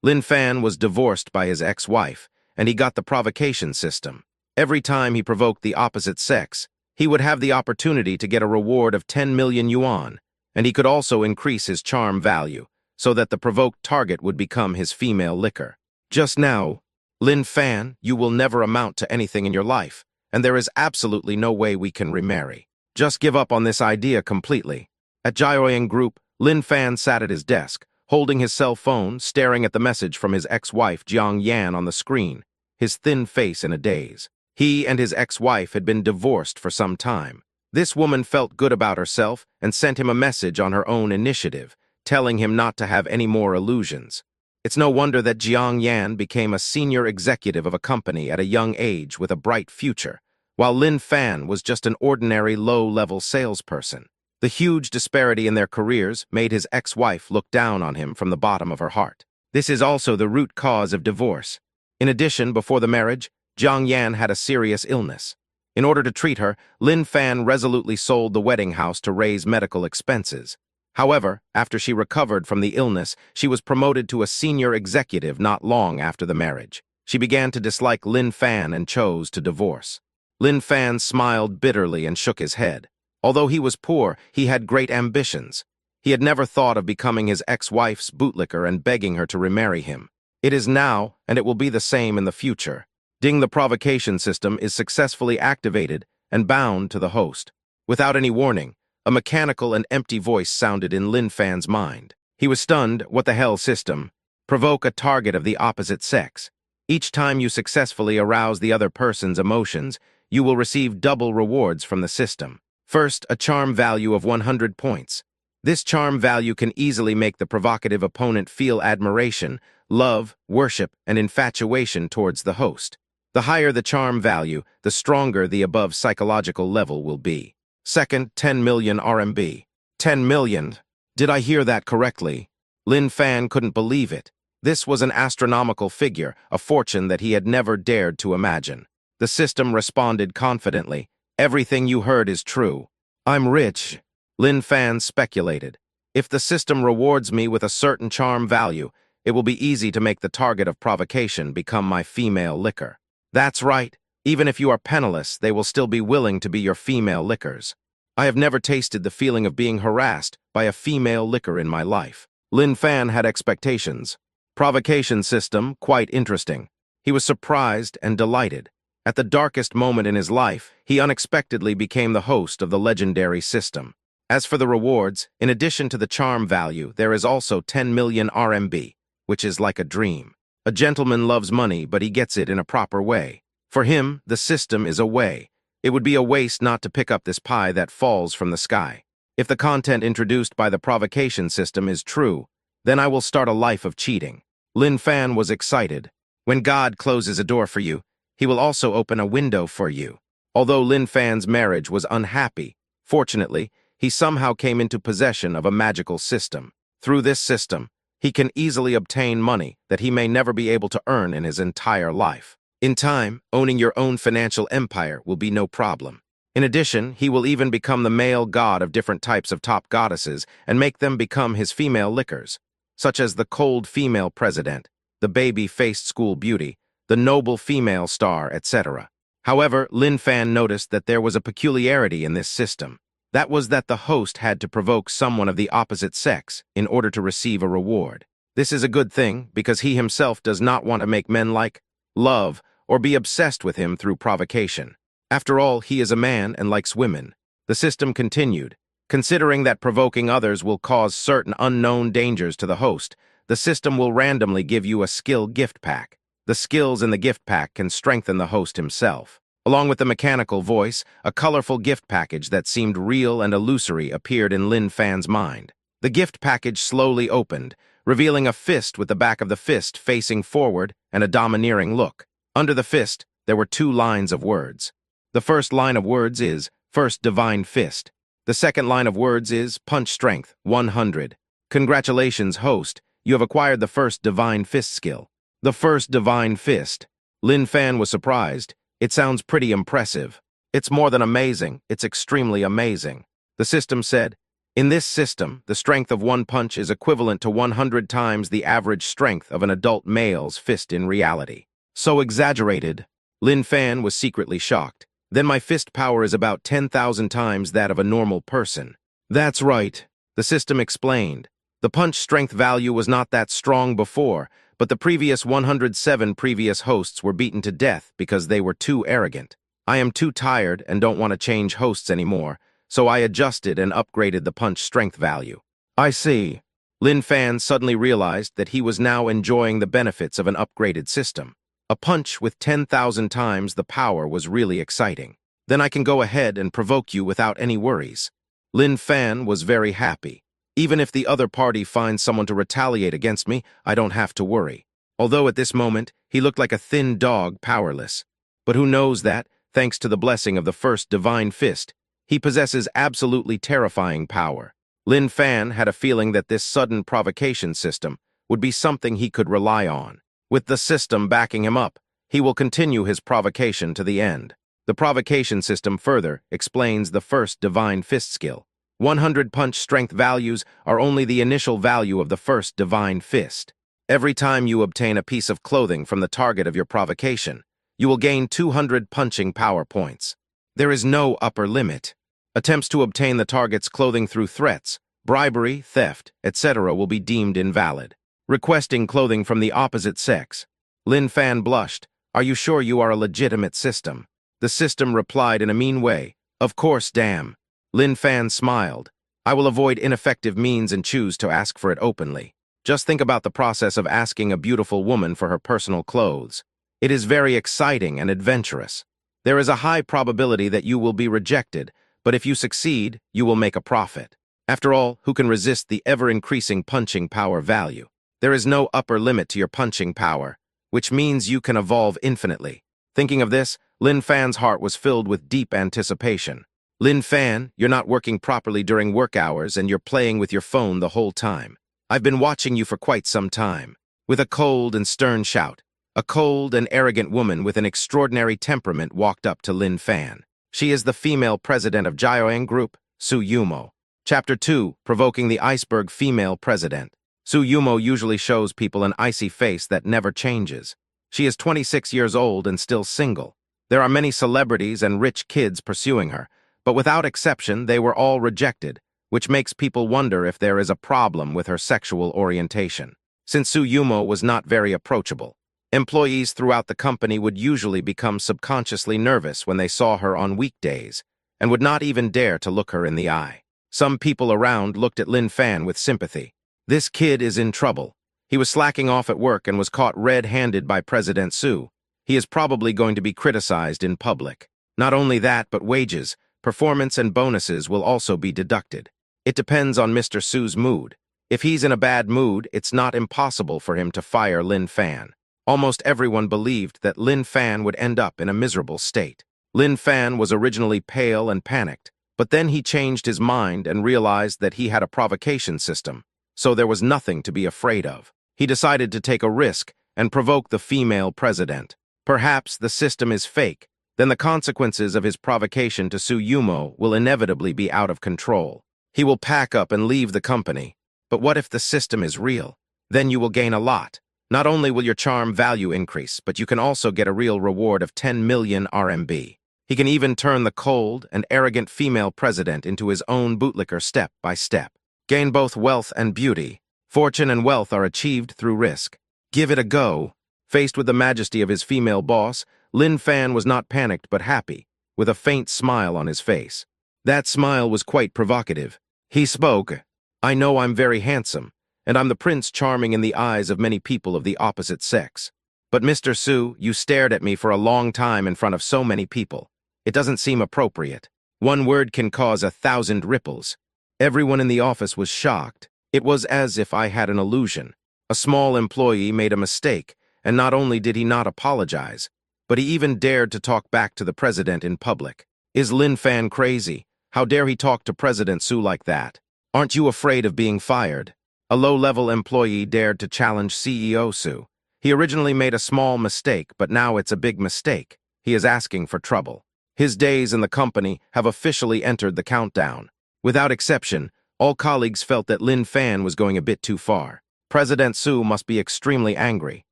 Lin Fan was divorced by his ex-wife, and he got the provocation system. Every time he provoked the opposite sex, he would have the opportunity to get a reward of 10 million yuan, and he could also increase his charm value, so that the provoked target would become his female licker. Just now, Lin Fan, you will never amount to anything in your life, and there is absolutely no way we can remarry. Just give up on this idea completely. At Jiaoying Group, Lin Fan sat at his desk, holding his cell phone, staring at the message from his ex-wife Jiang Yan on the screen, his thin face in a daze. He and his ex-wife had been divorced for some time. This woman felt good about herself and sent him a message on her own initiative, telling him not to have any more illusions. It's no wonder that Jiang Yan became a senior executive of a company at a young age with a bright future, while Lin Fan was just an ordinary low-level salesperson. The huge disparity in their careers made his ex-wife look down on him from the bottom of her heart. This is also the root cause of divorce. In addition, before the marriage, Jiang Yan had a serious illness. In order to treat her, Lin Fan resolutely sold the wedding house to raise medical expenses. However, after she recovered from the illness, she was promoted to a senior executive not long after the marriage. She began to dislike Lin Fan and chose to divorce. Lin Fan smiled bitterly and shook his head. Although he was poor, he had great ambitions. He had never thought of becoming his ex-wife's bootlicker and begging her to remarry him. It is now, and it will be the same in the future. The provocation system is successfully activated and bound to the host. Without any warning, a mechanical and empty voice sounded in Lin Fan's mind. He was stunned. What the hell system? Provoke a target of the opposite sex. Each time you successfully arouse the other person's emotions, you will receive double rewards from the system. First, a charm value of 100 points. This charm value can easily make the provocative opponent feel admiration, love, worship, and infatuation towards the host. The higher the charm value, the stronger the above psychological level will be. Second, 10 million RMB. 10 million? Did I hear that correctly? Lin Fan couldn't believe it. This was an astronomical figure, a fortune that he had never dared to imagine. The system responded confidently. Everything you heard is true. I'm rich. Lin Fan speculated. If the system rewards me with a certain charm value, it will be easy to make the target of provocation become my female licker. That's right. Even if you are penniless, they will still be willing to be your female lickers. I have never tasted the feeling of being harassed by a female licker in my life. Lin Fan had expectations. Provocation system, quite interesting. He was surprised and delighted. At the darkest moment in his life, he unexpectedly became the host of the legendary system. As for the rewards, in addition to the charm value, there is also 10 million RMB, which is like a dream. A gentleman loves money, but he gets it in a proper way. For him, the system is a way. It would be a waste not to pick up this pie that falls from the sky. If the content introduced by the provocation system is true, then I will start a life of cheating. Lin Fan was excited. When God closes a door for you, he will also open a window for you. Although Lin Fan's marriage was unhappy, fortunately, he somehow came into possession of a magical system. Through this system, he can easily obtain money that he may never be able to earn in his entire life. In time, owning your own financial empire will be no problem. In addition, he will even become the male god of different types of top goddesses and make them become his female lickers, such as the cold female president, the baby-faced school beauty, the noble female star, etc. However, Lin Fan noticed that there was a peculiarity in this system. That was that the host had to provoke someone of the opposite sex in order to receive a reward. This is a good thing because he himself does not want to make men like, love, or be obsessed with him through provocation. After all, he is a man and likes women. The system continued. Considering that provoking others will cause certain unknown dangers to the host, the system will randomly give you a skill gift pack. The skills in the gift pack can strengthen the host himself. Along with the mechanical voice, a colorful gift package that seemed real and illusory appeared in Lin Fan's mind. The gift package slowly opened, revealing a fist with the back of the fist facing forward and a domineering look. Under the fist, there were 2 lines of words. The first line of words is, First Divine Fist. The second line of words is, Punch Strength, 100. Congratulations, host. You have acquired the first Divine Fist skill. The first Divine Fist. Lin Fan was surprised. It sounds pretty impressive. It's more than amazing. It's extremely amazing. The system said, In this system, the strength of one punch is equivalent to 100 times the average strength of an adult male's fist in reality. So exaggerated. Lin Fan was secretly shocked. Then my fist power is about 10,000 times that of a normal person. That's right, the system explained. The punch strength value was not that strong before, but the previous 107 previous hosts were beaten to death because they were too arrogant. I am too tired and don't want to change hosts anymore, so I adjusted and upgraded the punch strength value. I see. Lin Fan suddenly realized that he was now enjoying the benefits of an upgraded system. A punch with 10,000 times the power was really exciting. Then I can go ahead and provoke you without any worries. Lin Fan was very happy. Even if the other party finds someone to retaliate against me, I don't have to worry. Although at this moment, he looked like a thin dog, powerless. But who knows that, thanks to the blessing of the first divine fist, he possesses absolutely terrifying power. Lin Fan had a feeling that this sudden provocation system would be something he could rely on. With the system backing him up, he will continue his provocation to the end. The provocation system further explains the first divine fist skill. 100 punch strength values are only the initial value of the first divine fist. Every time you obtain a piece of clothing from the target of your provocation, you will gain 200 punching power points. There is no upper limit. Attempts to obtain the target's clothing through threats, bribery, theft, etc. will be deemed invalid. Requesting clothing from the opposite sex. Lin Fan blushed. Are you sure you are a legitimate system? The system replied in a mean way. Of course, damn. Lin Fan smiled. I will avoid ineffective means and choose to ask for it openly. Just think about the process of asking a beautiful woman for her personal clothes. It is very exciting and adventurous. There is a high probability that you will be rejected, but if you succeed, you will make a profit. After all, who can resist the ever-increasing punching power value? There is no upper limit to your punching power, which means you can evolve infinitely. Thinking of this, Lin Fan's heart was filled with deep anticipation. Lin Fan, you're not working properly during work hours and you're playing with your phone the whole time. I've been watching you for quite some time. With a cold and stern shout, a cold and arrogant woman with an extraordinary temperament walked up to Lin Fan. She is the female president of Jiaoyang Group, Su Yumo. Chapter 2, Provoking the Iceberg Female President. Su Yumo usually shows people an icy face that never changes. She is 26 years old and still single. There are many celebrities and rich kids pursuing her, but without exception they were all rejected, which makes people wonder if there is a problem with her sexual orientation. Since Su Yumo was not very approachable, employees throughout the company would usually become subconsciously nervous when they saw her on weekdays, and would not even dare to look her in the eye. Some people around looked at Lin Fan with sympathy. This kid is in trouble. He was slacking off at work and was caught red-handed by President Su. He is probably going to be criticized in public. Not only that, but wages, performance, and bonuses will also be deducted. It depends on Mr. Su's mood. If he's in a bad mood, it's not impossible for him to fire Lin Fan. Almost everyone believed that Lin Fan would end up in a miserable state. Lin Fan was originally pale and panicked, but then he changed his mind and realized that he had a provocation system, so there was nothing to be afraid of. He decided to take a risk and provoke the female president. Perhaps the system is fake, then the consequences of his provocation to Su Yumo will inevitably be out of control. He will pack up and leave the company. But what if the system is real? Then you will gain a lot. Not only will your charm value increase, but you can also get a real reward of 10 million RMB. He can even turn the cold and arrogant female president into his own bootlicker step by step. Gain both wealth and beauty. Fortune and wealth are achieved through risk. Give it a go. Faced with the majesty of his female boss, Lin Fan was not panicked but happy, with a faint smile on his face. That smile was quite provocative. He spoke, I know I'm very handsome, and I'm the prince charming in the eyes of many people of the opposite sex. But Mr. Su, you stared at me for a long time in front of so many people. It doesn't seem appropriate. One word can cause 1,000 ripples. Everyone in the office was shocked. It was as if I had an illusion. A small employee made a mistake, and not only did he not apologize, but he even dared to talk back to the president in public. Is Lin Fan crazy? How dare he talk to President Su like that? Aren't you afraid of being fired? A low-level employee dared to challenge CEO Su. He originally made a small mistake, but now it's a big mistake. He is asking for trouble. His days in the company have officially entered the countdown. Without exception, All colleagues felt that Lin Fan was going a bit too far. President Su must be extremely angry.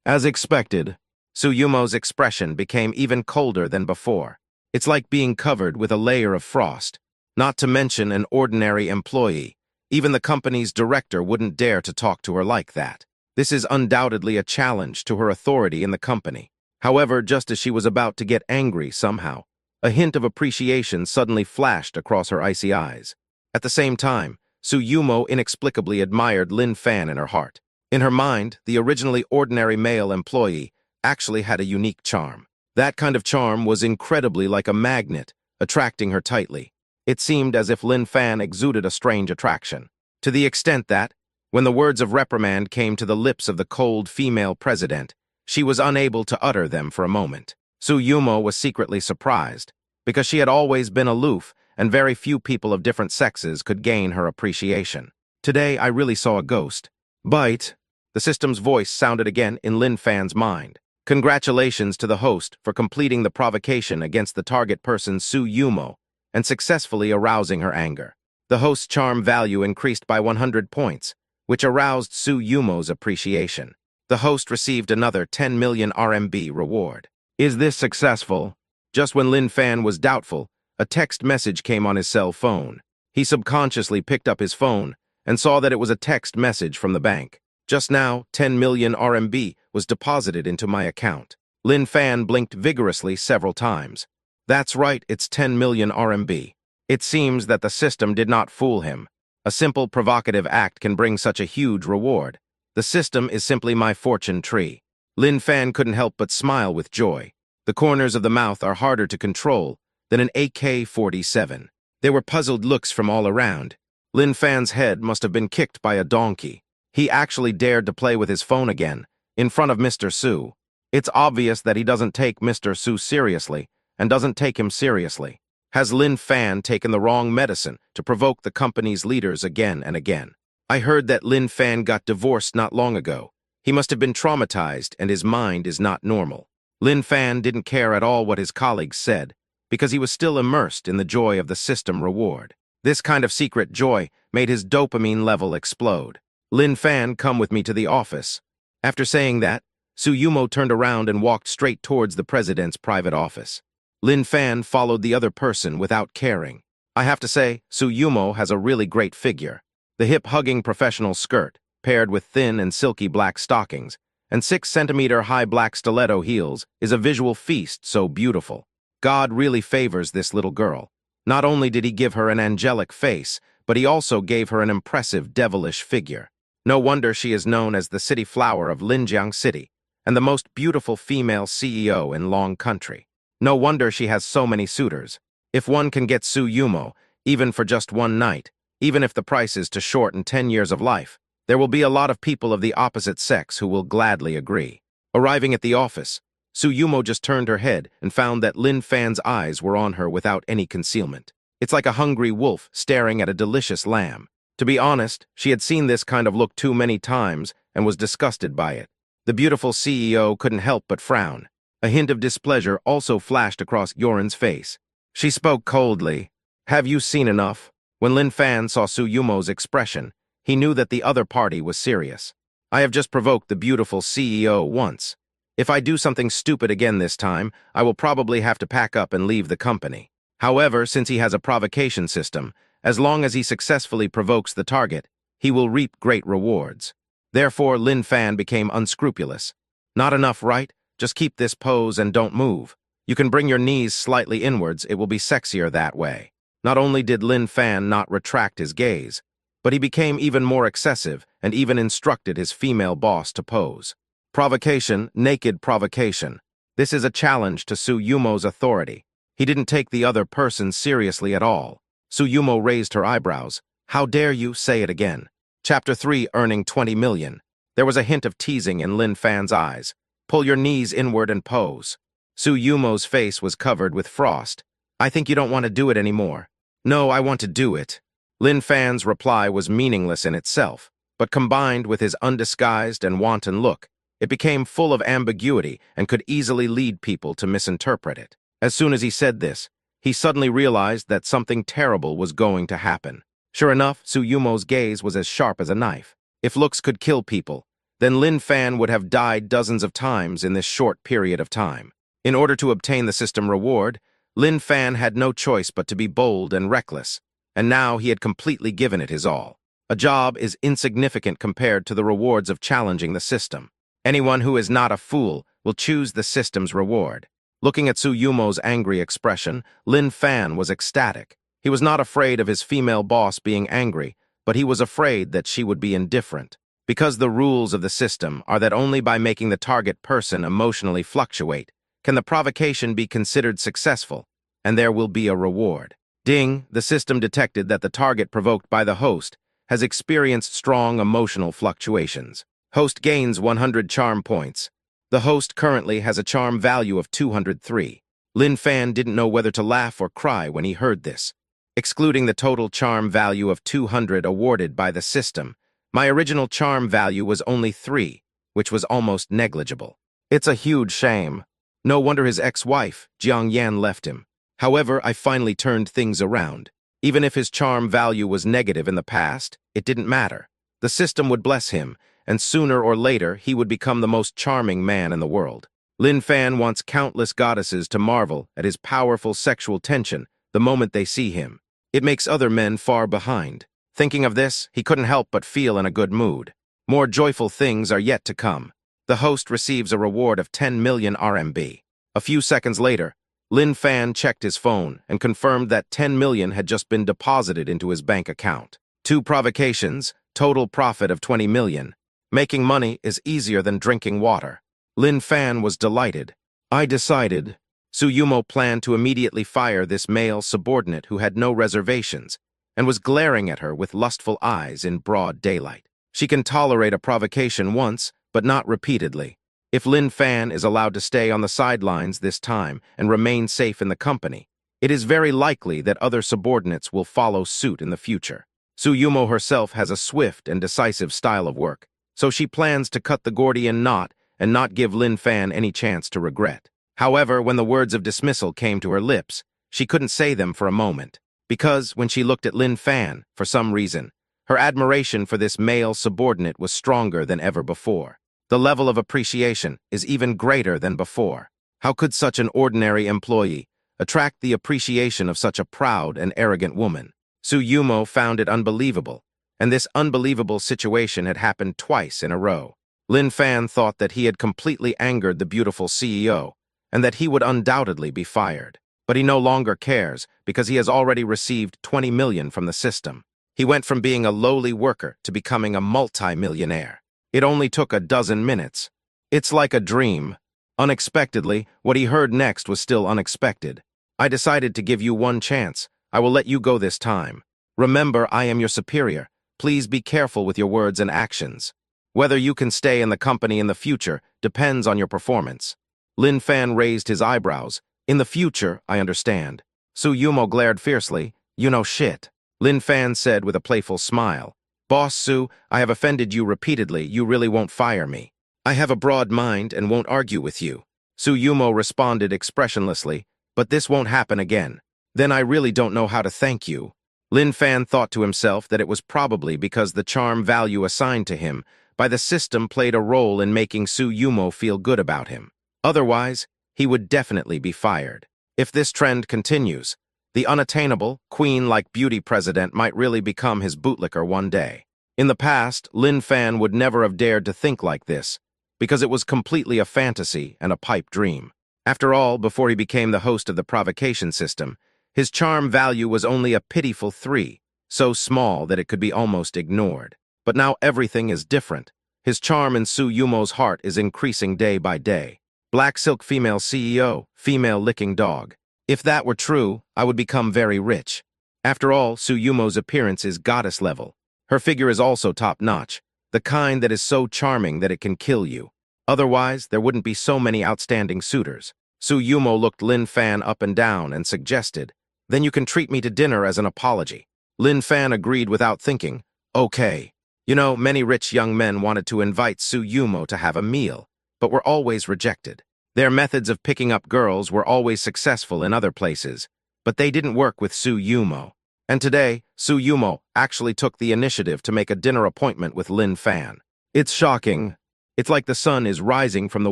As expected, Su Yumo's expression became even colder than before. It's like being covered with a layer of frost. Not to mention an ordinary employee. Even the company's director wouldn't dare to talk to her like that. This is undoubtedly a challenge to her authority in the company. However, just as she was about to get angry somehow, a hint of appreciation suddenly flashed across her icy eyes. At the same time, Su Yumo inexplicably admired Lin Fan in her heart. In her mind, the originally ordinary male employee actually had a unique charm. That kind of charm was incredibly like a magnet, attracting her tightly. It seemed as if Lin Fan exuded a strange attraction, to the extent that, when the words of reprimand came to the lips of the cold female president, she was unable to utter them for a moment. Su Yumo was secretly surprised, because she had always been aloof, and very few people of different sexes could gain her appreciation. Today, I really saw a ghost. Bite. The system's voice sounded again in Lin Fan's mind. Congratulations to the host for completing the provocation against the target person Su Yumo and successfully arousing her anger. The host's charm value increased by 100 points, which aroused Su Yumo's appreciation. The host received another 10 million RMB reward. Is this successful? Just when Lin Fan was doubtful, a text message came on his cell phone. He subconsciously picked up his phone and saw that it was a text message from the bank. Just now, 10 million RMB was deposited into my account. Lin Fan blinked vigorously several times. That's right, it's 10 million RMB. It seems that the system did not fool him. A simple provocative act can bring such a huge reward. The system is simply my fortune tree. Lin Fan couldn't help but smile with joy. The corners of the mouth are harder to control than an AK-47. There were puzzled looks from all around. Lin Fan's head must have been kicked by a donkey. He actually dared to play with his phone again, in front of Mr. Su. It's obvious that he doesn't take Mr. Su seriously, and doesn't take him seriously. Has Lin Fan taken the wrong medicine to provoke the company's leaders again and again? I heard that Lin Fan got divorced not long ago. He must have been traumatized, and his mind is not normal. Lin Fan didn't care at all what his colleagues said, because he was still immersed in the joy of the system reward. This kind of secret joy made his dopamine level explode. Lin Fan, come with me to the office. After saying that, Su Yumo turned around and walked straight towards the president's private office. Lin Fan followed the other person without caring. I have to say, Su Yumo has a really great figure. The hip-hugging professional skirt, paired with thin and silky black stockings, and 6-centimeter high black stiletto heels, is a visual feast so beautiful. God really favors this little girl. Not only did he give her an angelic face, but he also gave her an impressive devilish figure. No wonder she is known as the city flower of Linjiang City, and the most beautiful female CEO in Long Country. No wonder she has so many suitors. If one can get Su Yumo, even for just one night, even if the price is to shorten 10 years of life, there will be a lot of people of the opposite sex who will gladly agree. Arriving at the office, Su Yumo just turned her head and found that Lin Fan's eyes were on her without any concealment. It's like a hungry wolf staring at a delicious lamb. To be honest, she had seen this kind of look too many times and was disgusted by it. The beautiful CEO couldn't help but frown. A hint of displeasure also flashed across Yoren's face. She spoke coldly. Have you seen enough? When Lin Fan saw Su Yumo's expression, he knew that the other party was serious. I have just provoked the beautiful CEO once. If I do something stupid again this time, I will probably have to pack up and leave the company. However, since he has a provocation system, as long as he successfully provokes the target, he will reap great rewards. Therefore, Lin Fan became unscrupulous. Not enough, right? Just keep this pose and don't move. You can bring your knees slightly inwards, it will be sexier that way. Not only did Lin Fan not retract his gaze, but he became even more excessive and even instructed his female boss to pose. Provocation, naked provocation. This is a challenge to Su Yumo's authority. He didn't take the other person seriously at all. Su Yumo raised her eyebrows. How dare you say it again? Chapter 3, earning 20 million. There was a hint of teasing in Lin Fan's eyes. Pull your knees inward and pose. Su Yumo's face was covered with frost. I think you don't want to do it anymore. No, I want to do it. Lin Fan's reply was meaningless in itself, but combined with his undisguised and wanton look, it became full of ambiguity and could easily lead people to misinterpret it. As soon as he said this, he suddenly realized that something terrible was going to happen. Sure enough, Suyumo's gaze was as sharp as a knife. If looks could kill people, then Lin Fan would have died dozens of times in this short period of time. In order to obtain the system reward, Lin Fan had no choice but to be bold and reckless, and now he had completely given it his all. A job is insignificant compared to the rewards of challenging the system. Anyone who is not a fool will choose the system's reward. Looking at Suyumo's angry expression, Lin Fan was ecstatic. He was not afraid of his female boss being angry, but he was afraid that she would be indifferent. Because the rules of the system are that only by making the target person emotionally fluctuate can the provocation be considered successful, and there will be a reward. Ding, the system detected that the target provoked by the host has experienced strong emotional fluctuations. Host gains 100 charm points. The host currently has a charm value of 203. Lin Fan didn't know whether to laugh or cry when he heard this. Excluding the total charm value of 200 awarded by the system, my original charm value was only 3, which was almost negligible. It's a huge shame. No wonder his ex-wife, Jiang Yan, left him. However, I finally turned things around. Even if his charm value was negative in the past, it didn't matter. The system would bless him, and sooner or later he would become the most charming man in the world. Lin Fan wants countless goddesses to marvel at his powerful sexual tension the moment they see him. It makes other men far behind. Thinking of this, he couldn't help but feel in a good mood. More joyful things are yet to come. The host receives a reward of 10 million RMB. A few seconds later, Lin Fan checked his phone and confirmed that 10 million had just been deposited into his bank account. 2 provocations, total profit of 20 million. Making money is easier than drinking water. Lin Fan was delighted. I decided. Suyumo planned to immediately fire this male subordinate who had no reservations and was glaring at her with lustful eyes in broad daylight. She can tolerate a provocation once, but not repeatedly. If Lin Fan is allowed to stay on the sidelines this time and remain safe in the company, it is very likely that other subordinates will follow suit in the future. Suyumo herself has a swift and decisive style of work, so she plans to cut the Gordian knot and not give Lin Fan any chance to regret. However, when the words of dismissal came to her lips, she couldn't say them for a moment, because when she looked at Lin Fan, for some reason, her admiration for this male subordinate was stronger than ever before. The level of appreciation is even greater than before. How could such an ordinary employee attract the appreciation of such a proud and arrogant woman? Suyumo found it unbelievable, and this unbelievable situation had happened twice in a row. Lin Fan thought that he had completely angered the beautiful CEO, and that he would undoubtedly be fired. But he no longer cares because he has already received 20 million from the system. He went from being a lowly worker to becoming a multi-millionaire. It only took a dozen minutes. It's like a dream. Unexpectedly, what he heard next was still unexpected. I decided to give you one chance. I will let you go this time. Remember, I am your superior. Please be careful with your words and actions. Whether you can stay in the company in the future depends on your performance. Lin Fan raised his eyebrows. In the future, I understand. Suyumo glared fiercely. You know shit. Lin Fan said with a playful smile. Boss Su, I have offended you repeatedly. You really won't fire me. I have a broad mind and won't argue with you. Suyumo responded expressionlessly, but this won't happen again. Then I really don't know how to thank you. Lin Fan thought to himself that it was probably because the charm value assigned to him by the system played a role in making Suyumo feel good about him. Otherwise, he would definitely be fired. If this trend continues, the unattainable, queen-like beauty president might really become his bootlicker one day. In the past, Lin Fan would never have dared to think like this, because it was completely a fantasy and a pipe dream. After all, before he became the host of the provocation system, his charm value was only a pitiful 3, so small that it could be almost ignored. But now everything is different. His charm in Suyumo's heart is increasing day by day. Black silk female CEO, female licking dog. If that were true, I would become very rich. After all, Suyumo's appearance is goddess level. Her figure is also top-notch, the kind that is so charming that it can kill you. Otherwise, there wouldn't be so many outstanding suitors. Suyumo looked Lin Fan up and down and suggested, then you can treat me to dinner as an apology. Lin Fan agreed without thinking, okay. You know, many rich young men wanted to invite Suyumo to have a meal, but were always rejected. Their methods of picking up girls were always successful in other places, but they didn't work with Suyumo. And today, Su Yumo actually took the initiative to make a dinner appointment with Lin Fan. It's shocking. It's like the sun is rising from the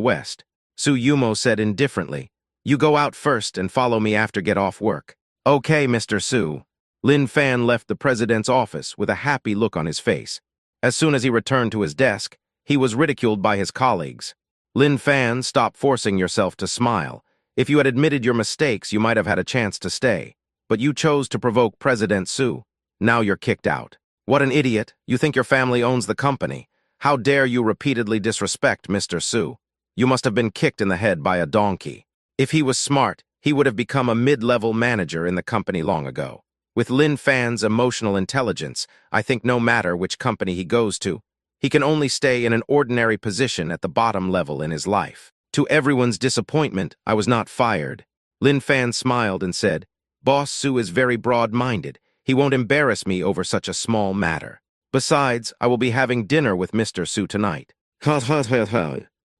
west. Su Yumo said indifferently. You go out first and follow me after get off work. Okay, Mr. Su. Lin Fan left the president's office with a happy look on his face. As soon as he returned to his desk, he was ridiculed by his colleagues. Lin Fan, stop forcing yourself to smile. If you had admitted your mistakes, you might have had a chance to stay. But you chose to provoke President Su. Now you're kicked out. What an idiot. You think your family owns the company. How dare you repeatedly disrespect Mr. Su? You must have been kicked in the head by a donkey. If he was smart, he would have become a mid-level manager in the company long ago. With Lin Fan's emotional intelligence, I think no matter which company he goes to, he can only stay in an ordinary position at the bottom level in his life. To everyone's disappointment, I was not fired. Lin Fan smiled and said, Boss Su is very broad-minded. He won't embarrass me over such a small matter. Besides, I will be having dinner with Mr. Su tonight.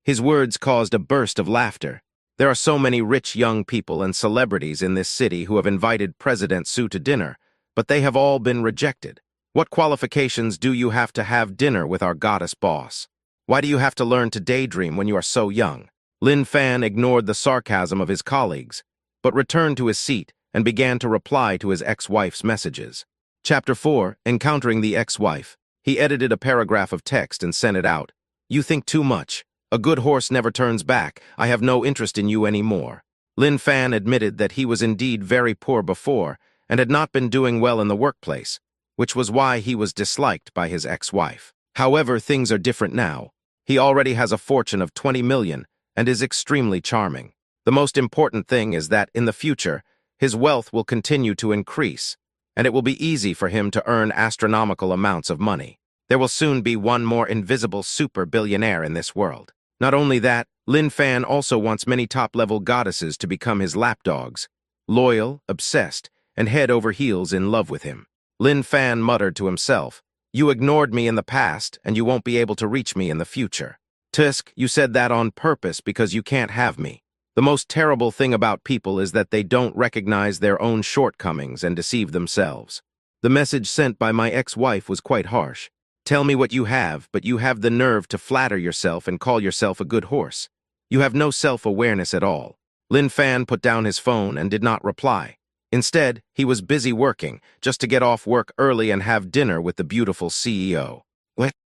His words caused a burst of laughter. There are so many rich young people and celebrities in this city who have invited President Su to dinner, but they have all been rejected. What qualifications do you have to have dinner with our goddess boss? Why do you have to learn to daydream when you are so young? Lin Fan ignored the sarcasm of his colleagues, but returned to his seat and began to reply to his ex-wife's messages. Chapter 4, Encountering the Ex-Wife. He edited a paragraph of text and sent it out. You think too much. A good horse never turns back. I have no interest in you anymore. Lin Fan admitted that he was indeed very poor before and had not been doing well in the workplace, which was why he was disliked by his ex-wife. However, things are different now. He already has a fortune of 20 million and is extremely charming. The most important thing is that, in the future, his wealth will continue to increase, and it will be easy for him to earn astronomical amounts of money. There will soon be one more invisible super-billionaire in this world. Not only that, Lin Fan also wants many top-level goddesses to become his lapdogs, loyal, obsessed, and head over heels in love with him. Lin Fan muttered to himself, You ignored me in the past, and you won't be able to reach me in the future. Tusk, you said that on purpose because you can't have me. The most terrible thing about people is that they don't recognize their own shortcomings and deceive themselves. The message sent by my ex-wife was quite harsh. Tell me what you have, but you have the nerve to flatter yourself and call yourself a good horse. You have no self-awareness at all. Lin Fan put down his phone and did not reply. Instead, he was busy working, just to get off work early and have dinner with the beautiful CEO.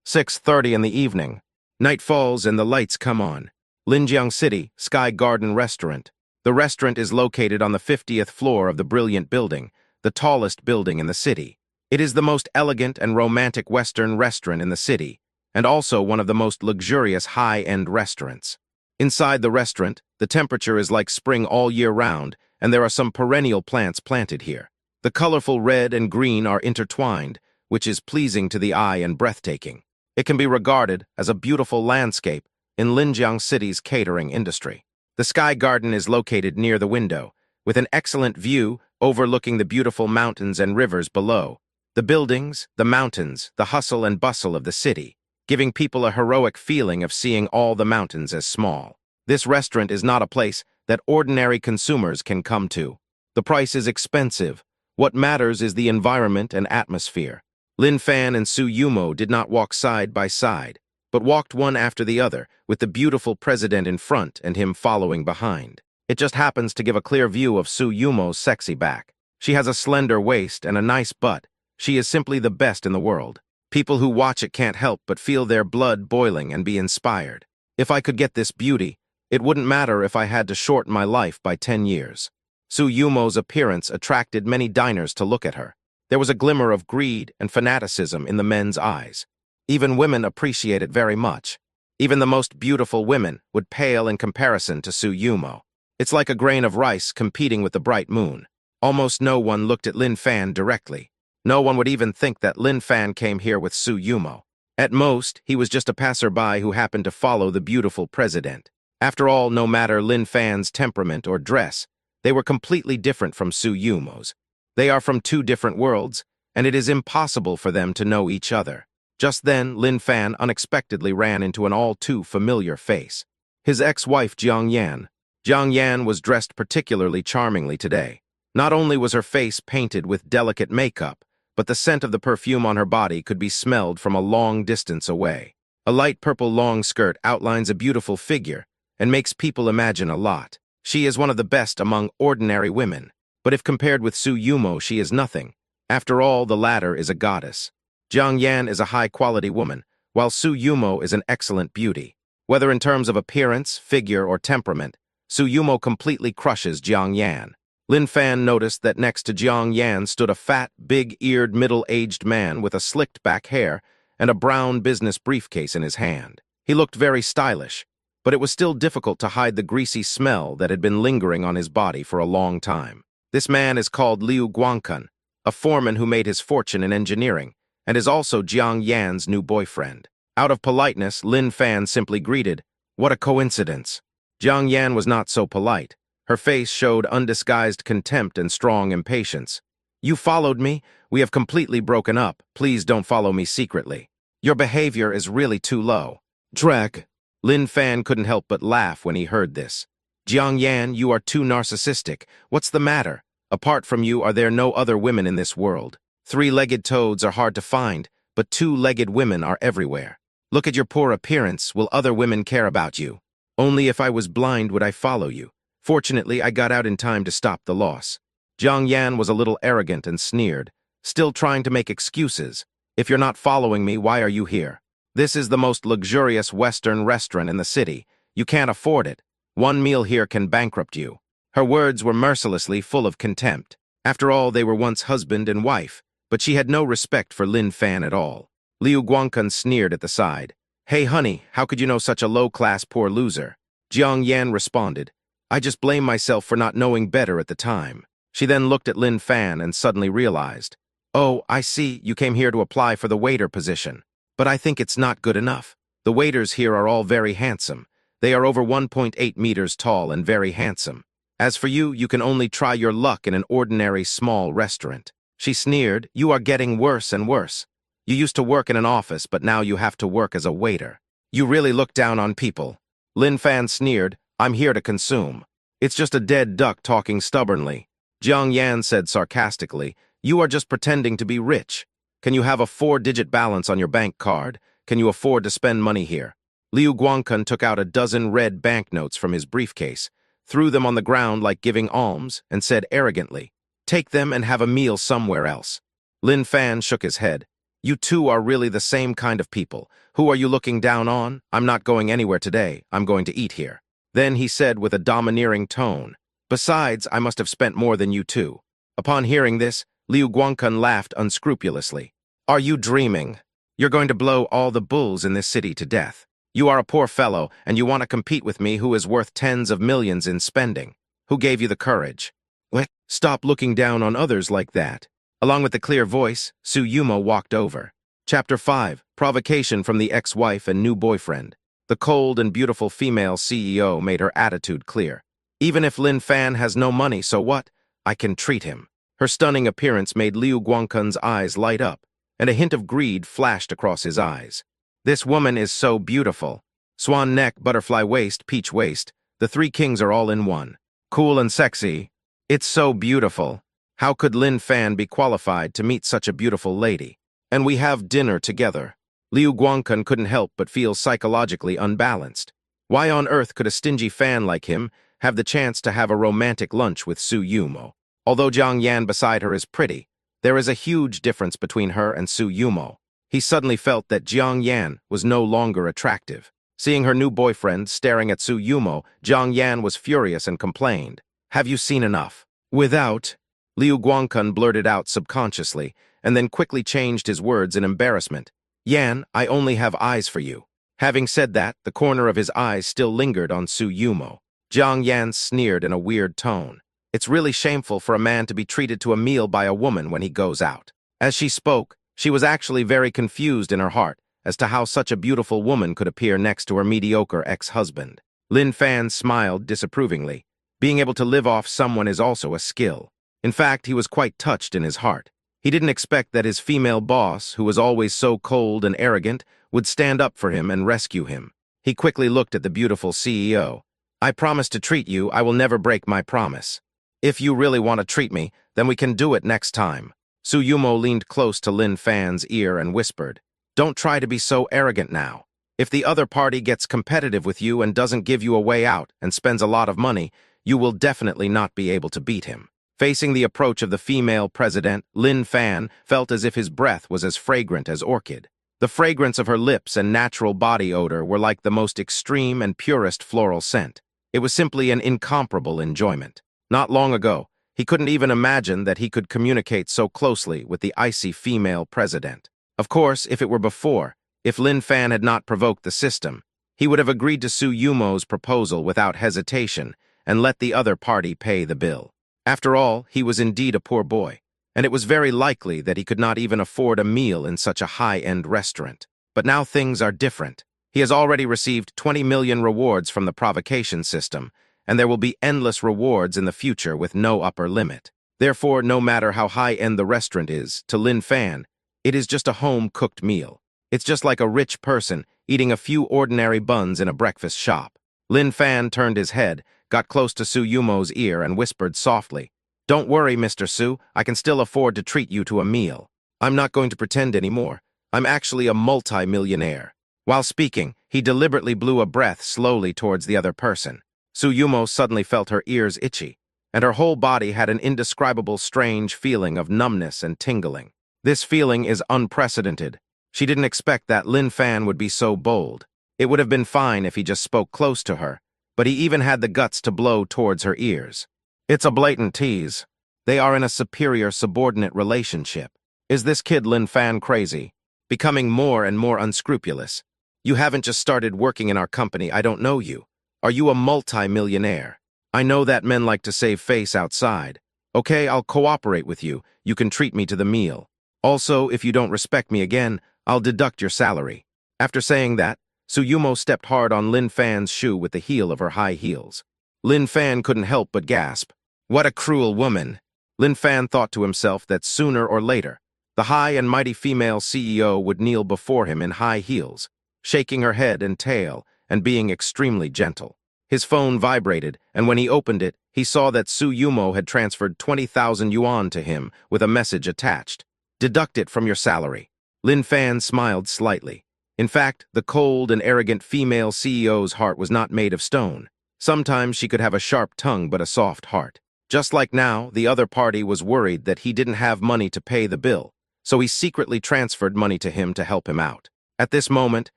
6:30 in the evening. Night falls and the lights come on. Linjiang City, Sky Garden Restaurant. The restaurant is located on the 50th floor of the brilliant building, the tallest building in the city. It is the most elegant and romantic Western restaurant in the city, and also one of the most luxurious high-end restaurants. Inside the restaurant, the temperature is like spring all year round, and there are some perennial plants planted here. The colorful red and green are intertwined, which is pleasing to the eye and breathtaking. It can be regarded as a beautiful landscape in Linjiang City's catering industry. The Sky Garden is located near the window, with an excellent view overlooking the beautiful mountains and rivers below. The buildings, the mountains, the hustle and bustle of the city, giving people a heroic feeling of seeing all the mountains as small. This restaurant is not a place that ordinary consumers can come to. The price is expensive. What matters is the environment and atmosphere. Lin Fan and Su Yumo did not walk side by side, but walked one after the other, with the beautiful president in front and him following behind. It just happens to give a clear view of Su Yumo's sexy back. She has a slender waist and a nice butt. She is simply the best in the world. People who watch it can't help but feel their blood boiling and be inspired. If I could get this beauty, it wouldn't matter if I had to shorten my life by 10 years. Su Yumo's appearance attracted many diners to look at her. There was a glimmer of greed and fanaticism in the men's eyes. Even women appreciate it very much. Even the most beautiful women would pale in comparison to Su Yumo. It's like a grain of rice competing with the bright moon. Almost no one looked at Lin Fan directly. No one would even think that Lin Fan came here with Su Yumo. At most, he was just a passerby who happened to follow the beautiful president. After all, no matter Lin Fan's temperament or dress, they were completely different from Su Yumo's. They are from two different worlds, and it is impossible for them to know each other. Just then, Lin Fan unexpectedly ran into an all-too-familiar face. His ex-wife, Jiang Yan. Jiang Yan was dressed particularly charmingly today. Not only was her face painted with delicate makeup, but the scent of the perfume on her body could be smelled from a long distance away. A light purple long skirt outlines a beautiful figure and makes people imagine a lot. She is one of the best among ordinary women, but if compared with Su Yumo, she is nothing. After all, the latter is a goddess. Jiang Yan is a high-quality woman, while Su Yumo is an excellent beauty. Whether in terms of appearance, figure, or temperament, Su Yumo completely crushes Jiang Yan. Lin Fan noticed that next to Jiang Yan stood a fat, big-eared, middle-aged man with a slicked-back hair and a brown business briefcase in his hand. He looked very stylish, but it was still difficult to hide the greasy smell that had been lingering on his body for a long time. This man is called Liu Guangkun, a foreman who made his fortune in engineering, and is also Jiang Yan's new boyfriend. Out of politeness, Lin Fan simply greeted, "What a coincidence." Jiang Yan was not so polite. Her face showed undisguised contempt and strong impatience. "You followed me? We have completely broken up. Please don't follow me secretly. Your behavior is really too low." Drag. Lin Fan couldn't help but laugh when he heard this. "Jiang Yan, you are too narcissistic. What's the matter? Apart from you, are there no other women in this world? Three-legged toads are hard to find, but two-legged women are everywhere. Look at your poor appearance. Will other women care about you? Only if I was blind would I follow you. Fortunately, I got out in time to stop the loss." Jiang Yan was a little arrogant and sneered, still trying to make excuses. "If you're not following me, why are you here? This is the most luxurious Western restaurant in the city. You can't afford it. One meal here can bankrupt you." Her words were mercilessly full of contempt. After all, they were once husband and wife, but she had no respect for Lin Fan at all. Liu Guangkun sneered at the side. "Hey, honey, how could you know such a low-class poor loser?" Jiang Yan responded, "I just blame myself for not knowing better at the time." She then looked at Lin Fan and suddenly realized, "Oh, I see, you came here to apply for the waiter position. But I think it's not good enough. The waiters here are all very handsome. They are over 1.8 meters tall and very handsome. As for you, you can only try your luck in an ordinary small restaurant." She sneered, "You are getting worse and worse. You used to work in an office, but now you have to work as a waiter. You really look down on people." Lin Fan sneered, "I'm here to consume. It's just a dead duck talking stubbornly." Jiang Yan said sarcastically, "You are just pretending to be rich. Can you have a 4-digit balance on your bank card? Can you afford to spend money here?" Liu Guangkun took out a dozen red banknotes from his briefcase, threw them on the ground like giving alms, and said arrogantly, "Take them and have a meal somewhere else." Lin Fan shook his head. "You two are really the same kind of people. Who are you looking down on? I'm not going anywhere today. I'm going to eat here." Then he said with a domineering tone, "Besides, I must have spent more than you two." Upon hearing this, Liu Guangkun laughed unscrupulously. "Are you dreaming? You're going to blow all the bulls in this city to death. You are a poor fellow, and you want to compete with me who is worth tens of millions in spending. Who gave you the courage?" "What? Stop looking down on others like that." Along with the clear voice, Su Yumo walked over. Chapter 5, Provocation from the Ex-Wife and New Boyfriend. The cold and beautiful female CEO made her attitude clear. "Even if Lin Fan has no money, so what? I can treat him." Her stunning appearance made Liu Guangkun's eyes light up, and a hint of greed flashed across his eyes. "This woman is so beautiful. Swan neck, butterfly waist, peach waist. The three kings are all in one. Cool and sexy. It's so beautiful. How could Lin Fan be qualified to meet such a beautiful lady? And we have dinner together." Liu Guangkun couldn't help but feel psychologically unbalanced. Why on earth could a stingy fan like him have the chance to have a romantic lunch with Su Yumo? Although Jiang Yan beside her is pretty, there is a huge difference between her and Su Yumo. He suddenly felt that Jiang Yan was no longer attractive. Seeing her new boyfriend staring at Su Yumo, Jiang Yan was furious and complained, "Have you seen enough?" "Without," Liu Guangkun blurted out subconsciously, and then quickly changed his words in embarrassment. "Yan, I only have eyes for you." Having said that, the corner of his eyes still lingered on Su Yumo. Jiang Yan sneered in a weird tone. "It's really shameful for a man to be treated to a meal by a woman when he goes out." As she spoke, she was actually very confused in her heart as to how such a beautiful woman could appear next to her mediocre ex-husband. Lin Fan smiled disapprovingly. Being able to live off someone is also a skill. In fact, he was quite touched in his heart. He didn't expect that his female boss, who was always so cold and arrogant, would stand up for him and rescue him. He quickly looked at the beautiful CEO. "I promise to treat you. I will never break my promise. If you really want to treat me, then we can do it next time." Su Yumo leaned close to Lin Fan's ear and whispered, "Don't try to be so arrogant now. If the other party gets competitive with you and doesn't give you a way out and spends a lot of money, you will definitely not be able to beat him." Facing the approach of the female president, Lin Fan felt as if his breath was as fragrant as orchid. The fragrance of her lips and natural body odor were like the most extreme and purest floral scent. It was simply an incomparable enjoyment. Not long ago, he couldn't even imagine that he could communicate so closely with the icy female president. Of course, if it were before, if Lin Fan had not provoked the system, he would have agreed to Su Yumo's proposal without hesitation and let the other party pay the bill. After all, he was indeed a poor boy, and it was very likely that he could not even afford a meal in such a high-end restaurant. But now things are different. He has already received 20 million rewards from the provocation system, and there will be endless rewards in the future with no upper limit. Therefore, no matter how high-end the restaurant is, to Lin Fan, it is just a home-cooked meal. It's just like a rich person eating a few ordinary buns in a breakfast shop. Lin Fan turned his head, got close to Su Yumo's ear, and whispered softly, "Don't worry, Mr. Su, I can still afford to treat you to a meal. I'm not going to pretend anymore. I'm actually a multi-millionaire." While speaking, he deliberately blew a breath slowly towards the other person. Su Yumo suddenly felt her ears itchy, and her whole body had an indescribable strange feeling of numbness and tingling. This feeling is unprecedented. She didn't expect that Lin Fan would be so bold. It would have been fine if he just spoke close to her, but he even had the guts to blow towards her ears. It's a blatant tease. They are in a superior-subordinate relationship. Is this kid Lin Fan crazy? Becoming more and more unscrupulous. You haven't just started working in our company, I don't know you. Are you a multi-millionaire? I know that men like to save face outside. Okay, I'll cooperate with you. You can treat me to the meal. Also, if you don't respect me again, I'll deduct your salary. After saying that, Su Yumo stepped hard on Lin Fan's shoe with the heel of her high heels. Lin Fan couldn't help but gasp. What a cruel woman. Lin Fan thought to himself that sooner or later, the high and mighty female CEO would kneel before him in high heels, shaking her head and tail and being extremely gentle. His phone vibrated, and when he opened it, he saw that Su Yumo had transferred 20,000 yuan to him with a message attached. Deduct it from your salary. Lin Fan smiled slightly. In fact, the cold and arrogant female CEO's heart was not made of stone. Sometimes she could have a sharp tongue but a soft heart. Just like now, the other party was worried that he didn't have money to pay the bill, so he secretly transferred money to him to help him out. At this moment,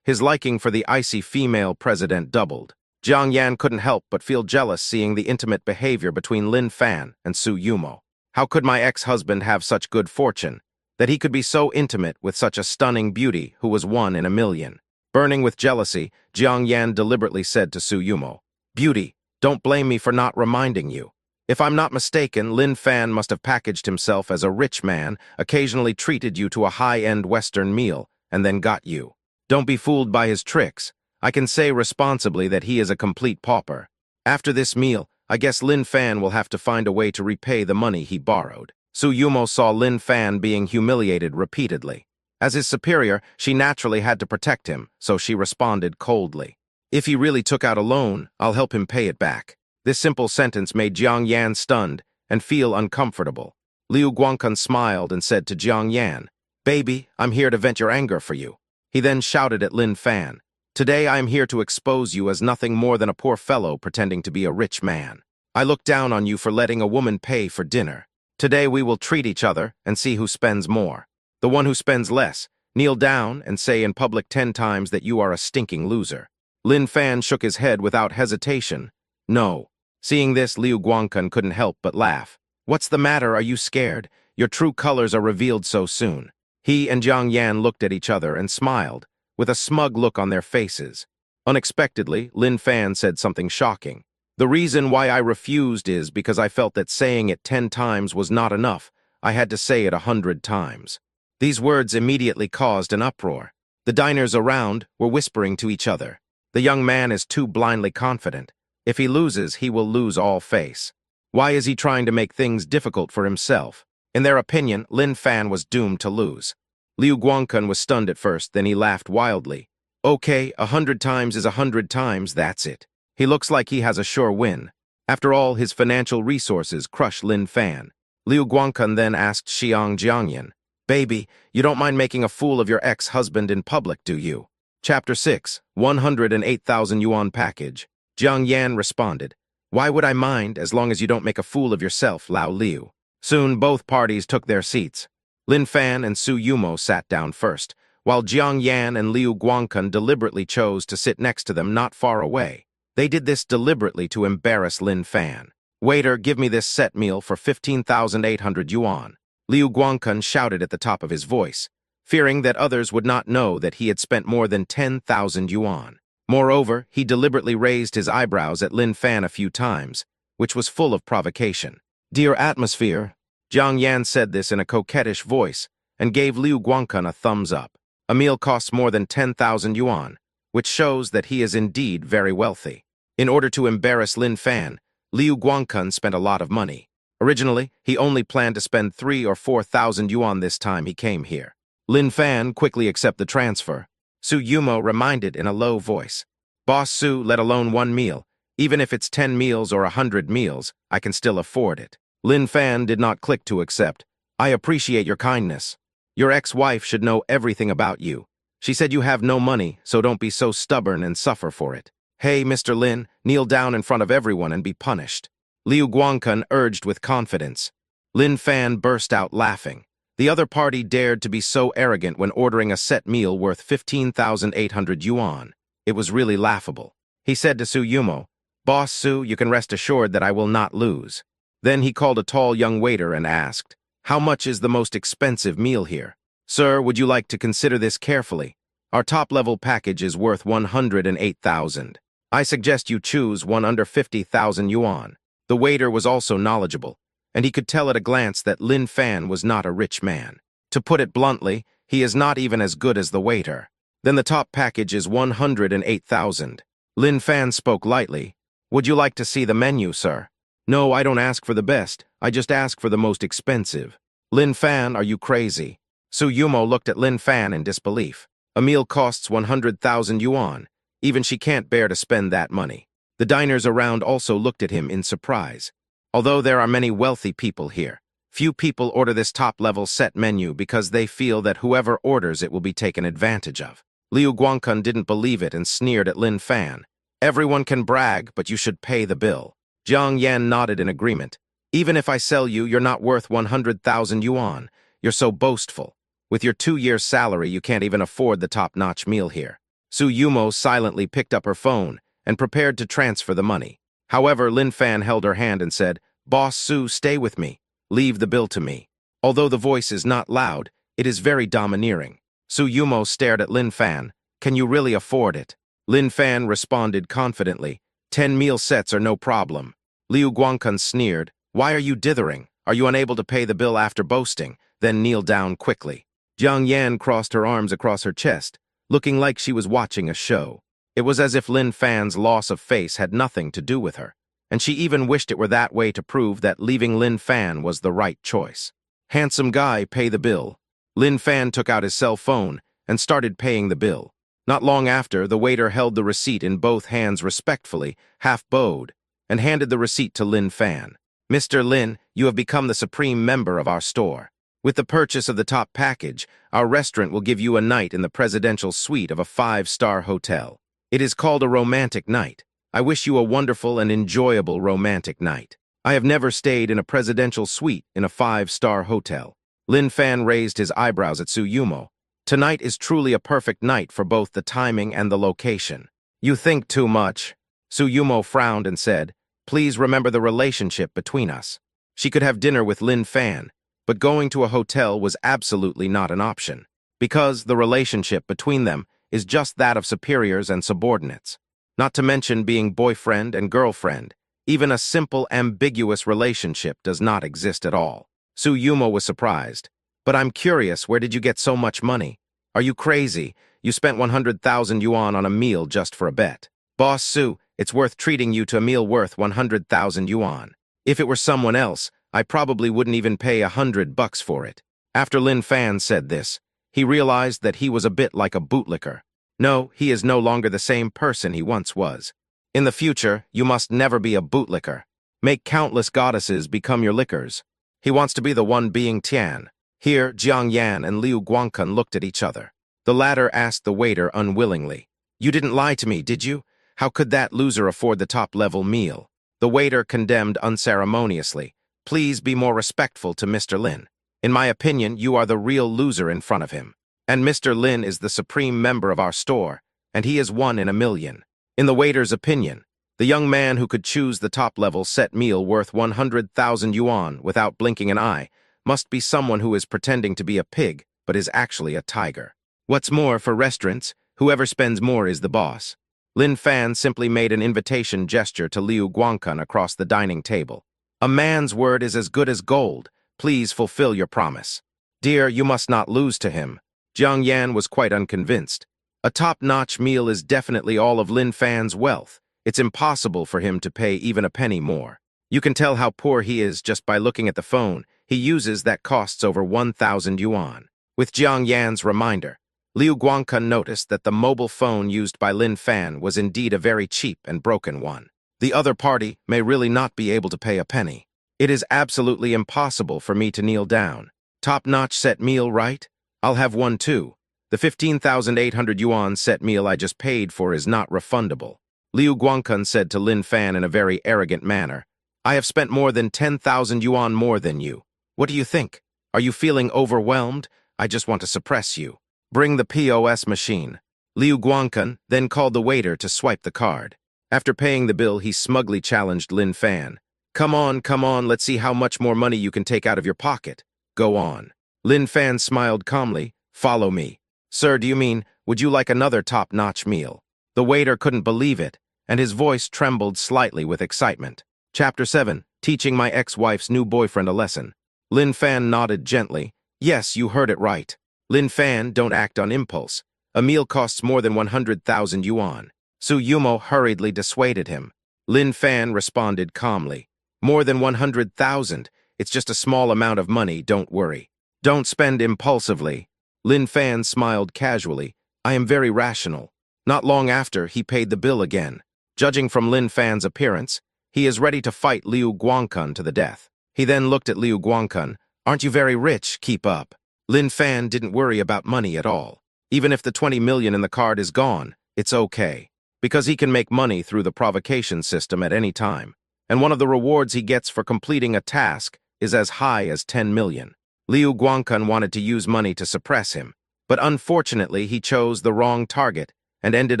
his liking for the icy female president doubled. Jiang Yan couldn't help but feel jealous seeing the intimate behavior between Lin Fan and Su Yumo. How could my ex-husband have such good fortune, that he could be so intimate with such a stunning beauty who was one in a million? Burning with jealousy, Jiang Yan deliberately said to Su Yumo, "Beauty, don't blame me for not reminding you. If I'm not mistaken, Lin Fan must have packaged himself as a rich man, occasionally treated you to a high-end Western meal, and then got you. Don't be fooled by his tricks. I can say responsibly that he is a complete pauper. After this meal, I guess Lin Fan will have to find a way to repay the money he borrowed." Su Yumo saw Lin Fan being humiliated repeatedly. As his superior, she naturally had to protect him, so she responded coldly. "If he really took out a loan, I'll help him pay it back." This simple sentence made Jiang Yan stunned and feel uncomfortable. Liu Guangkun smiled and said to Jiang Yan, "Baby, I'm here to vent your anger for you." He then shouted at Lin Fan, "Today I am here to expose you as nothing more than a poor fellow pretending to be a rich man. I look down on you for letting a woman pay for dinner. Today we will treat each other and see who spends more. The one who spends less, kneel down and say in public 10 times that you are a stinking loser." Lin Fan shook his head without hesitation. "No." Seeing this, Liu Guangkun couldn't help but laugh. "What's the matter? Are you scared? Your true colors are revealed so soon." He and Jiang Yan looked at each other and smiled, with a smug look on their faces. Unexpectedly, Lin Fan said something shocking. "The reason why I refused is because I felt that saying it 10 times was not enough. I had to say it 100 times. These words immediately caused an uproar. The diners around were whispering to each other. The young man is too blindly confident. If he loses, he will lose all face. Why is he trying to make things difficult for himself? In their opinion, Lin Fan was doomed to lose. Liu Guangkun was stunned at first, then he laughed wildly. "Okay, 100 times is 100 times, that's it. He looks like he has a sure win. After all, his financial resources crush Lin Fan. Liu Guangkun then asked Xiang Jiangyan, "Baby, you don't mind making a fool of your ex-husband in public, do you?" Chapter 6, 108,000 yuan package. Jiang Yan responded, "Why would I mind as long as you don't make a fool of yourself, Lao Liu?" Soon both parties took their seats. Lin Fan and Su Yumo sat down first, while Jiang Yan and Liu Guangkun deliberately chose to sit next to them not far away. They did this deliberately to embarrass Lin Fan. "Waiter, give me this set meal for 15,800 yuan." Liu Guangkun shouted at the top of his voice, fearing that others would not know that he had spent more than 10,000 yuan. Moreover, he deliberately raised his eyebrows at Lin Fan a few times, which was full of provocation. "Dear atmosphere," Jiang Yan said this in a coquettish voice and gave Liu Guangkun a thumbs up. A meal costs more than 10,000 yuan, which shows that he is indeed very wealthy. In order to embarrass Lin Fan, Liu Guangkun spent a lot of money. Originally, he only planned to spend 3,000 or 4,000 yuan this time he came here. Lin Fan quickly accepted the transfer. Su Yumo reminded in a low voice, "Boss Su, let alone one meal. Even if it's 10 meals or 100 meals, I can still afford it." Lin Fan did not click to accept. "I appreciate your kindness. Your ex-wife should know everything about you. She said you have no money, so don't be so stubborn and suffer for it. Hey, Mr. Lin, kneel down in front of everyone and be punished." Liu Guangkun urged with confidence. Lin Fan burst out laughing. The other party dared to be so arrogant when ordering a set meal worth 15,800 yuan. It was really laughable. He said to Su Yumo, "Boss Su, you can rest assured that I will not lose." Then he called a tall young waiter and asked, "How much is the most expensive meal here?" "Sir, would you like to consider this carefully? Our top-level package is worth 108,000. I suggest you choose one under 50,000 yuan. The waiter was also knowledgeable, and he could tell at a glance that Lin Fan was not a rich man. To put it bluntly, he is not even as good as the waiter. Then the top package is 108,000. Lin Fan spoke lightly. "Would you like to see the menu, sir?" "No, I don't ask for the best. I just ask for the most expensive." "Lin Fan, are you crazy?" Su Yumo looked at Lin Fan in disbelief. "A meal costs 100,000 yuan. Even she can't bear to spend that money." The diners around also looked at him in surprise. Although there are many wealthy people here, few people order this top-level set menu because they feel that whoever orders it will be taken advantage of. Liu Guangkun didn't believe it and sneered at Lin Fan. "Everyone can brag, but you should pay the bill." Jiang Yan nodded in agreement. "Even if I sell you, you're not worth 100,000 yuan. You're so boastful. With your 2 years' salary, you can't even afford the top-notch meal here." Su Yumo silently picked up her phone and prepared to transfer the money. However, Lin Fan held her hand and said, "Boss Su, stay with me. Leave the bill to me." Although the voice is not loud, it is very domineering. Su Yumo stared at Lin Fan. "Can you really afford it?" Lin Fan responded confidently, 10 meal sets are no problem." Liu Guangkun sneered, "Why are you dithering? Are you unable to pay the bill after boasting?" Then kneel down quickly. Jiang Yan crossed her arms across her chest, looking like she was watching a show. It was as if Lin Fan's loss of face had nothing to do with her, and she even wished it were that way to prove that leaving Lin Fan was the right choice. "Handsome guy, pay the bill." Lin Fan took out his cell phone and started paying the bill. Not long after, the waiter held the receipt in both hands respectfully, half bowed, and handed the receipt to Lin Fan. "Mr. Lin, you have become the supreme member of our store. With the purchase of the top package, our restaurant will give you a night in the presidential suite of a 5-star hotel. It is called a romantic night. I wish you a wonderful and enjoyable romantic night. I have never stayed in a presidential suite in a 5-star hotel." Lin Fan raised his eyebrows at Su Yumo. "Tonight is truly a perfect night for both the timing and the location." "You think too much." Su Yumo frowned and said, "Please remember the relationship between us." She could have dinner with Lin Fan, but going to a hotel was absolutely not an option, because the relationship between them is just that of superiors and subordinates. Not to mention being boyfriend and girlfriend, even a simple, ambiguous relationship does not exist at all. Su Yumo was surprised. "But I'm curious, where did you get so much money? Are you crazy? You spent 100,000 yuan on a meal just for a bet." "Boss Su, it's worth treating you to a meal worth 100,000 yuan. If it were someone else, I probably wouldn't even pay $100 for it." After Lin Fan said this, he realized that he was a bit like a bootlicker. No, he is no longer the same person he once was. In the future, you must never be a bootlicker. Make countless goddesses become your lickers. He wants to be the one being Tian. Here, Jiang Yan and Liu Guangkun looked at each other. The latter asked the waiter unwillingly, "You didn't lie to me, did you? How could that loser afford the top-level meal?" The waiter condemned unceremoniously, "Please be more respectful to Mr. Lin. In my opinion, you are the real loser in front of him. And Mr. Lin is the supreme member of our store, and he is 1 in a million." In the waiter's opinion, the young man who could choose the top-level set meal worth 100,000 yuan without blinking an eye must be someone who is pretending to be a pig but is actually a tiger. What's more, for restaurants, whoever spends more is the boss. Lin Fan simply made an invitation gesture to Liu Guangkun across the dining table. "A man's word is as good as gold. Please fulfill your promise." "Dear, you must not lose to him." Jiang Yan was quite unconvinced. A top-notch meal is definitely all of Lin Fan's wealth. It's impossible for him to pay even a penny more. You can tell how poor he is just by looking at the phone he uses that costs over 1,000 yuan. With Jiang Yan's reminder, Liu Guangkun noticed that the mobile phone used by Lin Fan was indeed a very cheap and broken one. The other party may really not be able to pay a penny. "It is absolutely impossible for me to kneel down. Top-notch set meal, right? I'll have one too. The 15,800 yuan set meal I just paid for is not refundable." Liu Guangkun said to Lin Fan in a very arrogant manner, "I have spent more than 10,000 yuan more than you. What do you think? Are you feeling overwhelmed? I just want to suppress you. Bring the POS machine." Liu Guangkun then called the waiter to swipe the card. After paying the bill, he smugly challenged Lin Fan. Come on, let's see how much more money you can take out of your pocket. Go on." Lin Fan smiled calmly. "Follow me." "Sir, do you mean, would you like another top-notch meal?" The waiter couldn't believe it, and his voice trembled slightly with excitement. Chapter 7, Teaching My Ex-Wife's New Boyfriend a Lesson. Lin Fan nodded gently. "Yes, you heard it right. Lin Fan, don't act on impulse. A meal costs more than 100,000 yuan. Su Yumo hurriedly dissuaded him. Lin Fan responded calmly. "More than 100,000. It's just a small amount of money, don't worry. Don't spend impulsively." Lin Fan smiled casually. "I am very rational." Not long after, he paid the bill again. Judging from Lin Fan's appearance, he is ready to fight Liu Guangkun to the death. He then looked at Liu Guangkun. "Aren't you very rich? Keep up." Lin Fan didn't worry about money at all. Even if the 20 million in the card is gone, it's okay, because he can make money through the provocation system at any time, and one of the rewards he gets for completing a task is as high as 10 million. Liu Guangkun wanted to use money to suppress him, but unfortunately he chose the wrong target and ended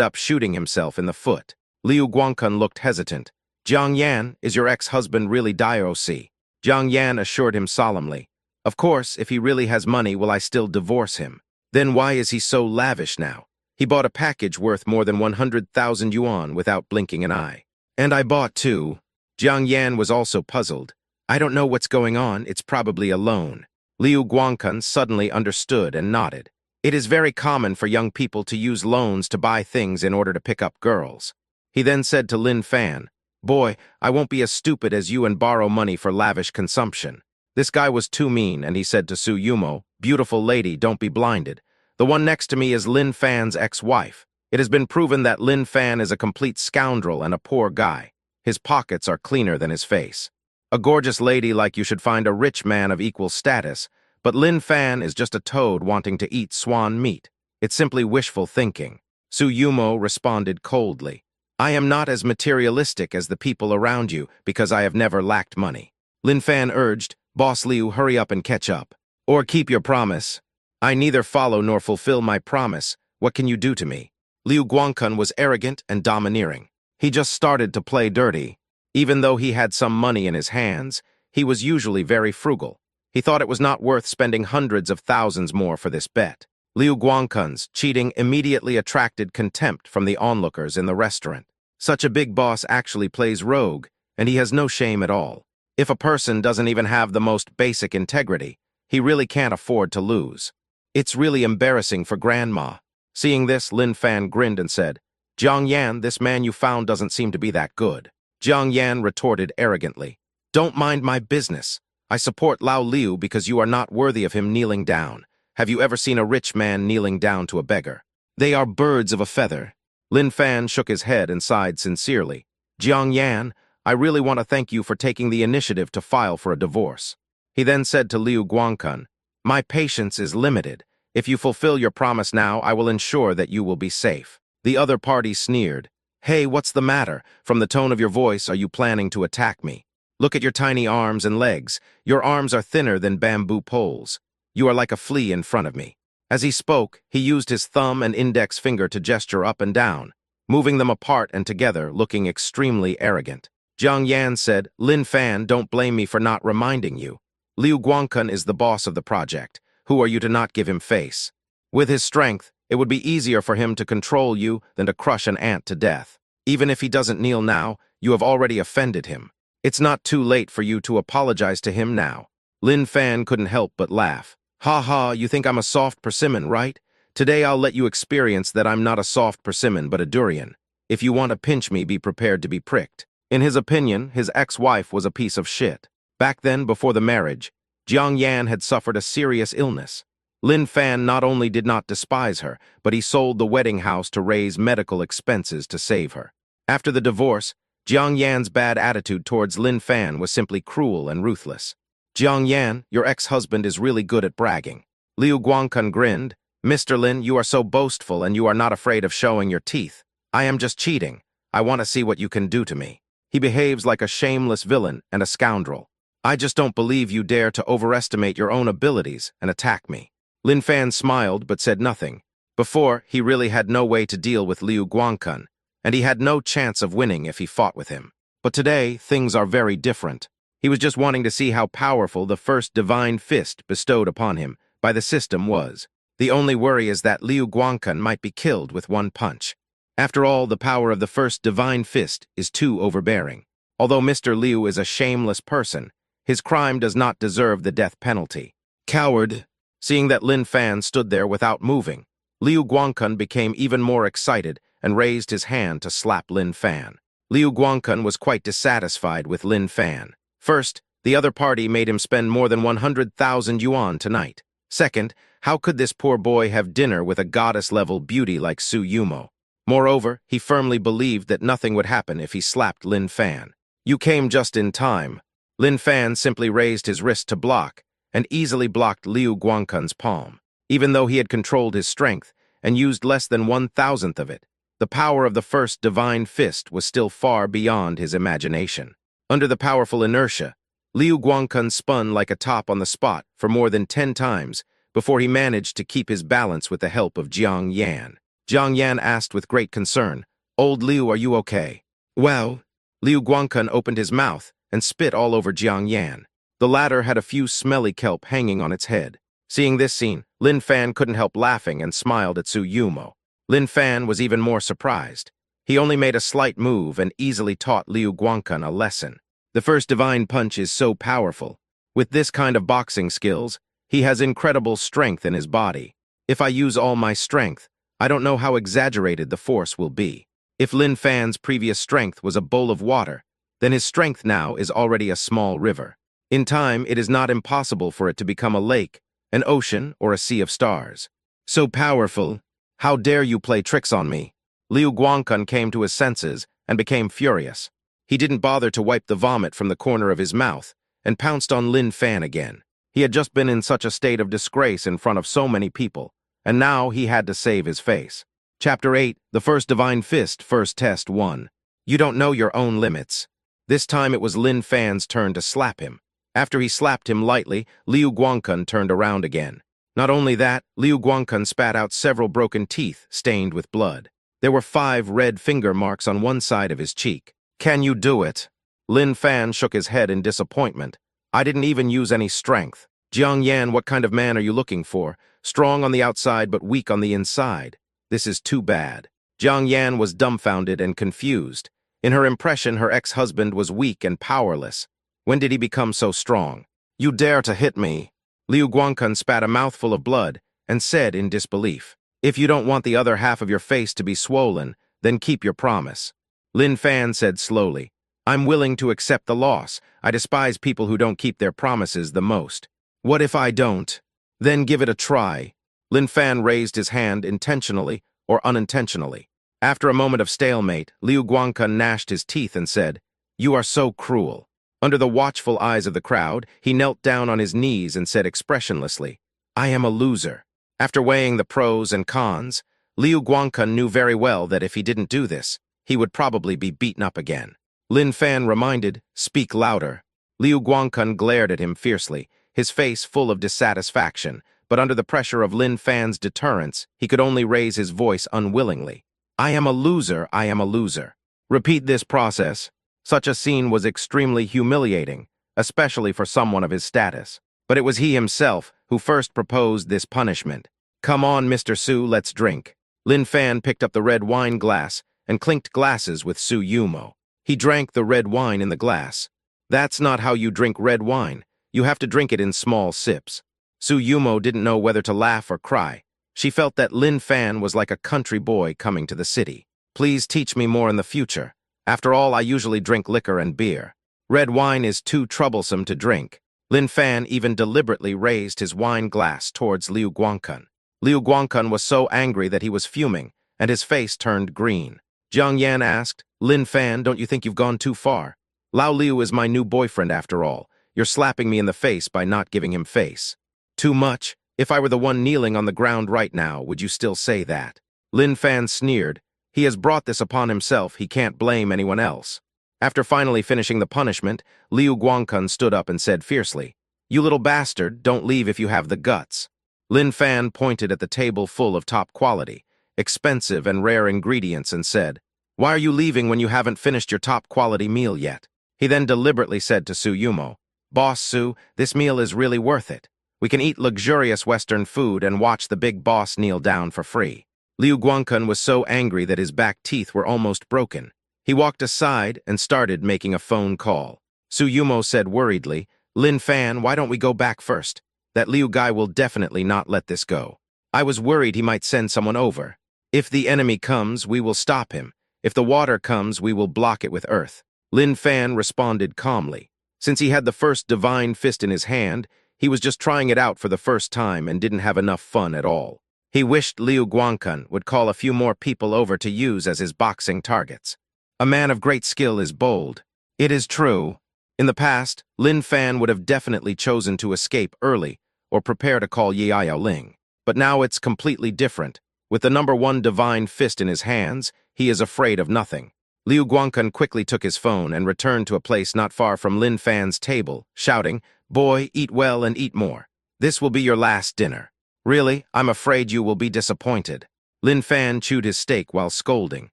up shooting himself in the foot. Liu Guangkun looked hesitant. "Jiang Yan, is your ex-husband really Dioc?" Jiang Yan assured him solemnly. "Of course, if he really has money, will I still divorce him? Then why is he so lavish now? He bought a package worth more than 100,000 yuan without blinking an eye. And I bought too." Jiang Yan was also puzzled. "I don't know what's going on, it's probably a loan." Liu Guangkun suddenly understood and nodded. "It is very common for young people to use loans to buy things in order to pick up girls." He then said to Lin Fan, "Boy, I won't be as stupid as you and borrow money for lavish consumption." This guy was too mean, and he said to Su Yumo, "Beautiful lady, don't be blinded. The one next to me is Lin Fan's ex-wife. It has been proven that Lin Fan is a complete scoundrel and a poor guy. His pockets are cleaner than his face. A gorgeous lady like you should find a rich man of equal status, but Lin Fan is just a toad wanting to eat swan meat. It's simply wishful thinking." Su Yumo responded coldly. "I am not as materialistic as the people around you because I have never lacked money." Lin Fan urged, "Boss Liu, hurry up and catch up. Or keep your promise." "I neither follow nor fulfill my promise. What can you do to me?" Liu Guangkun was arrogant and domineering. He just started to play dirty. Even though he had some money in his hands, he was usually very frugal. He thought it was not worth spending hundreds of thousands more for this bet. Liu Guangkun's cheating immediately attracted contempt from the onlookers in the restaurant. Such a big boss actually plays rogue, and he has no shame at all. If a person doesn't even have the most basic integrity, he really can't afford to lose. It's really embarrassing for Grandma. Seeing this, Lin Fan grinned and said, "Jiang Yan, this man you found doesn't seem to be that good." Jiang Yan retorted arrogantly, "Don't mind my business. I support Lao Liu because you are not worthy of him kneeling down. Have you ever seen a rich man kneeling down to a beggar? They are birds of a feather." Lin Fan shook his head and sighed sincerely. "Jiang Yan, I really want to thank you for taking the initiative to file for a divorce. He then said to Liu Guangkun, "My patience is limited. If you fulfill your promise now, I will ensure that you will be safe." The other party sneered. "Hey, what's the matter? From the tone of your voice, are you planning to attack me? Look at your tiny arms and legs. Your arms are thinner than bamboo poles. You are like a flea in front of me." As he spoke, he used his thumb and index finger to gesture up and down, moving them apart and together, looking extremely arrogant. Jiang Yan said, "Lin Fan, don't blame me for not reminding you. Liu Guangkun is the boss of the project. Who are you to not give him face? With his strength, it would be easier for him to control you than to crush an ant to death. Even if he doesn't kneel now, you have already offended him. It's not too late for you to apologize to him now." Lin Fan couldn't help but laugh. "Ha ha, you think I'm a soft persimmon, right? Today I'll let you experience that I'm not a soft persimmon but a durian. If you want to pinch me, be prepared to be pricked." In his opinion, his ex-wife was a piece of shit. Back then, before the marriage, Jiang Yan had suffered a serious illness. Lin Fan not only did not despise her, but he sold the wedding house to raise medical expenses to save her. After the divorce, Jiang Yan's bad attitude towards Lin Fan was simply cruel and ruthless. "Jiang Yan, your ex-husband is really good at bragging." Liu Guangkun grinned. "Mr. Lin, you are so boastful and you are not afraid of showing your teeth. I am just cheating. I want to see what you can do to me." He behaves like a shameless villain and a scoundrel. "I just don't believe you dare to overestimate your own abilities and attack me." Lin Fan smiled but said nothing. Before, he really had no way to deal with Liu Guangkun, and he had no chance of winning if he fought with him. But today, things are very different. He was just wanting to see how powerful the first divine fist bestowed upon him by the system was. The only worry is that Liu Guangkun might be killed with one punch. After all, the power of the first divine fist is too overbearing. Although Mr. Liu is a shameless person, his crime does not deserve the death penalty. "Coward!" Seeing that Lin Fan stood there without moving, Liu Guangkun became even more excited and raised his hand to slap Lin Fan. Liu Guangkun was quite dissatisfied with Lin Fan. First, the other party made him spend more than 100,000 yuan tonight. Second, how could this poor boy have dinner with a goddess-level beauty like Su Yumo? Moreover, he firmly believed that nothing would happen if he slapped Lin Fan. "You came just in time." Lin Fan simply raised his wrist to block, and easily blocked Liu Guangkun's palm. Even though he had controlled his strength and used less than 1,000th of it, the power of the first divine fist was still far beyond his imagination. Under the powerful inertia, Liu Guangkun spun like a top on the spot for more than 10 times before he managed to keep his balance with the help of Jiang Yan. Jiang Yan asked with great concern, "Old Liu, are you okay?" "Well," Liu Guangkun opened his mouth and spit all over Jiang Yan. The latter had a few smelly kelp hanging on its head. Seeing this scene, Lin Fan couldn't help laughing and smiled at Su Yumo. Lin Fan was even more surprised. He only made a slight move and easily taught Liu Guangkun a lesson. The first divine punch is so powerful. With this kind of boxing skills, he has incredible strength in his body. If I use all my strength, I don't know how exaggerated the force will be. If Lin Fan's previous strength was a bowl of water, then his strength now is already a small river. In time, it is not impossible for it to become a lake, an ocean, or a sea of stars. "So powerful. How dare you play tricks on me?" Liu Guangkun came to his senses and became furious. He didn't bother to wipe the vomit from the corner of his mouth and pounced on Lin Fan again. He had just been in such a state of disgrace in front of so many people, and now he had to save his face. Chapter 8, The First Divine Fist, First Test 1. You don't know your own limits. This time it was Lin Fan's turn to slap him. After he slapped him lightly, Liu Guangkun turned around again. Not only that, Liu Guangkun spat out several broken teeth stained with blood. There were 5 red finger marks on one side of his cheek. "Can you do it?" Lin Fan shook his head in disappointment. "I didn't even use any strength." "Jiang Yan, what kind of man are you looking for? Strong on the outside but weak on the inside. This is too bad." Jiang Yan was dumbfounded and confused. In her impression, her ex-husband was weak and powerless. When did he become so strong? "You dare to hit me?" Liu Guangkun spat a mouthful of blood and said in disbelief, "If you don't want the other half of your face to be swollen, then keep your promise." Lin Fan said slowly, "I'm willing to accept the loss. I despise people who don't keep their promises the most." "What if I don't?" "Then give it a try." Lin Fan raised his hand intentionally or unintentionally. After a moment of stalemate, Liu Guangkun gnashed his teeth and said, "You are so cruel. Under the watchful eyes of the crowd, he knelt down on his knees and said expressionlessly, "I am a loser." After weighing the pros and cons, Liu Guangkun knew very well that if he didn't do this, he would probably be beaten up again. Lin Fan reminded, "Speak louder." Liu Guangkun glared at him fiercely, his face full of dissatisfaction, but under the pressure of Lin Fan's deterrence, he could only raise his voice unwillingly. "I am a loser, I am a loser." Repeat this process. Such a scene was extremely humiliating, especially for someone of his status. But it was he himself who first proposed this punishment. "Come on, Mr. Su, let's drink." Lin Fan picked up the red wine glass and clinked glasses with Su Yumo. He drank the red wine in the glass. "That's not how you drink red wine. You have to drink it in small sips." Su Yumo didn't know whether to laugh or cry. She felt that Lin Fan was like a country boy coming to the city. "Please teach me more in the future. After all, I usually drink liquor and beer. Red wine is too troublesome to drink." Lin Fan even deliberately raised his wine glass towards Liu Guangkun. Liu Guangkun was so angry that he was fuming, and his face turned green. Jiang Yan asked, "Lin Fan, don't you think you've gone too far? Lao Liu is my new boyfriend after all. You're slapping me in the face by not giving him face." "Too much? If I were the one kneeling on the ground right now, would you still say that?" Lin Fan sneered. He has brought this upon himself, he can't blame anyone else. After finally finishing the punishment, Liu Guangkun stood up and said fiercely, "You little bastard, don't leave if you have the guts." Lin Fan pointed at the table full of top quality, expensive and rare ingredients and said, "Why are you leaving when you haven't finished your top quality meal yet?" He then deliberately said to Su Yumo, "Boss Su, this meal is really worth it. We can eat luxurious Western food and watch the big boss kneel down for free." Liu Guangkun was so angry that his back teeth were almost broken. He walked aside and started making a phone call. Su Yumo said worriedly, "Lin Fan, why don't we go back first? That Liu guy will definitely not let this go. I was worried he might send someone over. If the enemy comes, we will stop him. If the water comes, we will block it with earth." Lin Fan responded calmly. Since he had the first divine fist in his hand, he was just trying it out for the first time and didn't have enough fun at all. He wished Liu Guangkun would call a few more people over to use as his boxing targets. A man of great skill is bold. It is true. In the past, Lin Fan would have definitely chosen to escape early or prepare to call Yi Ling. But now it's completely different. With the #1 divine fist in his hands, he is afraid of nothing. Liu Guangkun quickly took his phone and returned to a place not far from Lin Fan's table, shouting, "Boy, eat well and eat more. This will be your last dinner." "Really, I'm afraid you will be disappointed." Lin Fan chewed his steak while scolding.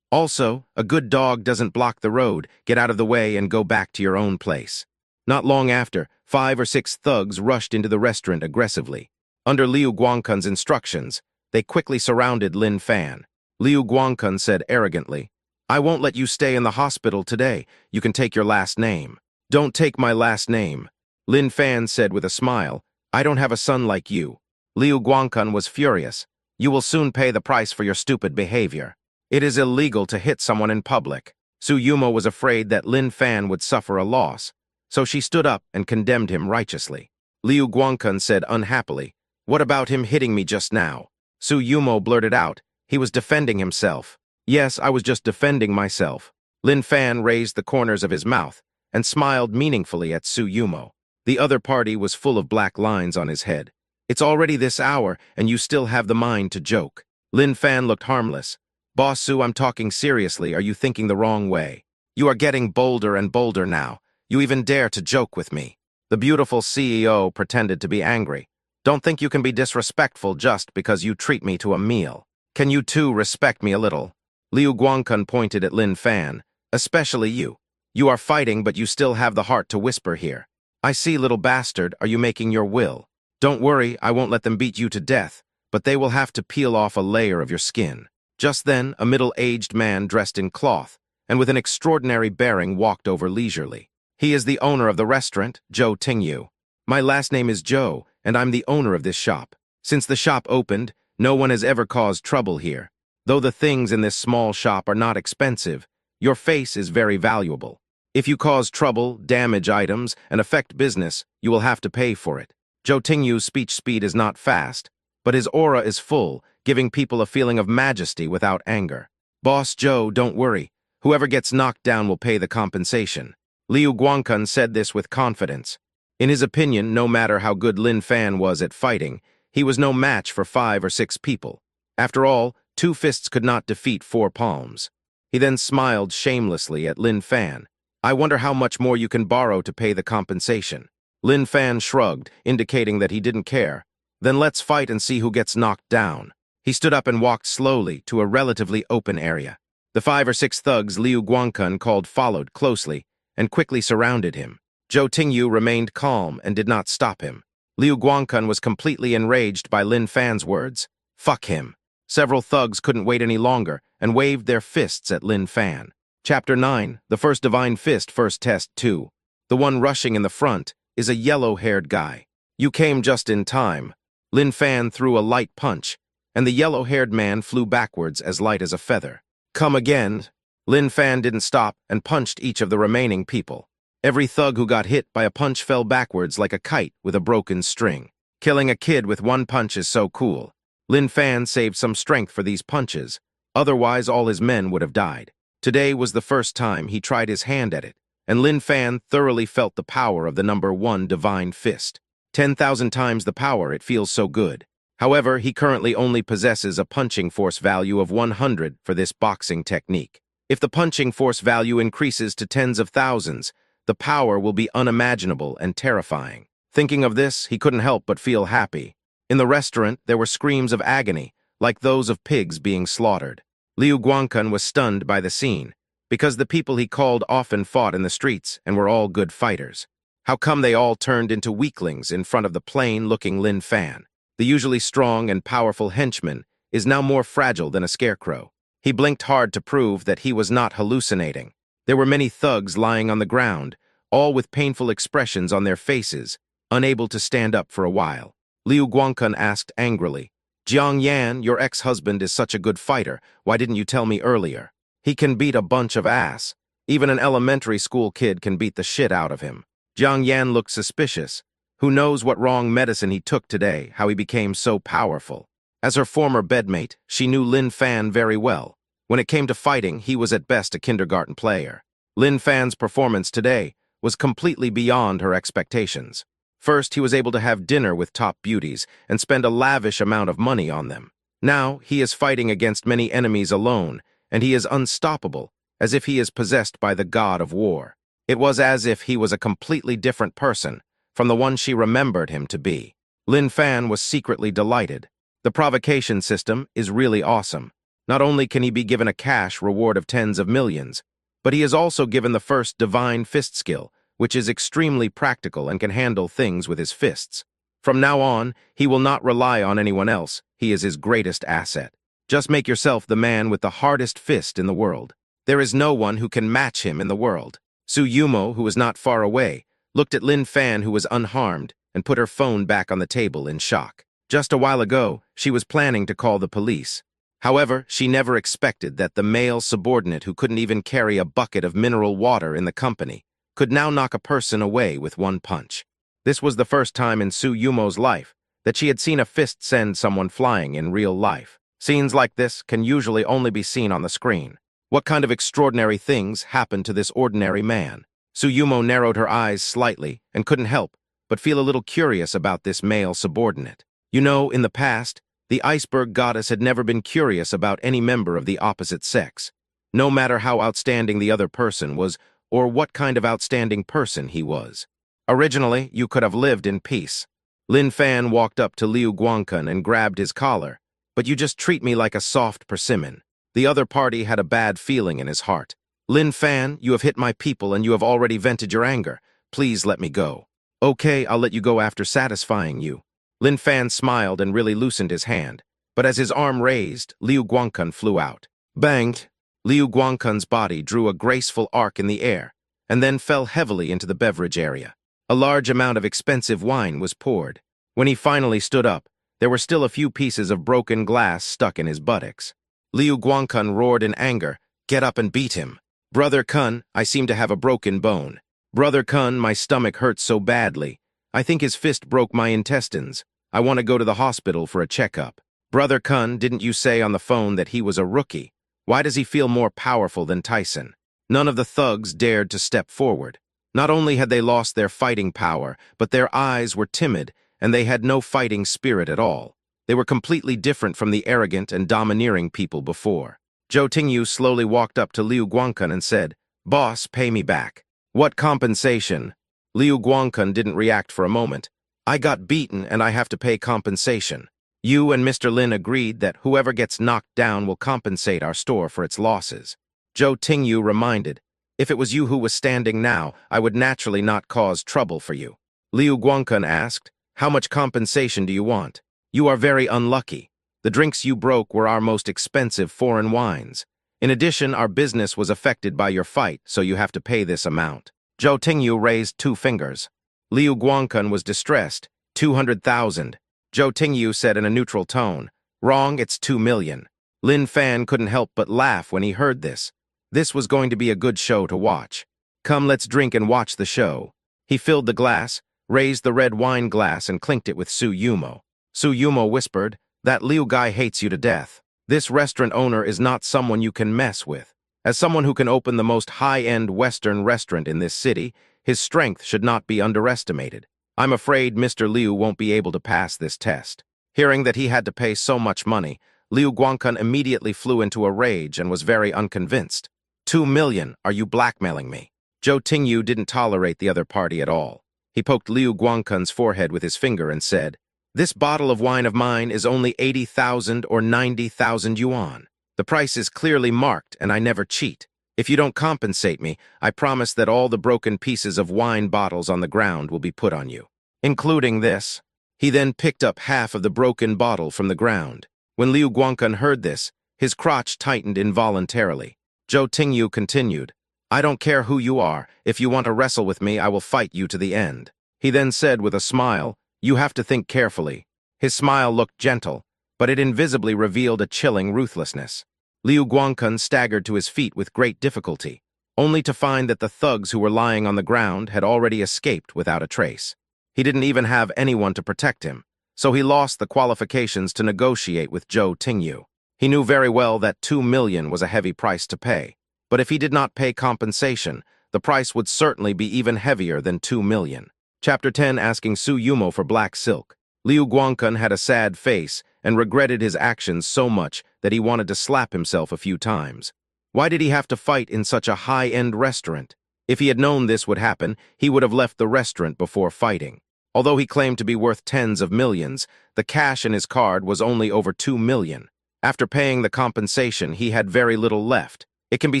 "Also, a good dog doesn't block the road. Get out of the way and go back to your own place." Not long after, 5 or 6 thugs rushed into the restaurant aggressively. Under Liu Guangkun's instructions, they quickly surrounded Lin Fan. Liu Guangkun said arrogantly, "I won't let you stay in the hospital today. You can take your last name." "Don't take my last name." Lin Fan said with a smile, "I don't have a son like you." Liu Guangkun was furious. "You will soon pay the price for your stupid behavior. It is illegal to hit someone in public." Su Yumo was afraid that Lin Fan would suffer a loss, so she stood up and condemned him righteously. Liu Guangkun said unhappily, "What about him hitting me just now?" Su Yumo blurted out, he was defending himself. "Yes, I was just defending myself." Lin Fan raised the corners of his mouth and smiled meaningfully at Su Yumo. The other party was full of black lines on his head. "It's already this hour, and you still have the mind to joke." Lin Fan looked harmless. "Boss Su, I'm talking seriously. Are you thinking the wrong way? You are getting bolder and bolder now. You even dare to joke with me." The beautiful CEO pretended to be angry. "Don't think you can be disrespectful just because you treat me to a meal. Can you two respect me a little?" Liu Guangkun pointed at Lin Fan. "Especially you. You are fighting, but you still have the heart to whisper here. I see, little bastard, are you making your will? Don't worry, I won't let them beat you to death, but they will have to peel off a layer of your skin." Just then, a middle-aged man dressed in cloth and with an extraordinary bearing walked over leisurely. "He is the owner of the restaurant, Zhou Tingyu. My last name is Zhou, and I'm the owner of this shop. Since the shop opened, no one has ever caused trouble here. Though the things in this small shop are not expensive, your face is very valuable. If you cause trouble, damage items, and affect business, you will have to pay for it." Zhou Tingyu's speech speed is not fast, but his aura is full, giving people a feeling of majesty without anger. "Boss Zhou, don't worry. Whoever gets knocked down will pay the compensation." Liu Guangkun said this with confidence. In his opinion, no matter how good Lin Fan was at fighting, he was no match for 5 or 6 people. After all, 2 fists could not defeat 4 palms. He then smiled shamelessly at Lin Fan. I wonder how much more you can borrow to pay the compensation. Lin Fan shrugged, indicating that he didn't care. Then let's fight and see who gets knocked down. He stood up and walked slowly to a relatively open area. The 5 or 6 thugs Liu Guangkun called followed closely and quickly surrounded him. Zhou Tingyu remained calm and did not stop him. Liu Guangkun was completely enraged by Lin Fan's words. Fuck him. Several thugs couldn't wait any longer and waved their fists at Lin Fan. Chapter 9, The First Divine Fist First Test 2. The one rushing in the front is a yellow-haired guy. You came just in time. Lin Fan threw a light punch, and the yellow-haired man flew backwards as light as a feather. Come again. Lin Fan didn't stop and punched each of the remaining people. Every thug who got hit by a punch fell backwards like a kite with a broken string. Killing a kid with one punch is so cool. Lin Fan saved some strength for these punches, otherwise all his men would have died. Today was the first time he tried his hand at it, and Lin Fan thoroughly felt the power of the number 1 divine fist. 10,000 times the power, it feels so good. However, he currently only possesses a punching force value of 100 for this boxing technique. If the punching force value increases to tens of thousands, the power will be unimaginable and terrifying. Thinking of this, he couldn't help but feel happy. In the restaurant, there were screams of agony, like those of pigs being slaughtered. Liu Guangkun was stunned by the scene, because the people he called often fought in the streets and were all good fighters. How come they all turned into weaklings in front of the plain-looking Lin Fan? The usually strong and powerful henchman is now more fragile than a scarecrow. He blinked hard to prove that he was not hallucinating. There were many thugs lying on the ground, all with painful expressions on their faces, unable to stand up for a while. Liu Guangkun asked angrily, Jiang Yan, your ex-husband is such a good fighter, why didn't you tell me earlier? He can beat a bunch of ass. Even an elementary school kid can beat the shit out of him. Jiang Yan looked suspicious. Who knows what wrong medicine he took today, how he became so powerful. As her former bedmate, she knew Lin Fan very well. When it came to fighting, he was at best a kindergarten player. Lin Fan's performance today was completely beyond her expectations. First, he was able to have dinner with top beauties and spend a lavish amount of money on them. Now, he is fighting against many enemies alone, and he is unstoppable, as if he is possessed by the god of war. It was as if he was a completely different person from the one she remembered him to be. Lin Fan was secretly delighted. The provocation system is really awesome. Not only can he be given a cash reward of tens of millions, but he is also given the first divine fist skill, which is extremely practical and can handle things with his fists. From now on, he will not rely on anyone else. He is his greatest asset. Just make yourself the man with the hardest fist in the world. There is no one who can match him in the world. Su Yumo, who was not far away, looked at Lin Fan, who was unharmed, and put her phone back on the table in shock. Just a while ago, she was planning to call the police. However, she never expected that the male subordinate who couldn't even carry a bucket of mineral water in the company could now knock a person away with one punch. This was the first time in Su Yumo's life that she had seen a fist send someone flying in real life. Scenes like this can usually only be seen on the screen. What kind of extraordinary things happened to this ordinary man? Su Yumo narrowed her eyes slightly and couldn't help but feel a little curious about this male subordinate. You know, in the past, the iceberg goddess had never been curious about any member of the opposite sex, no matter how outstanding the other person was or what kind of outstanding person he was. Originally, you could have lived in peace. Lin Fan walked up to Liu Guangkun and grabbed his collar. But you just treat me like a soft persimmon. The other party had a bad feeling in his heart. Lin Fan, you have hit my people and you have already vented your anger. Please let me go. Okay, I'll let you go after satisfying you. Lin Fan smiled and really loosened his hand. But as his arm raised, Liu Guangkun flew out. Bang! Liu Guangkun's body drew a graceful arc in the air, and then fell heavily into the beverage area. A large amount of expensive wine was poured. When he finally stood up, there were still a few pieces of broken glass stuck in his buttocks. Liu Guangkun roared in anger, "Get up and beat him. Brother Kun, I seem to have a broken bone. Brother Kun, my stomach hurts so badly. I think his fist broke my intestines. I want to go to the hospital for a checkup. Brother Kun, didn't you say on the phone that he was a rookie? Why does he feel more powerful than Tyson?" None of the thugs dared to step forward. Not only had they lost their fighting power, but their eyes were timid, and they had no fighting spirit at all. They were completely different from the arrogant and domineering people before. Zhou Tingyu slowly walked up to Liu Guangkun and said, "Boss, pay me back." "What compensation?" Liu Guangkun didn't react for a moment. "I got beaten and I have to pay compensation. You and Mr. Lin agreed that whoever gets knocked down will compensate our store for its losses." Zhou Tingyu reminded, "If it was you who was standing now, I would naturally not cause trouble for you." Liu Guangkun asked, "How much compensation do you want?" "You are very unlucky. The drinks you broke were our most expensive foreign wines. In addition, our business was affected by your fight, so you have to pay this amount." Zhou Tingyu raised 2 fingers. Liu Guangkun was distressed. 200,000. Zhou Tingyu said in a neutral tone, "Wrong, it's 2 million. Lin Fan couldn't help but laugh when he heard this. This was going to be a good show to watch. "Come, let's drink and watch the show." He filled the glass, raised the red wine glass and clinked it with Su Yumo. Su Yumo whispered, "That Liu guy hates you to death. This restaurant owner is not someone you can mess with. As someone who can open the most high-end Western restaurant in this city, his strength should not be underestimated. I'm afraid Mr. Liu won't be able to pass this test." Hearing that he had to pay so much money, Liu Guangkun immediately flew into a rage and was very unconvinced. 2 million, are you blackmailing me?" Zhou Tingyu didn't tolerate the other party at all. He poked Liu Guangkun's forehead with his finger and said, "This bottle of wine of mine is only 80,000 or 90,000 yuan. The price is clearly marked, and I never cheat. If you don't compensate me, I promise that all the broken pieces of wine bottles on the ground will be put on you, including this." He then picked up half of the broken bottle from the ground. When Liu Guangkun heard this, his crotch tightened involuntarily. Zhou Tingyu continued, "I don't care who you are. If you want to wrestle with me, I will fight you to the end." He then said with a smile, "You have to think carefully." His smile looked gentle, but it invisibly revealed a chilling ruthlessness. Liu Guangkun staggered to his feet with great difficulty, only to find that the thugs who were lying on the ground had already escaped without a trace. He didn't even have anyone to protect him, so he lost the qualifications to negotiate with Zhou Tingyu. He knew very well that 2 million was a heavy price to pay, but if he did not pay compensation, the price would certainly be even heavier than 2 million. Chapter 10, asking Su Yumo for black silk. Liu Guangkun had a sad face and regretted his actions so much that he wanted to slap himself a few times. Why did he have to fight in such a high-end restaurant? If he had known this would happen, he would have left the restaurant before fighting. Although he claimed to be worth tens of millions, the cash in his card was only over 2 million. After paying the compensation, he had very little left. It can be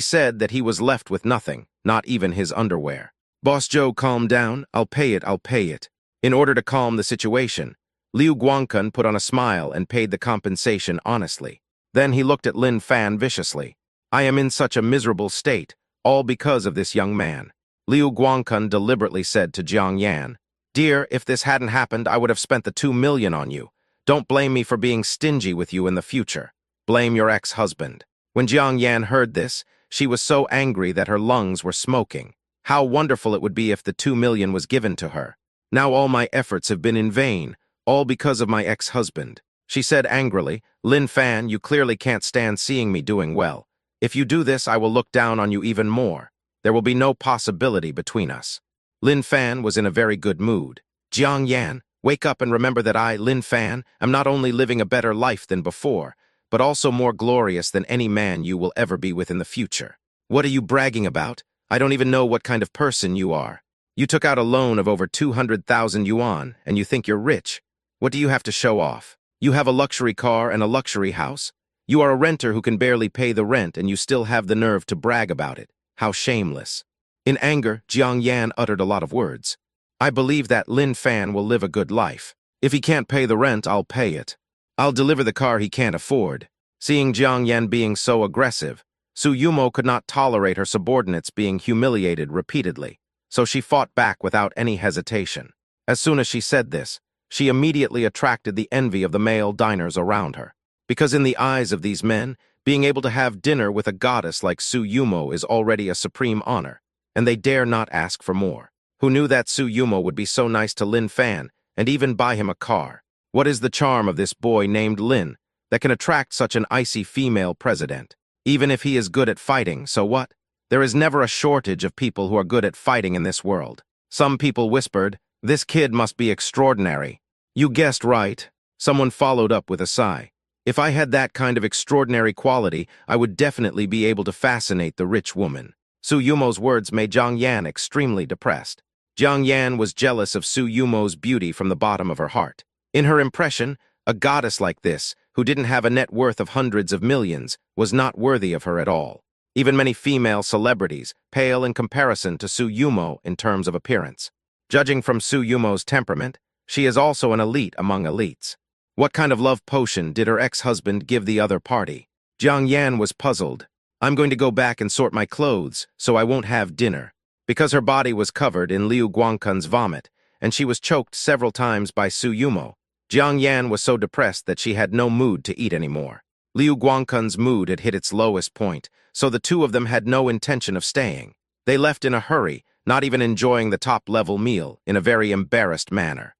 said that he was left with nothing, not even his underwear. "Boss Zhou, calm down. I'll pay it, I'll pay it." In order to calm the situation, Liu Guangkun put on a smile and paid the compensation honestly. Then he looked at Lin Fan viciously. "I am in such a miserable state, all because of this young man." Liu Guangkun deliberately said to Jiang Yan, "Dear, if this hadn't happened, I would have spent the 2 million on you. Don't blame me for being stingy with you in the future. Blame your ex-husband." When Jiang Yan heard this, she was so angry that her lungs were smoking. How wonderful it would be if the 2 million was given to her. "Now all my efforts have been in vain, all because of my ex-husband." She said angrily, "Lin Fan, you clearly can't stand seeing me doing well. If you do this, I will look down on you even more. There will be no possibility between us." Lin Fan was in a very good mood. "Jiang Yan, wake up and remember that I, Lin Fan, am not only living a better life than before, but also more glorious than any man you will ever be with in the future. What are you bragging about? I don't even know what kind of person you are. You took out a loan of over 200,000 yuan, and you think you're rich. What do you have to show off? You have a luxury car and a luxury house? You are a renter who can barely pay the rent, and you still have the nerve to brag about it. How shameless." In anger, Jiang Yan uttered a lot of words. "I believe that Lin Fan will live a good life. If he can't pay the rent, I'll pay it. I'll deliver the car he can't afford." Seeing Jiang Yan being so aggressive, Su Yumo could not tolerate her subordinates being humiliated repeatedly, so she fought back without any hesitation. As soon as she said this, she immediately attracted the envy of the male diners around her. Because in the eyes of these men, being able to have dinner with a goddess like Su Yumo is already a supreme honor, and they dare not ask for more. Who knew that Su Yumo would be so nice to Lin Fan and even buy him a car? What is the charm of this boy named Lin that can attract such an icy female president? Even if he is good at fighting, so what? There is never a shortage of people who are good at fighting in this world. Some people whispered, "This kid must be extraordinary." You guessed right. Someone followed up with a sigh. If I had that kind of extraordinary quality, I would definitely be able to fascinate the rich woman. Su Yumo's words made Jiang Yan extremely depressed. Jiang Yan was jealous of Su Yumo's beauty from the bottom of her heart. In her impression, a goddess like this, who didn't have a net worth of hundreds of millions, was not worthy of her at all. Even many female celebrities pale in comparison to Su Yumo in terms of appearance. Judging from Su Yumo's temperament, she is also an elite among elites. What kind of love potion did her ex-husband give the other party? Jiang Yan was puzzled. I'm going to go back and sort my clothes so I won't have dinner. Because her body was covered in Liu Guangkun's vomit, and she was choked several times by Su Yumo, Jiang Yan was so depressed that she had no mood to eat anymore. Liu Guangkun's mood had hit its lowest point, so the two of them had no intention of staying. They left in a hurry, not even enjoying the top-level meal, in a very embarrassed manner.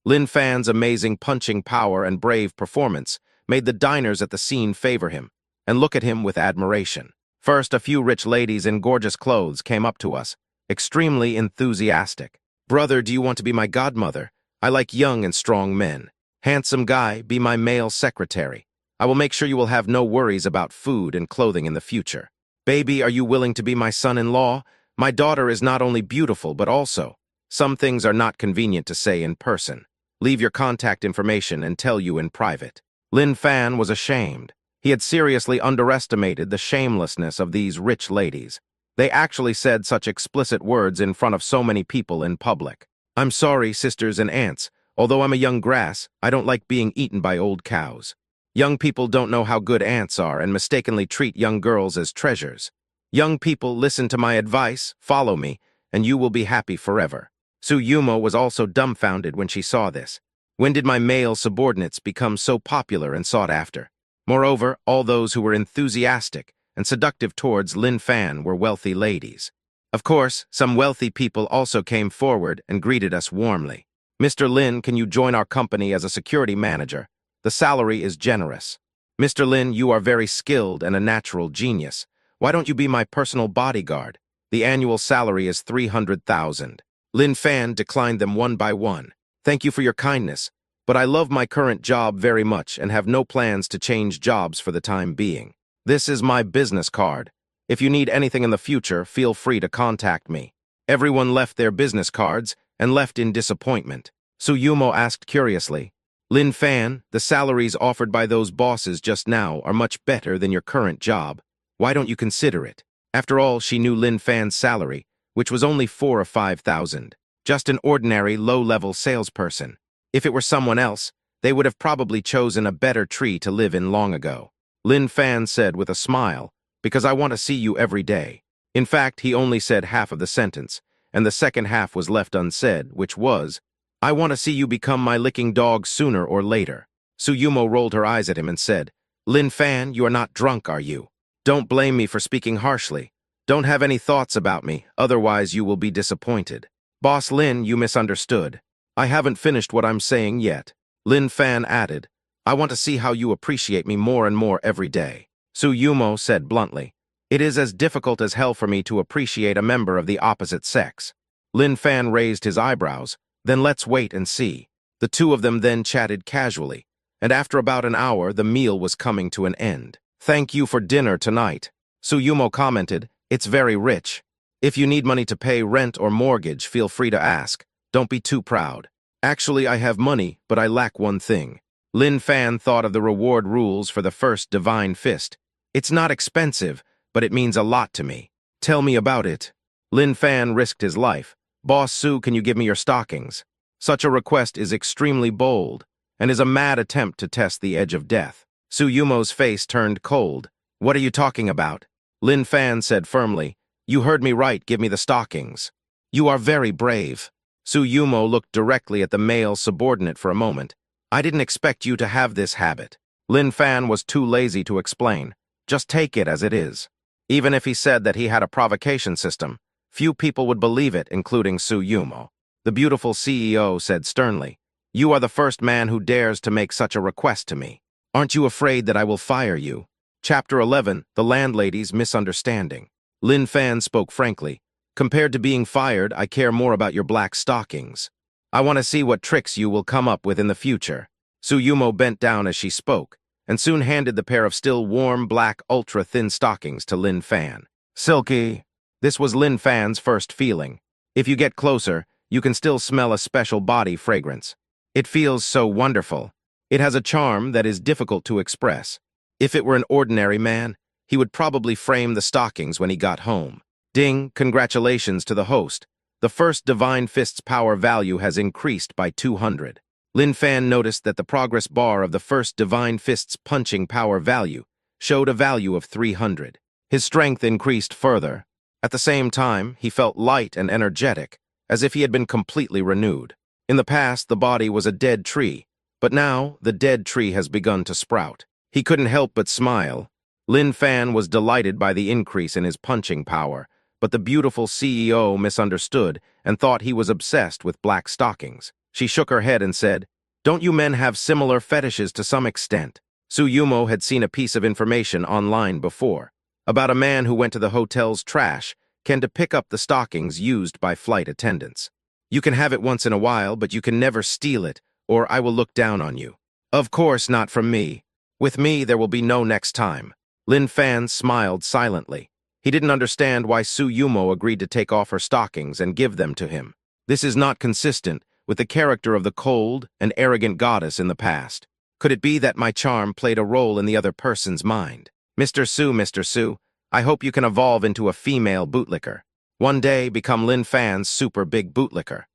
Lin Fan's amazing punching power and brave performance made the diners at the scene favor him and look at him with admiration. First, a few rich ladies in gorgeous clothes came up to us, extremely enthusiastic. "Brother, do you want to be my godmother? I like young and strong men. Handsome guy, be my male secretary. I will make sure you will have no worries about food and clothing in the future. Baby, are you willing to be my son-in-law? My daughter is not only beautiful, but also. Some things are not convenient to say in person. Leave your contact information and tell you in private." Lin Fan was ashamed. He had seriously underestimated the shamelessness of these rich ladies. They actually said such explicit words in front of so many people in public. "I'm sorry, sisters and aunts. Although I'm a young grass, I don't like being eaten by old cows. Young people don't know how good ants are and mistakenly treat young girls as treasures. Young people, listen to my advice, follow me, and you will be happy forever." Su Yumo was also dumbfounded when she saw this. When did my male subordinates become so popular and sought after? Moreover, all those who were enthusiastic and seductive towards Lin Fan were wealthy ladies. Of course, some wealthy people also came forward and greeted us warmly. "Mr. Lin, can you join our company as a security manager? The salary is generous. Mr. Lin, you are very skilled and a natural genius. Why don't you be my personal bodyguard? The annual salary is 300,000. Lin Fan declined them one by one. "Thank you for your kindness, but I love my current job very much and have no plans to change jobs for the time being. This is my business card. If you need anything in the future, feel free to contact me." Everyone left their business cards and left in disappointment. Su Yumo asked curiously, "Lin Fan, the salaries offered by those bosses just now are much better than your current job. Why don't you consider it?" After all, she knew Lin Fan's salary, which was only 4,000 or 5,000. Just an ordinary, low-level salesperson. If it were someone else, they would have probably chosen a better tree to live in long ago. Lin Fan said with a smile, "Because I want to see you every day." In fact, he only said half of the sentence, and the second half was left unsaid, which was, "I want to see you become my licking dog sooner or later." Su Yumo rolled her eyes at him and said, "Lin Fan, you are not drunk, are you? Don't blame me for speaking harshly. Don't have any thoughts about me, otherwise you will be disappointed." "Boss Lin, you misunderstood. I haven't finished what I'm saying yet." Lin Fan added, "I want to see how you appreciate me more and more every day." Su Yumo said bluntly, "It is as difficult as hell for me to appreciate a member of the opposite sex." Lin Fan raised his eyebrows. "Then let's wait and see." The two of them then chatted casually, and after about an hour the meal was coming to an end. "Thank you for dinner tonight." Su Yumo commented, "It's very rich. If you need money to pay rent or mortgage, feel free to ask. Don't be too proud." "Actually, I have money, but I lack one thing." Lin Fan thought of the reward rules for the first divine fist. "It's not expensive, but it means a lot to me." "Tell me about it." Lin Fan risked his life. "Boss Su, can you give me your stockings?" Such a request is extremely bold, and is a mad attempt to test the edge of death. Su Yumo's face turned cold. "What are you talking about?" Lin Fan said firmly, "You heard me right, give me the stockings." "You are very brave." Su Yumo looked directly at the male subordinate for a moment. "I didn't expect you to have this habit." Lin Fan was too lazy to explain. "Just take it as it is." Even if he said that he had a provocation system, few people would believe it, including Su Yumo. The beautiful CEO said sternly, "You are the first man who dares to make such a request to me. Aren't you afraid that I will fire you?" Chapter 11, The Landlady's Misunderstanding. Lin Fan spoke frankly. Compared to being fired, I care more about your black stockings. I want to see what tricks you will come up with in the future. Suyumo bent down as she spoke, and soon handed the pair of still warm, black, ultra-thin stockings to Lin Fan. Silky. This was Lin Fan's first feeling. If you get closer, you can still smell a special body fragrance. It feels so wonderful. It has a charm that is difficult to express. If it were an ordinary man, he would probably frame the stockings when he got home. Ding, congratulations to the host. The first Divine Fist's power value has increased by 200. Lin Fan noticed that the progress bar of the first Divine Fist's punching power value showed a value of 300. His strength increased further. At the same time, he felt light and energetic, as if he had been completely renewed. In the past, the body was a dead tree, but now the dead tree has begun to sprout. He couldn't help but smile. Lin Fan was delighted by the increase in his punching power, but the beautiful CEO misunderstood and thought he was obsessed with black stockings. She shook her head and said, "Don't you men have similar fetishes to some extent?" Suyumo had seen a piece of information online before, about a man who went to the hotel's trash can to pick up the stockings used by flight attendants. You can have it once in a while, but you can never steal it, or I will look down on you. Of course not from me. With me, there will be no next time. Lin Fan smiled silently. He didn't understand why Suyumo agreed to take off her stockings and give them to him. This is not consistent with the character of the cold and arrogant goddess in the past. Could it be that my charm played a role in the other person's mind? Mr. Su, I hope you can evolve into a female bootlicker. One day, become Lin Fan's super big bootlicker.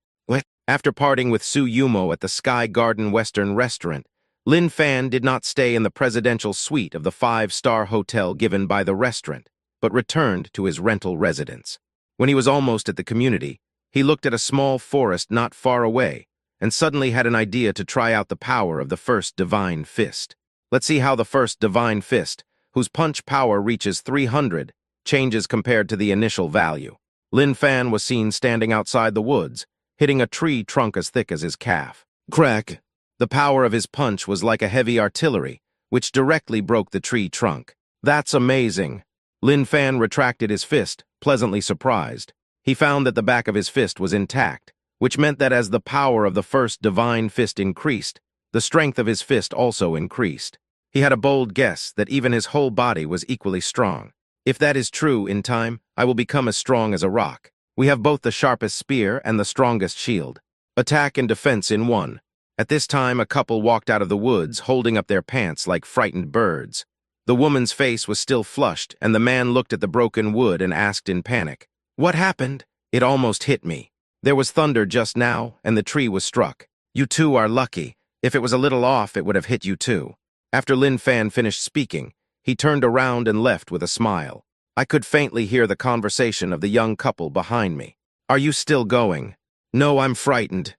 After parting with Suyumo at the Sky Garden Western restaurant, Lin Fan did not stay in the presidential suite of the 5-star hotel given by the restaurant, but returned to his rental residence. When he was almost at the community, he looked at a small forest not far away and suddenly had an idea to try out the power of the first Divine Fist. Let's see how the first Divine Fist, whose punch power reaches 300, changes compared to the initial value. Lin Fan was seen standing outside the woods, hitting a tree trunk as thick as his calf. Crack! The power of his punch was like a heavy artillery, which directly broke the tree trunk. That's amazing! Lin Fan retracted his fist, pleasantly surprised. He found that the back of his fist was intact, which meant that as the power of the first Divine Fist increased, the strength of his fist also increased. He had a bold guess that even his whole body was equally strong. If that is true, in time, I will become as strong as a rock. We have both the sharpest spear and the strongest shield. Attack and defense in one. At this time, a couple walked out of the woods, holding up their pants like frightened birds. The woman's face was still flushed, and the man looked at the broken wood and asked in panic, "What happened?" It almost hit me. There was thunder just now, and the tree was struck. You two are lucky. If it was a little off, it would have hit you too. After Lin Fan finished speaking, he turned around and left with a smile. I could faintly hear the conversation of the young couple behind me. Are you still going? No, I'm frightened.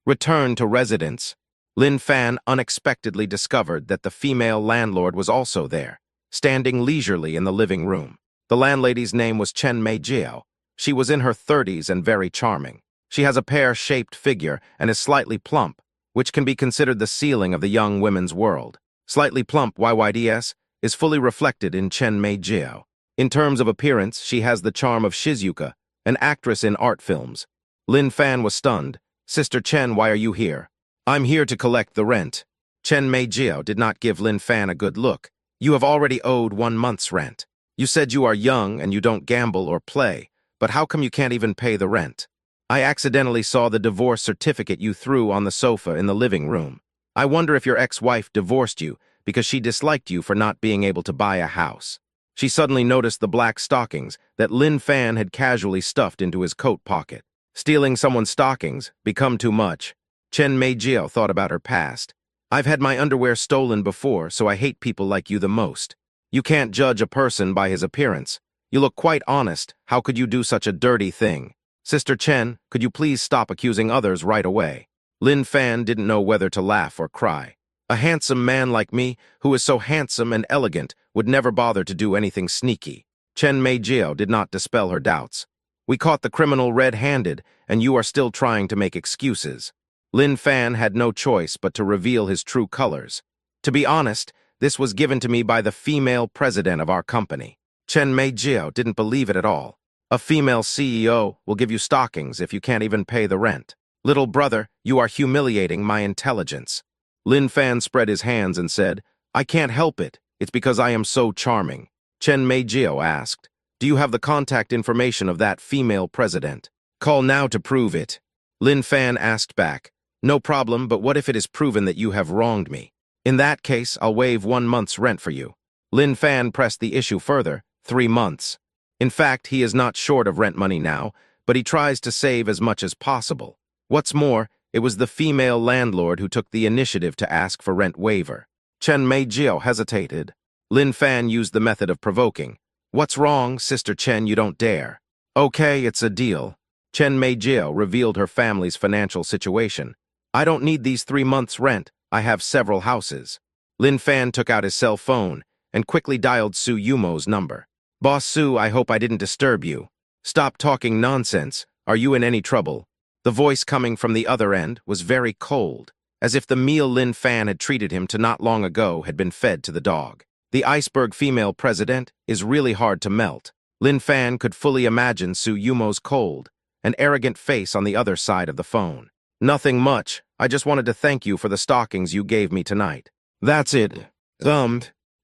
Return to residence. Lin Fan unexpectedly discovered that the female landlord was also there, standing leisurely in the living room. The landlady's name was Chen Mei Jiao. She was in her 30s and very charming. She has a pear-shaped figure and is slightly plump, which can be considered the ceiling of the young women's world. Slightly plump YYDS is fully reflected in Chen Mei Jiao. In terms of appearance, she has the charm of Shizuka, an actress in art films. Lin Fan was stunned. Sister Chen, why are you here? I'm here to collect the rent. Chen Mei Jiao did not give Lin Fan a good look. You have already owed 1 month's rent. You said you are young and you don't gamble or play, but how come you can't even pay the rent? I accidentally saw the divorce certificate you threw on the sofa in the living room. I wonder if your ex-wife divorced you because she disliked you for not being able to buy a house. She suddenly noticed the black stockings that Lin Fan had casually stuffed into his coat pocket. Stealing someone's stockings, become too much. Chen Mei Jiao thought about her past. I've had my underwear stolen before, so I hate people like you the most. You can't judge a person by his appearance. You look quite honest. How could you do such a dirty thing? Sister Chen, could you please stop accusing others right away? Lin Fan didn't know whether to laugh or cry. A handsome man like me, who is so handsome and elegant, would never bother to do anything sneaky. Chen Mei Jiao did not dispel her doubts. We caught the criminal red-handed, and you are still trying to make excuses. Lin Fan had no choice but to reveal his true colors. To be honest, this was given to me by the female president of our company. Chen Meijio didn't believe it at all. A female CEO will give you stockings if you can't even pay the rent. Little brother, you are humiliating my intelligence. Lin Fan spread his hands and said, I can't help it. It's because I am so charming. Chen Meijio asked, do you have the contact information of that female president? Call now to prove it. Lin Fan asked back, no problem, but what if it is proven that you have wronged me? In that case, I'll waive 1 month's rent for you. Lin Fan pressed the issue further, 3 months. In fact, he is not short of rent money now, but he tries to save as much as possible. What's more, it was the female landlord who took the initiative to ask for rent waiver. Chen Meijio hesitated. Lin Fan used the method of provoking. What's wrong, Sister Chen, you don't dare? Okay, it's a deal. Chen Meijio revealed her family's financial situation. I don't need these 3 months' rent. I have several houses. Lin Fan took out his cell phone and quickly dialed Su Yumo's number. Boss Su, I hope I didn't disturb you. Stop talking nonsense. Are you in any trouble? The voice coming from the other end was very cold, as if the meal Lin Fan had treated him to not long ago had been fed to the dog. The iceberg female president is really hard to melt. Lin Fan could fully imagine Su Yumo's cold and arrogant face on the other side of the phone. Nothing much. I just wanted to thank you for the stockings you gave me tonight. That's it.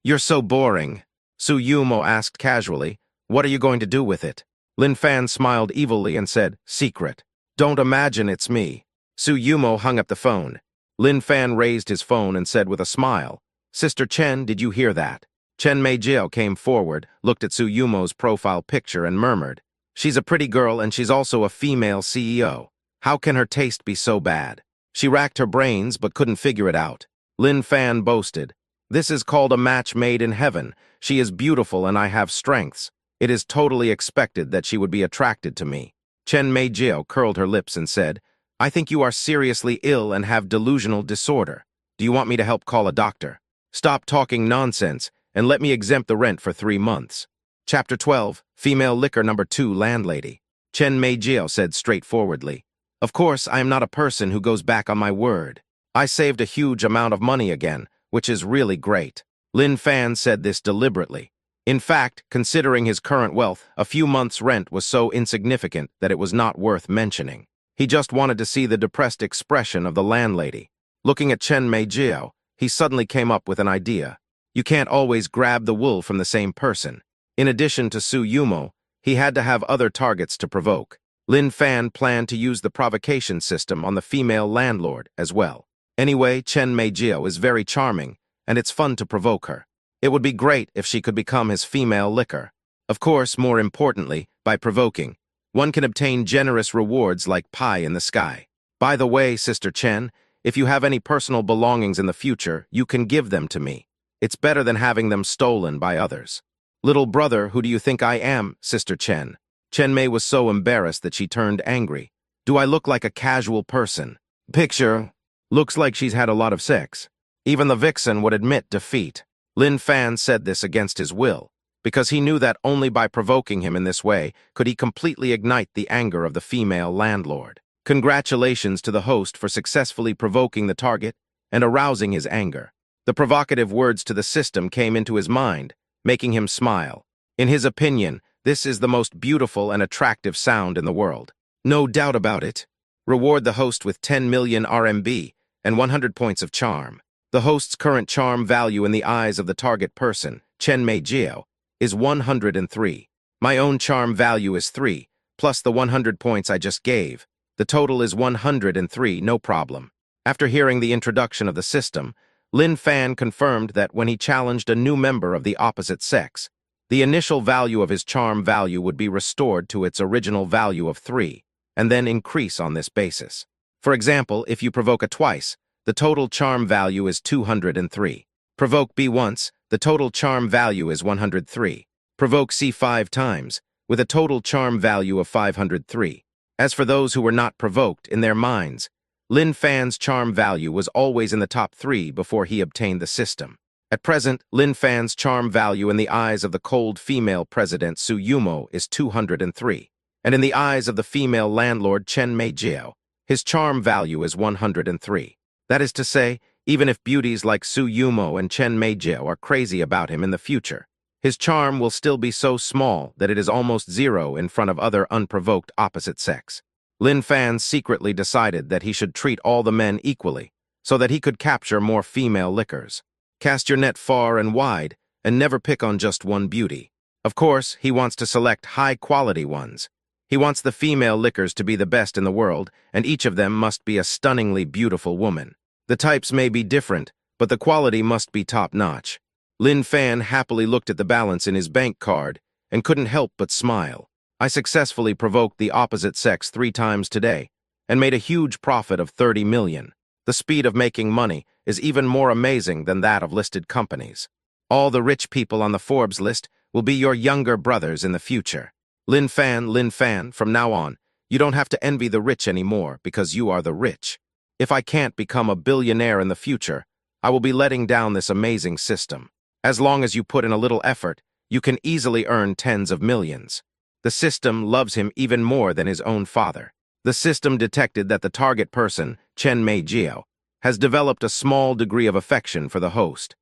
You're so boring. Su Yumo asked casually, what are you going to do with it? Lin Fan smiled evilly and said, secret. Don't imagine it's me. Su Yumo hung up the phone. Lin Fan raised his phone and said with a smile, Sister Chen, did you hear that? Chen Meijio came forward, looked at Su Yumo's profile picture and murmured, she's a pretty girl and she's also a female CEO. How can her taste be so bad? She racked her brains but couldn't figure it out. Lin Fan boasted, this is called a match made in heaven. She is beautiful and I have strengths. It is totally expected that she would be attracted to me. Chen Meijio curled her lips and said, I think you are seriously ill and have delusional disorder. Do you want me to help call a doctor? Stop talking nonsense and let me exempt the rent for 3 months. Chapter 12, Female Liquor Number 2 Landlady. Chen Meijio said straightforwardly, of course, I am not a person who goes back on my word. I saved a huge amount of money again, which is really great. Lin Fan said this deliberately. In fact, considering his current wealth, a few months' rent was so insignificant that it was not worth mentioning. He just wanted to see the depressed expression of the landlady. Looking at Chen Meijio, he suddenly came up with an idea. You can't always grab the wool from the same person. In addition to Su Yumo, he had to have other targets to provoke. Lin Fan planned to use the provocation system on the female landlord as well. Anyway, Chen Meijio is very charming, and it's fun to provoke her. It would be great if she could become his female liquor. Of course, more importantly, by provoking, one can obtain generous rewards like pie in the sky. By the way, Sister Chen, if you have any personal belongings in the future, you can give them to me. It's better than having them stolen by others. Little brother, who do you think I am, Sister Chen? Chen Mei was so embarrassed that she turned angry. Do I look like a casual person? Picture. Looks like she's had a lot of sex. Even the vixen would admit defeat. Lin Fan said this against his will, because he knew that only by provoking him in this way could he completely ignite the anger of the female landlord. Congratulations to the host for successfully provoking the target and arousing his anger. The provocative words to the system came into his mind, making him smile. In his opinion, this is the most beautiful and attractive sound in the world. No doubt about it. Reward the host with 10 million RMB and 100 points of charm. The host's current charm value in the eyes of the target person, Chen Meijio, is 103. My own charm value is 3, plus the 100 points I just gave. The total is 103, no problem. After hearing the introduction of the system, Lin Fan confirmed that when he challenged a new member of the opposite sex, the initial value of his charm value would be restored to its original value of 3, and then increase on this basis. For example, if you provoke A twice, the total charm value is 203. Provoke B once, the total charm value is 103. Provoke C 5 times, with a total charm value of 503. As for those who were not provoked in their minds, Lin Fan's charm value was always in the top 3 before he obtained the system. At present, Lin Fan's charm value in the eyes of the cold female president Su Yumo is 203, and in the eyes of the female landlord Chen Meijio, his charm value is 103. That is to say, even if beauties like Su Yumo and Chen Meijio are crazy about him in the future, His charm will still be so small that it is almost zero in front of other unprovoked opposite sex. Lin Fan secretly decided that he should treat all the men equally, so that he could capture more female lickers. Cast your net far and wide, and never pick on just one beauty. Of course, he wants to select high-quality ones. He wants the female lickers to be the best in the world, and each of them must be a stunningly beautiful woman. The types may be different, but the quality must be top-notch. Lin Fan happily looked at the balance in his bank card and couldn't help but smile. I successfully provoked the opposite sex 3 times today and made a huge profit of 30 million. The speed of making money is even more amazing than that of listed companies. All the rich people on the Forbes list will be your younger brothers in the future. Lin Fan, from now on, you don't have to envy the rich anymore because you are the rich. If I can't become a billionaire in the future, I will be letting down this amazing system. As long as you put in a little effort, you can easily earn tens of millions. The system loves him even more than his own father. The system detected that the target person, Chen Meijio, has developed a small degree of affection for the host.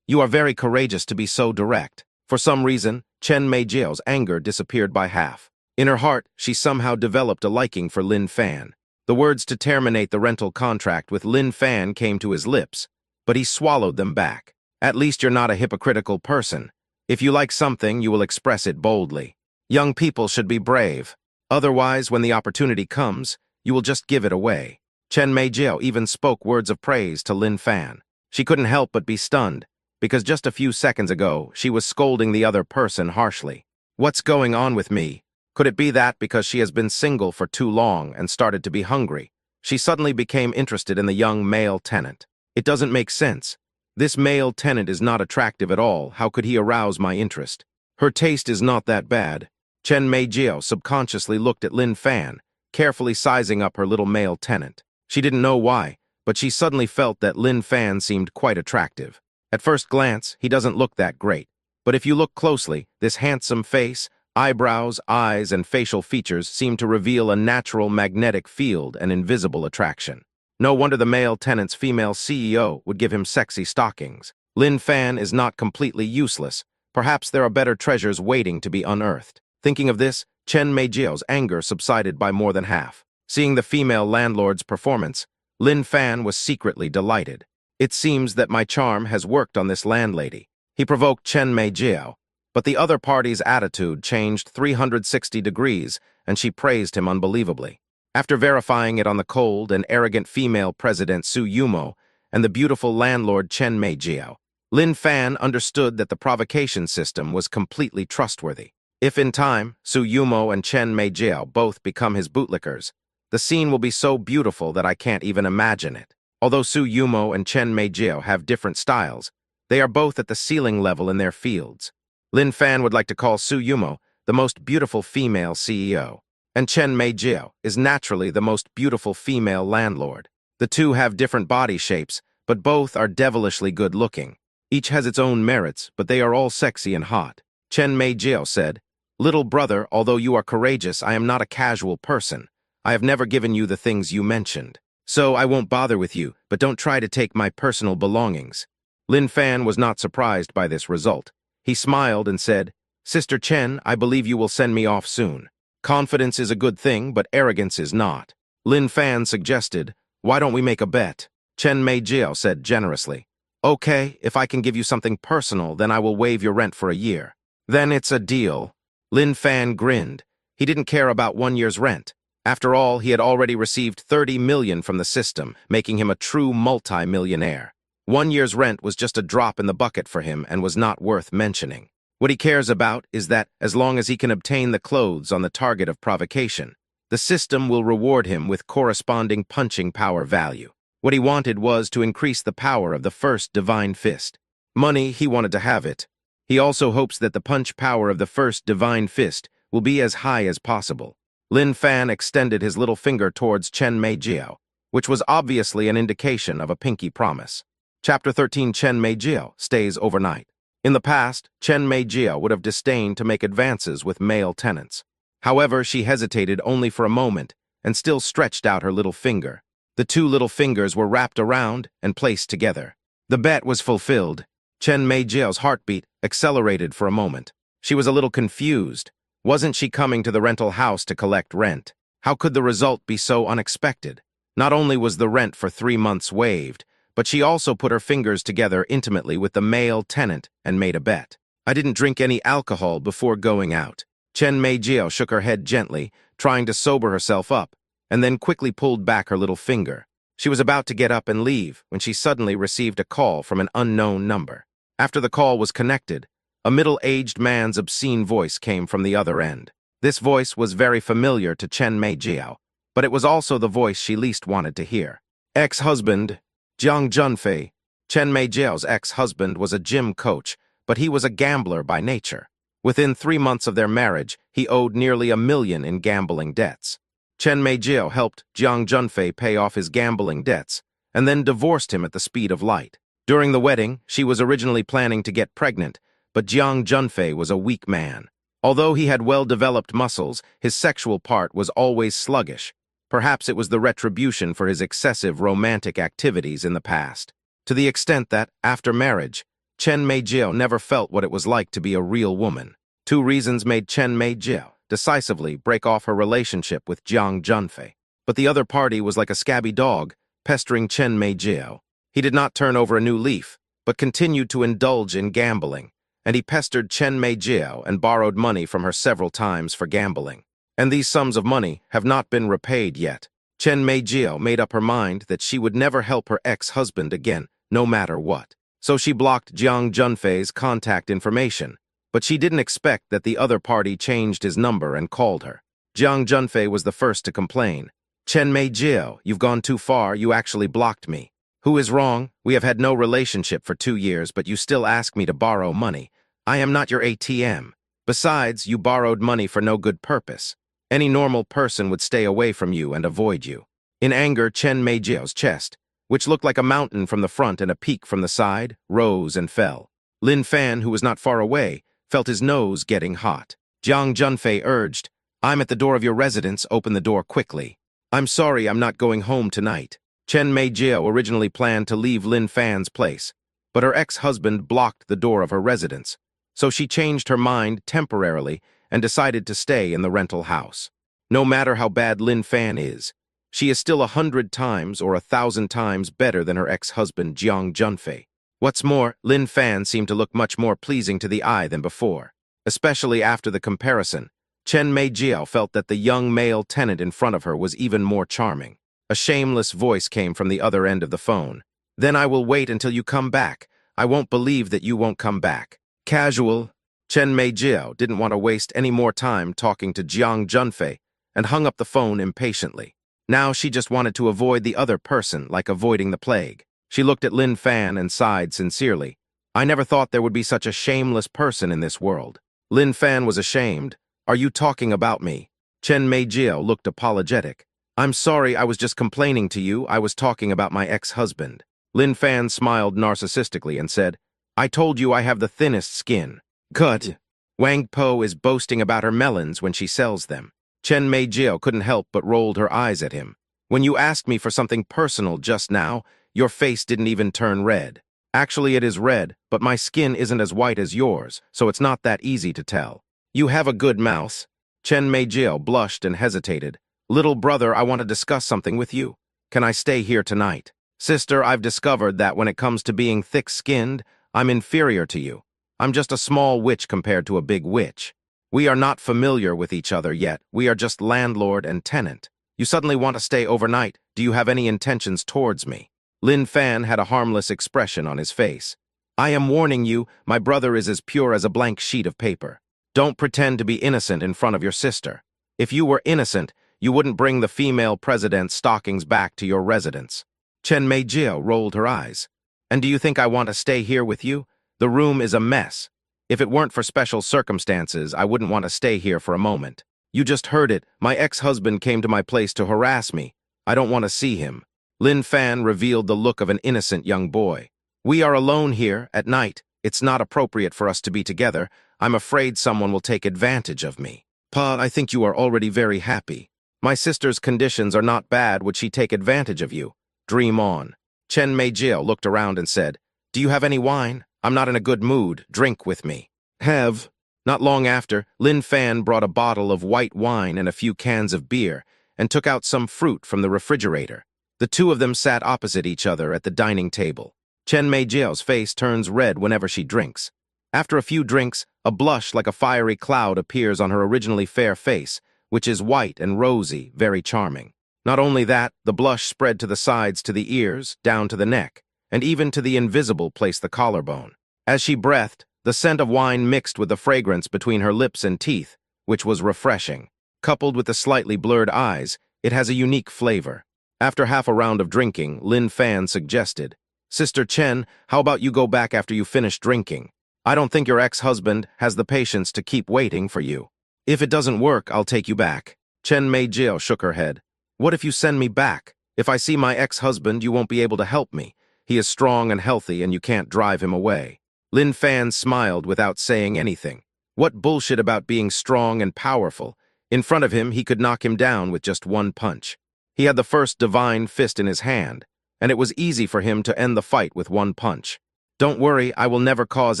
You are very courageous to be so direct. For some reason, Chen Meijio's anger disappeared by half. In her heart, she somehow developed a liking for Lin Fan. The words to terminate the rental contract with Lin Fan came to his lips, but he swallowed them back. At least you're not a hypocritical person. If you like something, you will express it boldly. Young people should be brave. Otherwise, when the opportunity comes, you will just give it away. Chen Meijio even spoke words of praise to Lin Fan. She couldn't help but be stunned, because just a few seconds ago, she was scolding the other person harshly. What's going on with me? Could it be that because she has been single for too long and started to be hungry, she suddenly became interested in the young male tenant? It doesn't make sense. This male tenant is not attractive at all. How could he arouse my interest? Her taste is not that bad. Chen Meijio subconsciously looked at Lin Fan, carefully sizing up her little male tenant. She didn't know why, but she suddenly felt that Lin Fan seemed quite attractive. At first glance, he doesn't look that great. But if you look closely, this handsome face, eyebrows, eyes, and facial features seem to reveal a natural magnetic field and invisible attraction. No wonder the male tenant's female CEO would give him sexy stockings. Lin Fan is not completely useless. Perhaps there are better treasures waiting to be unearthed. Thinking of this, Chen Meijio's anger subsided by more than half. Seeing the female landlord's performance, Lin Fan was secretly delighted. It seems that my charm has worked on this landlady. He provoked Chen Meijio, but the other party's attitude changed 360 degrees, and she praised him unbelievably. After verifying it on the cold and arrogant female president Su Yumo and the beautiful landlord Chen Meijio, Lin Fan understood that the provocation system was completely trustworthy. If in time, Su Yumo and Chen Meijio both become his bootlickers, the scene will be so beautiful that I can't even imagine it. Although Su Yumo and Chen Meijio have different styles, they are both at the ceiling level in their fields. Lin Fan would like to call Su Yumo the most beautiful female CEO. And Chen Meijio is naturally the most beautiful female landlord. The two have different body shapes, but both are devilishly good-looking. Each has its own merits, but they are all sexy and hot. Chen Meijio said, "Little brother, although you are courageous, I am not a casual person. I have never given you the things you mentioned. So I won't bother with you, but don't try to take my personal belongings." Lin Fan was not surprised by this result. He smiled and said, "Sister Chen, I believe you will send me off soon. Confidence is a good thing, but arrogance is not." Lin Fan suggested, "Why don't we make a bet?" Chen Meijio said generously, "Okay, if I can give you something personal, then I will waive your rent for a year." "Then it's a deal." Lin Fan grinned. He didn't care about 1 year's rent. After all, he had already received 30 million from the system, making him a true multi-millionaire. 1 year's rent was just a drop in the bucket for him and was not worth mentioning. What he cares about is that, as long as he can obtain the clothes on the target of provocation, the system will reward him with corresponding punching power value. What he wanted was to increase the power of the first divine fist. Money, he wanted to have it. He also hopes that the punch power of the first divine fist will be as high as possible. Lin Fan extended his little finger towards Chen Meijio, which was obviously an indication of a pinky promise. Chapter 13. Chen Meijio stays overnight. In the past, Chen Meijio would have disdained to make advances with male tenants. However, she hesitated only for a moment and still stretched out her little finger. The two little fingers were wrapped around and placed together. The bet was fulfilled. Chen Meijiao's heartbeat accelerated for a moment. She was a little confused. Wasn't she coming to the rental house to collect rent? How could the result be so unexpected? Not only was the rent for 3 months waived, but she also put her fingers together intimately with the male tenant and made a bet. I didn't drink any alcohol before going out. Chen Meijiao shook her head gently, trying to sober herself up, and then quickly pulled back her little finger. She was about to get up and leave when she suddenly received a call from an unknown number. After the call was connected, a middle-aged man's obscene voice came from the other end. This voice was very familiar to Chen Meijiao, but it was also the voice she least wanted to hear. Ex-husband, Jiang Junfei. Chen Meijiao's ex-husband was a gym coach, but he was a gambler by nature. Within 3 months of their marriage, he owed nearly $1 million in gambling debts. Chen Meijiao helped Jiang Junfei pay off his gambling debts, and then divorced him at the speed of light. During the wedding, she was originally planning to get pregnant, but Jiang Junfei was a weak man. Although he had well-developed muscles, his sexual part was always sluggish. Perhaps it was the retribution for his excessive romantic activities in the past. To the extent that, after marriage, Chen Meijiao never felt what it was like to be a real woman. 2 reasons made Chen Meijiao decisively break off her relationship with Jiang Junfei. But the other party was like a scabby dog, pestering Chen Meijiao. He did not turn over a new leaf, but continued to indulge in gambling, and he pestered Chen Meijiao and borrowed money from her several times for gambling. And these sums of money have not been repaid yet. Chen Meijiao made up her mind that she would never help her ex-husband again, no matter what. So she blocked Jiang Junfei's contact information, but she didn't expect that the other party changed his number and called her. Jiang Junfei was the first to complain. Chen Meijiao, you've gone too far, you actually blocked me. Who is wrong? We have had no relationship for 2 years, but you still ask me to borrow money. I am not your ATM. Besides, you borrowed money for no good purpose. Any normal person would stay away from you and avoid you. In anger, Chen Meijiao's chest, which looked like a mountain from the front and a peak from the side, rose and fell. Lin Fan, who was not far away, felt his nose getting hot. Jiang Junfei urged, I'm at the door of your residence, open the door quickly. I'm sorry, I'm not going home tonight. Chen Meijiao originally planned to leave Lin Fan's place, but her ex-husband blocked the door of her residence, so she changed her mind temporarily and decided to stay in the rental house. No matter how bad Lin Fan is, she is still 100 times or 1,000 times better than her ex-husband Jiang Junfei. What's more, Lin Fan seemed to look much more pleasing to the eye than before. Especially after the comparison, Chen Meijiao felt that the young male tenant in front of her was even more charming. A shameless voice came from the other end of the phone. Then I will wait until you come back. I won't believe that you won't come back. Casual. Chen Meijiao didn't want to waste any more time talking to Jiang Junfei and hung up the phone impatiently. Now she just wanted to avoid the other person like avoiding the plague. She looked at Lin Fan and sighed sincerely. I never thought there would be such a shameless person in this world. Lin Fan was ashamed. Are you talking about me? Chen Meijiao looked apologetic. I'm sorry, I was just complaining to you. I was talking about my ex-husband. Lin Fan smiled narcissistically and said, I told you I have the thinnest skin. Good. Wang Po is boasting about her melons when she sells them. Chen Meijiao couldn't help but rolled her eyes at him. When you asked me for something personal just now, your face didn't even turn red. Actually, it is red, but my skin isn't as white as yours, so it's not that easy to tell. You have a good mouth. Chen Meijiao blushed and hesitated. Little brother, I want to discuss something with you. Can I stay here tonight? Sister, I've discovered that when it comes to being thick-skinned, I'm inferior to you. I'm just a small witch compared to a big witch. We are not familiar with each other yet. We are just landlord and tenant. You suddenly want to stay overnight. Do you have any intentions towards me? Lin Fan had a harmless expression on his face. I am warning you, my brother is as pure as a blank sheet of paper. Don't pretend to be innocent in front of your sister. If you were innocent, you wouldn't bring the female president's stockings back to your residence. Chen Meijiao rolled her eyes. And do you think I want to stay here with you? The room is a mess. If it weren't for special circumstances, I wouldn't want to stay here for a moment. You just heard it. My ex-husband came to my place to harass me. I don't want to see him. Lin Fan revealed the look of an innocent young boy. We are alone here, at night. It's not appropriate for us to be together. I'm afraid someone will take advantage of me. Pa, I think you are already very happy. My sister's conditions are not bad. Would she take advantage of you? Dream on. Chen Meijiao looked around and said, Do you have any wine? I'm not in a good mood. Drink with me. Have. Not long after, Lin Fan brought a bottle of white wine and a few cans of beer and took out some fruit from the refrigerator. The two of them sat opposite each other at the dining table. Chen Meijiao's face turns red whenever she drinks. After a few drinks, a blush like a fiery cloud appears on her originally fair face, which is white and rosy, very charming. Not only that, the blush spread to the sides to the ears, down to the neck, and even to the invisible place the collarbone. As she breathed, the scent of wine mixed with the fragrance between her lips and teeth, which was refreshing. Coupled with the slightly blurred eyes, it has a unique flavor. After half a round of drinking, Lin Fan suggested, "Sister Chen, how about you go back after you finish drinking? I don't think your ex-husband has the patience to keep waiting for you. If it doesn't work, I'll take you back." Chen Meijio shook her head. "What if you send me back? If I see my ex-husband, you won't be able to help me. He is strong and healthy and you can't drive him away." Lin Fan smiled without saying anything. What bullshit about being strong and powerful? In front of him, he could knock him down with just one punch. He had the first divine fist in his hand, and it was easy for him to end the fight with one punch. "Don't worry, I will never cause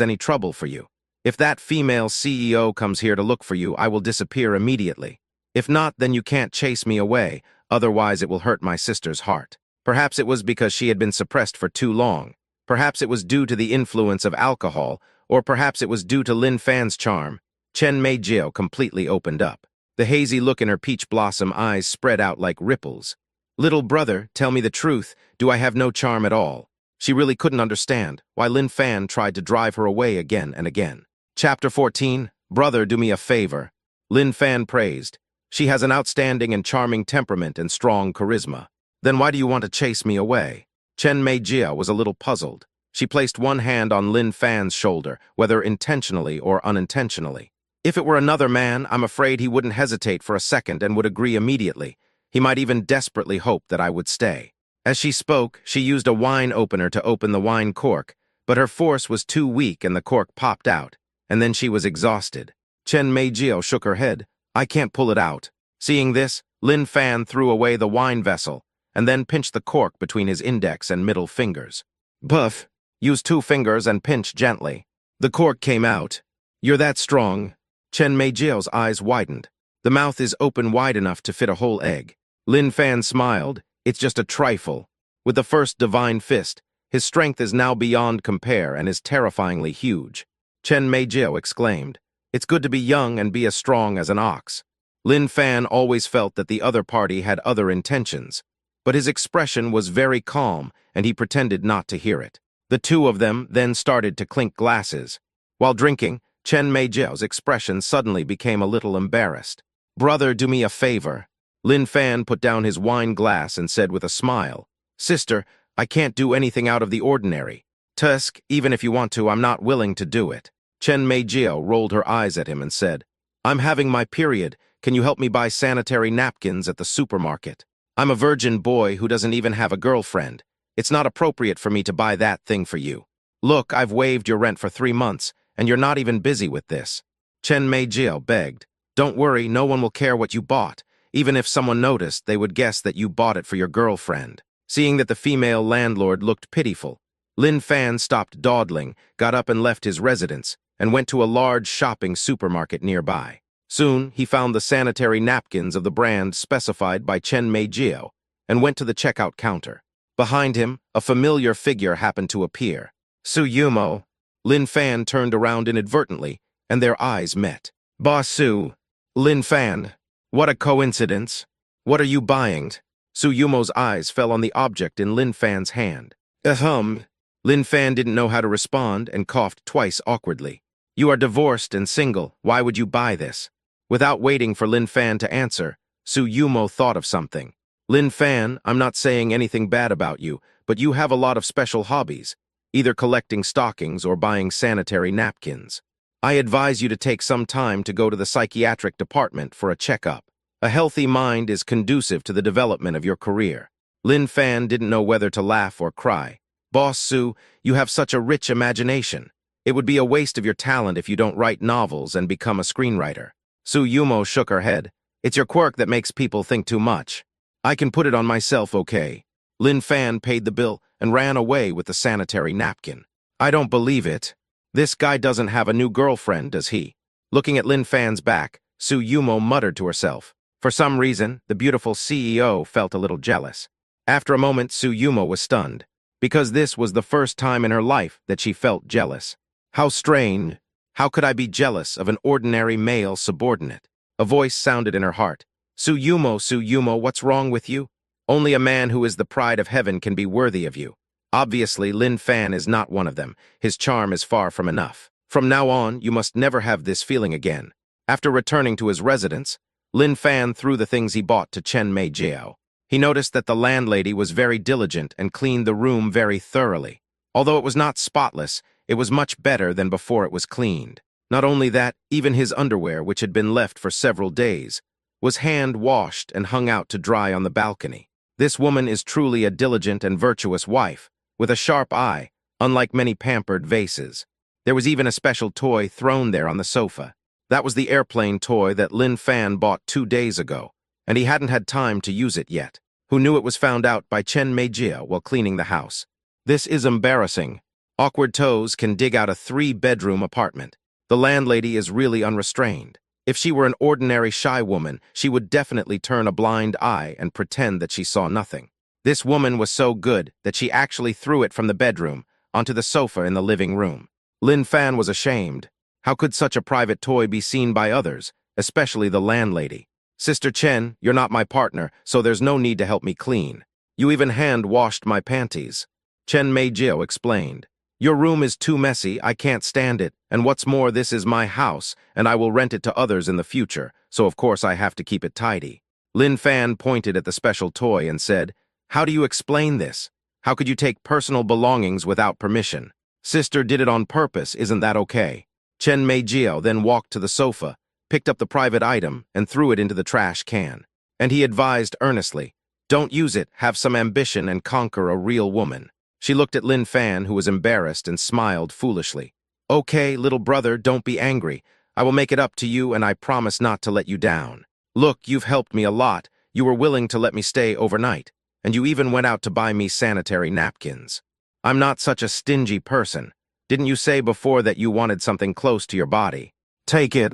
any trouble for you. If that female CEO comes here to look for you, I will disappear immediately. If not, then you can't chase me away, otherwise it will hurt my sister's heart." Perhaps it was because she had been suppressed for too long. Perhaps it was due to the influence of alcohol, or perhaps it was due to Lin Fan's charm. Chen Meijio completely opened up. The hazy look in her peach blossom eyes spread out like ripples. "Little brother, tell me the truth. Do I have no charm at all?" She really couldn't understand why Lin Fan tried to drive her away again and again. Chapter 14, Brother, do me a favor. Lin Fan praised. "She has an outstanding and charming temperament and strong charisma. Then why do you want to chase me away?" Chen Meijia was a little puzzled. She placed one hand on Lin Fan's shoulder, whether intentionally or unintentionally. "If it were another man, I'm afraid he wouldn't hesitate for a second and would agree immediately. He might even desperately hope that I would stay." As she spoke, she used a wine opener to open the wine cork, but her force was too weak and the cork popped out, and then she was exhausted. Chen Meijio shook her head. "I can't pull it out." Seeing this, Lin Fan threw away the wine vessel, and then pinched the cork between his index and middle fingers. "Buff, use 2 fingers and pinch gently." The cork came out. "You're that strong." Chen Meijio's eyes widened. The mouth is open wide enough to fit a whole egg. Lin Fan smiled. "It's just a trifle." With the first divine fist, his strength is now beyond compare and is terrifyingly huge. Chen Meijio exclaimed, "It's good to be young and be as strong as an ox." Lin Fan always felt that the other party had other intentions, but his expression was very calm and he pretended not to hear it. The two of them then started to clink glasses. While drinking, Chen Meijio's expression suddenly became a little embarrassed. "Brother, do me a favor." Lin Fan put down his wine glass and said with a smile, "Sister, I can't do anything out of the ordinary. Tusk, even if you want to, I'm not willing to do it." Chen Meijio rolled her eyes at him and said, "I'm having my period. Can you help me buy sanitary napkins at the supermarket? I'm a virgin boy who doesn't even have a girlfriend. It's not appropriate for me to buy that thing for you. Look, I've waived your rent for 3 months, and you're not even busy with this." Chen Meijio begged, "Don't worry, no one will care what you bought. Even if someone noticed, they would guess that you bought it for your girlfriend." Seeing that the female landlord looked pitiful, Lin Fan stopped dawdling, got up and left his residence, and went to a large shopping supermarket nearby. Soon, he found the sanitary napkins of the brand specified by Chen Meijio and went to the checkout counter. Behind him, a familiar figure happened to appear. "Su Yumo." Lin Fan turned around inadvertently, and their eyes met. "Boss Su." "Lin Fan. What a coincidence. What are you buying?" Su Yumo's eyes fell on the object in Lin Fan's hand. "Ahem." Lin Fan didn't know how to respond and coughed twice awkwardly. "You are divorced and single. Why would you buy this?" Without waiting for Lin Fan to answer, Su Yumo thought of something. "Lin Fan, I'm not saying anything bad about you, but you have a lot of special hobbies, either collecting stockings or buying sanitary napkins. I advise you to take some time to go to the psychiatric department for a checkup. A healthy mind is conducive to the development of your career." Lin Fan didn't know whether to laugh or cry. "Boss Su, you have such a rich imagination. It would be a waste of your talent if you don't write novels and become a screenwriter." Su Yumo shook her head. "It's your quirk that makes people think too much. I can put it on myself, okay?" Lin Fan paid the bill and ran away with the sanitary napkin. I don't believe it. This guy doesn't have a new girlfriend, does he? Looking at Lin Fan's back, Su Yumo muttered to herself. For some reason, the beautiful CEO felt a little jealous. After a moment, Su Yumo was stunned, because this was the first time in her life that she felt jealous. How strange. How could I be jealous of an ordinary male subordinate? A voice sounded in her heart. Su Yumo, what's wrong with you? Only a man who is the pride of heaven can be worthy of you. Obviously, Lin Fan is not one of them. His charm is far from enough. From now on, you must never have this feeling again. After returning to his residence, Lin Fan threw the things he bought to Chen Mei Jiao. He noticed that the landlady was very diligent and cleaned the room very thoroughly. Although it was not spotless, it was much better than before it was cleaned. Not only that, even his underwear, which had been left for several days, was hand-washed and hung out to dry on the balcony. This woman is truly a diligent and virtuous wife, with a sharp eye, unlike many pampered vases. There was even a special toy thrown there on the sofa. That was the airplane toy that Lin Fan bought 2 days ago, and he hadn't had time to use it yet. Who knew it was found out by Chen Meijia while cleaning the house? This is embarrassing. Awkward toes can dig out a 3-bedroom apartment. The landlady is really unrestrained. If she were an ordinary shy woman, she would definitely turn a blind eye and pretend that she saw nothing. This woman was so good that she actually threw it from the bedroom onto the sofa in the living room. Lin Fan was ashamed. How could such a private toy be seen by others, especially the landlady? Sister Chen, you're not my partner, so there's no need to help me clean. You even hand-washed my panties. Chen Meijio explained. Your room is too messy, I can't stand it, and what's more, this is my house, and I will rent it to others in the future, so of course I have to keep it tidy. Lin Fan pointed at the special toy and said, How do you explain this? How could you take personal belongings without permission? Sister did it on purpose, isn't that okay? Chen Meijio then walked to the sofa, picked up the private item, and threw it into the trash can. And he advised earnestly, Don't use it, have some ambition and conquer a real woman. She looked at Lin Fan, who was embarrassed, and smiled foolishly. Okay, little brother, don't be angry. I will make it up to you, and I promise not to let you down. Look, you've helped me a lot. You were willing to let me stay overnight, and you even went out to buy me sanitary napkins. I'm not such a stingy person. Didn't you say before that you wanted something close to your body? Take it.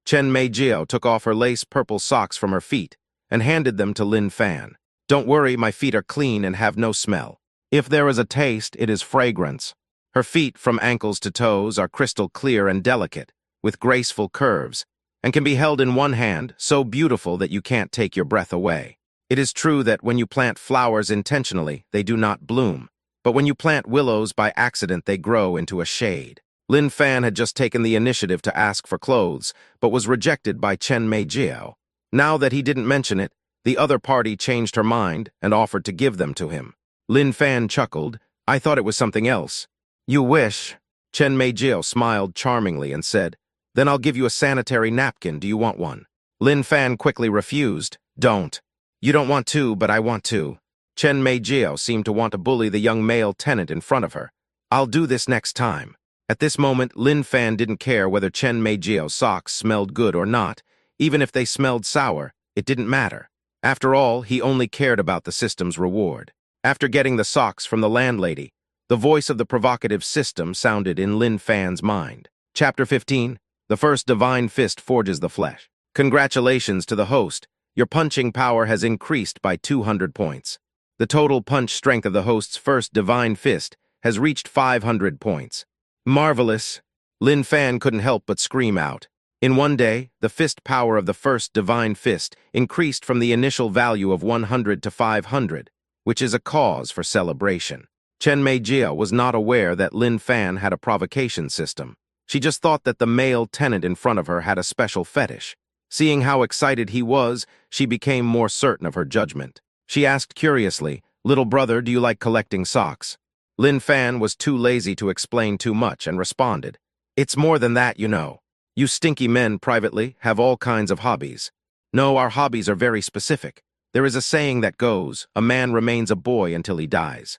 Chen Meijio took off her lace-purple socks from her feet and handed them to Lin Fan. Don't worry, my feet are clean and have no smell. If there is a taste, it is fragrance. Her feet, from ankles to toes, are crystal clear and delicate, with graceful curves, and can be held in one hand, so beautiful that you can't take your breath away. It is true that when you plant flowers intentionally, they do not bloom, but when you plant willows by accident, they grow into a shade. Lin Fan had just taken the initiative to ask for clothes, but was rejected by Chen Meijio. Now that he didn't mention it, the other party changed her mind and offered to give them to him. Lin Fan chuckled. I thought it was something else. You wish. Chen Meijio smiled charmingly and said, Then I'll give you a sanitary napkin. Do you want one? Lin Fan quickly refused. Don't. You don't want to, but I want to. Chen Meijio seemed to want to bully the young male tenant in front of her. I'll do this next time. At this moment, Lin Fan didn't care whether Chen Meijio's socks smelled good or not. Even if they smelled sour, it didn't matter. After all, he only cared about the system's reward. After getting the socks from the landlady, the voice of the provocative system sounded in Lin Fan's mind. Chapter 15. The first divine fist forges the flesh. Congratulations to the host. Your punching power has increased by 200 points. The total punch strength of the host's first divine fist has reached 500 points. Marvelous. Lin Fan couldn't help but scream out. In one day, the fist power of the first divine fist increased from the initial value of 100 to 500. Which is a cause for celebration. Chen Meijia was not aware that Lin Fan had a provocation system. She just thought that the male tenant in front of her had a special fetish. Seeing how excited he was, she became more certain of her judgment. She asked curiously, Little brother, do you like collecting socks? Lin Fan was too lazy to explain too much and responded, It's more than that, you know. You stinky men privately have all kinds of hobbies. No, our hobbies are very specific. There is a saying that goes, a man remains a boy until he dies.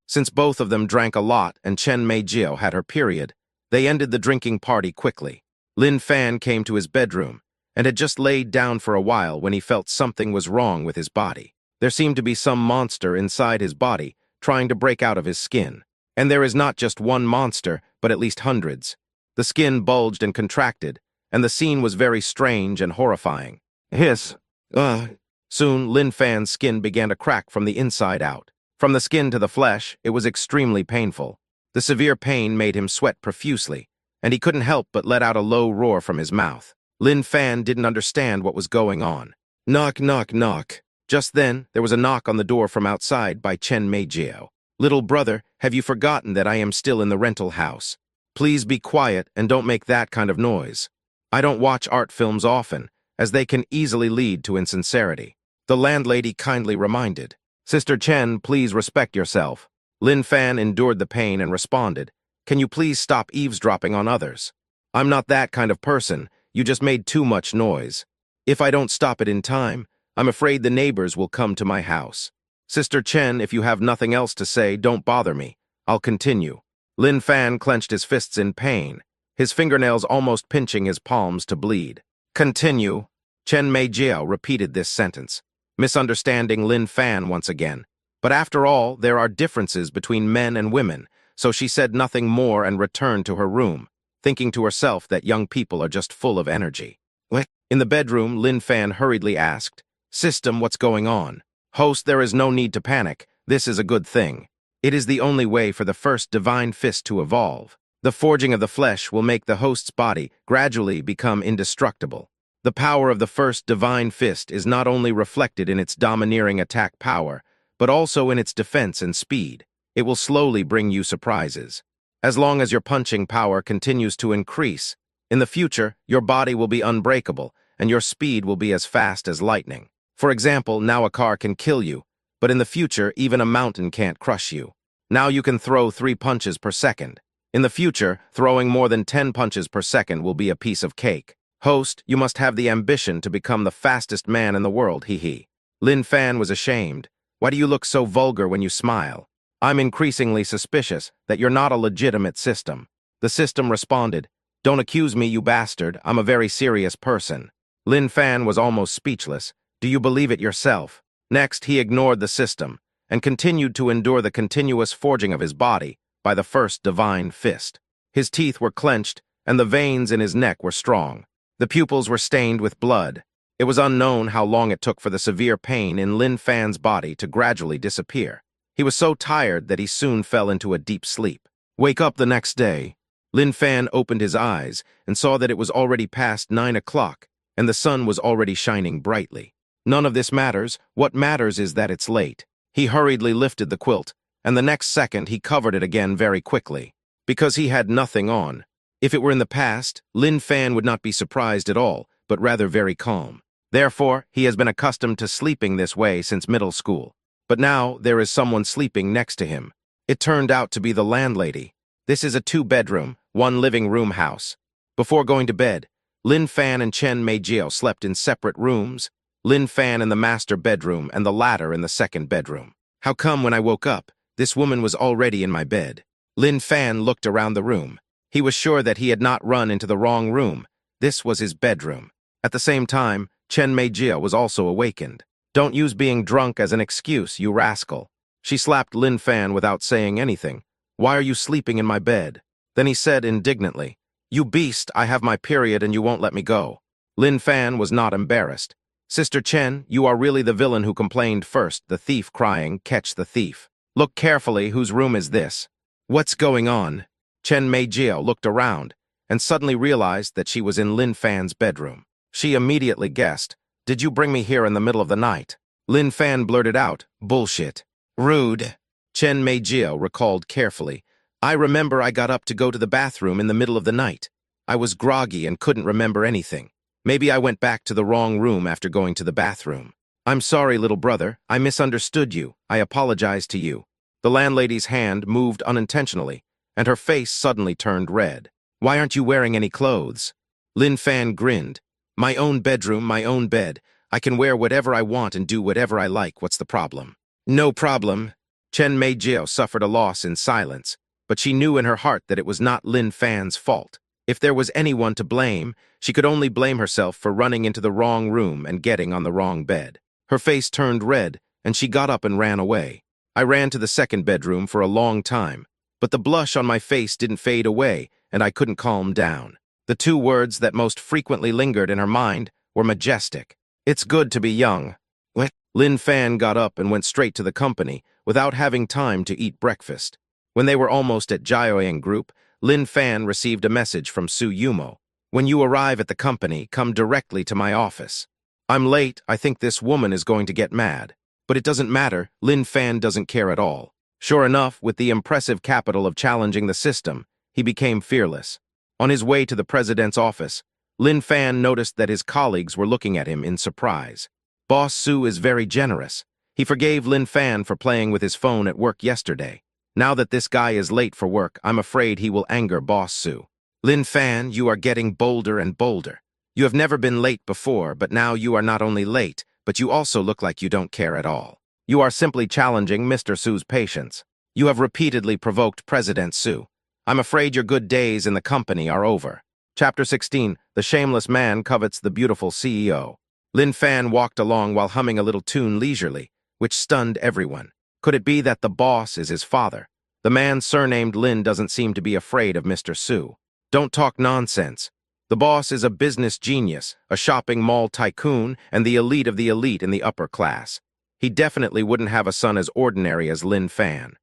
Since both of them drank a lot and Chen Meijio had her period, they ended the drinking party quickly. Lin Fan came to his bedroom and had just laid down for a while when he felt something was wrong with his body. There seemed to be some monster inside his body trying to break out of his skin. And there is not just one monster, but at least hundreds. The skin bulged and contracted, and the scene was very strange and horrifying. Hiss. Ugh. Soon, Lin Fan's skin began to crack from the inside out. From the skin to the flesh, it was extremely painful. The severe pain made him sweat profusely, and he couldn't help but let out a low roar from his mouth. Lin Fan didn't understand what was going on. Knock, knock, knock. Just then, there was a knock on the door from outside by Chen Meijiao. Little brother, have you forgotten that I am still in the rental house? Please be quiet and don't make that kind of noise. I don't watch art films often, as they can easily lead to insincerity. The landlady kindly reminded. Sister Chen, please respect yourself. Lin Fan endured the pain and responded, can you please stop eavesdropping on others? I'm not that kind of person, you just made too much noise. If I don't stop it in time, I'm afraid the neighbors will come to my house. Sister Chen, if you have nothing else to say, don't bother me. I'll continue. Lin Fan clenched his fists in pain, his fingernails almost pinching his palms to bleed. Continue. Chen Meijiao repeated this sentence, misunderstanding Lin Fan once again. But after all, there are differences between men and women, so she said nothing more and returned to her room, thinking to herself that young people are just full of energy. What? In the bedroom, Lin Fan hurriedly asked, System, what's going on? Host, there is no need to panic. This is a good thing. It is the only way for the first divine fist to evolve. The forging of the flesh will make the host's body gradually become indestructible. The power of the first divine fist is not only reflected in its domineering attack power, but also in its defense and speed. It will slowly bring you surprises. As long as your punching power continues to increase, in the future, your body will be unbreakable, and your speed will be as fast as lightning. For example, now a car can kill you, but in the future, even a mountain can't crush you. Now you can throw 3 punches per second. In the future, throwing more than 10 punches per second will be a piece of cake. Host, you must have the ambition to become the fastest man in the world, hee. Lin Fan was ashamed. Why do you look so vulgar when you smile? I'm increasingly suspicious that you're not a legitimate system. The system responded, Don't accuse me, you bastard. I'm a very serious person. Lin Fan was almost speechless. Do you believe it yourself? Next, he ignored the system and continued to endure the continuous forging of his body by the first divine fist. His teeth were clenched, and the veins in his neck were strong. The pupils were stained with blood. It was unknown how long it took for the severe pain in Lin Fan's body to gradually disappear. He was so tired that he soon fell into a deep sleep. Wake up the next day. Lin Fan opened his eyes and saw that it was already past 9 o'clock, and the sun was already shining brightly. None of this matters. What matters is that it's late. He hurriedly lifted the quilt, and the next second he covered it again very quickly, because he had nothing on. If it were in the past, Lin Fan would not be surprised at all, but rather very calm. Therefore, he has been accustomed to sleeping this way since middle school. But now, there is someone sleeping next to him. It turned out to be the landlady. This is a 2-bedroom, 1-living-room house. Before going to bed, Lin Fan and Chen Meijiao slept in separate rooms, Lin Fan in the master bedroom and the latter in the second bedroom. How come when I woke up, this woman was already in my bed? Lin Fan looked around the room. He was sure that he had not run into the wrong room. This was his bedroom. At the same time, Chen Meijiao was also awakened. Don't use being drunk as an excuse, you rascal. She slapped Lin Fan without saying anything. Why are you sleeping in my bed? Then he said indignantly, You beast, I have my period and you won't let me go. Lin Fan was not embarrassed. Sister Chen, you are really the villain who complained first, the thief crying, catch the thief. Look carefully, whose room is this? What's going on? Chen Meijiao looked around and suddenly realized that she was in Lin Fan's bedroom. She immediately guessed, Did you bring me here in the middle of the night? Lin Fan blurted out, Bullshit. Rude. Chen Meijiao recalled carefully, I remember I got up to go to the bathroom in the middle of the night. I was groggy and couldn't remember anything. Maybe I went back to the wrong room after going to the bathroom. I'm sorry, little brother. I misunderstood you. I apologize to you. The landlady's hand moved unintentionally, and her face suddenly turned red. Why aren't you wearing any clothes? Lin Fan grinned. My own bedroom, my own bed. I can wear whatever I want and do whatever I like. What's the problem? No problem. Chen Meijiao suffered a loss in silence, but she knew in her heart that it was not Lin Fan's fault. If there was anyone to blame, she could only blame herself for running into the wrong room and getting on the wrong bed. Her face turned red, and she got up and ran away. I ran to the second bedroom for a long time. But the blush on my face didn't fade away, and I couldn't calm down. The two words that most frequently lingered in her mind were majestic. It's good to be young. Lin Fan got up and went straight to the company without having time to eat breakfast. When they were almost at Jiaoying Group, Lin Fan received a message from Su Yumo. When you arrive at the company, come directly to my office. I'm late. I think this woman is going to get mad. But it doesn't matter. Lin Fan doesn't care at all. Sure enough, with the impressive capital of challenging the system, he became fearless. On his way to the president's office, Lin Fan noticed that his colleagues were looking at him in surprise. Boss Su is very generous. He forgave Lin Fan for playing with his phone at work yesterday. Now that this guy is late for work, I'm afraid he will anger Boss Su. Lin Fan, you are getting bolder and bolder. You have never been late before, but now you are not only late, but you also look like you don't care at all. You are simply challenging Mr. Su's patience. You have repeatedly provoked President Su. I'm afraid your good days in the company are over. Chapter 16, The Shameless Man Covets the Beautiful CEO. Lin Fan walked along while humming a little tune leisurely, which stunned everyone. Could it be that the boss is his father? The man surnamed Lin doesn't seem to be afraid of Mr. Su. Don't talk nonsense. The boss is a business genius, a shopping mall tycoon, and the elite of the elite in the upper class. He definitely wouldn't have a son as ordinary as Lin Fan.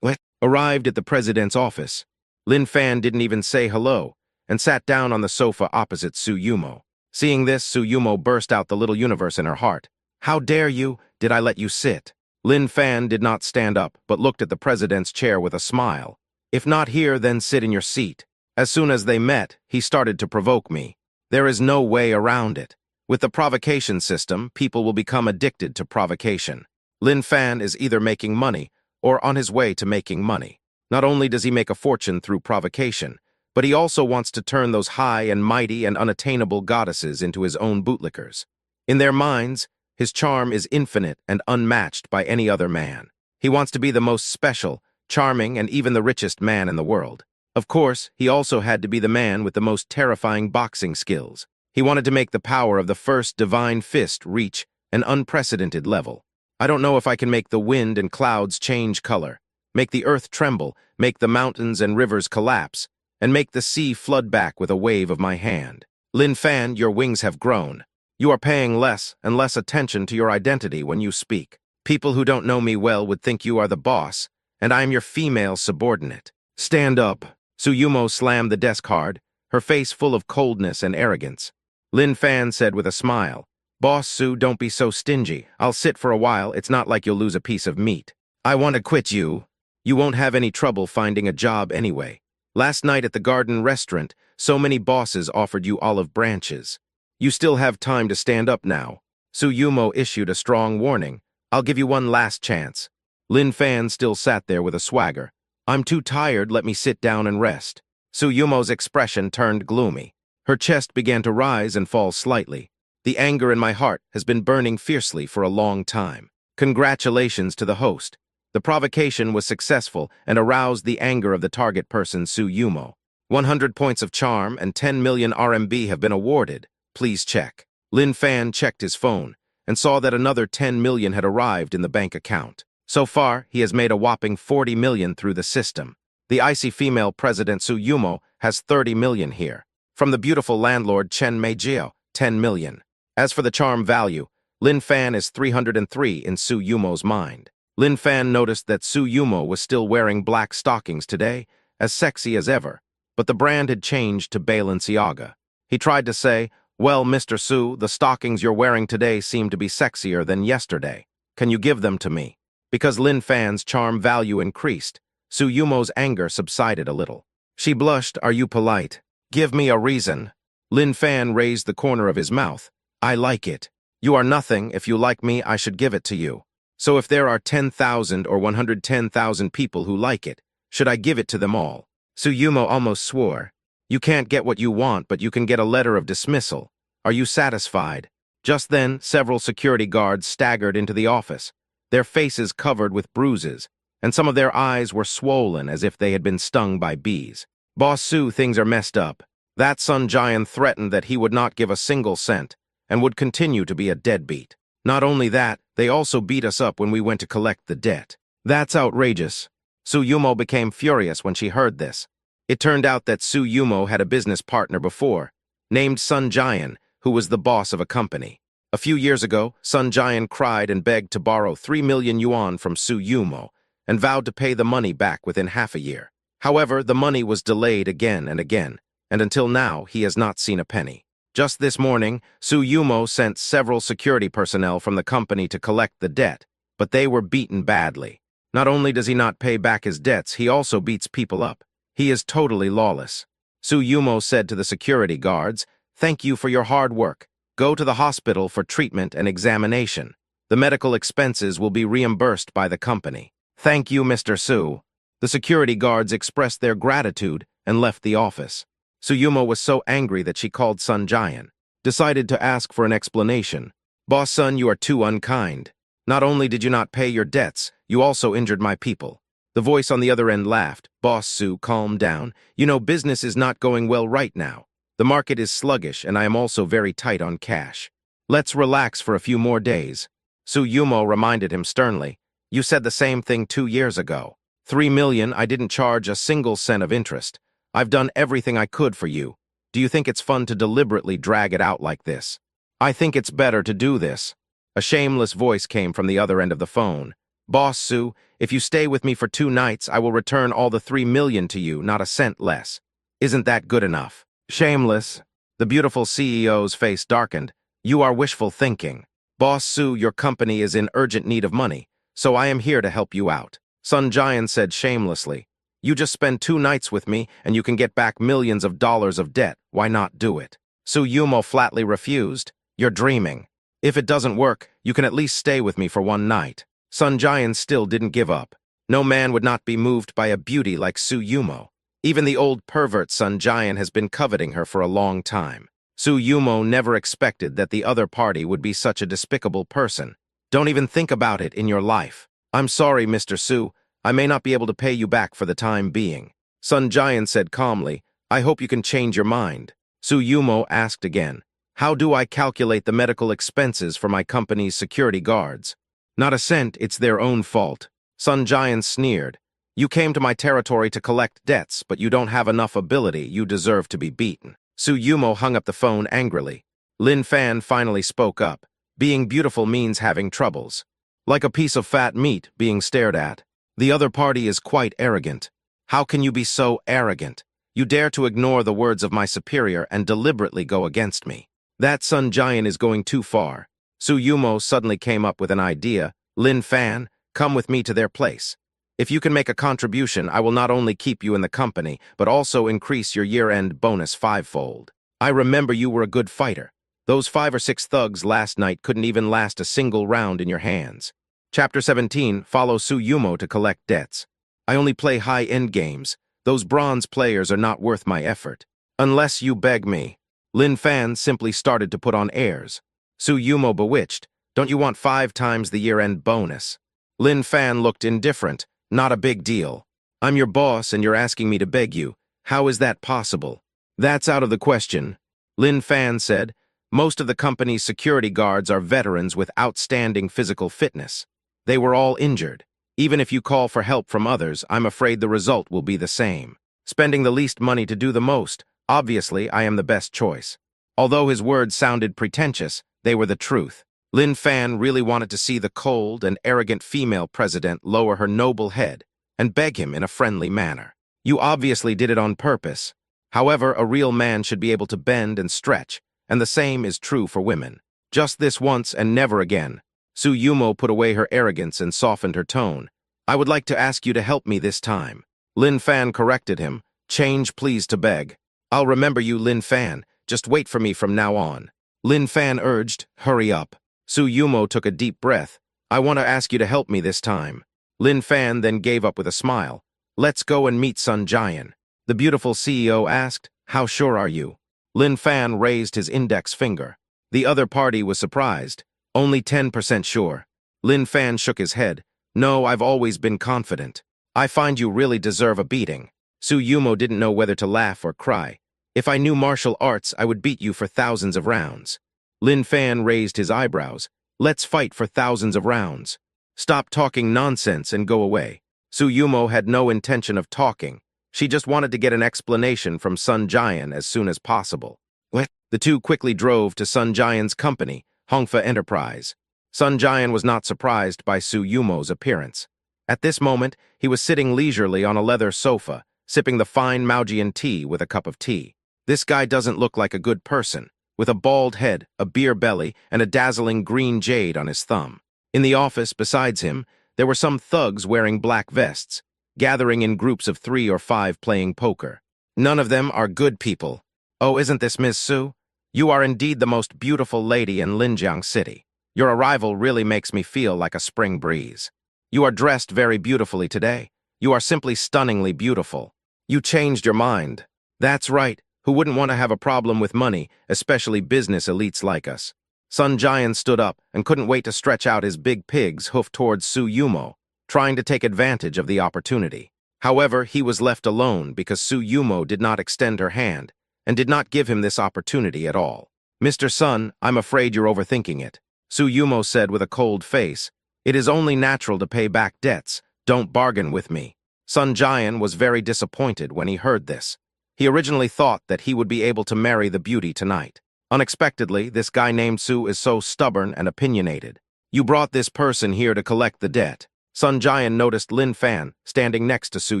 Arrived at the president's office, Lin Fan didn't even say hello and sat down on the sofa opposite Su Yumo. Seeing this, Su Yumo burst out the little universe in her heart. How dare you? Did I let you sit? Lin Fan did not stand up, but looked at the president's chair with a smile. If not here, then sit in your seat. As soon as they met, he started to provoke me. There is no way around it. With the provocation system, people will become addicted to provocation. Lin Fan is either making money or on his way to making money. Not only does he make a fortune through provocation, but he also wants to turn those high and mighty and unattainable goddesses into his own bootlickers. In their minds, his charm is infinite and unmatched by any other man. He wants to be the most special, charming, and even the richest man in the world. Of course, he also had to be the man with the most terrifying boxing skills. He wanted to make the power of the first divine fist reach an unprecedented level. I don't know if I can make the wind and clouds change color, make the earth tremble, make the mountains and rivers collapse, and make the sea flood back with a wave of my hand. Lin Fan, your wings have grown. You are paying less and less attention to your identity when you speak. People who don't know me well would think you are the boss, and I am your female subordinate. Stand up. Su Yumo slammed the desk hard, her face full of coldness and arrogance. Lin Fan said with a smile, Boss Su, don't be so stingy. I'll sit for a while. It's not like you'll lose a piece of meat. I want to quit you. You won't have any trouble finding a job anyway. Last night at the Garden Restaurant, so many bosses offered you olive branches. You still have time to stand up now. Su Yumo issued a strong warning. I'll give you one last chance. Lin Fan still sat there with a swagger. I'm too tired, let me sit down and rest. Su Yumo's expression turned gloomy. Her chest began to rise and fall slightly. The anger in my heart has been burning fiercely for a long time. Congratulations to the host. The provocation was successful and aroused the anger of the target person, Su Yumo. 100 points of charm and 10 million RMB have been awarded. Please check. Lin Fan checked his phone and saw that another 10 million had arrived in the bank account. So far, he has made a whopping 40 million through the system. The icy female president Su Yumo has 30 million here. From the beautiful landlord Chen Meijio, 10 million. As for the charm value, Lin Fan is 303 in Su Yumo's mind. Lin Fan noticed that Su Yumo was still wearing black stockings today, as sexy as ever, but the brand had changed to Balenciaga. He tried to say, well, Mr. Su, the stockings you're wearing today seem to be sexier than yesterday. Can you give them to me? Because Lin Fan's charm value increased, Su Yumo's anger subsided a little. She blushed, are you polite? Give me a reason. Lin Fan raised the corner of his mouth. I like it. You are nothing. If you like me, I should give it to you. So if there are 10,000 or 110,000 people who like it, should I give it to them all? Su Yumo almost swore. You can't get what you want, but you can get a letter of dismissal. Are you satisfied? Just then, several security guards staggered into the office, their faces covered with bruises, and some of their eyes were swollen as if they had been stung by bees. Boss Su, things are messed up. That Sun Giant threatened that he would not give a single cent and would continue to be a deadbeat. Not only that, they also beat us up when we went to collect the debt. That's outrageous. Su Yumo became furious when she heard this. It turned out that Su Yumo had a business partner before, named Sun Jian, who was the boss of a company. A few years ago, Sun Jian cried and begged to borrow 3 million yuan from Su Yumo and vowed to pay the money back within half a year. However, the money was delayed again and again, and until now he has not seen a penny. Just this morning, Su Yumo sent several security personnel from the company to collect the debt, but they were beaten badly. Not only does he not pay back his debts, he also beats people up. He is totally lawless. Su Yumo said to the security guards, "Thank you for your hard work. Go to the hospital for treatment and examination. The medical expenses will be reimbursed by the company." "Thank you, Mr. Su." The security guards expressed their gratitude and left the office. Su Yumo was so angry that she called Sun Jian, decided to ask for an explanation. "Boss Sun, you are too unkind. Not only did you not pay your debts, you also injured my people." The voice on the other end laughed. "Boss Su, calm down. You know business is not going well right now. The market is sluggish and I am also very tight on cash. Let's relax for a few more days." Su Yumo reminded him sternly, "You said the same thing 2 years ago. 3 million, I didn't charge a single cent of interest. I've done everything I could for you. Do you think it's fun to deliberately drag it out like this?" "I think it's better to do this." A shameless voice came from the other end of the phone. "Boss Su, if you stay with me for 2 nights, I will return all the 3 million to you, not a cent less. Isn't that good enough?" "Shameless." The beautiful CEO's face darkened. "You are wishful thinking. Boss Su, your company is in urgent need of money, so I am here to help you out." Sun Jian said shamelessly, "You just spend 2 nights with me and you can get back millions of dollars of debt. Why not do it?" Su Yumo flatly refused. "You're dreaming. If it doesn't work, you can at least stay with me for 1 night." Sun Jian still didn't give up. No man would not be moved by a beauty like Su Yumo. Even the old pervert Sun Jian has been coveting her for a long time. Su Yumo never expected that the other party would be such a despicable person. "Don't even think about it in your life." "I'm sorry, Mr. Su. I may not be able to pay you back for the time being." Sun Jian said calmly, "I hope you can change your mind." Su Yumo asked again, "How do I calculate the medical expenses for my company's security guards?" "Not a cent, it's their own fault." Sun Jian sneered. "You came to my territory to collect debts, but you don't have enough ability. You deserve to be beaten." Su Yumo hung up the phone angrily. Lin Fan finally spoke up. "Being beautiful means having troubles. Like a piece of fat meat being stared at. The other party is quite arrogant. How can you be so arrogant? You dare to ignore the words of my superior and deliberately go against me. That Sun Jian is going too far." Su Yumo suddenly came up with an idea. "Lin Fan, come with me to their place. If you can make a contribution, I will not only keep you in the company, but also increase your year-end bonus 5-fold. I remember you were a good fighter. Those 5 or 6 thugs last night couldn't even last a single round in your hands." Chapter 17, follow Su Yumo to collect debts. "I only play high-end games. Those bronze players are not worth my effort. Unless you beg me." Lin Fan simply started to put on airs. Su Yumo bewitched. "Don't you want 5 times the year-end bonus?" Lin Fan looked indifferent. "Not a big deal. I'm your boss and you're asking me to beg you. How is that possible?" "That's out of the question." Lin Fan said, "Most of the company's security guards are veterans with outstanding physical fitness. They were all injured. Even if you call for help from others, I'm afraid the result will be the same. Spending the least money to do the most, obviously I am the best choice." Although his words sounded pretentious, they were the truth. Lin Fan really wanted to see the cold and arrogant female president lower her noble head and beg him in a friendly manner. "You obviously did it on purpose. However, a real man should be able to bend and stretch, and the same is true for women. Just this once and never again." Su Yumo put away her arrogance and softened her tone. "I would like to ask you to help me this time." Lin Fan corrected him. "Change please to beg." "I'll remember you, Lin Fan. Just wait for me from now on." Lin Fan urged, "Hurry up." Su Yumo took a deep breath. "I want to ask you to help me this time." Lin Fan then gave up with a smile. "Let's go and meet Sun Jian." The beautiful CEO asked, "How sure are you?" Lin Fan raised his index finger. The other party was surprised. "Only 10% sure." Lin Fan shook his head. "No, I've always been confident. I find you really deserve a beating." Su Yumo didn't know whether to laugh or cry. "If I knew martial arts, I would beat you for thousands of rounds." Lin Fan raised his eyebrows. "Let's fight for thousands of rounds." "Stop talking nonsense and go away." Su Yumo had no intention of talking. She just wanted to get an explanation from Sun Jian as soon as possible. The two quickly drove to Sun Jian's company, Hongfa Enterprise. Sun Jian was not surprised by Su Yumo's appearance. At this moment, he was sitting leisurely on a leather sofa, sipping the fine Maujian tea with a cup of tea. This guy doesn't look like a good person, with a bald head, a beer belly, and a dazzling green jade on his thumb. In the office, besides him, there were some thugs wearing black vests, gathering in groups of 3 or 5 playing poker. None of them are good people. Oh, isn't this Ms. Su? You are indeed the most beautiful lady in Linjiang City. Your arrival really makes me feel like a spring breeze. You are dressed very beautifully today. You are simply stunningly beautiful. You changed your mind. That's right. Who wouldn't want to have a problem with money, especially business elites like us? Sun Jian stood up and couldn't wait to stretch out his big pig's hoof towards Su Yumo, trying to take advantage of the opportunity. However, he was left alone because Su Yumo did not extend her hand and did not give him this opportunity at all. Mr. Sun, I'm afraid you're overthinking it. Su Yumo said with a cold face, It is only natural to pay back debts. Don't bargain with me. Sun Jian was very disappointed when he heard this. He originally thought that he would be able to marry the beauty tonight. Unexpectedly, this guy named Su is so stubborn and opinionated. You brought this person here to collect the debt. Sun Jian noticed Lin Fan standing next to Su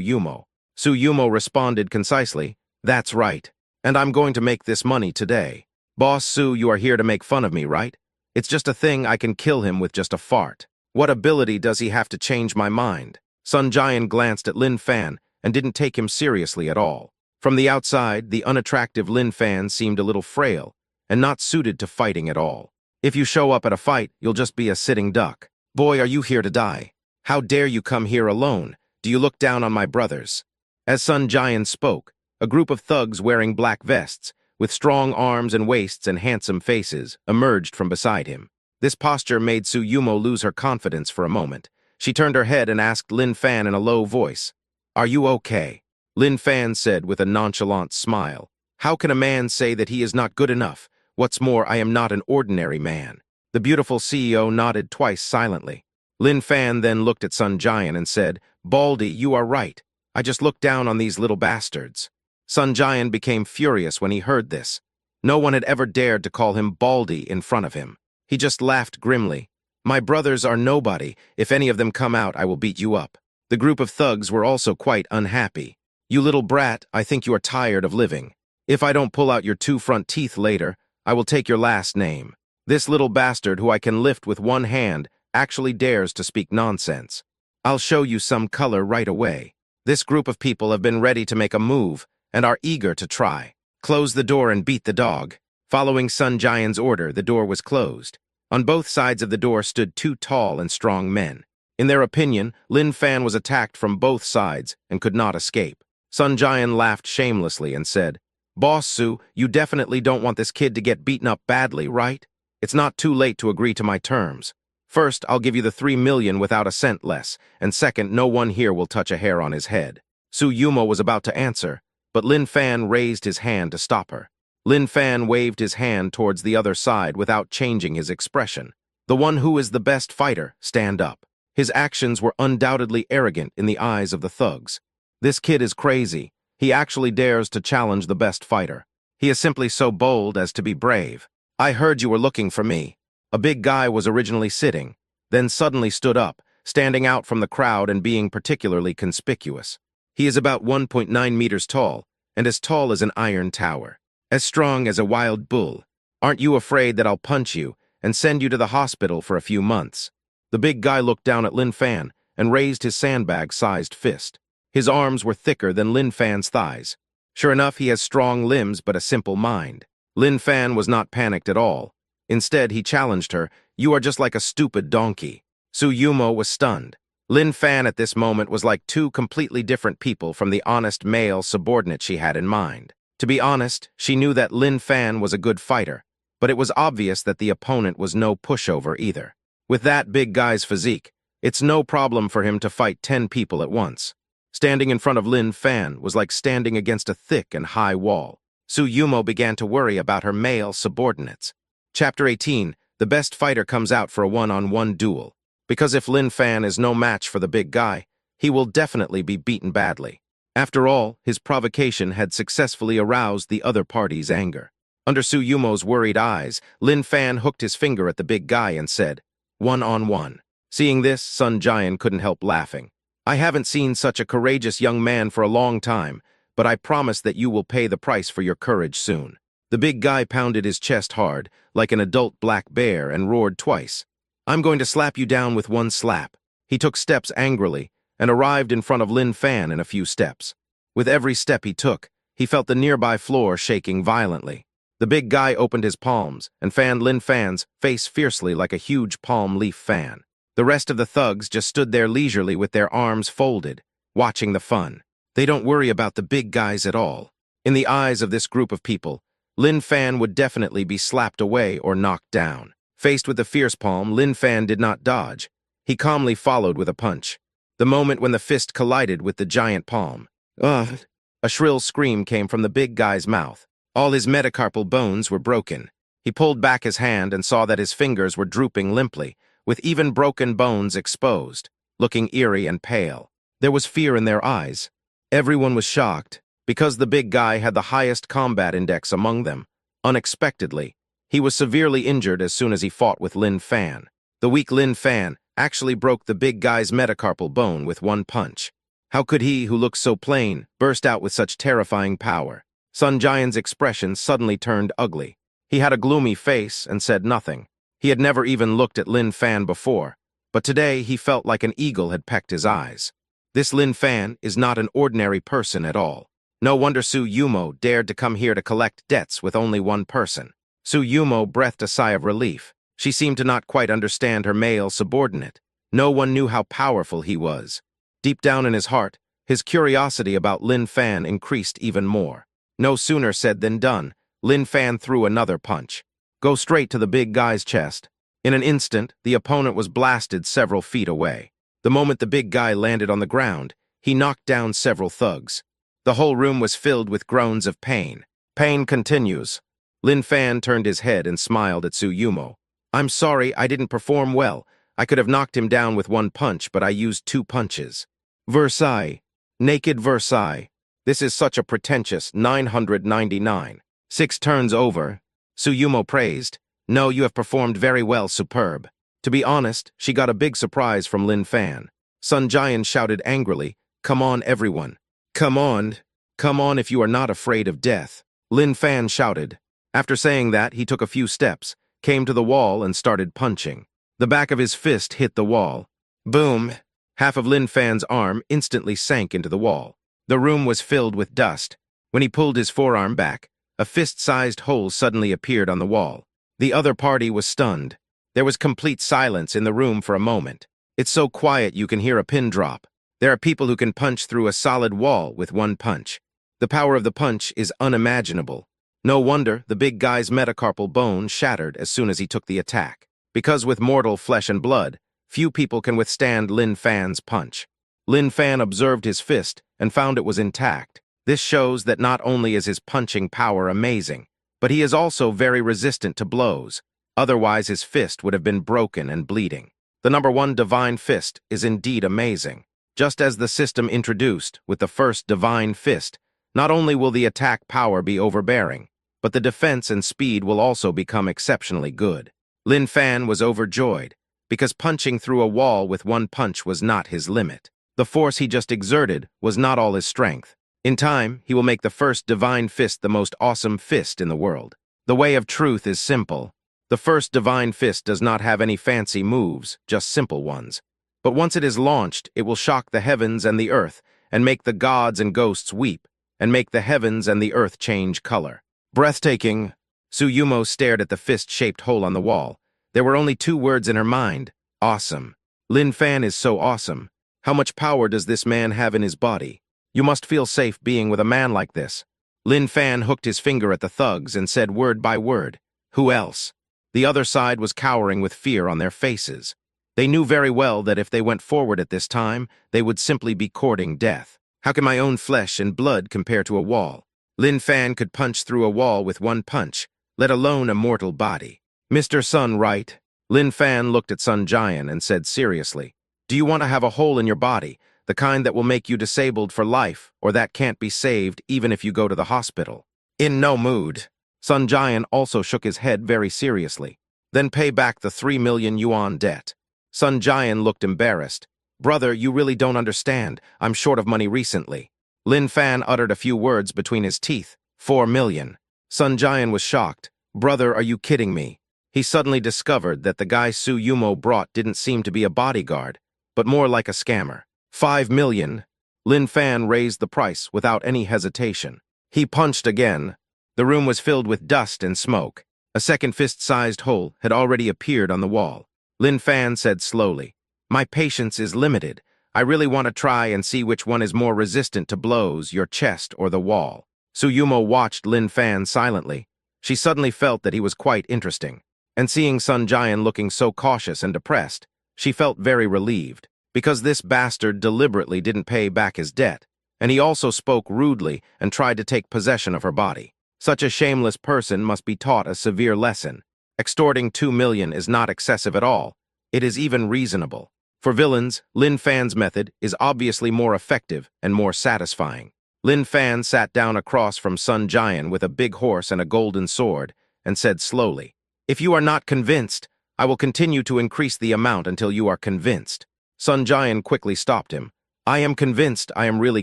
Yumo. Su Yumo responded concisely, That's right. And I'm going to make this money today. Boss Su, you are here to make fun of me, right? It's just a thing I can kill him with just a fart. What ability does he have to change my mind? Sun Jian glanced at Lin Fan and didn't take him seriously at all. From the outside, the unattractive Lin Fan seemed a little frail and not suited to fighting at all. If you show up at a fight, you'll just be a sitting duck. Boy, are you here to die? How dare you come here alone? Do you look down on my brothers? As Sun Jian spoke, a group of thugs wearing black vests, with strong arms and waists and handsome faces, emerged from beside him. This posture made Su Yumo lose her confidence for a moment. She turned her head and asked Lin Fan in a low voice, Are you okay? Lin Fan said with a nonchalant smile, How can a man say that he is not good enough? What's more, I am not an ordinary man. The beautiful CEO nodded twice silently. Lin Fan then looked at Sun Jian and said, Baldy, you are right. I just looked down on these little bastards. Sun Jian became furious when he heard this. No one had ever dared to call him Baldy in front of him. He just laughed grimly. My brothers are nobody. If any of them come out, I will beat you up. The group of thugs were also quite unhappy. You little brat, I think you are tired of living. If I don't pull out your 2 front teeth later, I will take your last name. This little bastard who I can lift with one hand actually dares to speak nonsense. I'll show you some color right away. This group of people have been ready to make a move and are eager to try. Close the door and beat the dog. Following Sun Jian's order, the door was closed. On both sides of the door stood 2 tall and strong men. In their opinion, Lin Fan was attacked from both sides and could not escape. Sun Jian laughed shamelessly and said, Boss Su, you definitely don't want this kid to get beaten up badly, right? It's not too late to agree to my terms. First, I'll give you the 3 million without a cent less, and second, no one here will touch a hair on his head. Su Yumo was about to answer, but Lin Fan raised his hand to stop her. Lin Fan waved his hand towards the other side without changing his expression. The one who is the best fighter, stand up. His actions were undoubtedly arrogant in the eyes of the thugs. This kid is crazy. He actually dares to challenge the best fighter. He is simply so bold as to be brave. I heard you were looking for me. A big guy was originally sitting, then suddenly stood up, standing out from the crowd and being particularly conspicuous. He is about 1.9 meters tall, and as tall as an iron tower. As strong as a wild bull. Aren't you afraid that I'll punch you and send you to the hospital for a few months? The big guy looked down at Lin Fan and raised his sandbag-sized fist. His arms were thicker than Lin Fan's thighs. Sure enough, he has strong limbs but a simple mind. Lin Fan was not panicked at all. Instead, he challenged her, You are just like a stupid donkey. Su Yumo was stunned. Lin Fan at this moment was like 2 completely different people from the honest male subordinate she had in mind. To be honest, she knew that Lin Fan was a good fighter, but it was obvious that the opponent was no pushover either. With that big guy's physique, it's no problem for him to fight 10 people at once. Standing in front of Lin Fan was like standing against a thick and high wall. Su Yumo began to worry about her male subordinates. Chapter 18, the best fighter comes out for a one-on-one duel. Because if Lin Fan is no match for the big guy, he will definitely be beaten badly. After all, his provocation had successfully aroused the other party's anger. Under Su Yumo's worried eyes, Lin Fan hooked his finger at the big guy and said, "1-on-1." Seeing this, Sun Jian couldn't help laughing. "I haven't seen such a courageous young man for a long time, but I promise that you will pay the price for your courage soon." The big guy pounded his chest hard, like an adult black bear, and roared twice. "I'm going to slap you down with one slap." He took steps angrily, and arrived in front of Lin Fan in a few steps. With every step he took, he felt the nearby floor shaking violently. The big guy opened his palms and fanned Lin Fan's face fiercely like a huge palm leaf fan. The rest of the thugs just stood there leisurely with their arms folded, watching the fun. They don't worry about the big guys at all. In the eyes of this group of people, Lin Fan would definitely be slapped away or knocked down. Faced with the fierce palm, Lin Fan did not dodge. He calmly followed with a punch. The moment when the fist collided with the giant palm. "Ugh!" A shrill scream came from the big guy's mouth. All his metacarpal bones were broken. He pulled back his hand and saw that his fingers were drooping limply, with even broken bones exposed, looking eerie and pale. There was fear in their eyes. Everyone was shocked, because the big guy had the highest combat index among them. Unexpectedly, he was severely injured as soon as he fought with Lin Fan. The weak Lin Fan actually broke the big guy's metacarpal bone with one punch. How could he, who looked so plain, burst out with such terrifying power? Sun Jian's expression suddenly turned ugly. He had a gloomy face and said nothing. He had never even looked at Lin Fan before, but today he felt like an eagle had pecked his eyes. This Lin Fan is not an ordinary person at all. No wonder Su Yumo dared to come here to collect debts with only one person. Su Yumo breathed a sigh of relief. She seemed to not quite understand her male subordinate. No one knew how powerful he was. Deep down in his heart, his curiosity about Lin Fan increased even more. No sooner said than done, Lin Fan threw another punch. Go straight to the big guy's chest. In an instant, the opponent was blasted several feet away. The moment the big guy landed on the ground, he knocked down several thugs. The whole room was filled with groans of pain. Pain continues. Lin Fan turned his head and smiled at Su Yumo. "I'm sorry, I didn't perform well. I could have knocked him down with one punch, but I used two punches." Versailles. Naked Versailles. This is such a pretentious 999. 6 turns over. Su Yumo praised. "No, you have performed very well, superb." To be honest, she got a big surprise from Lin Fan. Sun Jian shouted angrily, "Come on, everyone. Come on. Come on if you are not afraid of death." Lin Fan shouted. After saying that, he took a few steps, came to the wall and started punching. The back of his fist hit the wall. Boom! Half of Lin Fan's arm instantly sank into the wall. The room was filled with dust. When he pulled his forearm back, a fist-sized hole suddenly appeared on the wall. The other party was stunned. There was complete silence in the room for a moment. It's so quiet you can hear a pin drop. There are people who can punch through a solid wall with one punch. The power of the punch is unimaginable. No wonder the big guy's metacarpal bone shattered as soon as he took the attack. Because with mortal flesh and blood, few people can withstand Lin Fan's punch. Lin Fan observed his fist and found it was intact. This shows that not only is his punching power amazing, but he is also very resistant to blows. Otherwise, his fist would have been broken and bleeding. The number 1 divine fist is indeed amazing. Just as the system introduced with the first divine fist, not only will the attack power be overbearing, but the defense and speed will also become exceptionally good. Lin Fan was overjoyed, because punching through a wall with one punch was not his limit. The force he just exerted was not all his strength. In time, he will make the first divine fist the most awesome fist in the world. The way of truth is simple. The first divine fist does not have any fancy moves, just simple ones. But once it is launched, it will shock the heavens and the earth, and make the gods and ghosts weep, and make the heavens and the earth change color. Breathtaking. Su Yumo stared at the fist-shaped hole on the wall. There were only 2 words in her mind. Awesome. Lin Fan is so awesome. How much power does this man have in his body? You must feel safe being with a man like this. Lin Fan hooked his finger at the thugs and said word by word, "Who else?" The other side was cowering with fear on their faces. They knew very well that if they went forward at this time, they would simply be courting death. How can my own flesh and blood compare to a wall? Lin Fan could punch through a wall with one punch, let alone a mortal body. "Mr. Sun, right?" Lin Fan looked at Sun Jian and said seriously, "Do you want to have a hole in your body, the kind that will make you disabled for life or that can't be saved even if you go to the hospital. In no mood, Sun Jian also shook his head very seriously. Then pay back the 3 million yuan debt. Sun Jian looked embarrassed. Brother, you really don't understand. I'm short of money recently. Lin Fan uttered a few words between his teeth. 4 million. Sun Jian was shocked. Brother, are you kidding me? He suddenly discovered that the guy Su Yumo brought didn't seem to be a bodyguard, but more like a scammer. 5 million. Lin Fan raised the price without any hesitation. He punched again. The room was filled with dust and smoke. A second fist-sized hole had already appeared on the wall. Lin Fan said slowly, My patience is limited. I really want to try and see which one is more resistant to blows, your chest or the wall. Su Yumo watched Lin Fan silently. She suddenly felt that he was quite interesting. And seeing Sun Jian looking so cautious and depressed, she felt very relieved, because this bastard deliberately didn't pay back his debt, and he also spoke rudely and tried to take possession of her body. Such a shameless person must be taught a severe lesson. Extorting 2 million is not excessive at all. It is even reasonable. For villains, Lin Fan's method is obviously more effective and more satisfying. Lin Fan sat down across from Sun Jian with a big horse and a golden sword and said slowly, If you are not convinced, I will continue to increase the amount until you are convinced. Sun Jian quickly stopped him. I am convinced, I am really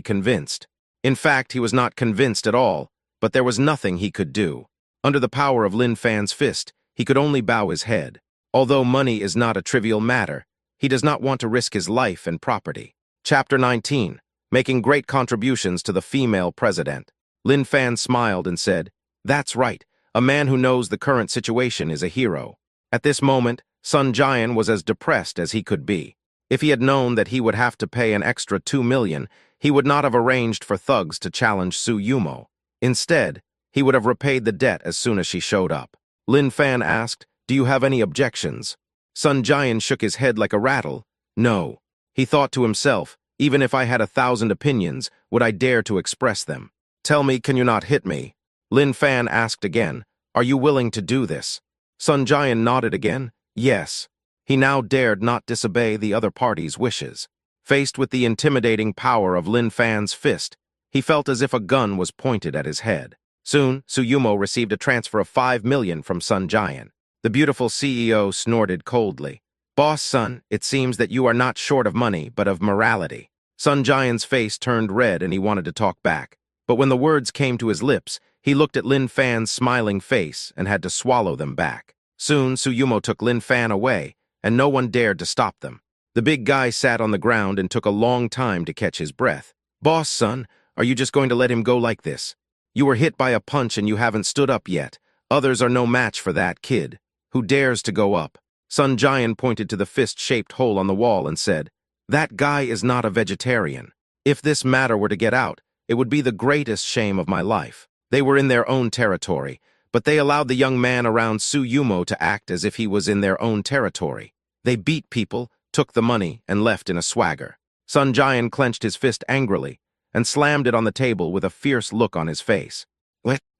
convinced. In fact, he was not convinced at all, but there was nothing he could do. Under the power of Lin Fan's fist, he could only bow his head. Although money is not a trivial matter, he does not want to risk his life and property. Chapter 19. Making great contributions to the female president. Lin Fan smiled and said, That's right. A man who knows the current situation is a hero. At this moment, Sun Jian was as depressed as he could be. If he had known that he would have to pay an extra 2 million, he would not have arranged for thugs to challenge Su Yumo. Instead, he would have repaid the debt as soon as she showed up. Lin Fan asked, Do you have any objections? Sun Jian shook his head like a rattle. No. He thought to himself, Even if I had 1,000 opinions, would I dare to express them? Tell me, can you not hit me? Lin Fan asked again, Are you willing to do this? Sun Jian nodded again. Yes. He now dared not disobey the other party's wishes. Faced with the intimidating power of Lin Fan's fist, he felt as if a gun was pointed at his head. Soon, Su Yumo received a transfer of 5 million from Sun Jian. The beautiful CEO snorted coldly. Boss Sun, it seems that you are not short of money, but of morality. Sun Jian's face turned red and he wanted to talk back. But when the words came to his lips, he looked at Lin Fan's smiling face and had to swallow them back. Soon, Su Yumo took Lin Fan away, and no one dared to stop them. The big guy sat on the ground and took a long time to catch his breath. Boss Sun, are you just going to let him go like this? You were hit by a punch and you haven't stood up yet. Others are no match for that kid. Who dares to go up? Sun Jian pointed to the fist-shaped hole on the wall and said, That guy is not a vegetarian. If this matter were to get out, it would be the greatest shame of my life. They were in their own territory, but they allowed the young man around Su Yumo to act as if he was in their own territory. They beat people, took the money, and left in a swagger. Sun Jian clenched his fist angrily and slammed it on the table with a fierce look on his face.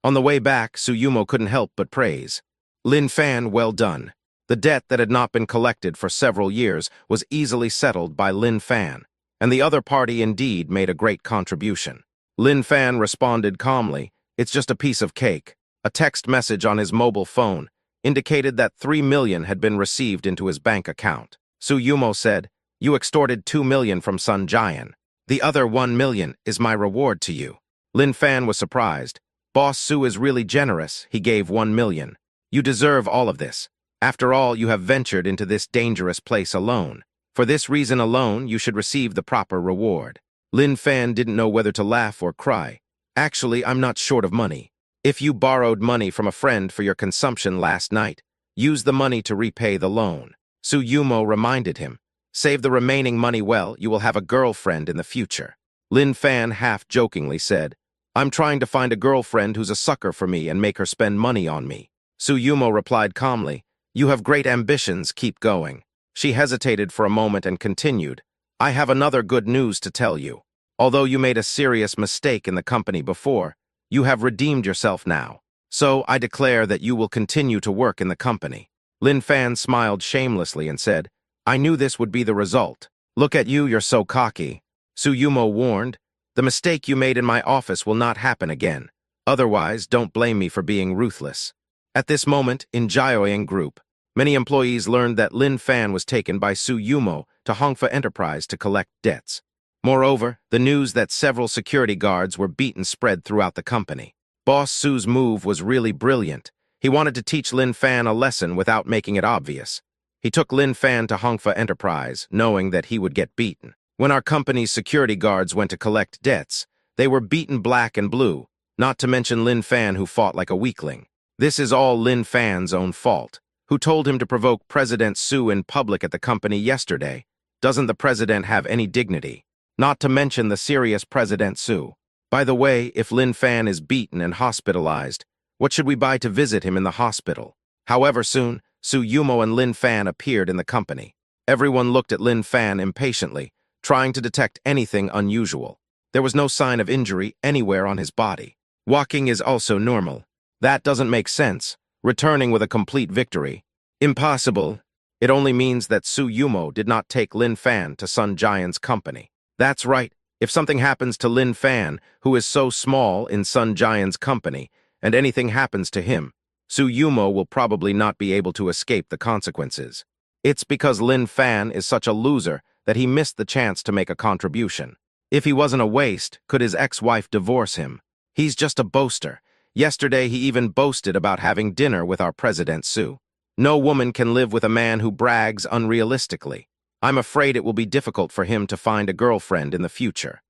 On the way back, Su Yumo couldn't help but praise. Lin Fan, well done. The debt that had not been collected for several years was easily settled by Lin Fan, and the other party indeed made a great contribution. Lin Fan responded calmly, It's just a piece of cake. A text message on his mobile phone indicated that 3 million had been received into his bank account. Su Yumo said, You extorted 2 million from Sun Jian. The other 1 million is my reward to you. Lin Fan was surprised. Boss Su is really generous. He gave 1 million. You deserve all of this. After all, you have ventured into this dangerous place alone. For this reason alone, you should receive the proper reward. Lin Fan didn't know whether to laugh or cry. Actually, I'm not short of money. If you borrowed money from a friend for your consumption last night, use the money to repay the loan. Su Yumo reminded him. Save the remaining money well, you will have a girlfriend in the future. Lin Fan half-jokingly said, I'm trying to find a girlfriend who's a sucker for me and make her spend money on me. Su Yumo replied calmly, You have great ambitions, keep going. She hesitated for a moment and continued, I have another good news to tell you. Although you made a serious mistake in the company before, you have redeemed yourself now. So I declare that you will continue to work in the company. Lin Fan smiled shamelessly and said, I knew this would be the result. Look at you, you're so cocky. Suyumo warned. The mistake you made in my office will not happen again. Otherwise, don't blame me for being ruthless. At this moment, in Jiaoying Group, many employees learned that Lin Fan was taken by Suyumo to Hongfa Enterprise to collect debts. Moreover, the news that several security guards were beaten spread throughout the company. Boss Su's move was really brilliant. He wanted to teach Lin Fan a lesson without making it obvious. He took Lin Fan to Hongfa Enterprise, knowing that he would get beaten. When our company's security guards went to collect debts, they were beaten black and blue, not to mention Lin Fan, who fought like a weakling. This is all Lin Fan's own fault. Who told him to provoke President Su in public at the company yesterday? Doesn't the president have any dignity? Not to mention the serious President Su. By the way, if Lin Fan is beaten and hospitalized, what should we buy to visit him in the hospital? However, soon, Suyumo and Lin Fan appeared in the company. Everyone looked at Lin Fan impatiently, trying to detect anything unusual. There was no sign of injury anywhere on his body. Walking is also normal. That doesn't make sense. Returning with a complete victory. Impossible. It only means that Suyumo did not take Lin Fan to Sun Jian's company. That's right. If something happens to Lin Fan, who is so small in Sun Jian's company, and anything happens to him, Suyumo will probably not be able to escape the consequences. It's because Lin Fan is such a loser that he missed the chance to make a contribution. If he wasn't a waste, could his ex-wife divorce him? He's just a boaster. Yesterday he even boasted about having dinner with our President Su. No woman can live with a man who brags unrealistically. I'm afraid it will be difficult for him to find a girlfriend in the future.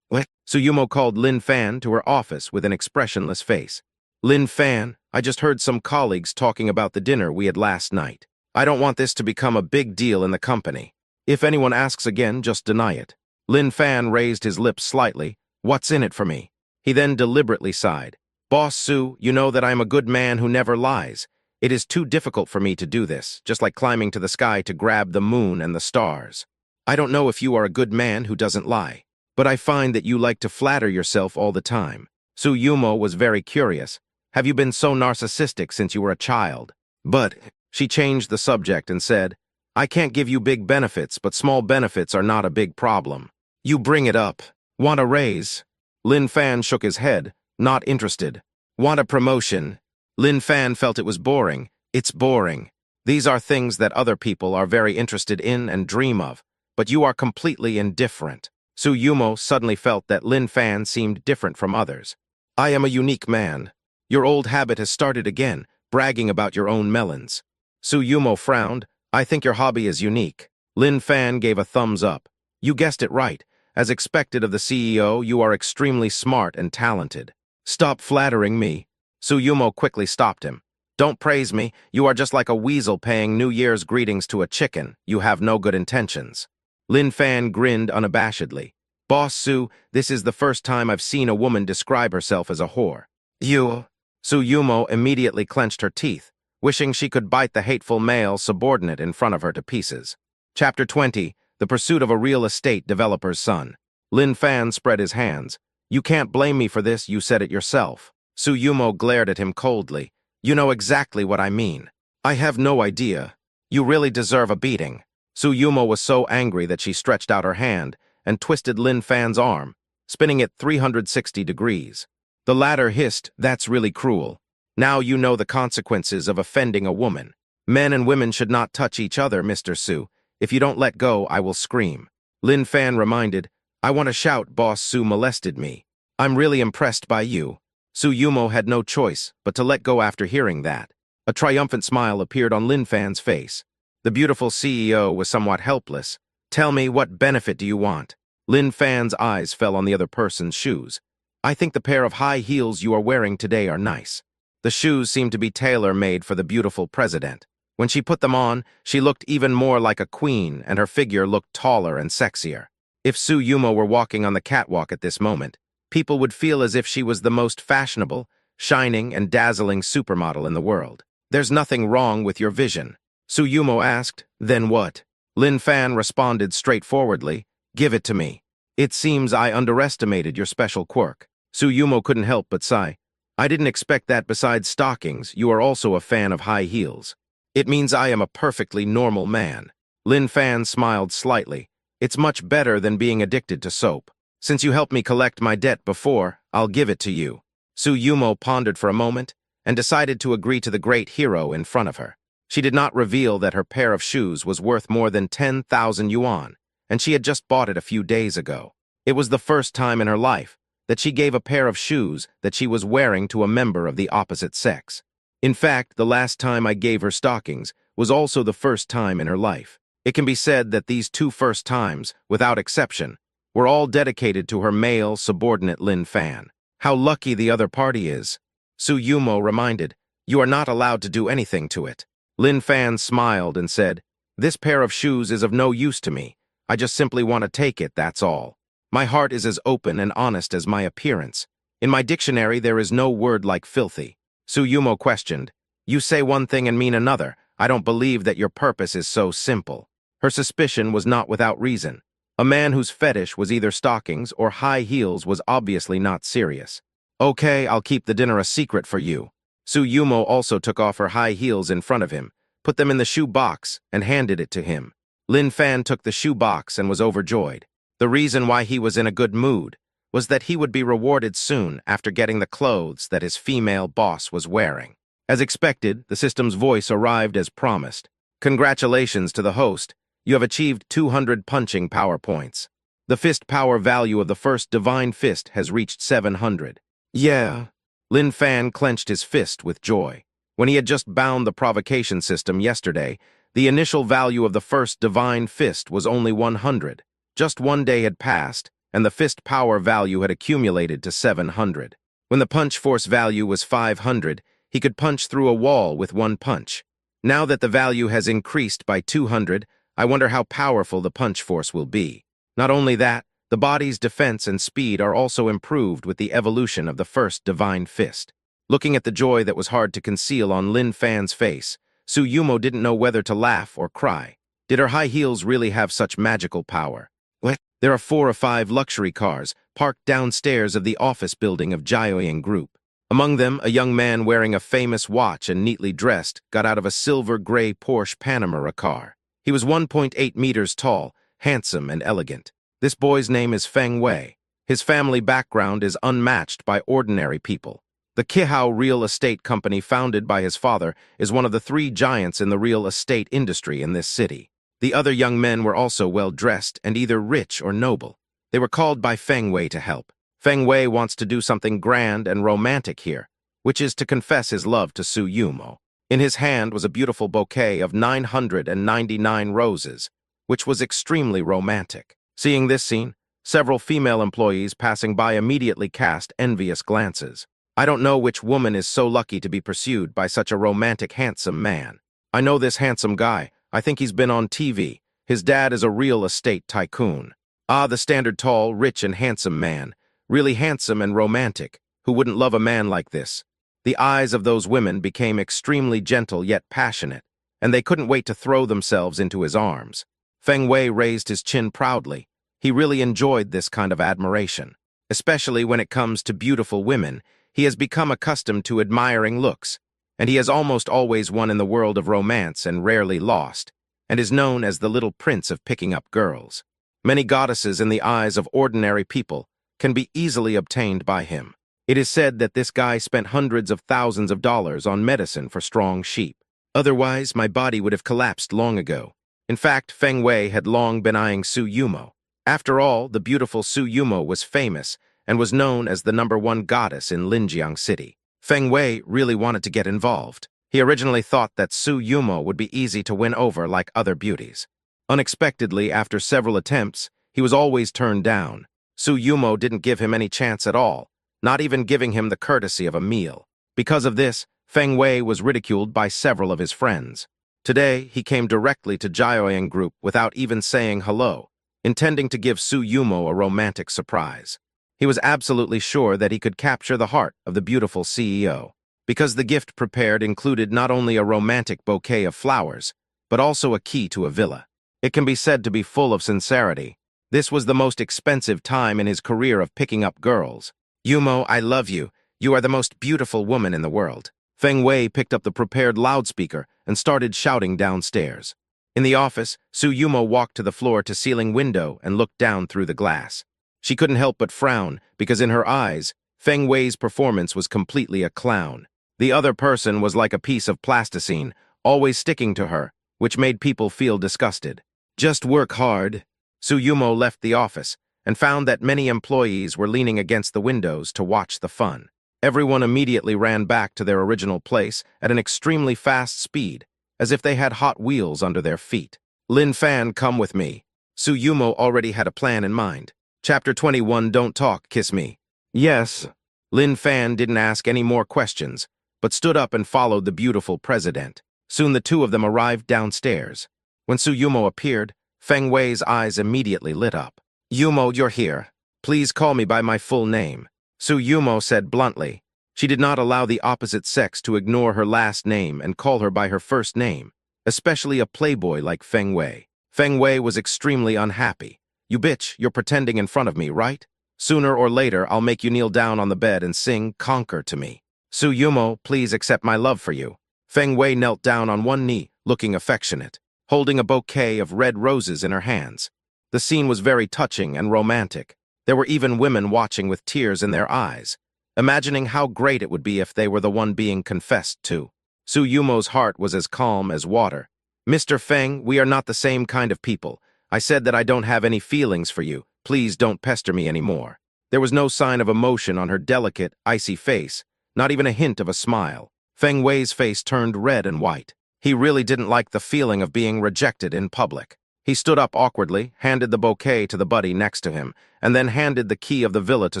Suyumo called Lin Fan to her office with an expressionless face. Lin Fan, I just heard some colleagues talking about the dinner we had last night. I don't want this to become a big deal in the company. If anyone asks again, just deny it. Lin Fan raised his lips slightly. What's in it for me? He then deliberately sighed. Boss Su, you know that I'm a good man who never lies. It is too difficult for me to do this, just like climbing to the sky to grab the moon and the stars. I don't know if you are a good man who doesn't lie, but I find that you like to flatter yourself all the time. Suyumo was very curious. Have you been so narcissistic since you were a child? But she changed the subject and said, I can't give you big benefits, but small benefits are not a big problem. You bring it up. Want a raise? Lin Fan shook his head, not interested. Want a promotion? Lin Fan felt it was boring. It's boring. These are things that other people are very interested in and dream of, but you are completely indifferent. Suyumo suddenly felt that Lin Fan seemed different from others. I am a unique man. Your old habit has started again, bragging about your own melons. Suyumo frowned. I think your hobby is unique. Lin Fan gave a thumbs up. You guessed it right. As expected of the CEO, you are extremely smart and talented. Stop flattering me. Suyumo quickly stopped him. Don't praise me. You are just like a weasel paying New Year's greetings to a chicken. You have no good intentions. Lin Fan grinned unabashedly. Boss Su, this is the first time I've seen a woman describe herself as a whore. You. Suyumo immediately clenched her teeth, wishing she could bite the hateful male subordinate in front of her to pieces. Chapter 20, The Pursuit of a Real Estate Developer's Son. Lin Fan spread his hands. You can't blame me for this, you said it yourself. Suyumo glared at him coldly. You know exactly what I mean. I have no idea. You really deserve a beating. Suyumo was so angry that she stretched out her hand and twisted Lin Fan's arm, spinning it 360 degrees. The latter hissed, That's really cruel. Now you know the consequences of offending a woman. Men and women should not touch each other, Mr. Su. If you don't let go, I will scream. Lin Fan reminded, I want to shout, Boss Su molested me. I'm really impressed by you. Suyumo had no choice but to let go after hearing that. A triumphant smile appeared on Lin Fan's face. The beautiful CEO was somewhat helpless. Tell me, what benefit do you want? Lin Fan's eyes fell on the other person's shoes. I think the pair of high heels you are wearing today are nice. The shoes seemed to be tailor-made for the beautiful president. When she put them on, she looked even more like a queen, and her figure looked taller and sexier. If Suyumo were walking on the catwalk at this moment, people would feel as if she was the most fashionable, shining, and dazzling supermodel in the world. There's nothing wrong with your vision. Suyumo asked, Then what? Lin Fan responded straightforwardly, Give it to me. It seems I underestimated your special quirk. Suyumo couldn't help but sigh. I didn't expect that. Besides stockings, you are also a fan of high heels. It means I am a perfectly normal man. Lin Fan smiled slightly. It's much better than being addicted to soap. Since you helped me collect my debt before, I'll give it to you. Su Yumo pondered for a moment and decided to agree to the great hero in front of her. She did not reveal that her pair of shoes was worth more than 10,000 yuan, and she had just bought it a few days ago. It was the first time in her life that she gave a pair of shoes that she was wearing to a member of the opposite sex. In fact, the last time I gave her stockings was also the first time in her life. It can be said that these two first times, without exception, were all dedicated to her male subordinate Lin Fan. How lucky the other party is. Su Yumo reminded, "You are not allowed to do anything to it." Lin Fan smiled and said, "This pair of shoes is of no use to me. I just simply want to take it, that's all. My heart is as open and honest as my appearance. In my dictionary there is no word like filthy." Su Yumo questioned, "You say one thing and mean another. I don't believe that your purpose is so simple." Her suspicion was not without reason. A man whose fetish was either stockings or high heels was obviously not serious. "Okay, I'll keep the dinner a secret for you." Su Yumo also took off her high heels in front of him, put them in the shoe box, and handed it to him. Lin Fan took the shoe box and was overjoyed. The reason why he was in a good mood was that he would be rewarded soon after getting the clothes that his female boss was wearing. As expected, the system's voice arrived as promised. "Congratulations to the host. You have achieved 200 punching power points. The fist power value of the first divine fist has reached 700. Yeah. Lin Fan clenched his fist with joy. When he had just bound the provocation system yesterday, the initial value of the first divine fist was only 100. Just one day had passed, and the fist power value had accumulated to 700. When the punch force value was 500, he could punch through a wall with one punch. Now that the value has increased by 200, I wonder how powerful the punch force will be. Not only that, the body's defense and speed are also improved with the evolution of the first divine fist. Looking at the joy that was hard to conceal on Lin Fan's face, Su Yumo didn't know whether to laugh or cry. Did her high heels really have such magical power? What? There are 4 or 5 luxury cars parked downstairs of the office building of Jiaoying Group. Among them, a young man wearing a famous watch and neatly dressed got out of a silver-gray Porsche Panamera car. He was 1.8 meters tall, handsome and elegant. This boy's name is Feng Wei. His family background is unmatched by ordinary people. The Qihao Real Estate Company, founded by his father, is one of the 3 giants in the real estate industry in this city. The other young men were also well-dressed and either rich or noble. They were called by Feng Wei to help. Feng Wei wants to do something grand and romantic here, which is to confess his love to Su Yumo. In his hand was a beautiful bouquet of 999 roses, which was extremely romantic. Seeing this scene, several female employees passing by immediately cast envious glances. I don't know which woman is so lucky to be pursued by such a romantic, handsome man. I know this handsome guy. I think he's been on TV. His dad is a real estate tycoon. Ah, the standard tall, rich, and handsome man. Really handsome and romantic. Who wouldn't love a man like this? The eyes of those women became extremely gentle yet passionate, and they couldn't wait to throw themselves into his arms. Feng Wei raised his chin proudly. He really enjoyed this kind of admiration. Especially when it comes to beautiful women, he has become accustomed to admiring looks, and he has almost always won in the world of romance and rarely lost, and is known as the little prince of picking up girls. Many goddesses in the eyes of ordinary people can be easily obtained by him. It is said that this guy spent hundreds of thousands of dollars on medicine for strong sheep. Otherwise, my body would have collapsed long ago. In fact, Feng Wei had long been eyeing Su Yumo. After all, the beautiful Su Yumo was famous and was known as the #1 goddess in Linjiang City. Feng Wei really wanted to get involved. He originally thought that Su Yumo would be easy to win over like other beauties. Unexpectedly, after several attempts, he was always turned down. Su Yumo didn't give him any chance at all, not even giving him the courtesy of a meal. Because of this, Feng Wei was ridiculed by several of his friends. Today, he came directly to Jiaoying Group without even saying hello, intending to give Su Yumo a romantic surprise. He was absolutely sure that he could capture the heart of the beautiful CEO, because the gift prepared included not only a romantic bouquet of flowers, but also a key to a villa. It can be said to be full of sincerity. This was the most expensive time in his career of picking up girls. "Yumo, I love you. You are the most beautiful woman in the world." Feng Wei picked up the prepared loudspeaker and started shouting downstairs. In the office, Su Yumo walked to the floor-to-ceiling window and looked down through the glass. She couldn't help but frown, because in her eyes, Feng Wei's performance was completely a clown. The other person was like a piece of plasticine, always sticking to her, which made people feel disgusted. Just work hard. Suyumo left the office and found that many employees were leaning against the windows to watch the fun. Everyone immediately ran back to their original place at an extremely fast speed, as if they had hot wheels under their feet. Lin Fan, come with me. Suyumo already had a plan in mind. Chapter 21, Don't Talk, Kiss Me. Yes. Lin Fan didn't ask any more questions, but stood up and followed the beautiful president. Soon the two of them arrived downstairs. When Suyumo appeared, Feng Wei's eyes immediately lit up. Yumo, you're here. Please call me by my full name. Suyumo said bluntly. She did not allow the opposite sex to ignore her last name and call her by her first name, especially a playboy like Feng Wei. Feng Wei was extremely unhappy. You bitch, you're pretending in front of me, right? Sooner or later, I'll make you kneel down on the bed and sing Conquer to me. Suyumo, please accept my love for you. Feng Wei knelt down on one knee, looking affectionate, holding a bouquet of red roses in her hands. The scene was very touching and romantic. There were even women watching with tears in their eyes, imagining how great it would be if they were the one being confessed to. Suyumo's heart was as calm as water. Mr. Feng, we are not the same kind of people. I said that I don't have any feelings for you. Please don't pester me anymore. There was no sign of emotion on her delicate, icy face, not even a hint of a smile. Feng Wei's face turned red and white. He really didn't like the feeling of being rejected in public. He stood up awkwardly, handed the bouquet to the buddy next to him, and then handed the key of the villa to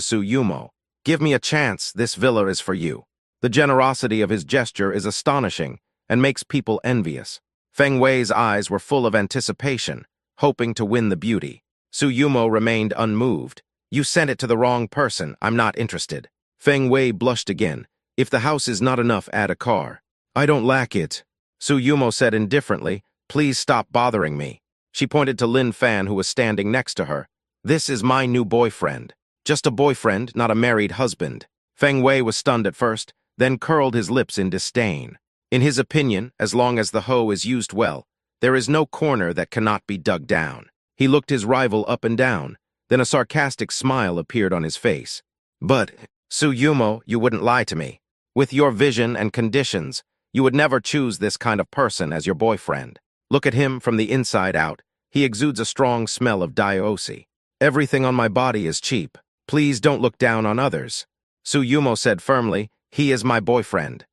Suyumo. Give me a chance, this villa is for you. The generosity of his gesture is astonishing and makes people envious. Feng Wei's eyes were full of anticipation, hoping to win the beauty. Suyumo remained unmoved. You sent it to the wrong person. I'm not interested. Feng Wei blushed again. If the house is not enough, add a car. I don't lack it. Suyumo said indifferently, please stop bothering me. She pointed to Lin Fan, who was standing next to her. This is my new boyfriend. Just a boyfriend, not a married husband. Feng Wei was stunned at first, then curled his lips in disdain. In his opinion, as long as the hoe is used well, there is no corner that cannot be dug down. He looked his rival up and down, then a sarcastic smile appeared on his face. But, Suyumo, you wouldn't lie to me. With your vision and conditions, you would never choose this kind of person as your boyfriend. Look at him from the inside out. He exudes a strong smell of diocese. Everything on my body is cheap. Please don't look down on others. Suyumo said firmly, he is my boyfriend.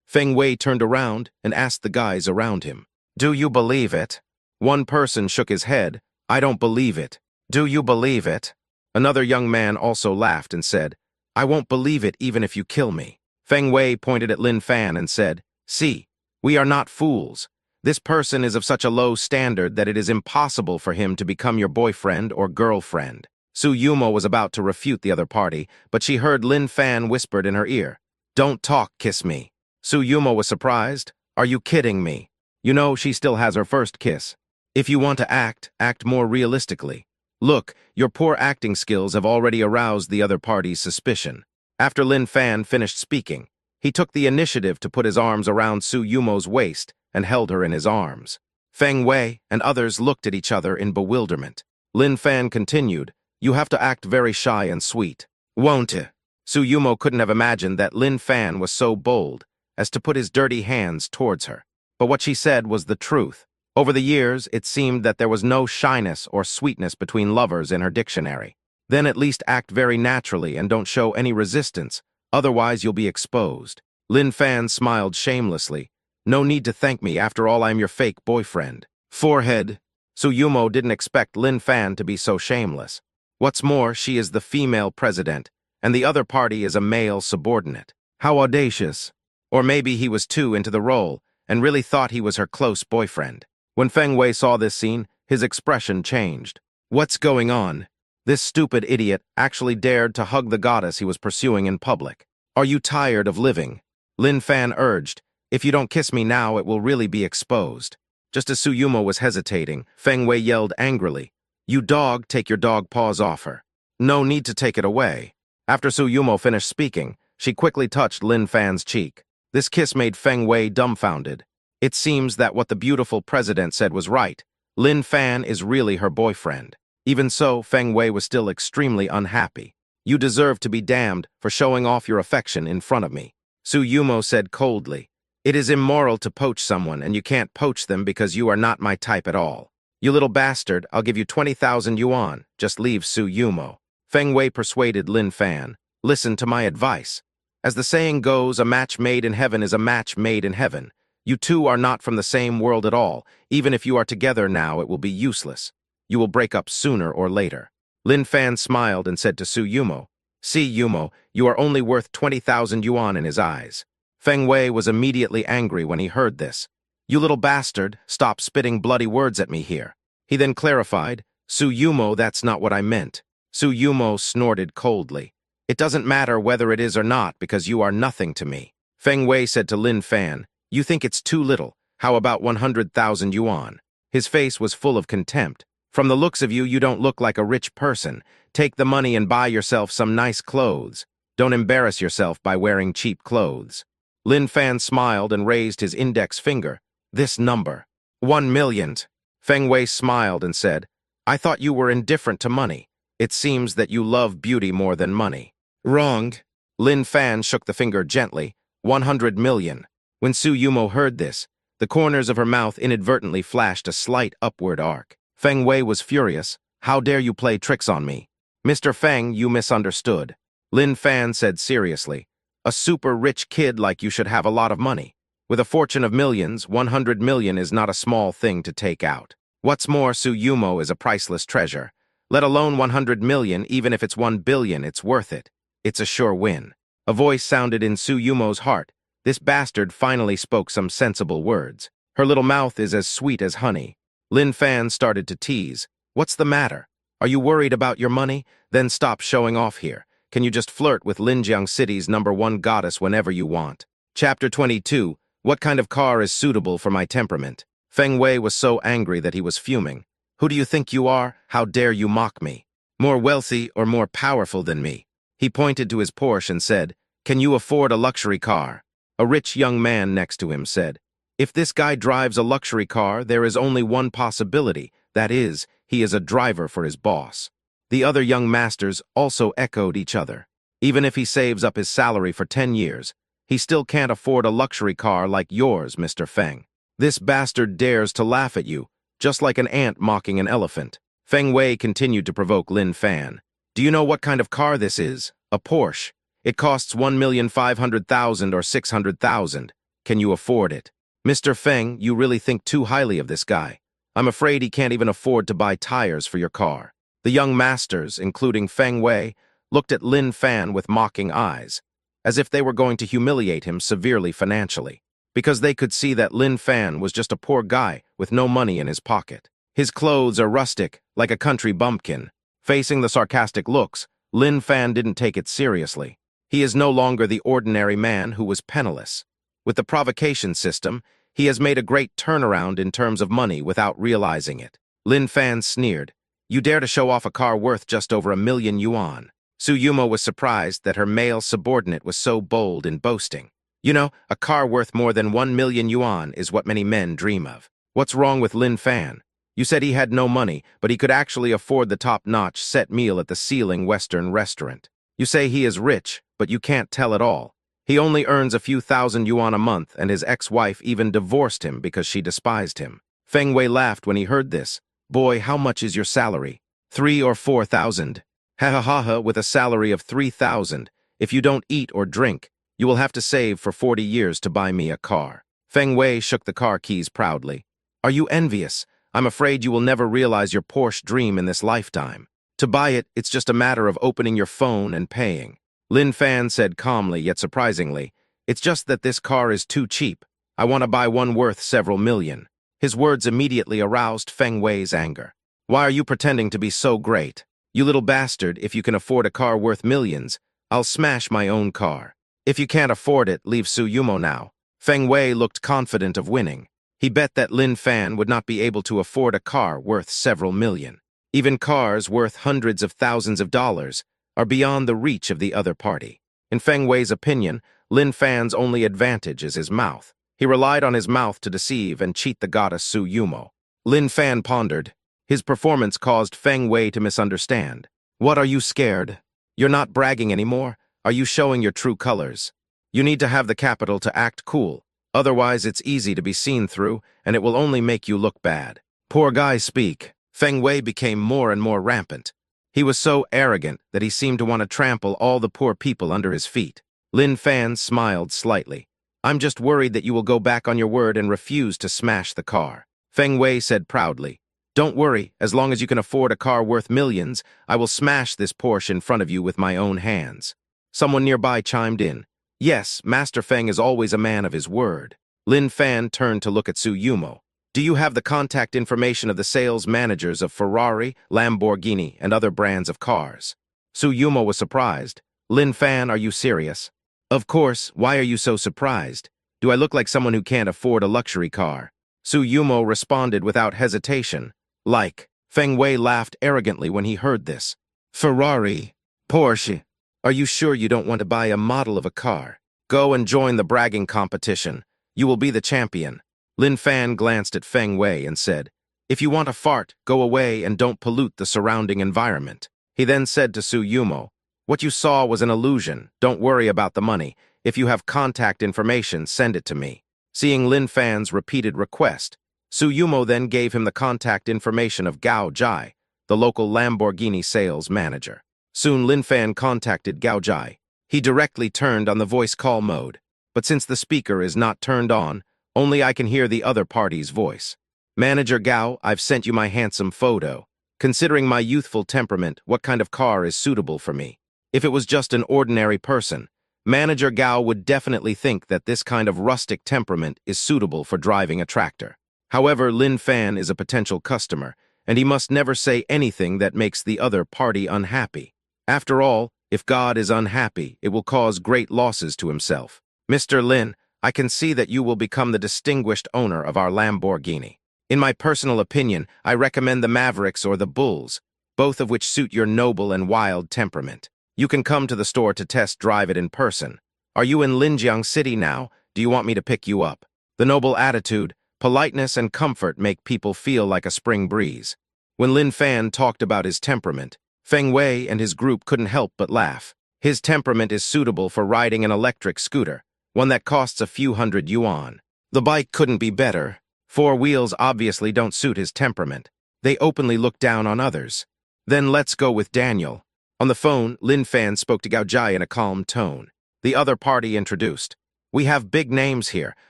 Feng Wei turned around and asked the guys around him. Do you believe it? One person shook his head. I don't believe it. Do you believe it? Another young man also laughed and said, I won't believe it even if you kill me. Feng Wei pointed at Lin Fan and said, see, we are not fools. This person is of such a low standard that it is impossible for him to become your boyfriend or girlfriend. Suyumo was about to refute the other party, but she heard Lin Fan whispered in her ear, don't talk, kiss me. Suyumo was surprised. Are you kidding me? You know she still has her first kiss. If you want to act, act more realistically. Look, your poor acting skills have already aroused the other party's suspicion. After Lin Fan finished speaking, he took the initiative to put his arms around Suyumo's waist and held her in his arms. Feng Wei and others looked at each other in bewilderment. Lin Fan continued, you have to act very shy and sweet. Won't it? Suyumo couldn't have imagined that Lin Fan was so bold as to put his dirty hands towards her. But what she said was the truth. Over the years, it seemed that there was no shyness or sweetness between lovers in her dictionary. Then at least act very naturally and don't show any resistance, otherwise you'll be exposed. Lin Fan smiled shamelessly. No need to thank me, after all I'm your fake boyfriend. Forehead. Suyumo didn't expect Lin Fan to be so shameless. What's more, she is the female president, and the other party is a male subordinate. How audacious. Or maybe he was too into the role and really thought he was her close boyfriend. When Feng Wei saw this scene, his expression changed. What's going on? This stupid idiot actually dared to hug the goddess he was pursuing in public. Are you tired of living? Lin Fan urged. If you don't kiss me now, it will really be exposed. Just as Suyumo was hesitating, Feng Wei yelled angrily, you dog, take your dog paws off her. No need to take it away. After Suyumo finished speaking, she quickly touched Lin Fan's cheek. This kiss made Feng Wei dumbfounded. It seems that what the beautiful president said was right. Lin Fan is really her boyfriend. Even so, Feng Wei was still extremely unhappy. You deserve to be damned for showing off your affection in front of me, Su Yumo said coldly. It is immoral to poach someone, and you can't poach them because you are not my type at all. You little bastard, I'll give you 20,000 yuan. Just leave Su Yumo. Feng Wei persuaded Lin Fan. Listen to my advice. As the saying goes, a match made in heaven is a match made in heaven. You two are not from the same world at all. Even if you are together now, it will be useless. You will break up sooner or later. Lin Fan smiled and said to Su Yumo, See, Yumo, you are only worth 20,000 yuan in his eyes. Feng Wei was immediately angry when he heard this. You little bastard, stop spitting bloody words at me here. He then clarified, Su Yumo, that's not what I meant. Su Yumo snorted coldly. It doesn't matter whether it is or not because you are nothing to me. Feng Wei said to Lin Fan, You think it's too little. How about 100,000 yuan? His face was full of contempt. From the looks of you, you don't look like a rich person. Take the money and buy yourself some nice clothes. Don't embarrass yourself by wearing cheap clothes. Lin Fan smiled and raised his index finger. This number. 1 million. Feng Wei smiled and said, I thought you were indifferent to money. It seems that you love beauty more than money. Wrong. Lin Fan shook the finger gently. 100 million. When Su Yumo heard this, the corners of her mouth inadvertently flashed a slight upward arc. Feng Wei was furious. How dare you play tricks on me? Mr. Feng, you misunderstood. Lin Fan said seriously. A super rich kid like you should have a lot of money. With a fortune of millions, 100 million is not a small thing to take out. What's more, Su Yumo is a priceless treasure. Let alone 100 million, even if it's 1 billion, it's worth it. It's a sure win. A voice sounded in Su Yumo's heart. This bastard finally spoke some sensible words. Her little mouth is as sweet as honey. Lin Fan started to tease. What's the matter? Are you worried about your money? Then stop showing off here. Can you just flirt with Linjiang City's #1 goddess whenever you want? Chapter 22. What kind of car is suitable for my temperament? Feng Wei was so angry that he was fuming. Who do you think you are? How dare you mock me? More wealthy or more powerful than me? He pointed to his Porsche and said, Can you afford a luxury car? A rich young man next to him said, If this guy drives a luxury car, there is only one possibility. That is, he is a driver for his boss. The other young masters also echoed each other. Even if he saves up his salary for 10 years, he still can't afford a luxury car like yours, Mr. Feng. This bastard dares to laugh at you, just like an ant mocking an elephant. Feng Wei continued to provoke Lin Fan. Do you know what kind of car this is? A Porsche. It costs 1,500,000 or 600,000. Can you afford it? Mr. Feng, you really think too highly of this guy. I'm afraid he can't even afford to buy tires for your car. The young masters, including Feng Wei, looked at Lin Fan with mocking eyes, as if they were going to humiliate him severely financially, because they could see that Lin Fan was just a poor guy with no money in his pocket. His clothes are rustic, like a country bumpkin. Facing the sarcastic looks, Lin Fan didn't take it seriously. He is no longer the ordinary man who was penniless. With the provocation system, he has made a great turnaround in terms of money without realizing it. Lin Fan sneered. You dare to show off a car worth just over 1 million yuan. Su Yumo was surprised that her male subordinate was so bold in boasting. You know, a car worth more than 1 million yuan is what many men dream of. What's wrong with Lin Fan? You said he had no money, but he could actually afford the top-notch set meal at the Ceiling Western restaurant. You say he is rich, but you can't tell at all. He only earns a few thousand yuan a month, and his ex-wife even divorced him because she despised him. Feng Wei laughed when he heard this. Boy, how much is your salary? 3 or 4,000. Ha ha ha ha, with a salary of 3,000. If you don't eat or drink, you will have to save for 40 years to buy me a car. Feng Wei shook the car keys proudly. Are you envious? I'm afraid you will never realize your Porsche dream in this lifetime. To buy it, it's just a matter of opening your phone and paying. Lin Fan said calmly yet surprisingly, It's just that this car is too cheap. I want to buy one worth several million. His words immediately aroused Feng Wei's anger. Why are you pretending to be so great? You little bastard, if you can afford a car worth millions, I'll smash my own car. If you can't afford it, leave Su Yumo now. Feng Wei looked confident of winning. He bet that Lin Fan would not be able to afford a car worth several million. Even cars worth hundreds of thousands of dollars are beyond the reach of the other party. In Feng Wei's opinion, Lin Fan's only advantage is his mouth. He relied on his mouth to deceive and cheat the goddess Su Yumo. Lin Fan pondered. His performance caused Feng Wei to misunderstand. What, are you scared? You're not bragging anymore? Are you showing your true colors? You need to have the capital to act cool. Otherwise, it's easy to be seen through, and it will only make you look bad. Poor guy speak. Feng Wei became more and more rampant. He was so arrogant that he seemed to want to trample all the poor people under his feet. Lin Fan smiled slightly. I'm just worried that you will go back on your word and refuse to smash the car. Feng Wei said proudly. Don't worry, as long as you can afford a car worth millions, I will smash this Porsche in front of you with my own hands. Someone nearby chimed in. Yes, Master Feng is always a man of his word. Lin Fan turned to look at Su Yumo. Do you have the contact information of the sales managers of Ferrari, Lamborghini, and other brands of cars? Su Yumo was surprised. Lin Fan, are you serious? Of course, why are you so surprised? Do I look like someone who can't afford a luxury car? Su Yumo responded without hesitation. Like. Feng Wei laughed arrogantly when he heard this. Ferrari, Porsche. Are you sure you don't want to buy a model of a car? Go and join the bragging competition. You will be the champion. Lin Fan glanced at Feng Wei and said, If you want a fart, go away and don't pollute the surrounding environment. He then said to Su Yumo, What you saw was an illusion. Don't worry about the money. If you have contact information, send it to me. Seeing Lin Fan's repeated request, Su Yumo then gave him the contact information of Gao Jai, the local Lamborghini sales manager. Soon Lin Fan contacted Gao Jai. He directly turned on the voice call mode, but since the speaker is not turned on, only I can hear the other party's voice. Manager Gao, I've sent you my handsome photo. Considering my youthful temperament, what kind of car is suitable for me? If it was just an ordinary person, Manager Gao would definitely think that this kind of rustic temperament is suitable for driving a tractor. However, Lin Fan is a potential customer, and he must never say anything that makes the other party unhappy. After all, if God is unhappy, it will cause great losses to himself. Mr. Lin, I can see that you will become the distinguished owner of our Lamborghini. In my personal opinion, I recommend the Mavericks or the Bulls, both of which suit your noble and wild temperament. You can come to the store to test drive it in person. Are you in Linjiang City now? Do you want me to pick you up? The noble attitude, politeness, and comfort make people feel like a spring breeze. When Lin Fan talked about his temperament, Feng Wei and his group couldn't help but laugh. His temperament is suitable for riding an electric scooter, one that costs a few hundred yuan. The bike couldn't be better. 4 wheels obviously don't suit his temperament. They openly look down on others. Then let's go with Daniel. On the phone, Lin Fan spoke to Gao Jai in a calm tone. The other party introduced. We have big names here,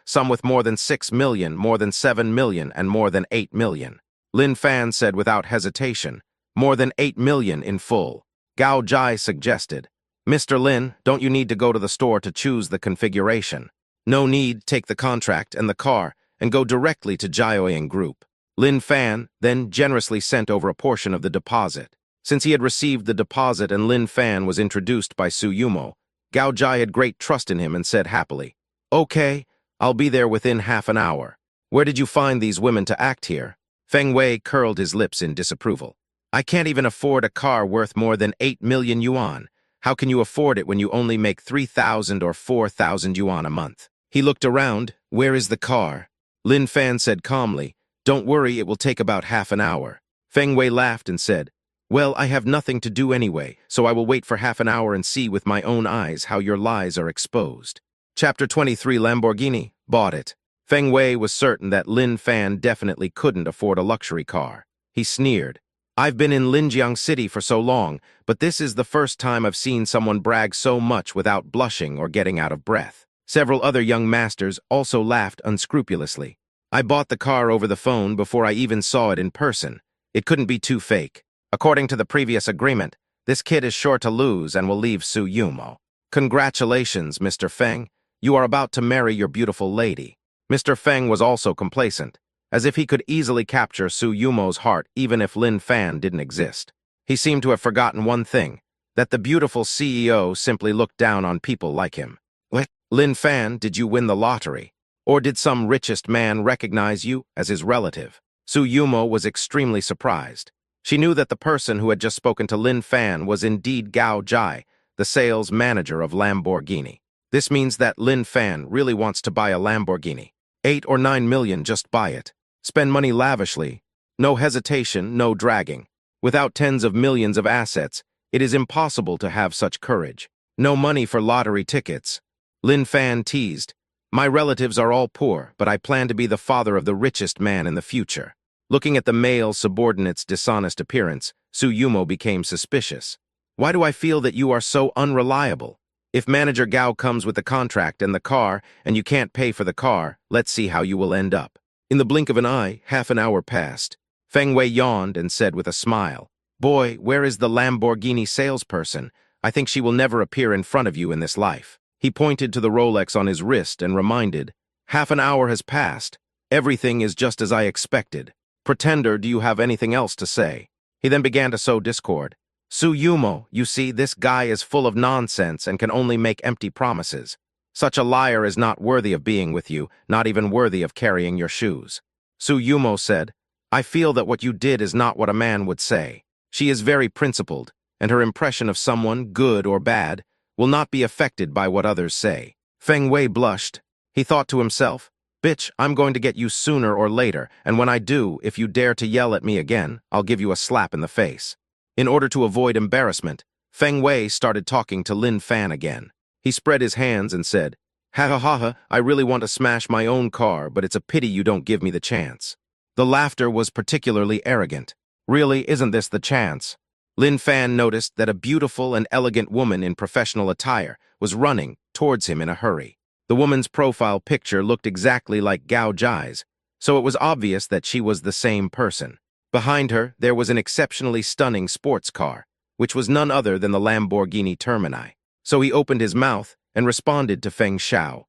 some with more than 6 million, more than 7 million, and more than 8 million. Lin Fan said without hesitation, more than 8 million in full. Gao Jai suggested, Mr. Lin, don't you need to go to the store to choose the configuration? No need, take the contract and the car, and go directly to Jiaoying Group. Lin Fan then generously sent over a portion of the deposit. Since he had received the deposit and Lin Fan was introduced by Su Yumo, Gao Jai had great trust in him and said happily, Okay, I'll be there within half an hour. Where did you find these women to act here? Feng Wei curled his lips in disapproval. I can't even afford a car worth more than 8 million yuan. How can you afford it when you only make 3,000 or 4,000 yuan a month? He looked around. Where is the car? Lin Fan said calmly, Don't worry, it will take about half an hour. Feng Wei laughed and said, Well, I have nothing to do anyway, so I will wait for half an hour and see with my own eyes how your lies are exposed. Chapter 23 Lamborghini, bought it. Feng Wei was certain that Lin Fan definitely couldn't afford a luxury car. He sneered. I've been in Linjiang City for so long, but this is the first time I've seen someone brag so much without blushing or getting out of breath. Several other young masters also laughed unscrupulously. I bought the car over the phone before I even saw it in person. It couldn't be too fake. According to the previous agreement, this kid is sure to lose and will leave Su Yumo. Congratulations, Mr. Feng. You are about to marry your beautiful lady. Mr. Feng was also complacent, as if he could easily capture Su Yumo's heart even if Lin Fan didn't exist. He seemed to have forgotten one thing, that the beautiful CEO simply looked down on people like him. What? Lin Fan, did you win the lottery? Or did some richest man recognize you as his relative? Su Yumo was extremely surprised. She knew that the person who had just spoken to Lin Fan was indeed Gao Jai, the sales manager of Lamborghini. This means that Lin Fan really wants to buy a Lamborghini. 8 or 9 million, just buy it. Spend money lavishly. No hesitation, no dragging. Without tens of millions of assets, it is impossible to have such courage. No money for lottery tickets. Lin Fan teased. My relatives are all poor, but I plan to be the father of the richest man in the future. Looking at the male subordinate's dishonest appearance, Su Yumo became suspicious. Why do I feel that you are so unreliable? If Manager Gao comes with the contract and the car, and you can't pay for the car, let's see how you will end up. In the blink of an eye, half an hour passed. Feng Wei yawned and said with a smile, Boy, where is the Lamborghini salesperson? I think she will never appear in front of you in this life. He pointed to the Rolex on his wrist and reminded, Half an hour has passed. Everything is just as I expected. Pretender, do you have anything else to say? He then began to sow discord. Su Yumo, you see, this guy is full of nonsense and can only make empty promises. Such a liar is not worthy of being with you, not even worthy of carrying your shoes. Su Yumo said, I feel that what you did is not what a man would say. She is very principled, and her impression of someone, good or bad, will not be affected by what others say. Feng Wei blushed. He thought to himself, Bitch, I'm going to get you sooner or later, and when I do, if you dare to yell at me again, I'll give you a slap in the face. In order to avoid embarrassment, Feng Wei started talking to Lin Fan again. He spread his hands and said, Ha ha ha ha, I really want to smash my own car, but it's a pity you don't give me the chance. The laughter was particularly arrogant. Really, isn't this the chance? Lin Fan noticed that a beautiful and elegant woman in professional attire was running towards him in a hurry. The woman's profile picture looked exactly like Gao Jai's, so it was obvious that she was the same person. Behind her, there was an exceptionally stunning sports car, which was none other than the Lamborghini Termini. So he opened his mouth and responded to Feng Xiao.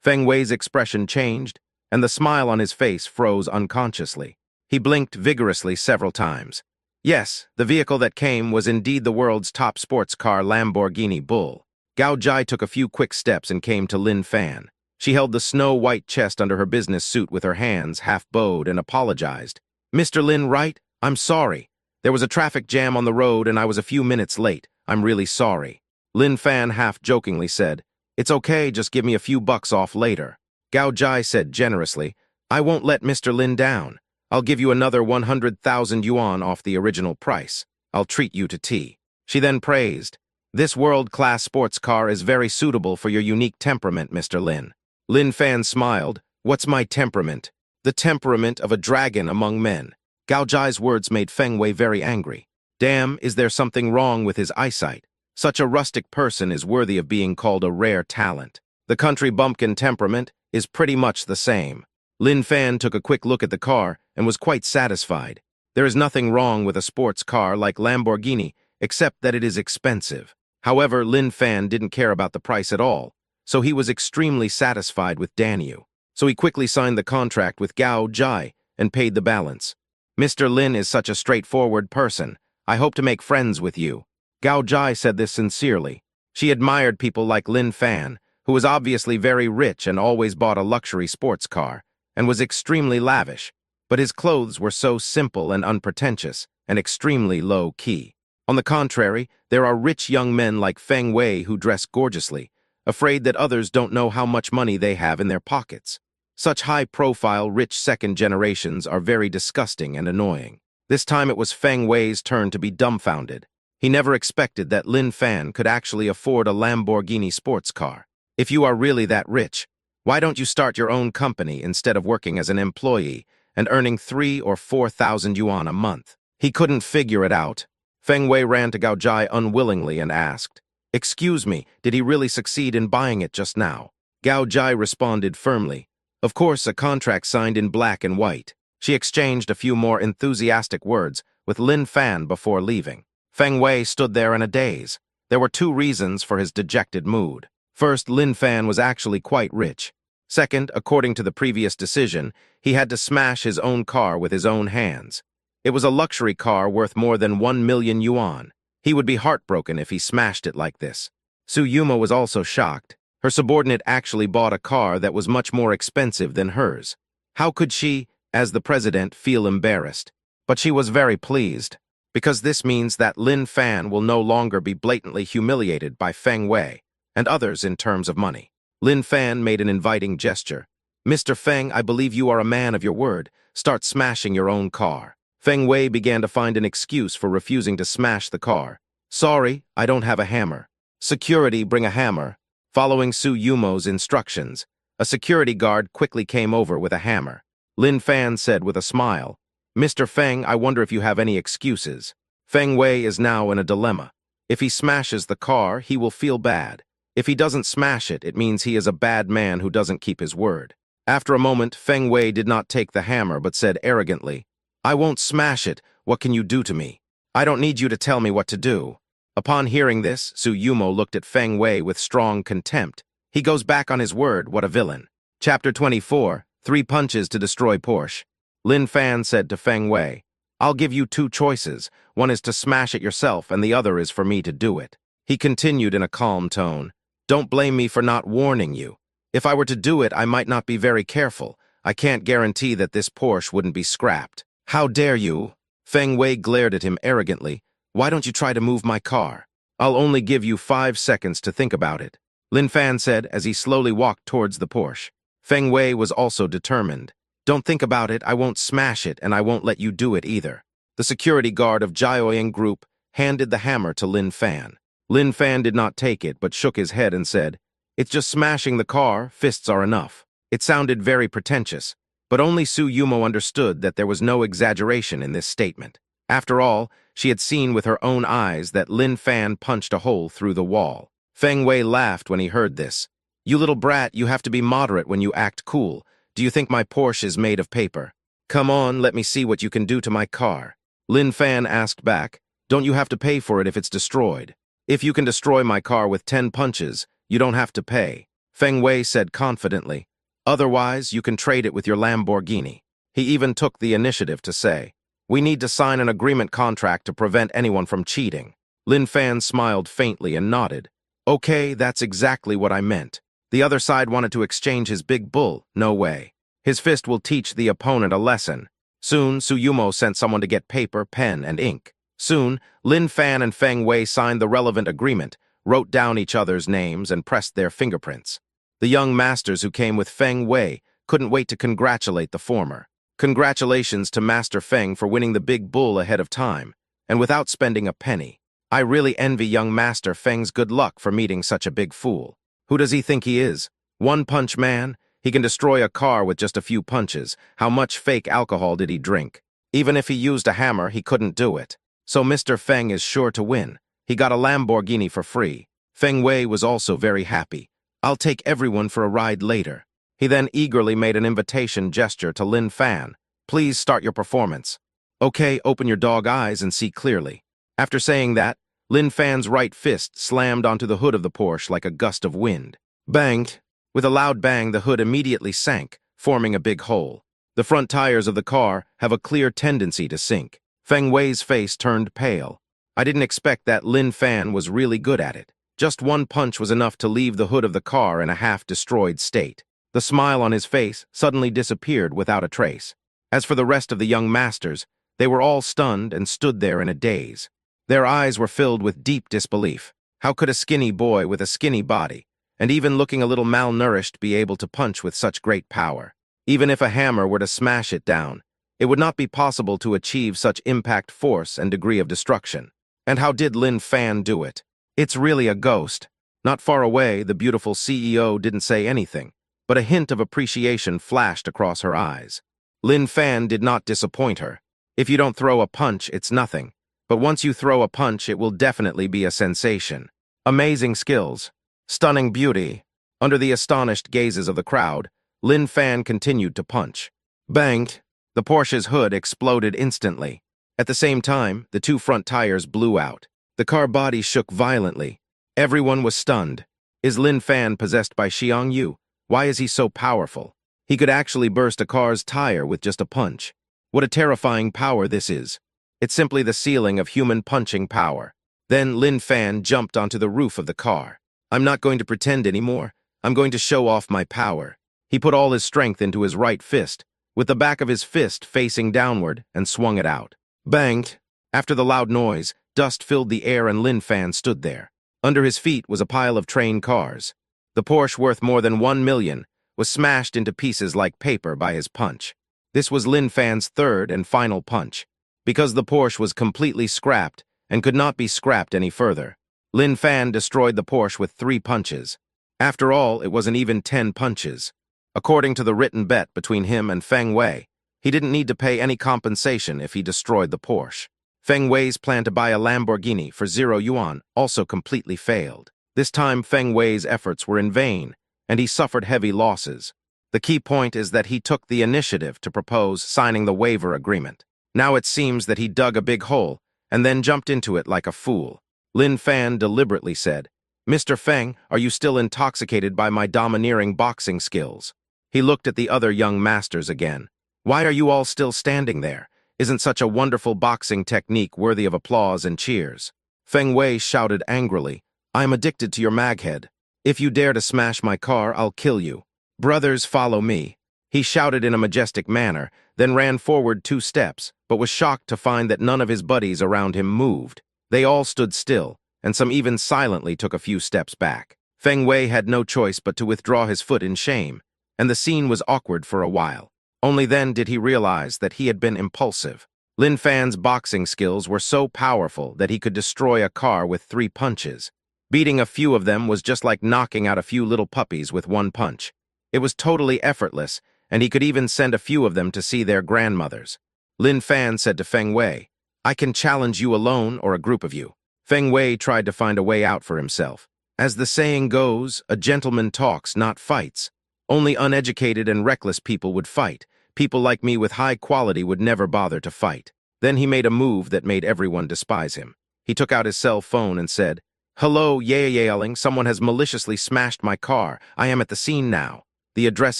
Feng Wei's expression changed, and the smile on his face froze unconsciously. He blinked vigorously several times. Yes, the vehicle that came was indeed the world's top sports car Lamborghini Bull. Gao Jai took a few quick steps and came to Lin Fan. She held the snow-white chest under her business suit with her hands half-bowed and apologized. Mr. Lin, right? I'm sorry. There was a traffic jam on the road and I was a few minutes late. I'm really sorry. Lin Fan half-jokingly said, It's okay, just give me a few bucks off later. Gao Jai said generously, I won't let Mr. Lin down. I'll give you another 100,000 yuan off the original price. I'll treat you to tea. She then praised, This world-class sports car is very suitable for your unique temperament, Mr. Lin. Lin Fan smiled. What's my temperament? The temperament of a dragon among men. Gao Jai's words made Feng Wei very angry. Damn, is there something wrong with his eyesight? Such a rustic person is worthy of being called a rare talent. The country bumpkin temperament is pretty much the same. Lin Fan took a quick look at the car and was quite satisfied. There is nothing wrong with a sports car like Lamborghini, except that it is expensive. However, Lin Fan didn't care about the price at all, so he was extremely satisfied with Danyu. So he quickly signed the contract with Gao Jai and paid the balance. Mr. Lin is such a straightforward person. I hope to make friends with you. Gao Jai said this sincerely. She admired people like Lin Fan, who was obviously very rich and always bought a luxury sports car, and was extremely lavish, but his clothes were so simple and unpretentious and extremely low-key. On the contrary, there are rich young men like Feng Wei who dress gorgeously, afraid that others don't know how much money they have in their pockets. Such high-profile, rich second generations are very disgusting and annoying. This time it was Feng Wei's turn to be dumbfounded. He never expected that Lin Fan could actually afford a Lamborghini sports car. If you are really that rich, why don't you start your own company instead of working as an employee and earning 3,000 or 4,000 yuan a month? He couldn't figure it out. Feng Wei ran to Gao Jai unwillingly and asked, Excuse me, did he really succeed in buying it just now? Gao Jai responded firmly, Of course, a contract signed in black and white. She exchanged a few more enthusiastic words with Lin Fan before leaving. Feng Wei stood there in a daze. There were two reasons for his dejected mood. First, Lin Fan was actually quite rich. Second, according to the previous decision, he had to smash his own car with his own hands. It was a luxury car worth more than 1 million yuan. He would be heartbroken if he smashed it like this. Su Yumo was also shocked. Her subordinate actually bought a car that was much more expensive than hers. How could she, as the president, feel embarrassed? But she was very pleased, because this means that Lin Fan will no longer be blatantly humiliated by Feng Wei and others in terms of money. Lin Fan made an inviting gesture. Mr. Feng, I believe you are a man of your word. Start smashing your own car. Feng Wei began to find an excuse for refusing to smash the car. Sorry, I don't have a hammer. Security, bring a hammer. Following Su Yumo's instructions, a security guard quickly came over with a hammer. Lin Fan said with a smile, Mr. Feng, I wonder if you have any excuses. Feng Wei is now in a dilemma. If he smashes the car, he will feel bad. If he doesn't smash it, it means he is a bad man who doesn't keep his word. After a moment, Feng Wei did not take the hammer but said arrogantly, I won't smash it. What can you do to me? I don't need you to tell me what to do. Upon hearing this, Su Yumo looked at Feng Wei with strong contempt. He goes back on his word, what a villain. Chapter 24, 3 Punches to Destroy Porsche. Lin Fan said to Feng Wei, I'll give you 2 choices. One is to smash it yourself and the other is for me to do it. He continued in a calm tone, Don't blame me for not warning you. If I were to do it, I might not be very careful. I can't guarantee that this Porsche wouldn't be scrapped. How dare you? Feng Wei glared at him arrogantly. Why don't you try to move my car? I'll only give you 5 seconds to think about it. Lin Fan said as he slowly walked towards the Porsche. Feng Wei was also determined. Don't think about it, I won't smash it, and I won't let you do it either. The security guard of Jiaoying Group handed the hammer to Lin Fan. Lin Fan did not take it, but shook his head and said, It's just smashing the car, fists are enough. It sounded very pretentious, but only Su Yumo understood that there was no exaggeration in this statement. After all, she had seen with her own eyes that Lin Fan punched a hole through the wall. Feng Wei laughed when he heard this. You little brat, you have to be moderate when you act cool. Do you think my Porsche is made of paper? Come on, let me see what you can do to my car. Lin Fan asked back, Don't you have to pay for it if it's destroyed? If you can destroy my car with 10 punches, you don't have to pay. Feng Wei said confidently. Otherwise, you can trade it with your Lamborghini. He even took the initiative to say, We need to sign an agreement contract to prevent anyone from cheating. Lin Fan smiled faintly and nodded. Okay, that's exactly what I meant. The other side wanted to exchange his big bull. No way. His fist will teach the opponent a lesson. Soon, Su Yumo sent someone to get paper, pen, and ink. Soon, Lin Fan and Feng Wei signed the relevant agreement, wrote down each other's names, and pressed their fingerprints. The young masters who came with Feng Wei couldn't wait to congratulate the former. Congratulations to Master Feng for winning the big bull ahead of time, and without spending a penny. I really envy young Master Feng's good luck for meeting such a big fool. Who does he think he is? One-punch man? He can destroy a car with just a few punches. How much fake alcohol did he drink? Even if he used a hammer, he couldn't do it. So Mr. Feng is sure to win. He got a Lamborghini for free. Feng Wei was also very happy. I'll take everyone for a ride later. He then eagerly made an invitation gesture to Lin Fan. Please start your performance. Okay, open your dog eyes and see clearly. After saying that, Lin Fan's right fist slammed onto the hood of the Porsche like a gust of wind. Bang! With a loud bang, the hood immediately sank, forming a big hole. The front tires of the car have a clear tendency to sink. Feng Wei's face turned pale. I didn't expect that Lin Fan was really good at it. Just one punch was enough to leave the hood of the car in a half-destroyed state. The smile on his face suddenly disappeared without a trace. As for the rest of the young masters, they were all stunned and stood there in a daze. Their eyes were filled with deep disbelief. How could a skinny boy with a skinny body, and even looking a little malnourished, be able to punch with such great power? Even if a hammer were to smash it down, it would not be possible to achieve such impact force and degree of destruction. And how did Lin Fan do it? It's really a ghost. Not far away, the beautiful CEO didn't say anything, but a hint of appreciation flashed across her eyes. Lin Fan did not disappoint her. If you don't throw a punch, it's nothing. But once you throw a punch, it will definitely be a sensation. Amazing skills. Stunning beauty. Under the astonished gazes of the crowd, Lin Fan continued to punch. Bang! The Porsche's hood exploded instantly. At the same time, the 2 front tires blew out. The car body shook violently. Everyone was stunned. Is Lin Fan possessed by Xiang Yu? Why is he so powerful? He could actually burst a car's tire with just a punch. What a terrifying power this is. It's simply the ceiling of human punching power. Then Lin Fan jumped onto the roof of the car. I'm not going to pretend anymore. I'm going to show off my power. He put all his strength into his right fist, with the back of his fist facing downward, and swung it out. Bang! After the loud noise, dust filled the air and Lin Fan stood there. Under his feet was a pile of train cars. The Porsche, worth more than 1 million, was smashed into pieces like paper by his punch. This was Lin Fan's third and final punch. Because the Porsche was completely scrapped and could not be scrapped any further, Lin Fan destroyed the Porsche with 3 punches. After all, it was an even 10 punches. According to the written bet between him and Feng Wei, he didn't need to pay any compensation if he destroyed the Porsche. Feng Wei's plan to buy a Lamborghini for 0 yuan also completely failed. This time Feng Wei's efforts were in vain, and he suffered heavy losses. The key point is that he took the initiative to propose signing the waiver agreement. Now it seems that he dug a big hole and then jumped into it like a fool. Lin Fan deliberately said, "Mr. Feng, are you still intoxicated by my domineering boxing skills?" He looked at the other young masters again. "Why are you all still standing there? Isn't such a wonderful boxing technique worthy of applause and cheers?" Feng Wei shouted angrily, "I am addicted to your maghead. If you dare to smash my car, I'll kill you. Brothers, follow me." He shouted in a majestic manner, then ran forward 2 steps, but was shocked to find that none of his buddies around him moved. They all stood still, and some even silently took a few steps back. Feng Wei had no choice but to withdraw his foot in shame, and the scene was awkward for a while. Only then did he realize that he had been impulsive. Lin Fan's boxing skills were so powerful that he could destroy a car with 3 punches. Beating a few of them was just like knocking out a few little puppies with 1 punch. It was totally effortless, and he could even send a few of them to see their grandmothers. Lin Fan said to Feng Wei, "I can challenge you alone or a group of you." Feng Wei tried to find a way out for himself. As the saying goes, a gentleman talks, not fights. Only uneducated and reckless people would fight. People like me with high quality would never bother to fight. Then he made a move that made everyone despise him. He took out his cell phone and said, "Hello, yelling, someone has maliciously smashed my car. I am at the scene now. The address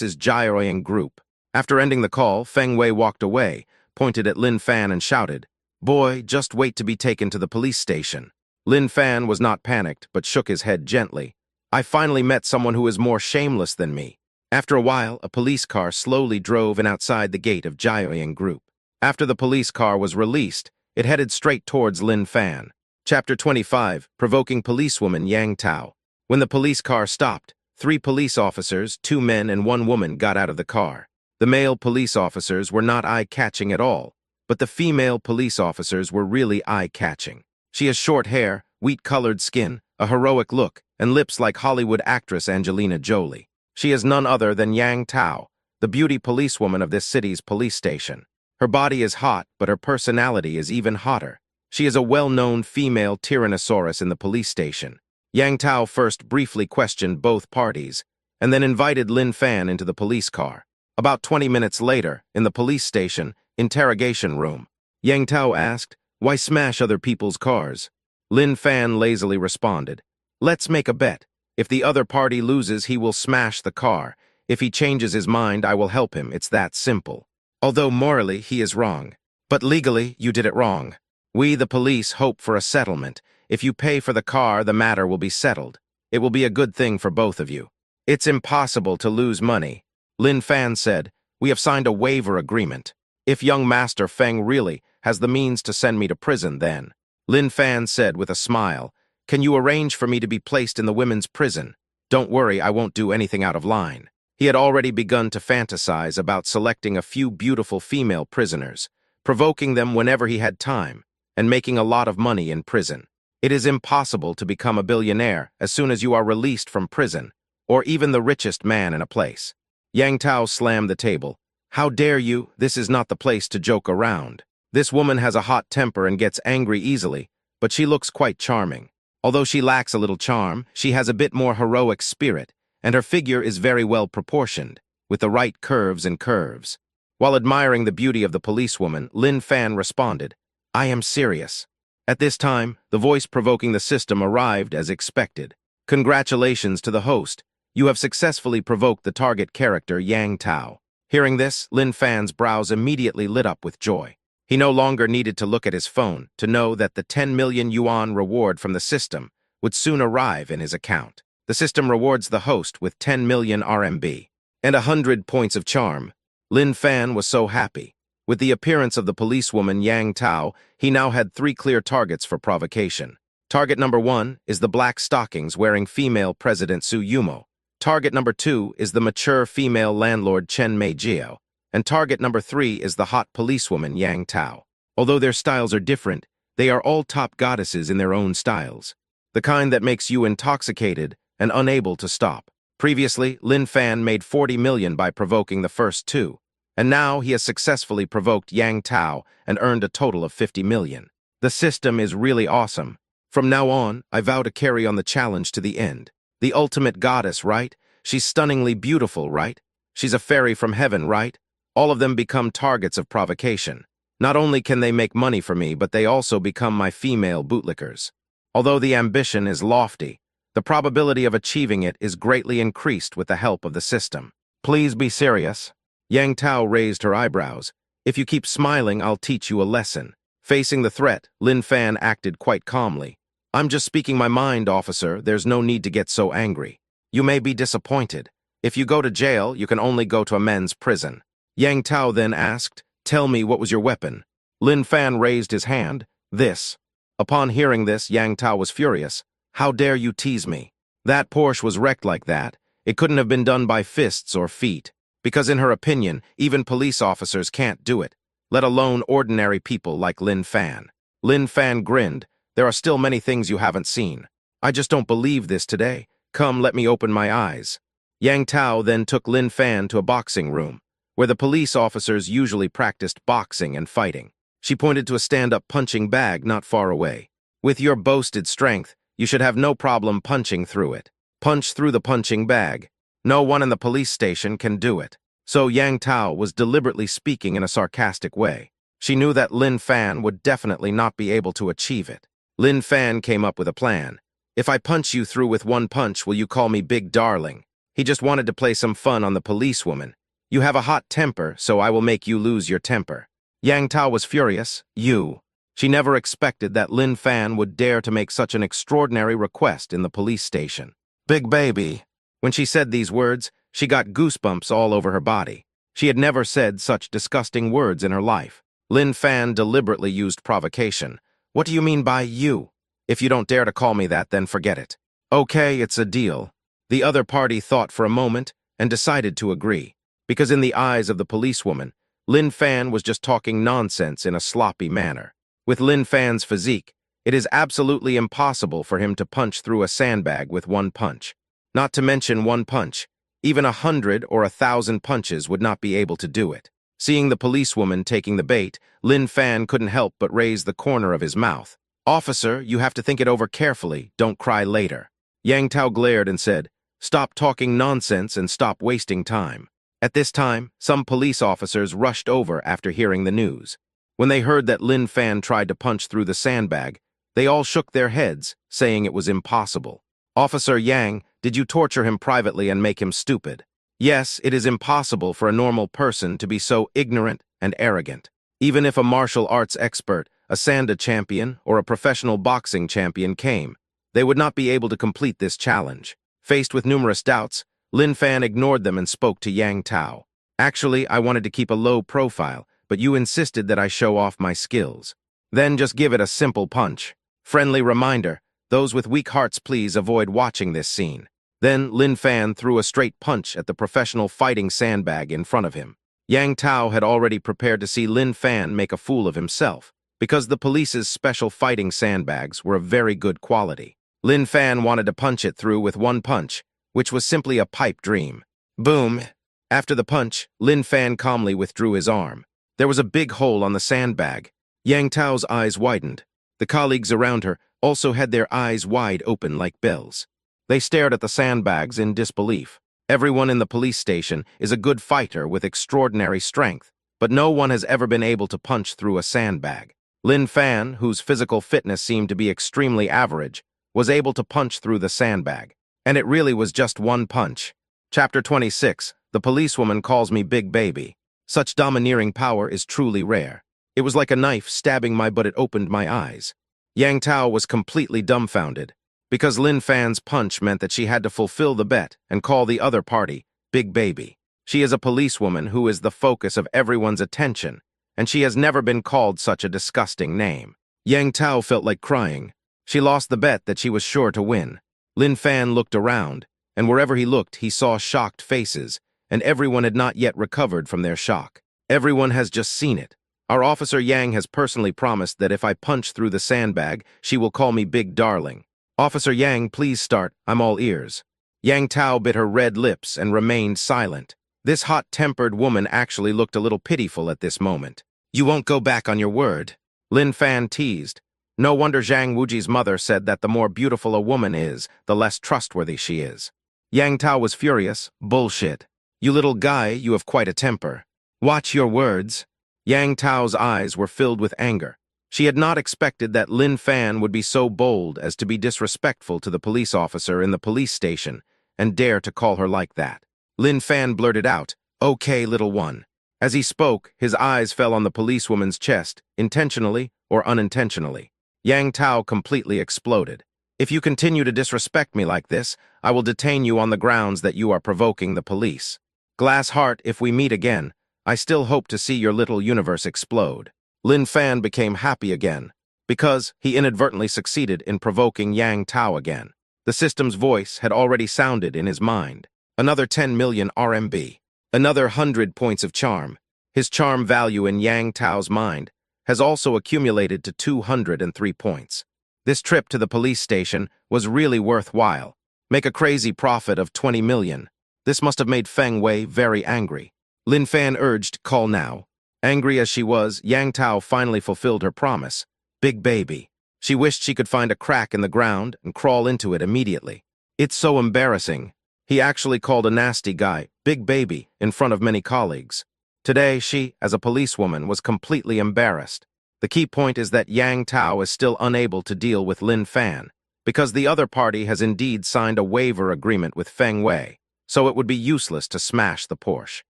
is Jiaoying Group." After ending the call, Feng Wei walked away, pointed at Lin Fan and shouted, "Boy, just wait to be taken to the police station." Lin Fan was not panicked, but shook his head gently. "I finally met someone who is more shameless than me." After a while, a police car slowly drove in outside the gate of Jiaoying Group. After the police car was released, it headed straight towards Lin Fan. Chapter 25, Provoking Policewoman Yang Tao. When the police car stopped, 3 police officers, 2 men and 1 woman got out of the car. The male police officers were not eye-catching at all, but the female police officers were really eye-catching. She has short hair, wheat-colored skin, a heroic look, and lips like Hollywood actress Angelina Jolie. She is none other than Yang Tao, the beauty policewoman of this city's police station. Her body is hot, but her personality is even hotter. She is a well-known female tyrannosaurus in the police station. Yang Tao first briefly questioned both parties, and then invited Lin Fan into the police car. About 20 minutes later, in the police station, interrogation room, Yang Tao asked, "Why smash other people's cars?" Lin Fan lazily responded, "Let's make a bet. If the other party loses, he will smash the car. If he changes his mind, I will help him. It's that simple. Although morally, he is wrong. But legally, you did it wrong. We, the police, hope for a settlement. If you pay for the car, the matter will be settled. It will be a good thing for both of you." "It's impossible to lose money." Lin Fan said, "We have signed a waiver agreement. If young Master Feng really has the means to send me to prison, then." Lin Fan said with a smile, "Can you arrange for me to be placed in the women's prison? Don't worry, I won't do anything out of line." He had already begun to fantasize about selecting a few beautiful female prisoners, provoking them whenever he had time, and making a lot of money in prison. It is impossible to become a billionaire as soon as you are released from prison, or even the richest man in a place. Yang Tao slammed the table. "How dare you? This is not the place to joke around. This woman has a hot temper and gets angry easily, but she looks quite charming. Although she lacks a little charm, she has a bit more heroic spirit, and her figure is very well proportioned, with the right curves and curves." While admiring the beauty of the policewoman, Lin Fan responded, "I am serious." At this time, the voice provoking the system arrived as expected. "Congratulations to the host. You have successfully provoked the target character Yang Tao." Hearing this, Lin Fan's brows immediately lit up with joy. He no longer needed to look at his phone to know that the 10 million yuan reward from the system would soon arrive in his account. The system rewards the host with 10 million RMB and 100 points of charm. Lin Fan was so happy. With the appearance of the policewoman Yang Tao, he now had 3 clear targets for provocation. Target number 1 is the black stockings wearing female President Su Yumo. Target number 2 is the mature female landlord Chen Meijio, and target number 3 is the hot policewoman Yang Tao. Although their styles are different, they are all top goddesses in their own styles. The kind that makes you intoxicated and unable to stop. Previously, Lin Fan made 40 million by provoking the first two, and now he has successfully provoked Yang Tao and earned a total of 50 million. The system is really awesome. From now on, I vow to carry on the challenge to the end. The ultimate goddess, right? She's stunningly beautiful, right? She's a fairy from heaven, right? All of them become targets of provocation. Not only can they make money for me, but they also become my female bootlickers. Although the ambition is lofty, the probability of achieving it is greatly increased with the help of the system. Please be serious. Yang Tao raised her eyebrows. If you keep smiling, I'll teach you a lesson. Facing the threat, Lin Fan acted quite calmly. I'm just speaking my mind, officer. There's no need to get so angry. You may be disappointed. If you go to jail, you can only go to a men's prison. Yang Tao then asked, tell me, what was your weapon? Lin Fan raised his hand. This. Upon hearing this, Yang Tao was furious. How dare you tease me? That Porsche was wrecked like that. It couldn't have been done by fists or feet. Because in her opinion, even police officers can't do it, let alone ordinary people like Lin Fan. Lin Fan grinned. There are still many things you haven't seen. I just don't believe this today. Come, let me open my eyes. Yang Tao then took Lin Fan to a boxing room, where the police officers usually practiced boxing and fighting. She pointed to a stand-up punching bag not far away. With your boasted strength, you should have no problem punching through it. Punch through the punching bag. No one in the police station can do it. So Yang Tao was deliberately speaking in a sarcastic way. She knew that Lin Fan would definitely not be able to achieve it. Lin Fan came up with a plan. If I punch you through with one punch, will you call me Big Darling? He just wanted to play some fun on the policewoman. You have a hot temper, so I will make you lose your temper. Yang Tao was furious. You. She never expected that Lin Fan would dare to make such an extraordinary request in the police station. Big baby. When she said these words, she got goosebumps all over her body. She had never said such disgusting words in her life. Lin Fan deliberately used provocation. What do you mean by you? If you don't dare to call me that, then forget it. Okay, it's a deal. The other party thought for a moment and decided to agree, because in the eyes of the policewoman, Lin Fan was just talking nonsense in a sloppy manner. With Lin Fan's physique, it is absolutely impossible for him to punch through a sandbag with one punch. Not to mention one punch. Even 100 or 1,000 punches would not be able to do it. Seeing the policewoman taking the bait, Lin Fan couldn't help but raise the corner of his mouth. Officer, you have to think it over carefully. Don't cry later. Yang Tao glared and said, stop talking nonsense and stop wasting time. At this time, some police officers rushed over after hearing the news. When they heard that Lin Fan tried to punch through the sandbag, they all shook their heads, saying it was impossible. Officer Yang, did you torture him privately and make him stupid? Yes, it is impossible for a normal person to be so ignorant and arrogant. Even if a martial arts expert, a Sanda champion, or a professional boxing champion came, they would not be able to complete this challenge. Faced with numerous doubts, Lin Fan ignored them and spoke to Yang Tao. Actually, I wanted to keep a low profile, but you insisted that I show off my skills. Then just give it a simple punch. Friendly reminder, those with weak hearts please avoid watching this scene. Then Lin Fan threw a straight punch at the professional fighting sandbag in front of him. Yang Tao had already prepared to see Lin Fan make a fool of himself, because the police's special fighting sandbags were of very good quality. Lin Fan wanted to punch it through with one punch, which was simply a pipe dream. Boom! After the punch, Lin Fan calmly withdrew his arm. There was a big hole on the sandbag. Yang Tao's eyes widened. The colleagues around her also had their eyes wide open like bells. They stared at the sandbags in disbelief. Everyone in the police station is a good fighter with extraordinary strength, but no one has ever been able to punch through a sandbag. Lin Fan, whose physical fitness seemed to be extremely average, was able to punch through the sandbag. And it really was just one punch. Chapter 26, The Policewoman Calls Me Big Baby. Such domineering power is truly rare. It was like a knife stabbing but it opened my eyes. Yang Tao was completely dumbfounded, because Lin Fan's punch meant that she had to fulfill the bet and call the other party Big Baby. She is a policewoman who is the focus of everyone's attention, and she has never been called such a disgusting name. Yang Tao felt like crying. She lost the bet that she was sure to win. Lin Fan looked around, and wherever he looked, he saw shocked faces, and everyone had not yet recovered from their shock. Everyone has just seen it. Our officer Yang has personally promised that if I punch through the sandbag, she will call me Big Darling. Officer Yang, please start. I'm all ears. Yang Tao bit her red lips and remained silent. This hot-tempered woman actually looked a little pitiful at this moment. You won't go back on your word. Lin Fan teased. No wonder Zhang Wuji's mother said that the more beautiful a woman is, the less trustworthy she is. Yang Tao was furious. Bullshit. You little guy, you have quite a temper. Watch your words. Yang Tao's eyes were filled with anger. She had not expected that Lin Fan would be so bold as to be disrespectful to the police officer in the police station and dare to call her like that. Lin Fan blurted out, "Okay, little one." As he spoke, his eyes fell on the policewoman's chest, intentionally or unintentionally. Yang Tao completely exploded. If you continue to disrespect me like this, I will detain you on the grounds that you are provoking the police. Glass heart, if we meet again, I still hope to see your little universe explode. Lin Fan became happy again, because he inadvertently succeeded in provoking Yang Tao again. The system's voice had already sounded in his mind. Another 10 million RMB. Another 100 points of charm. His charm value in Yang Tao's mind has also accumulated to 203 points. This trip to the police station was really worthwhile. Make a crazy profit of 20 million. This must have made Feng Wei very angry. Lin Fan urged, call now. Angry as she was, Yang Tao finally fulfilled her promise. Big baby. She wished she could find a crack in the ground and crawl into it immediately. It's so embarrassing. He actually called a nasty guy, Big Baby, in front of many colleagues. Today, she, as a policewoman, was completely embarrassed. The key point is that Yang Tao is still unable to deal with Lin Fan, because the other party has indeed signed a waiver agreement with Feng Wei, so it would be useless to smash the Porsche.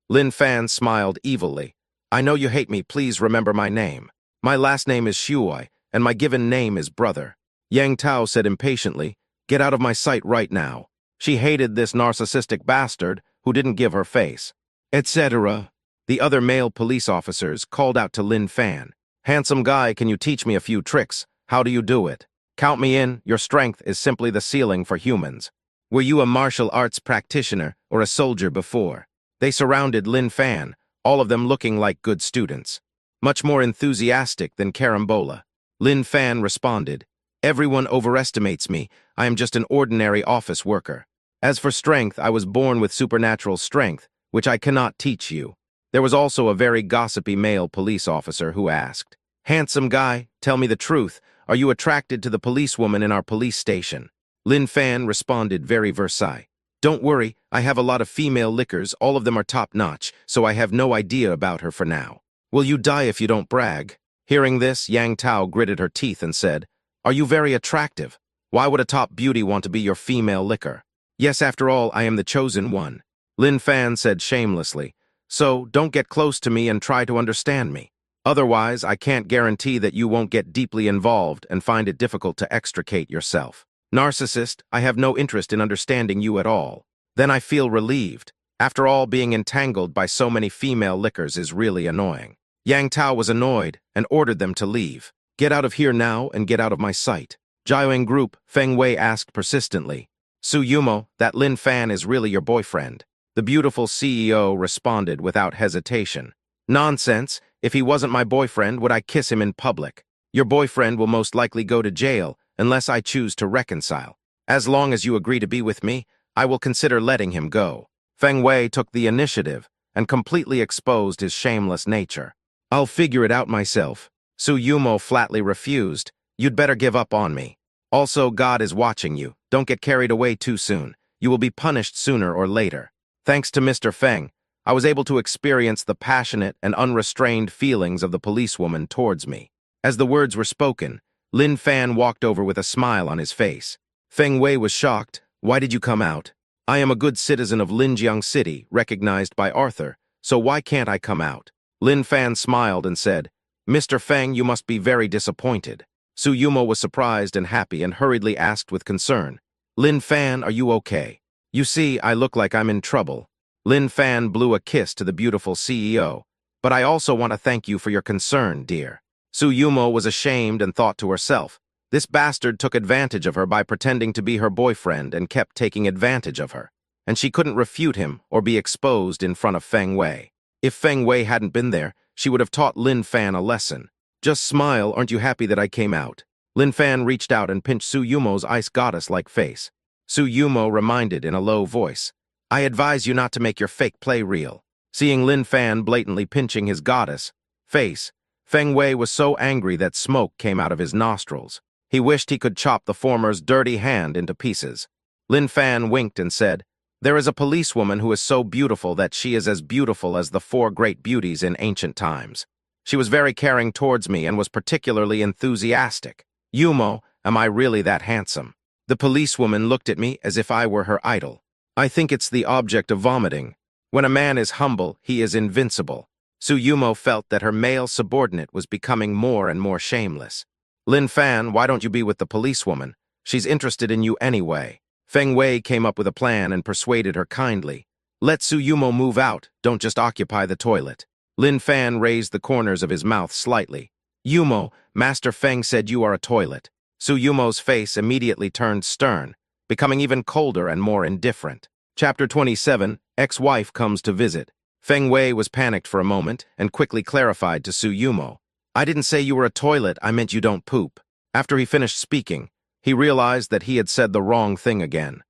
Lin Fan smiled evilly. I know you hate me, please remember my name. My last name is Shuoi, and my given name is Brother. Yang Tao said impatiently, get out of my sight right now. She hated this narcissistic bastard who didn't give her face. Etc. The other male police officers called out to Lin Fan. Handsome guy, can you teach me a few tricks? How do you do it? Count me in, your strength is simply the ceiling for humans. Were you a martial arts practitioner or a soldier before? They surrounded Lin Fan, all of them looking like good students. Much more enthusiastic than Carambola. Lin Fan responded, everyone overestimates me. I am just an ordinary office worker. As for strength, I was born with supernatural strength, which I cannot teach you. There was also a very gossipy male police officer who asked, handsome guy, tell me the truth. Are you attracted to the policewoman in our police station? Lin Fan responded very Versailles. Don't worry, I have a lot of female lickers, all of them are top-notch, so I have no idea about her for now. Will you die if you don't brag? Hearing this, Yang Tao gritted her teeth and said, are you very attractive? Why would a top beauty want to be your female licker? Yes, after all, I am the chosen one. Lin Fan said shamelessly, so don't get close to me and try to understand me. Otherwise, I can't guarantee that you won't get deeply involved and find it difficult to extricate yourself. Narcissist, I have no interest in understanding you at all. Then I feel relieved. After all, being entangled by so many female lickers is really annoying. Yang Tao was annoyed and ordered them to leave. Get out of here now and get out of my sight. Jiayuan Group, Feng Wei asked persistently. Su Yumo, that Lin Fan is really your boyfriend. The beautiful CEO responded without hesitation. Nonsense. If he wasn't my boyfriend, would I kiss him in public? Your boyfriend will most likely go to jail unless I choose to reconcile. As long as you agree to be with me, I will consider letting him go. Feng Wei took the initiative and completely exposed his shameless nature. I'll figure it out myself. Su Yumo flatly refused. You'd better give up on me. Also, God is watching you. Don't get carried away too soon. You will be punished sooner or later. Thanks to Mr. Feng, I was able to experience the passionate and unrestrained feelings of the policewoman towards me. As the words were spoken, Lin Fan walked over with a smile on his face. Feng Wei was shocked. Why did you come out? I am a good citizen of Linjiang City, recognized by Arthur, so why can't I come out? Lin Fan smiled and said, Mr. Feng, you must be very disappointed. Su Yumo was surprised and happy and hurriedly asked with concern, Lin Fan, are you okay? You see, I look like I'm in trouble. Lin Fan blew a kiss to the beautiful CEO. But I also want to thank you for your concern, dear. Su Yumo was ashamed and thought to herself, This bastard took advantage of her by pretending to be her boyfriend and kept taking advantage of her. And she couldn't refute him or be exposed in front of Feng Wei. If Feng Wei hadn't been there, she would have taught Lin Fan a lesson. Just smile, aren't you happy that I came out? Lin Fan reached out and pinched Su Yumo's ice goddess-like face. Su Yumo reminded in a low voice, I advise you not to make your fake play real. Seeing Lin Fan blatantly pinching his goddess face, Feng Wei was so angry that smoke came out of his nostrils. He wished he could chop the former's dirty hand into pieces. Lin Fan winked and said, There is a policewoman who is so beautiful that she is as beautiful as the four great beauties in ancient times. She was very caring towards me and was particularly enthusiastic. Yumo, am I really that handsome? The policewoman looked at me as if I were her idol. I think it's the object of vomiting. When a man is humble, he is invincible. Su Yumo felt that her male subordinate was becoming more and more shameless. Lin Fan, why don't you be with the policewoman? She's interested in you anyway. Feng Wei came up with a plan and persuaded her kindly. Let Su Yumo move out, don't just occupy the toilet. Lin Fan raised the corners of his mouth slightly. Yumo, Master Feng said you are a toilet. Su Yumo's face immediately turned stern, becoming even colder and more indifferent. Chapter 27, Ex-Wife Comes to Visit. Feng Wei was panicked for a moment and quickly clarified to Su Yumo. I didn't say you were a toilet, I meant you don't poop. After he finished speaking, he realized that he had said the wrong thing again.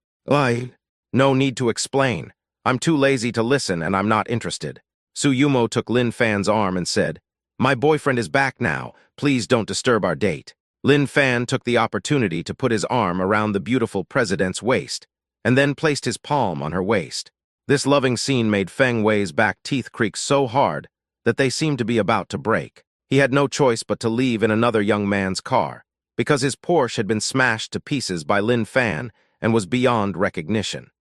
No need to explain. I'm too lazy to listen and I'm not interested. Su Yumo took Lin Fan's arm and said, My boyfriend is back now, please don't disturb our date. Lin Fan took the opportunity to put his arm around the beautiful president's waist, and then placed his palm on her waist. This loving scene made Feng Wei's back teeth creak so hard that they seemed to be about to break. He had no choice but to leave in another young man's car, because his Porsche had been smashed to pieces by Lin Fan and was beyond recognition.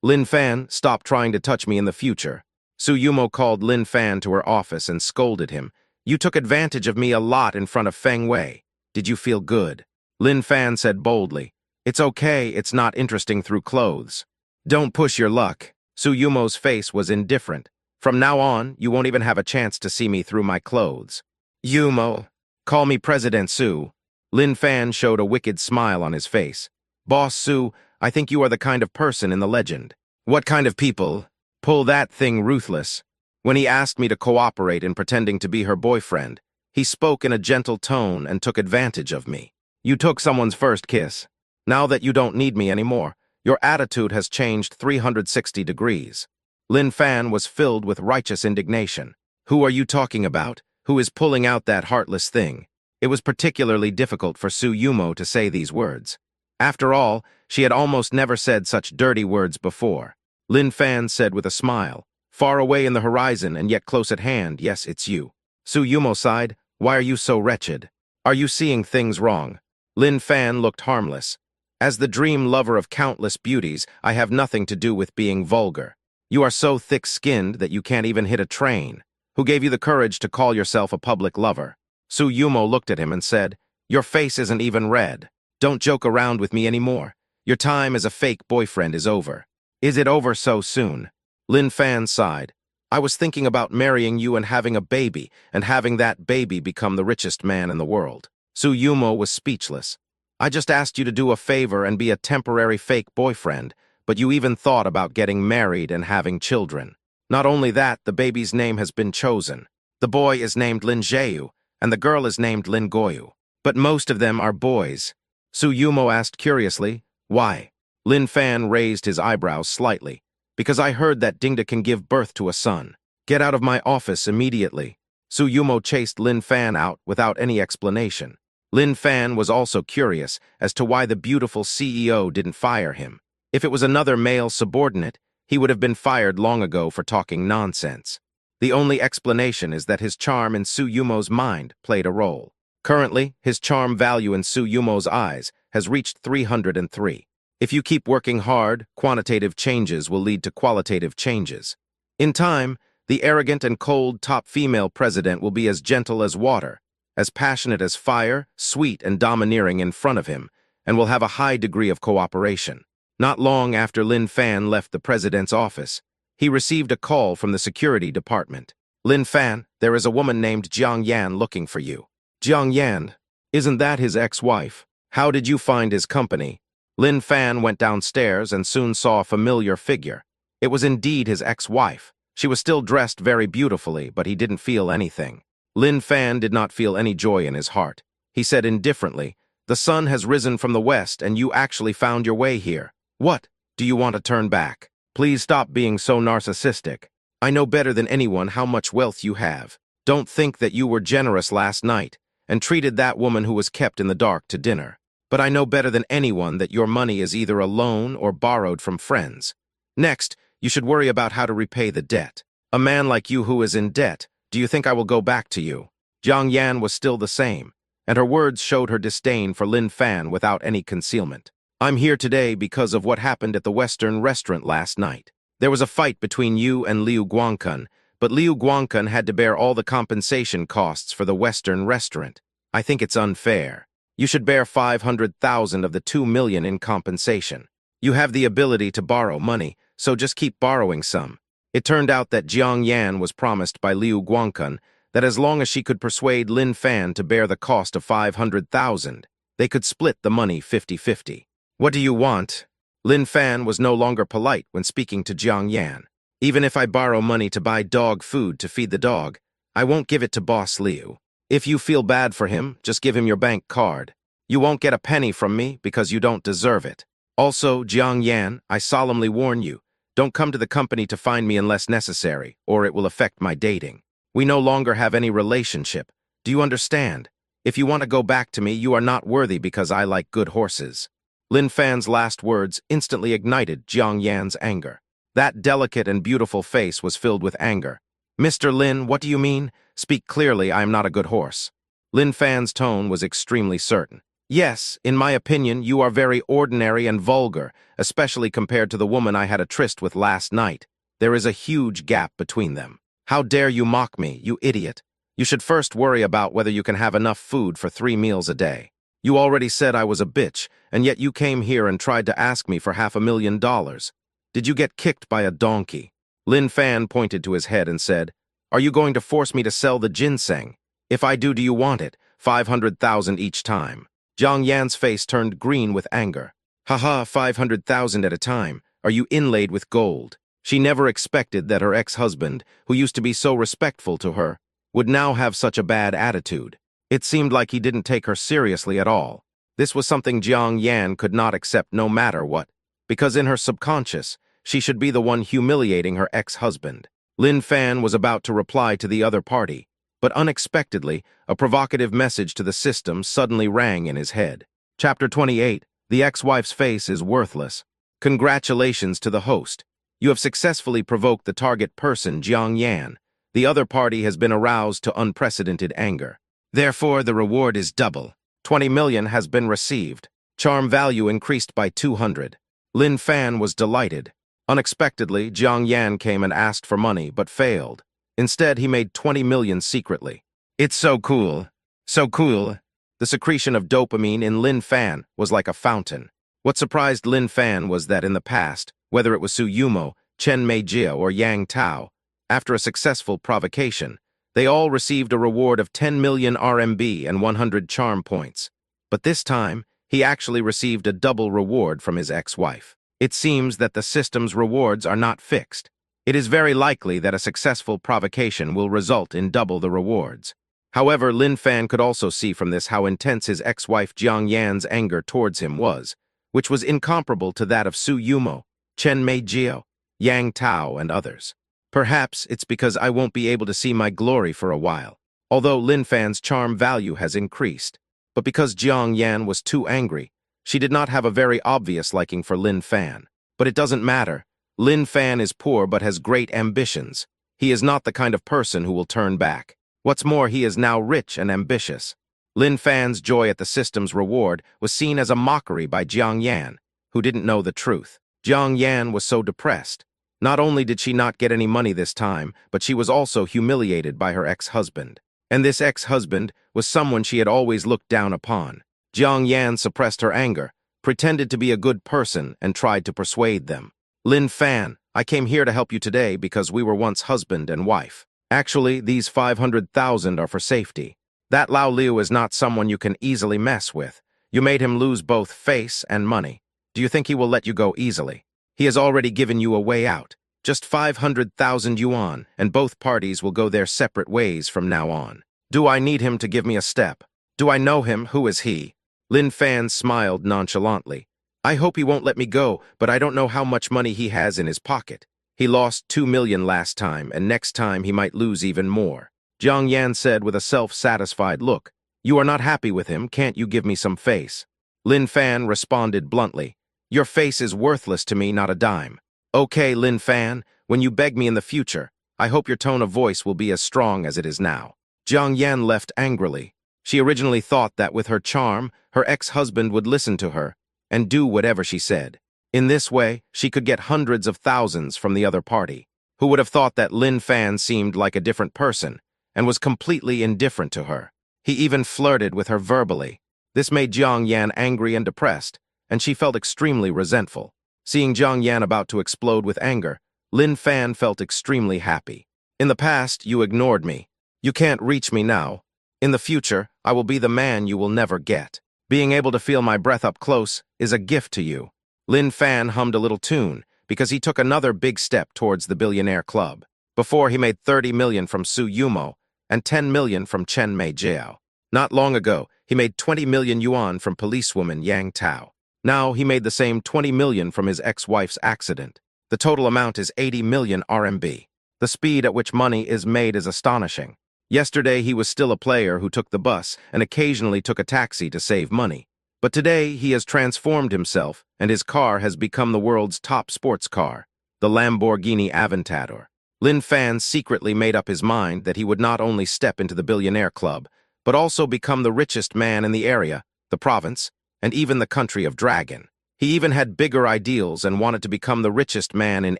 Lin Fan, stop trying to touch me in the future. Su Yumo called Lin Fan to her office and scolded him. You took advantage of me a lot in front of Feng Wei. Did you feel good? Lin Fan said boldly, It's okay, it's not interesting through clothes. Don't push your luck. Su Yumo's face was indifferent. From now on, you won't even have a chance to see me through my clothes. Yumo, call me President Su. Lin Fan showed a wicked smile on his face. Boss Su, I think you are the kind of person in the legend. What kind of people? Pull that thing ruthless. When he asked me to cooperate in pretending to be her boyfriend, he spoke in a gentle tone and took advantage of me. You took someone's first kiss. Now that you don't need me anymore, your attitude has changed 360 degrees. Lin Fan was filled with righteous indignation. Who are you talking about? Who is pulling out that heartless thing? It was particularly difficult for Su Yumo to say these words. After all, she had almost never said such dirty words before. Lin Fan said with a smile, Far away in the horizon and yet close at hand, yes, it's you. Su Yumo sighed, Why are you so wretched? Are you seeing things wrong? Lin Fan looked harmless. As the dream lover of countless beauties, I have nothing to do with being vulgar. You are so thick-skinned that you can't even hit a train. Who gave you the courage to call yourself a public lover? Su Yumo looked at him and said, Your face isn't even red. Don't joke around with me anymore. Your time as a fake boyfriend is over. Is it over so soon? Lin Fan sighed. I was thinking about marrying you and having a baby, and having that baby become the richest man in the world. Su Yumo was speechless. I just asked you to do a favor and be a temporary fake boyfriend, but you even thought about getting married and having children. Not only that, the baby's name has been chosen. The boy is named Lin Jiu, and the girl is named Lin Goyu. But most of them are boys. Su Yumo asked curiously, Why? Lin Fan raised his eyebrows slightly. Because I heard that Dingda can give birth to a son. Get out of my office immediately. Su Yumo chased Lin Fan out without any explanation. Lin Fan was also curious as to why the beautiful CEO didn't fire him. If it was another male subordinate, he would have been fired long ago for talking nonsense. The only explanation is that his charm in Su Yumo's mind played a role. Currently, his charm value in Su Yumo's eyes has reached 303. If you keep working hard, quantitative changes will lead to qualitative changes. In time, the arrogant and cold top female president will be as gentle as water, as passionate as fire, sweet and domineering in front of him, and will have a high degree of cooperation. Not long after Lin Fan left the president's office, he received a call from the security department. Lin Fan, there is a woman named Jiang Yan looking for you. Jiang Yan, Isn't that his ex-wife? How did you find his company? Lin Fan went downstairs and soon saw a familiar figure. It was indeed his ex-wife. She was still dressed very beautifully, but he didn't feel anything. Lin Fan did not feel any joy in his heart. He said indifferently, "The sun has risen from the west and you actually found your way here. What? Do you want to turn back? Please stop being so narcissistic. I know better than anyone how much wealth you have. Don't think that you were generous last night and treated that woman who was kept in the dark to dinner. But I know better than anyone that your money is either a loan or borrowed from friends. Next, you should worry about how to repay the debt. A man like you who is in debt, do you think I will go back to you?" Jiang Yan was still the same, and her words showed her disdain for Lin Fan without any concealment. "I'm here today because of what happened at the Western restaurant last night. There was a fight between you and Liu Guangkun, but Liu Guangkun had to bear all the compensation costs for the Western restaurant. I think it's unfair. You should bear 500,000 of the 2 million in compensation. You have the ability to borrow money, so just keep borrowing some." It turned out that Jiang Yan was promised by Liu Guangkun that as long as she could persuade Lin Fan to bear the cost of 500,000, they could split the money 50-50. "What do you want?" Lin Fan was no longer polite when speaking to Jiang Yan. "Even if I borrow money to buy dog food to feed the dog, I won't give it to Boss Liu. If you feel bad for him, just give him your bank card. You won't get a penny from me because you don't deserve it. Also, Jiang Yan, I solemnly warn you, don't come to the company to find me unless necessary, or it will affect my dating. We no longer have any relationship. Do you understand? If you want to go back to me, you are not worthy because I like good horses." Lin Fan's last words instantly ignited Jiang Yan's anger. That delicate and beautiful face was filled with anger. "Mr. Lin, what do you mean? Speak clearly, I am not a good horse." Lin Fan's tone was extremely certain. "Yes, in my opinion, you are very ordinary and vulgar, especially compared to the woman I had a tryst with last night. There is a huge gap between them. How dare you mock me, you idiot? You should first worry about whether you can have enough food for 3 meals a day. You already said I was a bitch, and yet you came here and tried to ask me for $500,000. Did you get kicked by a donkey?" Lin Fan pointed to his head and said, "Are you going to force me to sell the ginseng? If I do you want it? 500,000 each time." Jiang Yan's face turned green with anger. "Haha, 500,000 at a time. Are you inlaid with gold?" She never expected that her ex-husband, who used to be so respectful to her, would now have such a bad attitude. It seemed like he didn't take her seriously at all. This was something Jiang Yan could not accept no matter what, because in her subconscious, she should be the one humiliating her ex-husband. Lin Fan was about to reply to the other party, but unexpectedly, a provocative message to the system suddenly rang in his head. Chapter 28, The Ex-Wife's Face is Worthless. Congratulations to the host. You have successfully provoked the target person, Jiang Yan. The other party has been aroused to unprecedented anger. Therefore, the reward is double. 20 million has been received. Charm value increased by 200. Lin Fan was delighted. Unexpectedly, Jiang Yan came and asked for money, but failed. Instead, he made 20 million secretly. "It's so cool. So cool." The secretion of dopamine in Lin Fan was like a fountain. What surprised Lin Fan was that in the past, whether it was Su Yumo, Chen Meijia, or Yang Tao, after a successful provocation, they all received a reward of 10 million RMB and 100 charm points. But this time, he actually received a double reward from his ex-wife. It seems that the system's rewards are not fixed. It is very likely that a successful provocation will result in double the rewards. However, Lin Fan could also see from this how intense his ex-wife Jiang Yan's anger towards him was, which was incomparable to that of Su Yumo, Chen Meijia, Yang Tao, and others. Perhaps it's because I won't be able to see my glory for a while, although Lin Fan's charm value has increased. But because Jiang Yan was too angry, she did not have a very obvious liking for Lin Fan. But it doesn't matter. Lin Fan is poor but has great ambitions. He is not the kind of person who will turn back. What's more, he is now rich and ambitious. Lin Fan's joy at the system's reward was seen as a mockery by Jiang Yan, who didn't know the truth. Jiang Yan was so depressed. Not only did she not get any money this time, but she was also humiliated by her ex-husband. And this ex-husband was someone she had always looked down upon. Jiang Yan suppressed her anger, pretended to be a good person, and tried to persuade them. "Lin Fan, I came here to help you today because we were once husband and wife. Actually, these 500,000 are for safety. That Lao Liu is not someone you can easily mess with. You made him lose both face and money. Do you think he will let you go easily? He has already given you a way out. Just 500,000 yuan, and both parties will go their separate ways from now on. Do I need him to give me a step? Do I know him? Who is he? Lin Fan smiled nonchalantly. I hope he won't let me go, but I don't know how much money he has in his pocket. He lost 2 million last time, and next time he might lose even more. Jiang Yan said with a self-satisfied look. You are not happy with him, can't you give me some face? Lin Fan responded bluntly. Your face is worthless to me, not a dime. Okay, Lin Fan, when you beg me in the future, I hope your tone of voice will be as strong as it is now. Jiang Yan left angrily. She originally thought that with her charm, her ex-husband would listen to her and do whatever she said. In this way, she could get hundreds of thousands from the other party. Who would have thought that Lin Fan seemed like a different person and was completely indifferent to her? He even flirted with her verbally. This made Jiang Yan angry and depressed, and she felt extremely resentful. Seeing Jiang Yan about to explode with anger, Lin Fan felt extremely happy. In the past, you ignored me. You can't reach me now. In the future, I will be the man you will never get. Being able to feel my breath up close is a gift to you. Lin Fan hummed a little tune because he took another big step towards the billionaire club. Before, he made 30 million from Su Yumo and 10 million from Chen Mei Jiao. Not long ago, he made 20 million yuan from policewoman Yang Tao. Now he made the same 20 million from his ex-wife's accident. The total amount is 80 million RMB. The speed at which money is made is astonishing. Yesterday, he was still a player who took the bus and occasionally took a taxi to save money. But today, he has transformed himself, and his car has become the world's top sports car, the Lamborghini Aventador. Lin Fan secretly made up his mind that he would not only step into the billionaire club, but also become the richest man in the area, the province, and even the country of Dragon. He even had bigger ideals and wanted to become the richest man in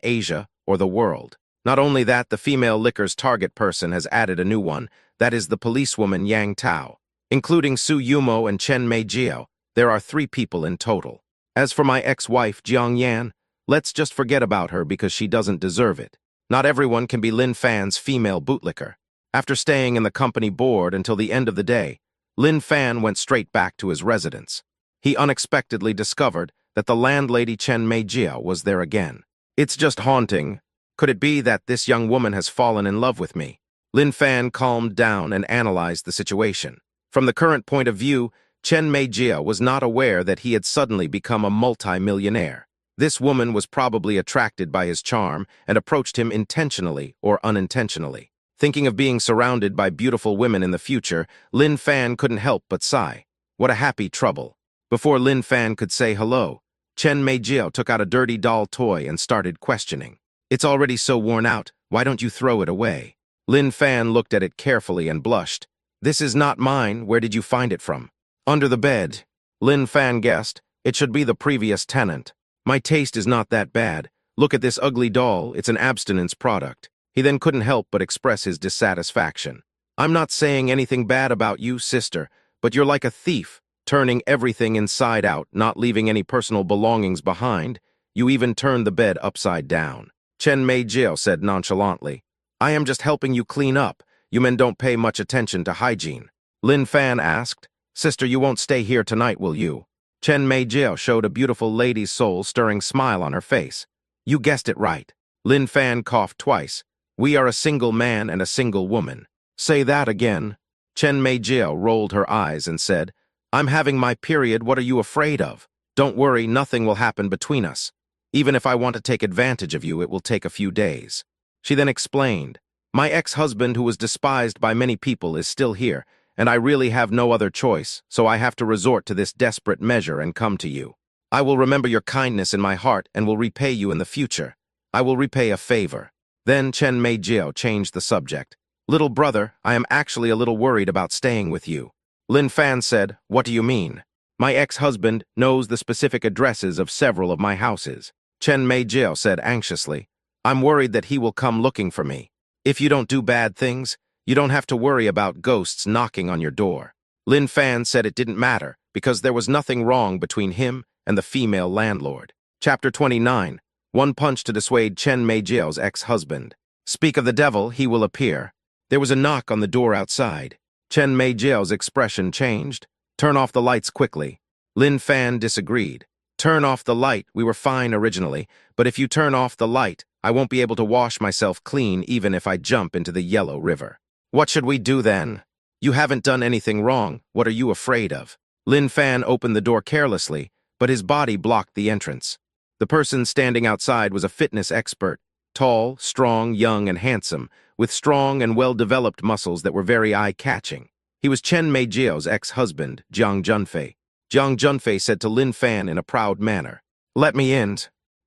Asia or the world. Not only that, the female liquor's target person has added a new one, that is the policewoman Yang Tao. Including Su Yumo and Chen Mei Jiao, there are 3 people in total. As for my ex-wife, Jiang Yan, let's just forget about her because she doesn't deserve it. Not everyone can be Lin Fan's female bootlicker. After staying in the company board until the end of the day, Lin Fan went straight back to his residence. He unexpectedly discovered that the landlady Chen Mei Jiao was there again. It's just haunting. Could it be that this young woman has fallen in love with me? Lin Fan calmed down and analyzed the situation. From the current point of view, Chen Mei Jiao was not aware that he had suddenly become a multi-millionaire. This woman was probably attracted by his charm and approached him intentionally or unintentionally. Thinking of being surrounded by beautiful women in the future, Lin Fan couldn't help but sigh. What a happy trouble. Before Lin Fan could say hello, Chen Mei Jiao took out a dirty doll toy and started questioning. It's already so worn out, why don't you throw it away? Lin Fan looked at it carefully and blushed. This is not mine, where did you find it from? Under the bed. Lin Fan guessed, it should be the previous tenant. My taste is not that bad. Look at this ugly doll, it's an abstinence product. He then couldn't help but express his dissatisfaction. I'm not saying anything bad about you, sister, but you're like a thief, turning everything inside out, not leaving any personal belongings behind. You even turned the bed upside down. Chen Mei Jiao said nonchalantly, I am just helping you clean up. You men don't pay much attention to hygiene. Lin Fan asked, Sister, you won't stay here tonight, will you? Chen Mei Jiao showed a beautiful lady's soul-stirring smile on her face. You guessed it right. Lin Fan coughed twice. We are a single man and a single woman. Say that again. Chen Mei Jiao rolled her eyes and said, I'm having my period, what are you afraid of? Don't worry, nothing will happen between us. Even if I want to take advantage of you, it will take a few days. She then explained, my ex-husband, who was despised by many people, is still here, and I really have no other choice, so I have to resort to this desperate measure and come to you. I will remember your kindness in my heart and will repay you in the future. I will repay a favor. Then Chen Mei Jiao changed the subject. Little brother, I am actually a little worried about staying with you. Lin Fan said, what do you mean? My ex-husband knows the specific addresses of several of my houses. Chen Mei Jiao said anxiously, I'm worried that he will come looking for me. If you don't do bad things, you don't have to worry about ghosts knocking on your door. Lin Fan said it didn't matter because there was nothing wrong between him and the female landlord. Chapter 29. One punch to dissuade Chen Mei Jiao's ex-husband. Speak of the devil, he will appear. There was a knock on the door outside. Chen Meijiao's expression changed. Turn off the lights quickly. Lin Fan disagreed. Turn off the light, we were fine originally, but if you turn off the light, I won't be able to wash myself clean even if I jump into the Yellow River. What should we do then? You haven't done anything wrong, what are you afraid of? Lin Fan opened the door carelessly, but his body blocked the entrance. The person standing outside was a fitness expert, tall, strong, young, and handsome, with strong and well-developed muscles that were very eye-catching. He was Chen Meijiao's ex-husband, Jiang Junfei. Jiang Junfei said to Lin Fan in a proud manner, "Let me in."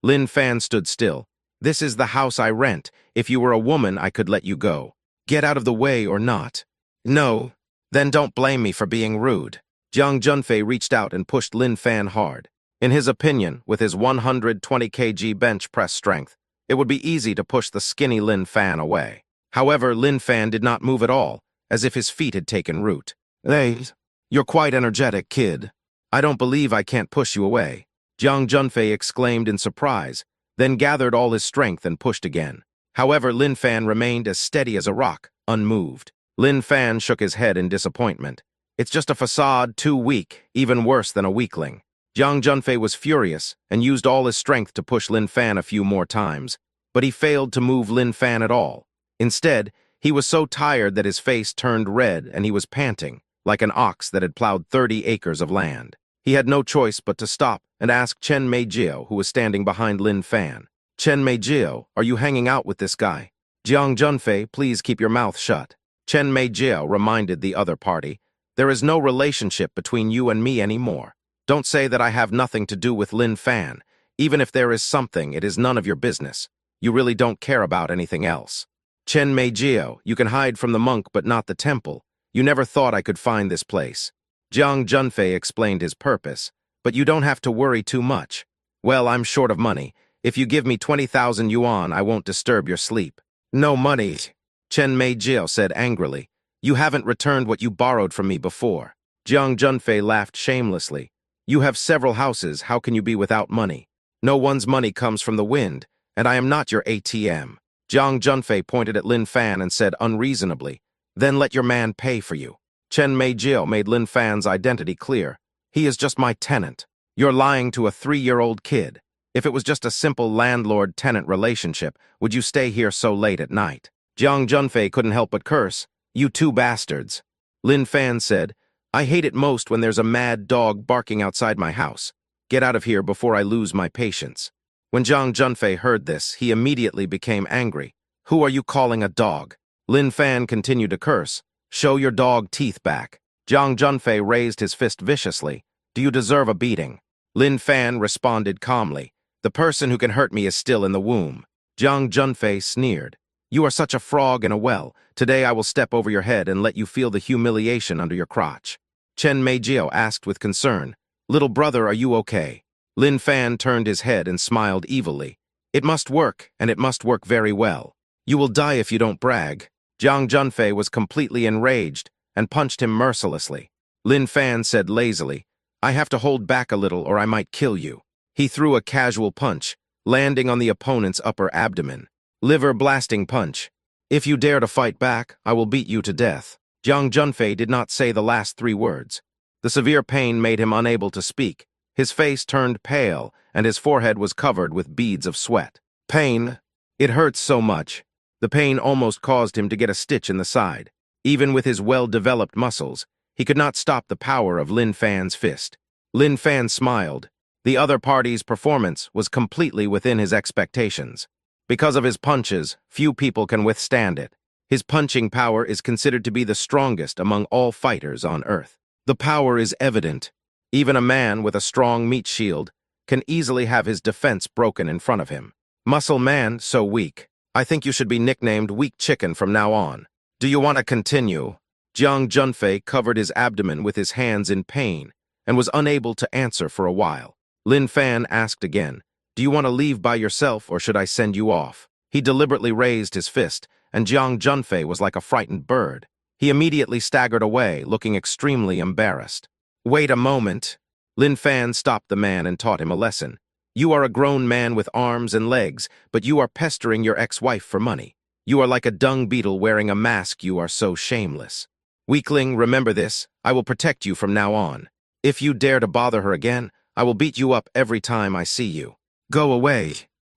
Lin Fan stood still. "This is the house I rent. If you were a woman, I could let you go. Get out of the way or not." "No." "Then don't blame me for being rude." Jiang Junfei reached out and pushed Lin Fan hard. In his opinion, with his 120 kg bench press strength, it would be easy to push the skinny Lin Fan away. However, Lin Fan did not move at all, as if his feet had taken root. "Hey, you're quite energetic, kid. I don't believe I can't push you away." Jiang Junfei exclaimed in surprise, then gathered all his strength and pushed again. However, Lin Fan remained as steady as a rock, unmoved. Lin Fan shook his head in disappointment. "It's just a facade, too weak, even worse than a weakling." Jiang Junfei was furious and used all his strength to push Lin Fan a few more times, but he failed to move Lin Fan at all. Instead, he was so tired that his face turned red and he was panting, like an ox that had plowed 30 acres of land. He had no choice but to stop and ask Chen Meijiao, who was standing behind Lin Fan. "Chen Meijiao, are you hanging out with this guy?" "Jiang Junfei, please keep your mouth shut." Chen Meijiao reminded the other party, "There is no relationship between you and me anymore. Don't say that I have nothing to do with Lin Fan. Even if there is something, it is none of your business. You really don't care about anything else." "Chen Meijiao, you can hide from the monk but not the temple. You never thought I could find this place." Jiang Junfei explained his purpose, "But you don't have to worry too much. Well, I'm short of money. If you give me 20,000 yuan, I won't disturb your sleep." "No money," Chen Meijiao said angrily. "You haven't returned what you borrowed from me before." Jiang Junfei laughed shamelessly. "You have several houses, how can you be without money? No one's money comes from the wind, and I am not your ATM." Jiang Junfei pointed at Lin Fan and said unreasonably, "Then let your man pay for you." Chen Meijiao made Lin Fan's identity clear. "He is just my tenant. You're lying to a 3-year-old kid. If it was just a simple landlord-tenant relationship, would you stay here so late at night?" Jiang Junfei couldn't help but curse. "You two bastards." Lin Fan said, "I hate it most when there's a mad dog barking outside my house. Get out of here before I lose my patience." When Jiang Junfei heard this, he immediately became angry. "Who are you calling a dog?" Lin Fan continued to curse. "Show your dog teeth back." Jiang Junfei raised his fist viciously. "Do you deserve a beating?" Lin Fan responded calmly. "The person who can hurt me is still in the womb." Jiang Junfei sneered. "You are such a frog in a well. Today I will step over your head and let you feel the humiliation under your crotch." Chen Meijiao asked with concern, "Little brother, are you okay?" Lin Fan turned his head and smiled evilly. "It must work, and it must work very well. You will die if you don't brag." Jiang Junfei was completely enraged and punched him mercilessly. Lin Fan said lazily, "I have to hold back a little or I might kill you." He threw a casual punch, landing on the opponent's upper abdomen. Liver-blasting punch. "If you dare to fight back, I will beat you to death." Jiang Junfei did not say the last 3 words. The severe pain made him unable to speak. His face turned pale, and his forehead was covered with beads of sweat. Pain. It hurts so much. The pain almost caused him to get a stitch in the side. Even with his well-developed muscles, he could not stop the power of Lin Fan's fist. Lin Fan smiled. The other party's performance was completely within his expectations. Because of his punches, few people can withstand it. His punching power is considered to be the strongest among all fighters on Earth. The power is evident. Even a man with a strong meat shield can easily have his defense broken in front of him. Muscle man, so weak. I think you should be nicknamed Weak Chicken from now on. Do you want to continue? Jiang Junfei covered his abdomen with his hands in pain and was unable to answer for a while. Lin Fan asked again, "Do you want to leave by yourself or should I send you off?" He deliberately raised his fist, and Jiang Junfei was like a frightened bird. He immediately staggered away, looking extremely embarrassed. "Wait a moment." Lin Fan stopped the man and taught him a lesson. "You are a grown man with arms and legs, but you are pestering your ex-wife for money. You are like a dung beetle wearing a mask, you are so shameless." Weakling, remember this. I will protect you from now on. If you dare to bother her again, I will beat you up every time I see you. Go away.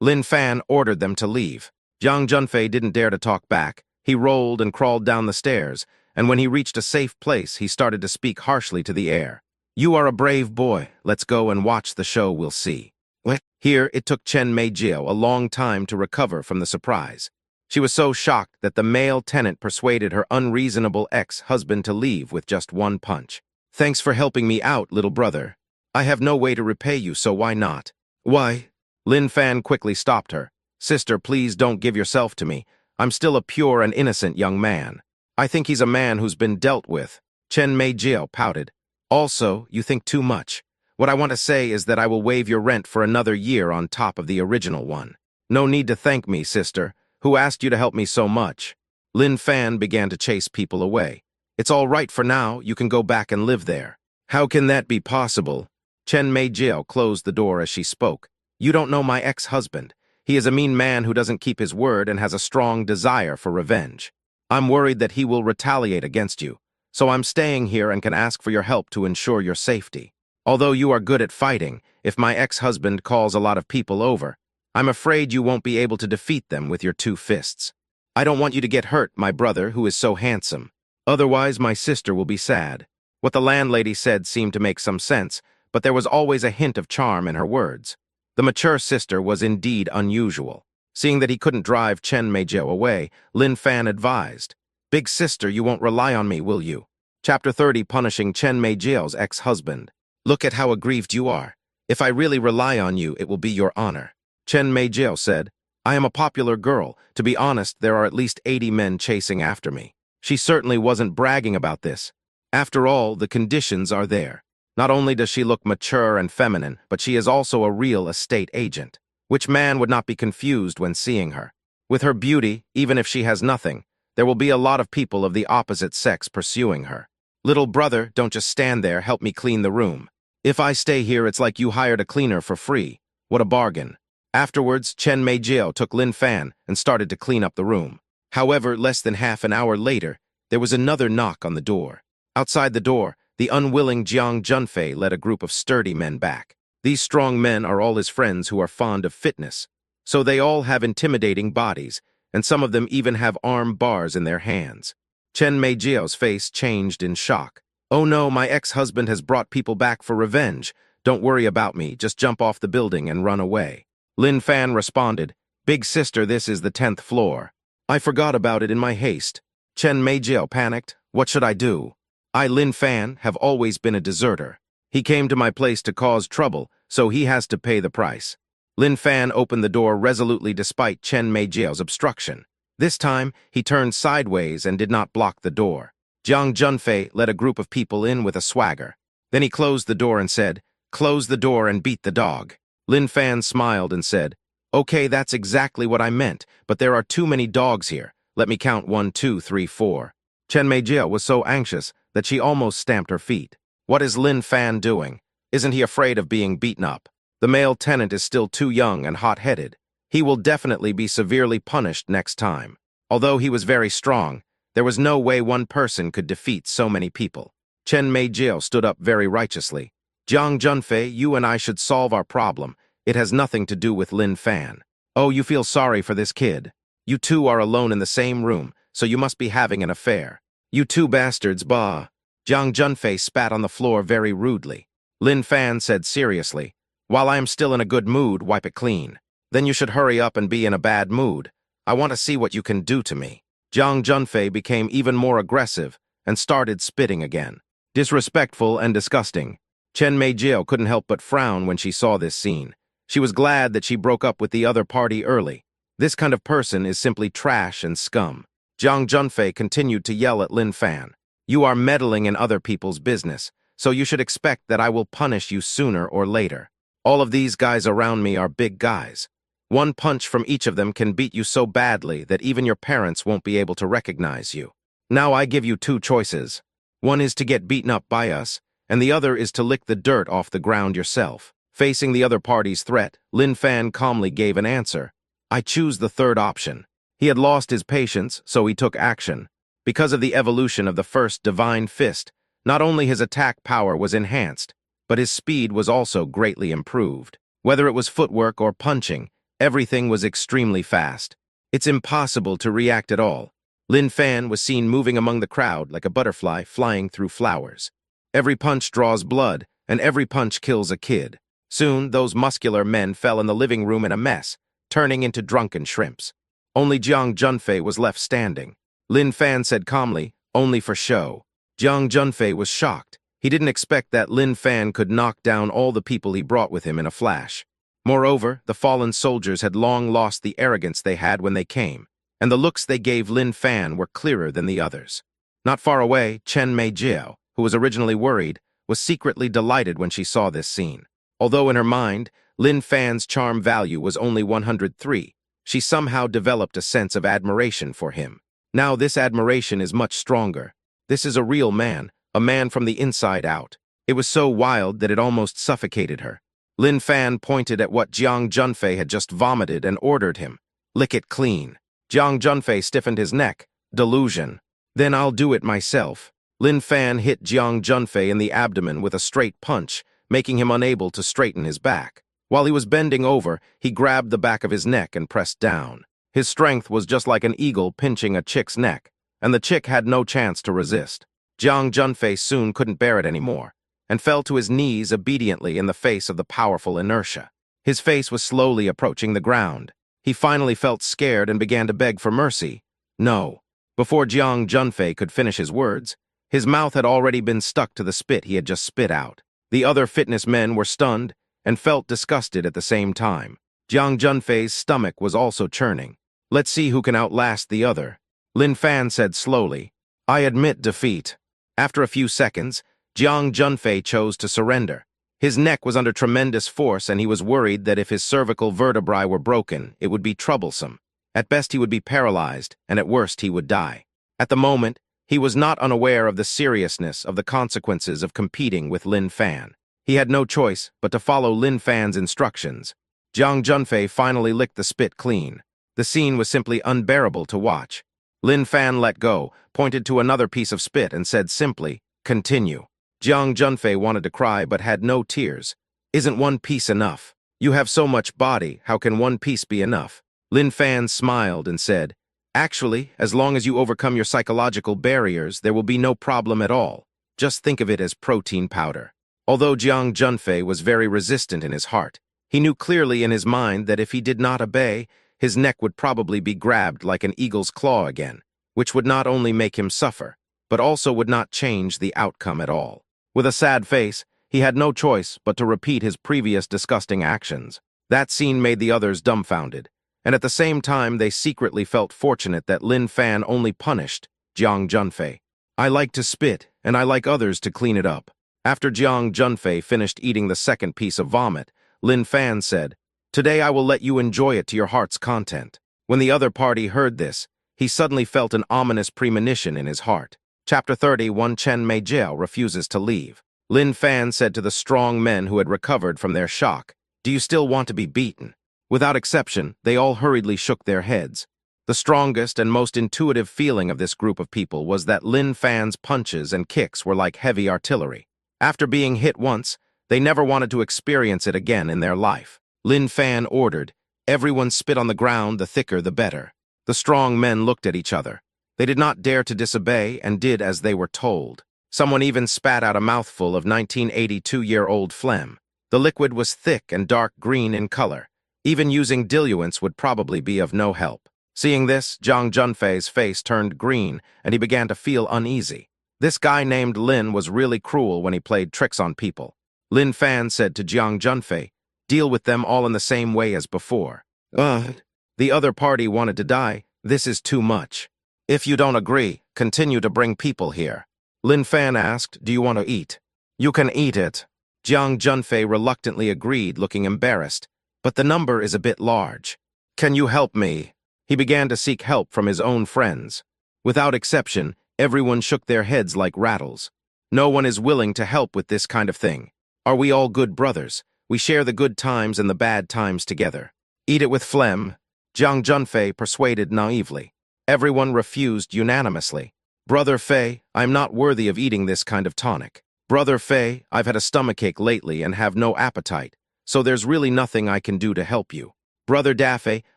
Lin Fan ordered them to leave. Jiang Junfei didn't dare to talk back. He rolled and crawled down the stairs, and when he reached a safe place, he started to speak harshly to the air. You are a brave boy. Let's go and watch the show, we'll see. What? Here, it took Chen Meijiao a long time to recover from the surprise. She was so shocked that the male tenant persuaded her unreasonable ex-husband to leave with just one punch. Thanks for helping me out, little brother. I have no way to repay you, so why not? Why? Lin Fan quickly stopped her. Sister, please don't give yourself to me. I'm still a pure and innocent young man. I think he's a man who's been dealt with. Chen Meijiao pouted. Also, you think too much. What I want to say is that I will waive your rent for another year on top of the original one. No need to thank me, sister. Who asked you to help me so much? Lin Fan began to chase people away. It's all right for now. You can go back and live there. How can that be possible? Chen Meijiao closed the door as she spoke. You don't know my ex-husband. He is a mean man who doesn't keep his word and has a strong desire for revenge. I'm worried that he will retaliate against you, so I'm staying here and can ask for your help to ensure your safety. Although you are good at fighting, if my ex-husband calls a lot of people over, I'm afraid you won't be able to defeat them with your 2 fists. I don't want you to get hurt, my brother, who is so handsome. Otherwise, my sister will be sad. What the landlady said seemed to make some sense, but there was always a hint of charm in her words. The mature sister was indeed unusual. Seeing that he couldn't drive Chen Meijiao away, Lin Fan advised, Big sister, you won't rely on me, will you? Chapter 30, punishing Chen Meijiao's ex-husband. Look at how aggrieved you are. If I really rely on you, it will be your honor. Chen Meijiao said, I am a popular girl. To be honest, there are at least 80 men chasing after me. She certainly wasn't bragging about this. After all, the conditions are there. Not only does she look mature and feminine, but she is also a real estate agent. Which man would not be confused when seeing her? With her beauty, even if she has nothing, there will be a lot of people of the opposite sex pursuing her. Little brother, don't just stand there, help me clean the room. If I stay here, it's like you hired a cleaner for free. What a bargain. Afterwards, Chen Meijiao took Lin Fan and started to clean up the room. However, less than half an hour later, there was another knock on the door. Outside the door, the unwilling Jiang Junfei led a group of sturdy men back. These strong men are all his friends who are fond of fitness, so they all have intimidating bodies, and some of them even have arm bars in their hands. Chen Meijiao's face changed in shock. Oh no, my ex-husband has brought people back for revenge. Don't worry about me, just jump off the building and run away. Lin Fan responded, Big sister, this is the 10th floor. I forgot about it in my haste. Chen Meijiao panicked. What should I do? I, Lin Fan, have always been a deserter. He came to my place to cause trouble, so he has to pay the price. Lin Fan opened the door resolutely despite Chen Meijiao's obstruction. This time, he turned sideways and did not block the door. Jiang Junfei led a group of people in with a swagger. Then he closed the door and said, Close the door and beat the dog. Lin Fan smiled and said, Okay, that's exactly what I meant, but there are too many dogs here. Let me count 1, 2, 3, 4. Chen Meijiao was so anxious that she almost stamped her feet. What is Lin Fan doing? Isn't he afraid of being beaten up? The male tenant is still too young and hot-headed. He will definitely be severely punished next time. Although he was very strong, there was no way one person could defeat so many people. Chen Meijiao stood up very righteously. Jiang Junfei, you and I should solve our problem. It has nothing to do with Lin Fan. Oh, you feel sorry for this kid. You two are alone in the same room, so you must be having an affair. You two bastards, bah. Jiang Junfei spat on the floor very rudely. Lin Fan said seriously, While I am still in a good mood, wipe it clean. Then you should hurry up and be in a bad mood. I want to see what you can do to me. Jiang Junfei became even more aggressive and started spitting again. Disrespectful and disgusting. Chen Meijiao couldn't help but frown when she saw this scene. She was glad that she broke up with the other party early. This kind of person is simply trash and scum. Jiang Junfei continued to yell at Lin Fan. You are meddling in other people's business, so you should expect that I will punish you sooner or later. All of these guys around me are big guys. One punch from each of them can beat you so badly that even your parents won't be able to recognize you. Now I give you 2 choices. One is to get beaten up by us, and the other is to lick the dirt off the ground yourself. Facing the other party's threat, Lin Fan calmly gave an answer. I choose the third option. He had lost his patience, so he took action. Because of the evolution of the first divine fist, not only his attack power was enhanced, but his speed was also greatly improved. Whether it was footwork or punching, everything was extremely fast. It's impossible to react at all. Lin Fan was seen moving among the crowd like a butterfly flying through flowers. Every punch draws blood, and every punch kills a kid. Soon, those muscular men fell in the living room in a mess, turning into drunken shrimps. Only Jiang Junfei was left standing. Lin Fan said calmly, "Only for show." Jiang Junfei was shocked. He didn't expect that Lin Fan could knock down all the people he brought with him in a flash. Moreover, the fallen soldiers had long lost the arrogance they had when they came, and the looks they gave Lin Fan were clearer than the others. Not far away, Chen Meijiao, who was originally worried, was secretly delighted when she saw this scene. Although in her mind, Lin Fan's charm value was only 103, she somehow developed a sense of admiration for him. Now this admiration is much stronger. This is a real man, a man from the inside out. It was so wild that it almost suffocated her. Lin Fan pointed at what Jiang Junfei had just vomited and ordered him, "Lick it clean." Jiang Junfei stiffened his neck. Delusion. "Then I'll do it myself." Lin Fan hit Jiang Junfei in the abdomen with a straight punch, making him unable to straighten his back. While he was bending over, he grabbed the back of his neck and pressed down. His strength was just like an eagle pinching a chick's neck, and the chick had no chance to resist. Jiang Junfei soon couldn't bear it anymore, and fell to his knees obediently in the face of the powerful inertia. His face was slowly approaching the ground. He finally felt scared and began to beg for mercy. No. Before Jiang Junfei could finish his words, his mouth had already been stuck to the spit he had just spit out. The other fitness men were stunned and felt disgusted at the same time. Jiang Junfei's stomach was also churning. "Let's see who can outlast the other." Lin Fan said slowly, "I admit defeat." After a few seconds, Jiang Junfei chose to surrender. His neck was under tremendous force, and he was worried that if his cervical vertebrae were broken, it would be troublesome. At best, he would be paralyzed, and at worst, he would die. At the moment, he was not unaware of the seriousness of the consequences of competing with Lin Fan. He had no choice but to follow Lin Fan's instructions. Jiang Junfei finally licked the spit clean. The scene was simply unbearable to watch. Lin Fan let go, pointed to another piece of spit, and said simply, "Continue." Jiang Junfei wanted to cry but had no tears. "Isn't one piece enough? You have so much body, how can one piece be enough?" Lin Fan smiled and said, "Actually, as long as you overcome your psychological barriers, there will be no problem at all. Just think of it as protein powder." Although Jiang Junfei was very resistant in his heart, he knew clearly in his mind that if he did not obey, his neck would probably be grabbed like an eagle's claw again, which would not only make him suffer, but also would not change the outcome at all. With a sad face, he had no choice but to repeat his previous disgusting actions. That scene made the others dumbfounded, and at the same time they secretly felt fortunate that Lin Fan only punished Jiang Junfei. "I like to spit, and I like others to clean it up." After Jiang Junfei finished eating the second piece of vomit, Lin Fan said, "Today I will let you enjoy it to your heart's content." When the other party heard this, he suddenly felt an ominous premonition in his heart. Chapter 31, Chen Meijiao refuses to leave. Lin Fan said to the strong men who had recovered from their shock, "Do you still want to be beaten?" Without exception, they all hurriedly shook their heads. The strongest and most intuitive feeling of this group of people was that Lin Fan's punches and kicks were like heavy artillery. After being hit once, they never wanted to experience it again in their life. Lin Fan ordered, "Everyone spit on the ground, the thicker the better." The strong men looked at each other. They did not dare to disobey and did as they were told. Someone even spat out a mouthful of 1982-year-old phlegm. The liquid was thick and dark green in color. Even using diluents would probably be of no help. Seeing this, Jiang Junfei's face turned green, and he began to feel uneasy. This guy named Lin was really cruel when he played tricks on people. Lin Fan said to Jiang Junfei, "Deal with them all in the same way as before." The other party wanted to die. "This is too much. If you don't agree, continue to bring people here." Lin Fan asked, "Do you want to eat?" "You can eat it." Jiang Junfei reluctantly agreed, looking embarrassed. "But the number is a bit large. Can you help me?" He began to seek help from his own friends. Without exception, everyone shook their heads like rattles. No one is willing to help with this kind of thing. Are we all good brothers? We share the good times and the bad times together. Eat it with phlegm. Jiang Junfei persuaded naively. Everyone refused unanimously. Brother Fei, I'm not worthy of eating this kind of tonic. Brother Fei, I've had a stomachache lately and have no appetite, so there's really nothing I can do to help you. Brother Daffei,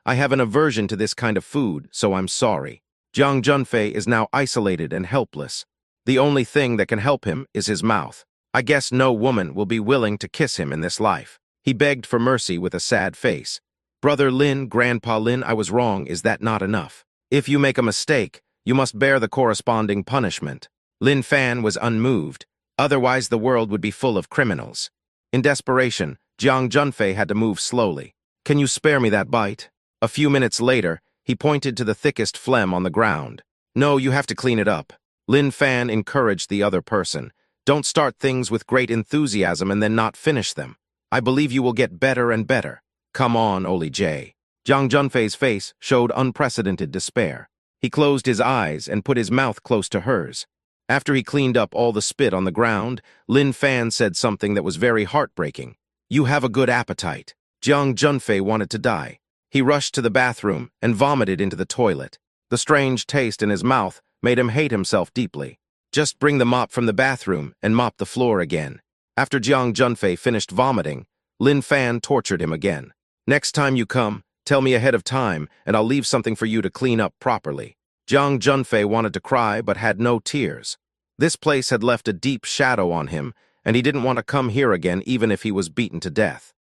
I have an aversion to this kind of food, so I'm sorry. Jiang Junfei is now isolated and helpless. The only thing that can help him is his mouth. I guess no woman will be willing to kiss him in this life. He begged for mercy with a sad face. Brother Lin, Grandpa Lin, I was wrong. Is that not enough? If you make a mistake, you must bear the corresponding punishment. Lin Fan was unmoved. Otherwise, the world would be full of criminals. In desperation, Jiang Junfei had to move slowly. Can you spare me that bite? A few minutes later, he pointed to the thickest phlegm on the ground. No, you have to clean it up. Lin Fan encouraged the other person. Don't start things with great enthusiasm and then not finish them. I believe you will get better and better. Come on, Oli J. Jiang Junfei's face showed unprecedented despair. He closed his eyes and put his mouth close to hers. After he cleaned up all the spit on the ground, Lin Fan said something that was very heartbreaking. You have a good appetite. Jiang Junfei wanted to die. He rushed to the bathroom and vomited into the toilet. The strange taste in his mouth made him hate himself deeply. Just bring the mop from the bathroom and mop the floor again. After Jiang Junfei finished vomiting, Lin Fan tortured him again. Next time you come, tell me ahead of time, and I'll leave something for you to clean up properly. Jiang Junfei wanted to cry but had no tears. This place had left a deep shadow on him, and he didn't want to come here again even if he was beaten to death.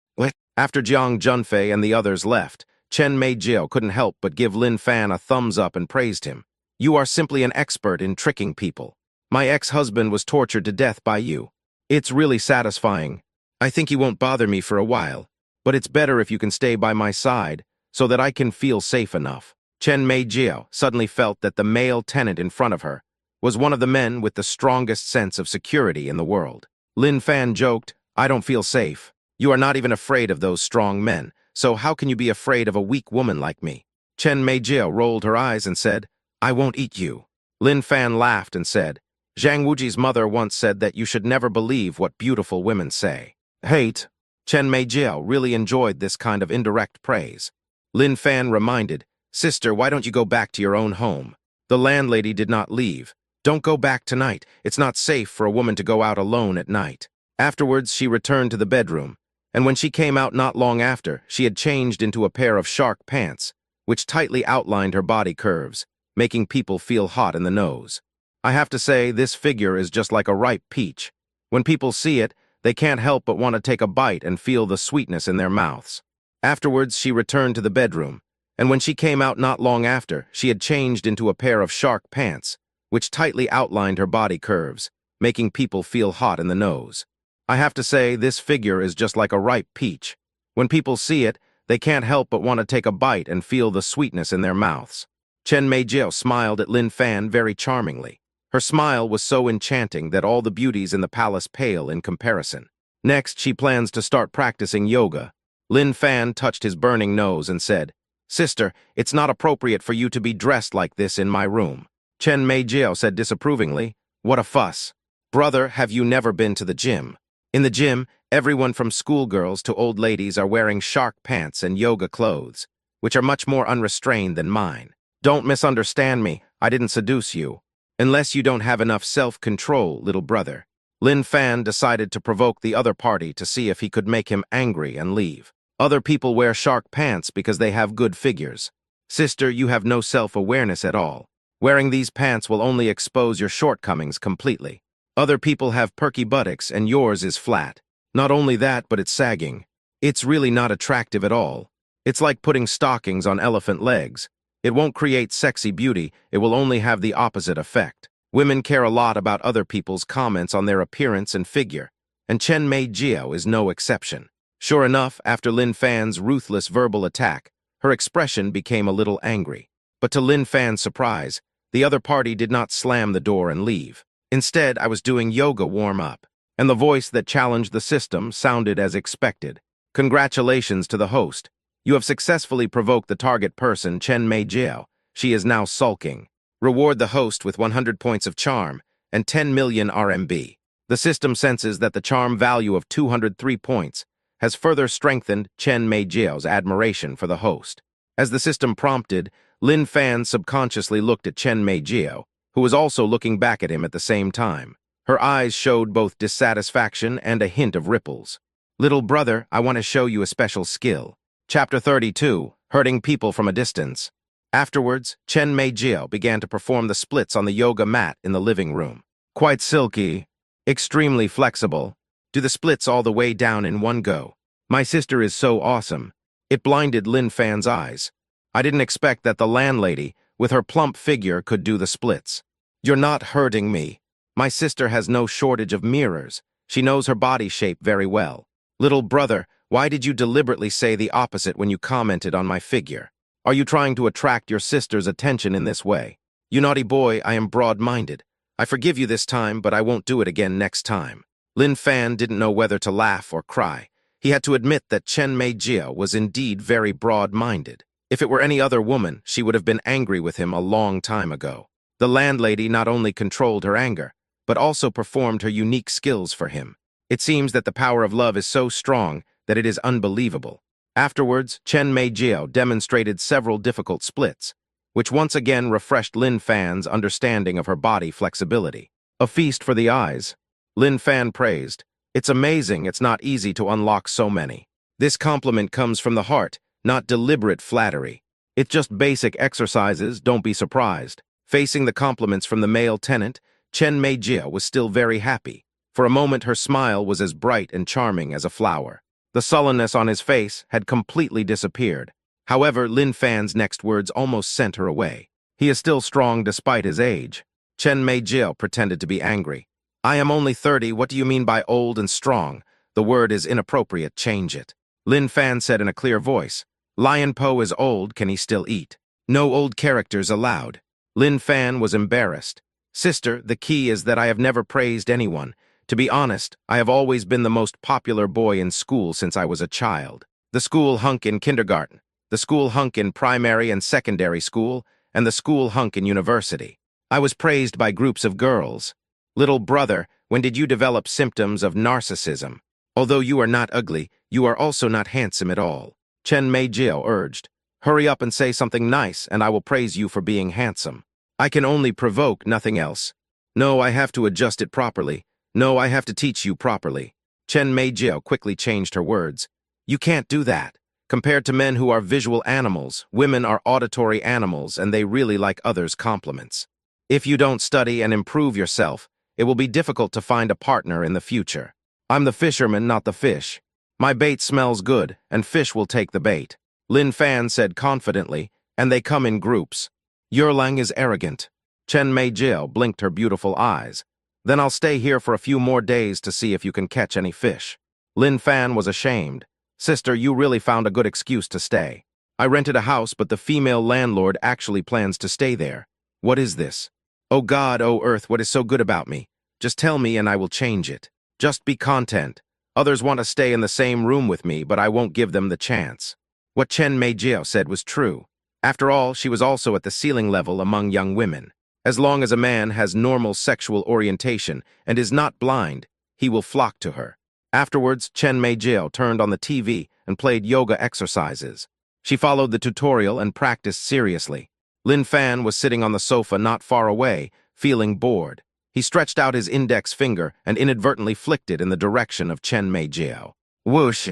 After Jiang Junfei and the others left, Chen Meijiao couldn't help but give Lin Fan a thumbs up and praised him. You are simply an expert in tricking people. My ex-husband was tortured to death by you. It's really satisfying. I think he won't bother me for a while, but it's better if you can stay by my side so that I can feel safe enough. Chen Meijiao suddenly felt that the male tenant in front of her was one of the men with the strongest sense of security in the world. Lin Fan joked, I don't feel safe. You are not even afraid of those strong men, so how can you be afraid of a weak woman like me? Chen Meijiao rolled her eyes and said, I won't eat you. Lin Fan laughed and said, Zhang Wuji's mother once said that you should never believe what beautiful women say. Hate. Chen Meijiao really enjoyed this kind of indirect praise. Lin Fan reminded, Sister, why don't you go back to your own home? The landlady did not leave. Don't go back tonight. It's not safe for a woman to go out alone at night. Afterwards, she returned to the bedroom, and when she came out not long after, she had changed into a pair of shark pants, which tightly outlined her body curves, making people feel hot in the nose. I have to say, this figure is just like a ripe peach. When people see it, they can't help but want to take a bite and feel the sweetness in their mouths. Afterwards, she returned to the bedroom, and when she came out not long after, she had changed into a pair of shark pants, which tightly outlined her body curves, making people feel hot in the nose. I have to say, this figure is just like a ripe peach. When people see it, they can't help but want to take a bite and feel the sweetness in their mouths. Chen Meijiao smiled at Lin Fan very charmingly. Her smile was so enchanting that all the beauties in the palace pale in comparison. Next, she plans to start practicing yoga. Lin Fan touched his burning nose and said, Sister, it's not appropriate for you to be dressed like this in my room. Chen Meijiao said disapprovingly, What a fuss. Brother, have you never been to the gym? In the gym, everyone from schoolgirls to old ladies are wearing shark pants and yoga clothes, which are much more unrestrained than mine. Don't misunderstand me, I didn't seduce you. Unless you don't have enough self-control, little brother. Lin Fan decided to provoke the other party to see if he could make him angry and leave. Other people wear shark pants because they have good figures. Sister, you have no self-awareness at all. Wearing these pants will only expose your shortcomings completely. Other people have perky buttocks and yours is flat. Not only that, but it's sagging. It's really not attractive at all. It's like putting stockings on elephant legs. It won't create sexy beauty, it will only have the opposite effect. Women care a lot about other people's comments on their appearance and figure, and Chen Meijiao is no exception. Sure enough, after Lin Fan's ruthless verbal attack, her expression became a little angry. But to Lin Fan's surprise, the other party did not slam the door and leave. Instead, I was doing yoga warm-up, and the voice that challenged the system sounded as expected. Congratulations to the host. You have successfully provoked the target person, Chen Meijiao. She is now sulking. Reward the host with 100 points of charm and 10 million RMB. The system senses that the charm value of 203 points has further strengthened Chen Meijiao's admiration for the host. As the system prompted, Lin Fan subconsciously looked at Chen Meijiao, who was also looking back at him at the same time. Her eyes showed both dissatisfaction and a hint of ripples. "Little brother, I want to show you a special skill." Chapter 32, Hurting People from a Distance. Afterwards, Chen Mei-jiao began to perform the splits on the yoga mat in the living room. Quite silky, extremely flexible. Do the splits all the way down in one go. My sister is so awesome. It blinded Lin Fan's eyes. I didn't expect that the landlady, with her plump figure, could do the splits. "You're not hurting me. My sister has no shortage of mirrors. She knows her body shape very well. Little brother, why did you deliberately say the opposite when you commented on my figure? Are you trying to attract your sister's attention in this way? You naughty boy, I am broad-minded. I forgive you this time, but I won't do it again next time." Lin Fan didn't know whether to laugh or cry. He had to admit that Chen Mei-jiao was indeed very broad-minded. If it were any other woman, she would have been angry with him a long time ago. The landlady not only controlled her anger, but also performed her unique skills for him. It seems that the power of love is so strong that it is unbelievable. Afterwards, Chen Mei-jiao demonstrated several difficult splits, which once again refreshed Lin Fan's understanding of her body flexibility. A feast for the eyes. Lin Fan praised. "It's amazing it's not easy to unlock so many. This compliment comes from the heart, not deliberate flattery. It's just basic exercises, don't be surprised." Facing the compliments from the male tenant, Chen Mei-jiao was still very happy. For a moment her smile was as bright and charming as a flower. The sullenness on his face had completely disappeared. However, Lin Fan's next words almost sent her away. "He is still strong despite his age." Chen Mei-jiao pretended to be angry. "I am only 30, what do you mean by old and strong? The word is inappropriate, change it." Lin Fan said in a clear voice. "Lion Po is old, can he still eat? No old characters allowed." Lin Fan was embarrassed. "Sister, the key is that I have never praised anyone. To be honest, I have always been the most popular boy in school since I was a child. The school hunk in kindergarten, the school hunk in primary and secondary school, and the school hunk in university. I was praised by groups of girls. Little brother, when did you develop symptoms of narcissism? Although you are not ugly, you are also not handsome at all." Chen Mei-jiao urged. "Hurry up and say something nice, and I will praise you for being handsome. I can only provoke, nothing else. No, I have to adjust it properly. No, I have to teach you properly." Chen Mei-jiao quickly changed her words. "You can't do that. Compared to men who are visual animals, women are auditory animals, and they really like others' compliments. If you don't study and improve yourself, it will be difficult to find a partner in the future. I'm the fisherman, not the fish. My bait smells good, and fish will take the bait." Lin Fan said confidently, "And they come in groups. Yerlang is arrogant." Chen Mei-jiao blinked her beautiful eyes. "Then I'll stay here for a few more days to see if you can catch any fish." Lin Fan was ashamed. "Sister, you really found a good excuse to stay. I rented a house, but the female landlord actually plans to stay there. What is this? Oh God, oh Earth, what is so good about me? Just tell me and I will change it. Just be content. Others want to stay in the same room with me, but I won't give them the chance." What Chen Mei-jiao said was true. After all, she was also at the ceiling level among young women. As long as a man has normal sexual orientation and is not blind, he will flock to her. Afterwards, Chen Mei-jiao turned on the TV and played yoga exercises. She followed the tutorial and practiced seriously. Lin Fan was sitting on the sofa not far away, feeling bored. He stretched out his index finger and inadvertently flicked it in the direction of Chen Mei-jiao. Whoosh!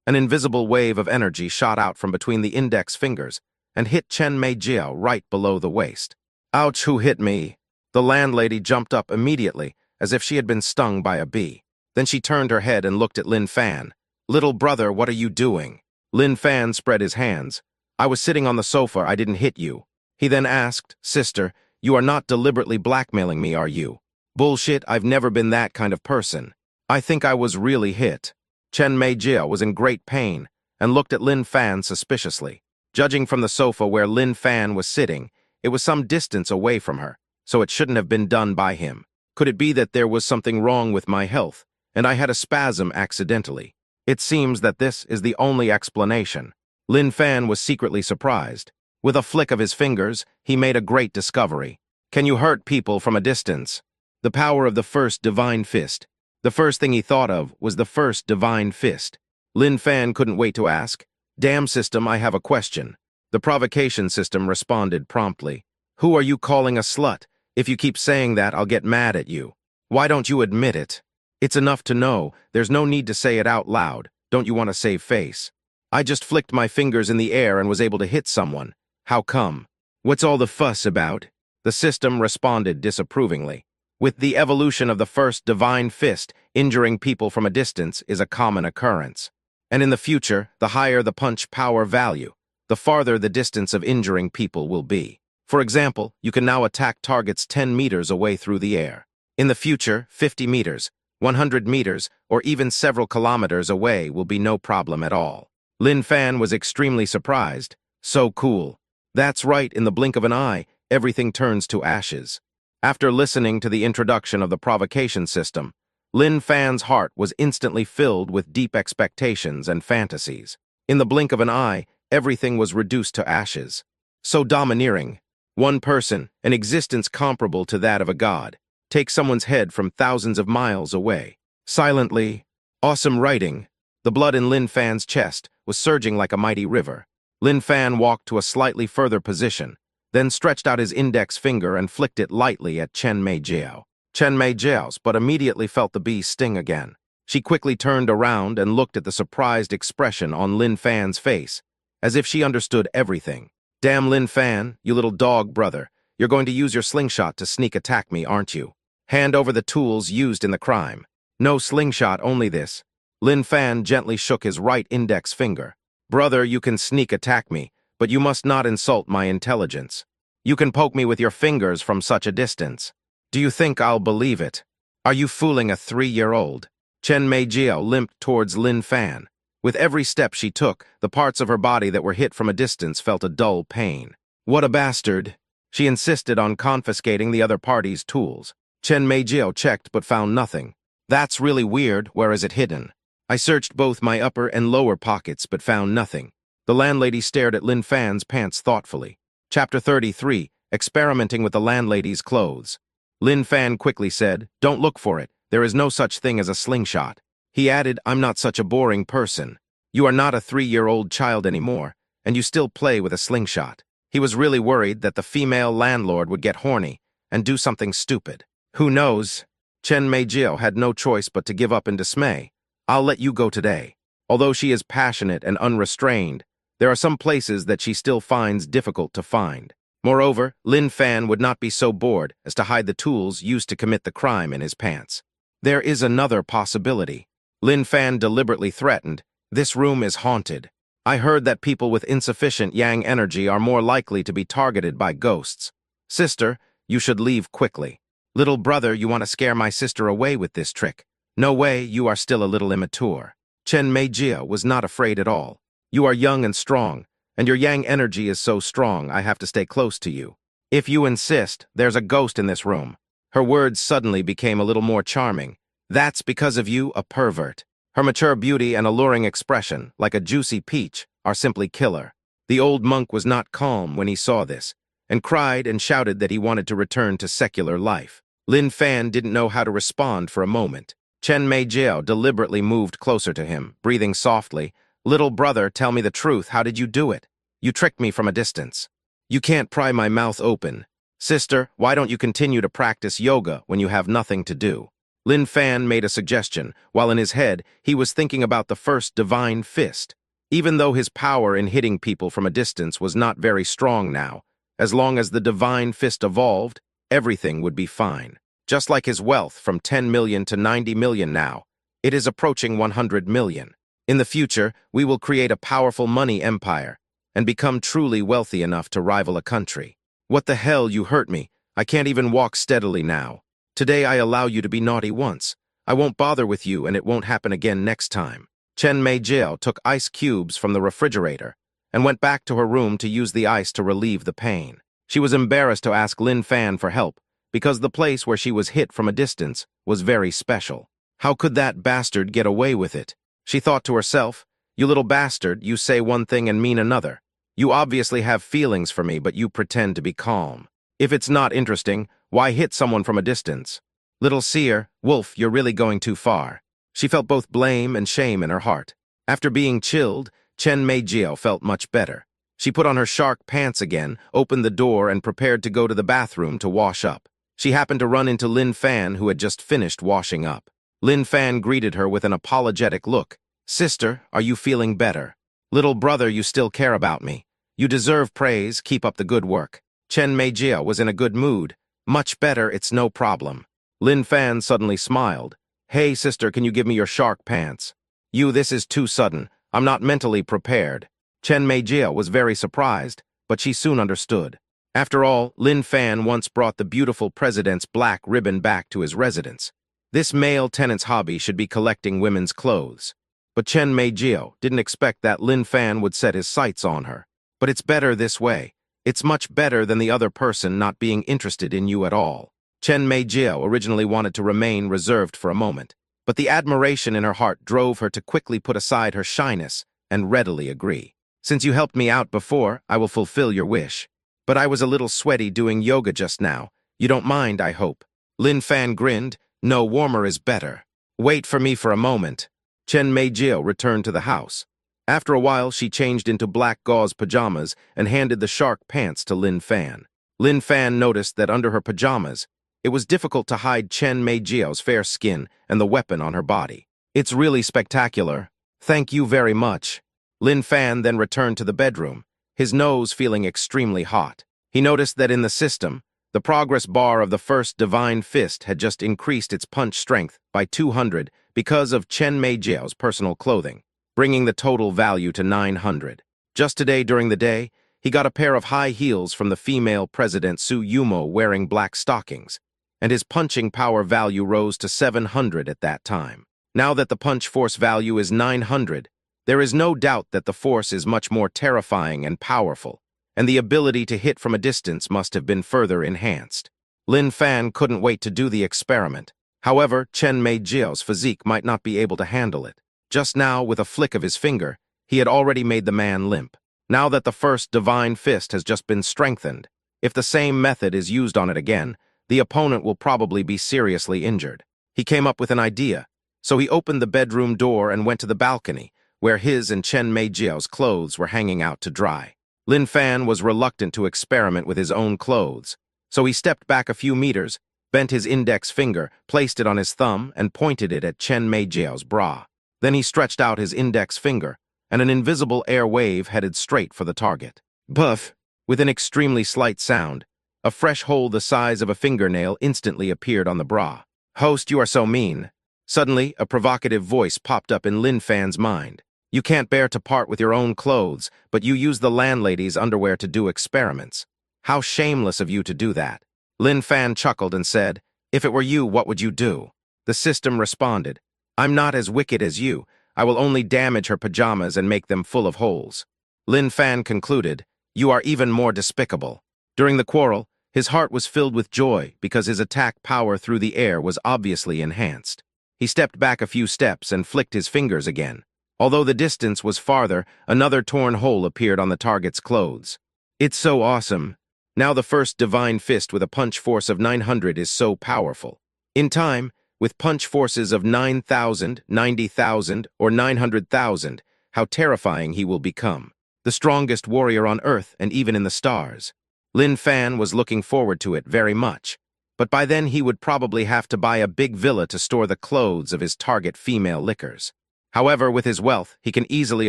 An invisible wave of energy shot out from between the index fingers and hit Chen Mei-jiao right below the waist. "Ouch, who hit me?" The landlady jumped up immediately, as if she had been stung by a bee. Then she turned her head and looked at Lin Fan. "Little brother, what are you doing?" Lin Fan spread his hands. "I was sitting on the sofa, I didn't hit you." He then asked, "Sister, you are not deliberately blackmailing me, are you?" "Bullshit, I've never been that kind of person. I think I was really hit." Chen Mei-jiao was in great pain and looked at Lin Fan suspiciously. Judging from the sofa where Lin Fan was sitting, it was some distance away from her, so it shouldn't have been done by him. Could it be that there was something wrong with my health, and I had a spasm accidentally? It seems that this is the only explanation. Lin Fan was secretly surprised. With a flick of his fingers, he made a great discovery. Can you hurt people from a distance? The power of the first divine fist. The first thing he thought of was the first divine fist. Lin Fan couldn't wait to ask. Damn system, I have a question. The provocation system responded promptly. Who are you calling a slut? If you keep saying that, I'll get mad at you. Why don't you admit it? It's enough to know. There's no need to say it out loud. Don't you want to save face? I just flicked my fingers in the air and was able to hit someone. How come? What's all the fuss about? The system responded disapprovingly. With the evolution of the first divine fist, injuring people from a distance is a common occurrence. And in the future, the higher the punch power value, the farther the distance of injuring people will be. For example, you can now attack targets 10 meters away through the air. In the future, 50 meters, 100 meters, or even several kilometers away will be no problem at all. Lin Fan was extremely surprised. So cool. That's right, in the blink of an eye, everything turns to ashes. After listening to the introduction of the provocation system, Lin Fan's heart was instantly filled with deep expectations and fantasies. In the blink of an eye, everything was reduced to ashes. So domineering. One person, an existence comparable to that of a god, takes someone's head from thousands of miles away. Silently. Awesome writing. The blood in Lin Fan's chest was surging like a mighty river. Lin Fan walked to a slightly further position, then stretched out his index finger and flicked it lightly at Chen Mei Jiao. Chen Mei Jiao's but immediately felt the bee sting again. She quickly turned around and looked at the surprised expression on Lin Fan's face, as if she understood everything. Damn Lin Fan, you little dog brother, you're going to use your slingshot to sneak attack me, aren't you? Hand over the tools used in the crime. No slingshot, only this. Lin Fan gently shook his right index finger. Brother, you can sneak attack me, but you must not insult my intelligence. You can poke me with your fingers from such a distance. Do you think I'll believe it? Are you fooling a 3-year-old? Chen Mei Jiao limped towards Lin Fan. With every step she took, the parts of her body that were hit from a distance felt a dull pain. What a bastard! She insisted on confiscating the other party's tools. Chen Mei Jiao checked but found nothing. That's really weird, where is it hidden? I searched both my upper and lower pockets but found nothing. The landlady stared at Lin Fan's pants thoughtfully. Chapter 33, Experimenting with the Landlady's Clothes. Lin Fan quickly said, Don't look for it. There is no such thing as a slingshot. He added, I'm not such a boring person. You are not a 3-year-old child anymore, and you still play with a slingshot. He was really worried that the female landlord would get horny and do something stupid. Who knows? Chen Mei Jiao had no choice but to give up in dismay. I'll let you go today. Although she is passionate and unrestrained, there are some places that she still finds difficult to find. Moreover, Lin Fan would not be so bored as to hide the tools used to commit the crime in his pants. There is another possibility. Lin Fan deliberately threatened, This room is haunted. I heard that people with insufficient yang energy are more likely to be targeted by ghosts. Sister, you should leave quickly. Little brother, you want to scare my sister away with this trick. No way, you are still a little immature. Chen Mei Jiao was not afraid at all. You are young and strong, and your yang energy is so strong I have to stay close to you. If you insist, there's a ghost in this room. Her words suddenly became a little more charming. That's because of you, a pervert. Her mature beauty and alluring expression, like a juicy peach, are simply killer. The old monk was not calm when he saw this, and cried and shouted that he wanted to return to secular life. Lin Fan didn't know how to respond for a moment. Chen Mei Jiao deliberately moved closer to him, breathing softly. Little brother, tell me the truth, how did you do it? You tricked me from a distance. You can't pry my mouth open. Sister, why don't you continue to practice yoga when you have nothing to do? Lin Fan made a suggestion, while in his head, he was thinking about the first divine fist. Even though his power in hitting people from a distance was not very strong now, as long as the divine fist evolved, everything would be fine. Just like his wealth from 10 million to 90 million now, it is approaching 100 million. In the future, we will create a powerful money empire and become truly wealthy enough to rival a country. What the hell, you hurt me. I can't even walk steadily now. Today I allow you to be naughty once. I won't bother with you and it won't happen again next time. Chen Mei Jiao took ice cubes from the refrigerator and went back to her room to use the ice to relieve the pain. She was embarrassed to ask Lin Fan for help because the place where she was hit from a distance was very special. How could that bastard get away with it? She thought to herself, You little bastard, you say one thing and mean another. You obviously have feelings for me, but you pretend to be calm. If it's not interesting, why hit someone from a distance? Little seer, wolf, you're really going too far. She felt both blame and shame in her heart. After being chilled, Chen Mei Jiao felt much better. She put on her shark pants again, opened the door, and prepared to go to the bathroom to wash up. She happened to run into Lin Fan, who had just finished washing up. Lin Fan greeted her with an apologetic look. "Sister, are you feeling better? Little brother, you still care about me. You deserve praise, keep up the good work." Chen Meijia was in a good mood. "Much better, it's no problem." Lin Fan suddenly smiled. "Hey, sister, can you give me your shark pants?" This is too sudden. I'm not mentally prepared." Chen Meijia was very surprised, but she soon understood. After all, Lin Fan once brought the beautiful president's black ribbon back to his residence. This male tenant's hobby should be collecting women's clothes. But Chen Meijia didn't expect that Lin Fan would set his sights on her. "But it's better this way. It's much better than the other person not being interested in you at all." Chen Meijia originally wanted to remain reserved for a moment, but the admiration in her heart drove her to quickly put aside her shyness and readily agree. "Since you helped me out before, I will fulfill your wish. But I was a little sweaty doing yoga just now. You don't mind, I hope." Lin Fan grinned. "No, warmer is better. Wait for me for a moment." Chen Meijia returned to the house. After a while, she changed into black gauze pajamas and handed the shark pants to Lin Fan. Lin Fan noticed that under her pajamas, it was difficult to hide Chen Meijia's fair skin and the weapon on her body. "It's really spectacular. Thank you very much." Lin Fan then returned to the bedroom, his nose feeling extremely hot. He noticed that in the system, the progress bar of the first divine fist had just increased its punch strength by 200 because of Chen Meijia's personal clothing, bringing the total value to 900. Just today during the day, he got a pair of high heels from the female president Su Yumo wearing black stockings, and his punching power value rose to 700 at that time. Now that the punch force value is 900, there is no doubt that the force is much more terrifying and powerful, and the ability to hit from a distance must have been further enhanced. Lin Fan couldn't wait to do the experiment. However, Chen Meijia's physique might not be able to handle it. Just now, with a flick of his finger, he had already made the man limp. Now that the first divine fist has just been strengthened, if the same method is used on it again, the opponent will probably be seriously injured. He came up with an idea, so he opened the bedroom door and went to the balcony, where his and Chen Meijia's clothes were hanging out to dry. Lin Fan was reluctant to experiment with his own clothes, so he stepped back a few meters, bent his index finger, placed it on his thumb, and pointed it at Chen Meijia's bra. Then he stretched out his index finger, and an invisible air wave headed straight for the target. Puff! With an extremely slight sound, a fresh hole the size of a fingernail instantly appeared on the bra. "Host, you are so mean." Suddenly, a provocative voice popped up in Lin Fan's mind. "You can't bear to part with your own clothes, but you use the landlady's underwear to do experiments. How shameless of you to do that." Lin Fan chuckled and said, "If it were you, what would you do?" The system responded, "I'm not as wicked as you. I will only damage her pajamas and make them full of holes." Lin Fan concluded, "You are even more despicable." During the quarrel, his heart was filled with joy because his attack power through the air was obviously enhanced. He stepped back a few steps and flicked his fingers again. Although the distance was farther, another torn hole appeared on the target's clothes. "It's so awesome. Now the first divine fist with a punch force of 900 is so powerful. In time, with punch forces of 9,000, 90,000, or 900,000, how terrifying he will become. The strongest warrior on Earth and even in the stars." Lin Fan was looking forward to it very much, but by then he would probably have to buy a big villa to store the clothes of his target female lickers. However, with his wealth, he can easily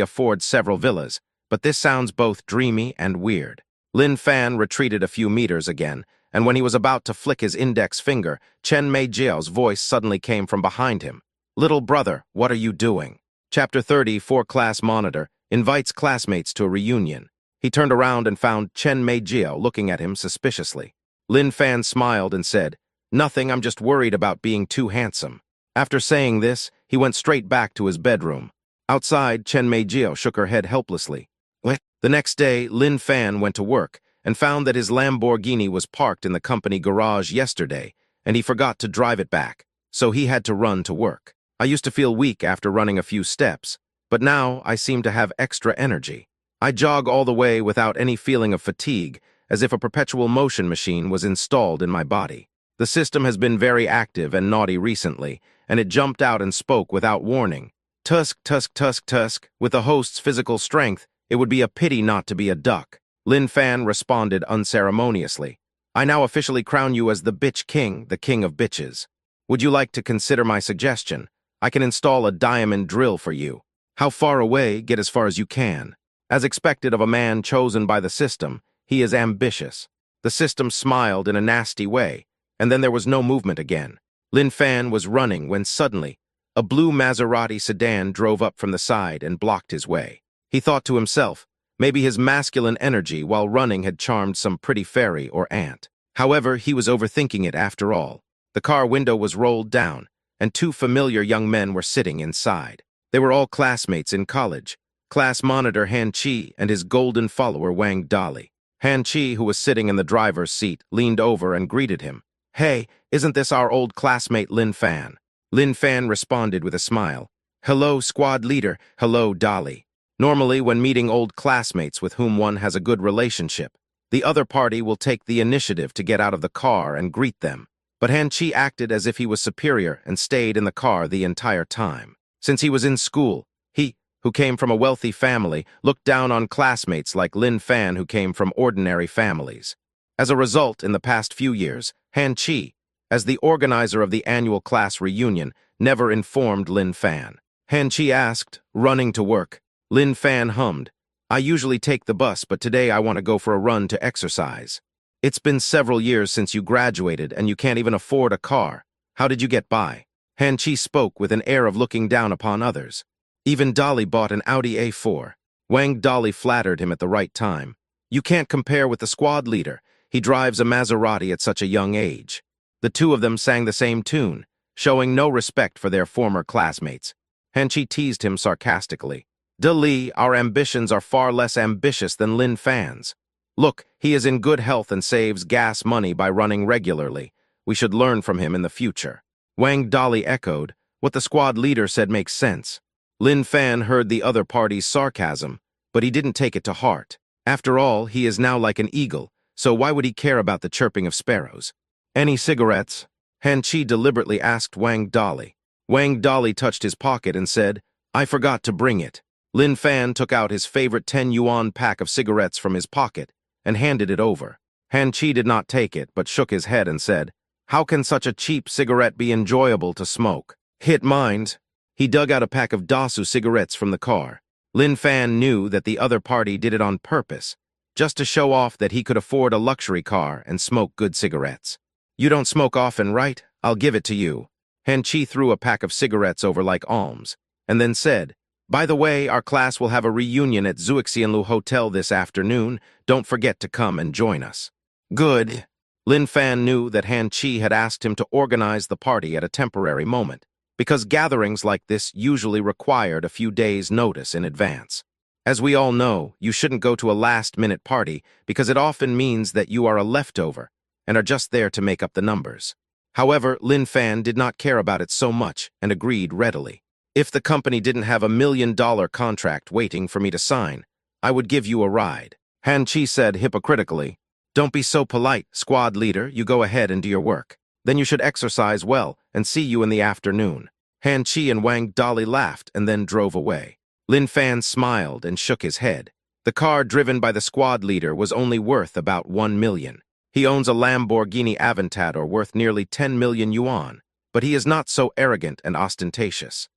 afford several villas, but this sounds both dreamy and weird. Lin Fan retreated a few meters again, and when he was about to flick his index finger, Chen Meijia's voice suddenly came from behind him. "Little brother, what are you doing?" Chapter 30, Class Monitor, invites classmates to a reunion. He turned around and found Chen Meijia looking at him suspiciously. Lin Fan smiled and said, "Nothing, I'm just worried about being too handsome." After saying this, he went straight back to his bedroom. Outside, Chen Meijia shook her head helplessly. "What?" The next day, Lin Fan went to work and found that his Lamborghini was parked in the company garage yesterday, and he forgot to drive it back, so he had to run to work. "I used to feel weak after running a few steps, but now I seem to have extra energy. I jog all the way without any feeling of fatigue, as if a perpetual motion machine was installed in my body. The system has been very active and naughty recently, and it jumped out and spoke without warning. Tusk, tusk, tusk, tusk. With the host's physical strength, it would be a pity not to be a duck." Lin Fan responded unceremoniously. I now officially crown you as the Bitch King, the King of Bitches. Would you like to consider my suggestion? I can install a diamond drill for you. How far away? Get as far as you can. As expected of a man chosen by the system, he is ambitious. The system smiled in a nasty way, and then there was no movement again. Lin Fan was running when suddenly, a blue Maserati sedan drove up from the side and blocked his way. He thought to himself, maybe his masculine energy while running had charmed some pretty fairy or aunt. However, he was overthinking it after all. The car window was rolled down, and two familiar young men were sitting inside. They were all classmates in college. Class monitor Han Chi and his golden follower Wang Dali. Han Chi, who was sitting in the driver's seat, leaned over and greeted him. Hey, isn't this our old classmate Lin Fan? Lin Fan responded with a smile. Hello, squad leader. Hello, Dali. Normally, when meeting old classmates with whom one has a good relationship, the other party will take the initiative to get out of the car and greet them. But Han Chi acted as if he was superior and stayed in the car the entire time. Since he was in school, he, who came from a wealthy family, looked down on classmates like Lin Fan who came from ordinary families. As a result, in the past few years, Han Chi, as the organizer of the annual class reunion, never informed Lin Fan. Han Chi asked, running to work. Lin Fan hummed, I usually take the bus, but today I want to go for a run to exercise. It's been several years since you graduated and you can't even afford a car. How did you get by? Han Chi spoke with an air of looking down upon others. Even Dolly bought an Audi A4. Wang Dolly flattered him at the right time. You can't compare with the squad leader. He drives a Maserati at such a young age. The two of them sang the same tune, showing no respect for their former classmates. Han Chi teased him sarcastically. Dali, our ambitions are far less ambitious than Lin Fan's. Look, he is in good health and saves gas money by running regularly. We should learn from him in the future. Wang Dolly echoed, what the squad leader said makes sense. Lin Fan heard the other party's sarcasm, but he didn't take it to heart. After all, he is now like an eagle, so why would he care about the chirping of sparrows? Any cigarettes? Han Chi deliberately asked Wang Dolly. Wang Dolly touched his pocket and said, I forgot to bring it. Lin Fan took out his favorite 10-yuan pack of cigarettes from his pocket and handed it over. Han Chi did not take it, but shook his head and said, how can such a cheap cigarette be enjoyable to smoke? Hit mind. He dug out a pack of Dasu cigarettes from the car. Lin Fan knew that the other party did it on purpose, just to show off that he could afford a luxury car and smoke good cigarettes. You don't smoke often, right? I'll give it to you. Han Chi threw a pack of cigarettes over like alms, and then said, by the way, our class will have a reunion at Zuixianlu Hotel this afternoon. Don't forget to come and join us. Good. Lin Fan knew that Han Chi had asked him to organize the party at a temporary moment, because gatherings like this usually required a few days' notice in advance. As we all know, you shouldn't go to a last-minute party because it often means that you are a leftover and are just there to make up the numbers. However, Lin Fan did not care about it so much and agreed readily. If the company didn't have $1 million contract waiting for me to sign, I would give you a ride. Han Chi said hypocritically, don't be so polite, squad leader, you go ahead and do your work. Then you should exercise well and see you in the afternoon. Han Chi and Wang Dolly laughed and then drove away. Lin Fan smiled and shook his head. The car driven by the squad leader was only worth about 1 million. He owns a Lamborghini Aventador worth nearly 10 million yuan, but he is not so arrogant and ostentatious.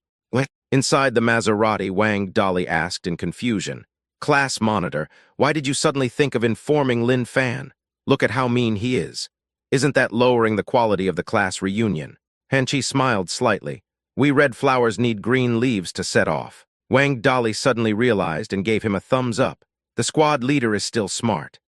Inside the Maserati, Wang Dolly asked in confusion, Class monitor, why did you suddenly think of informing Lin Fan? Look at how mean he is. Isn't that lowering the quality of the class reunion? Han Chi smiled slightly. We red flowers need green leaves to set off. Wang Dolly suddenly realized and gave him a thumbs up. The squad leader is still smart.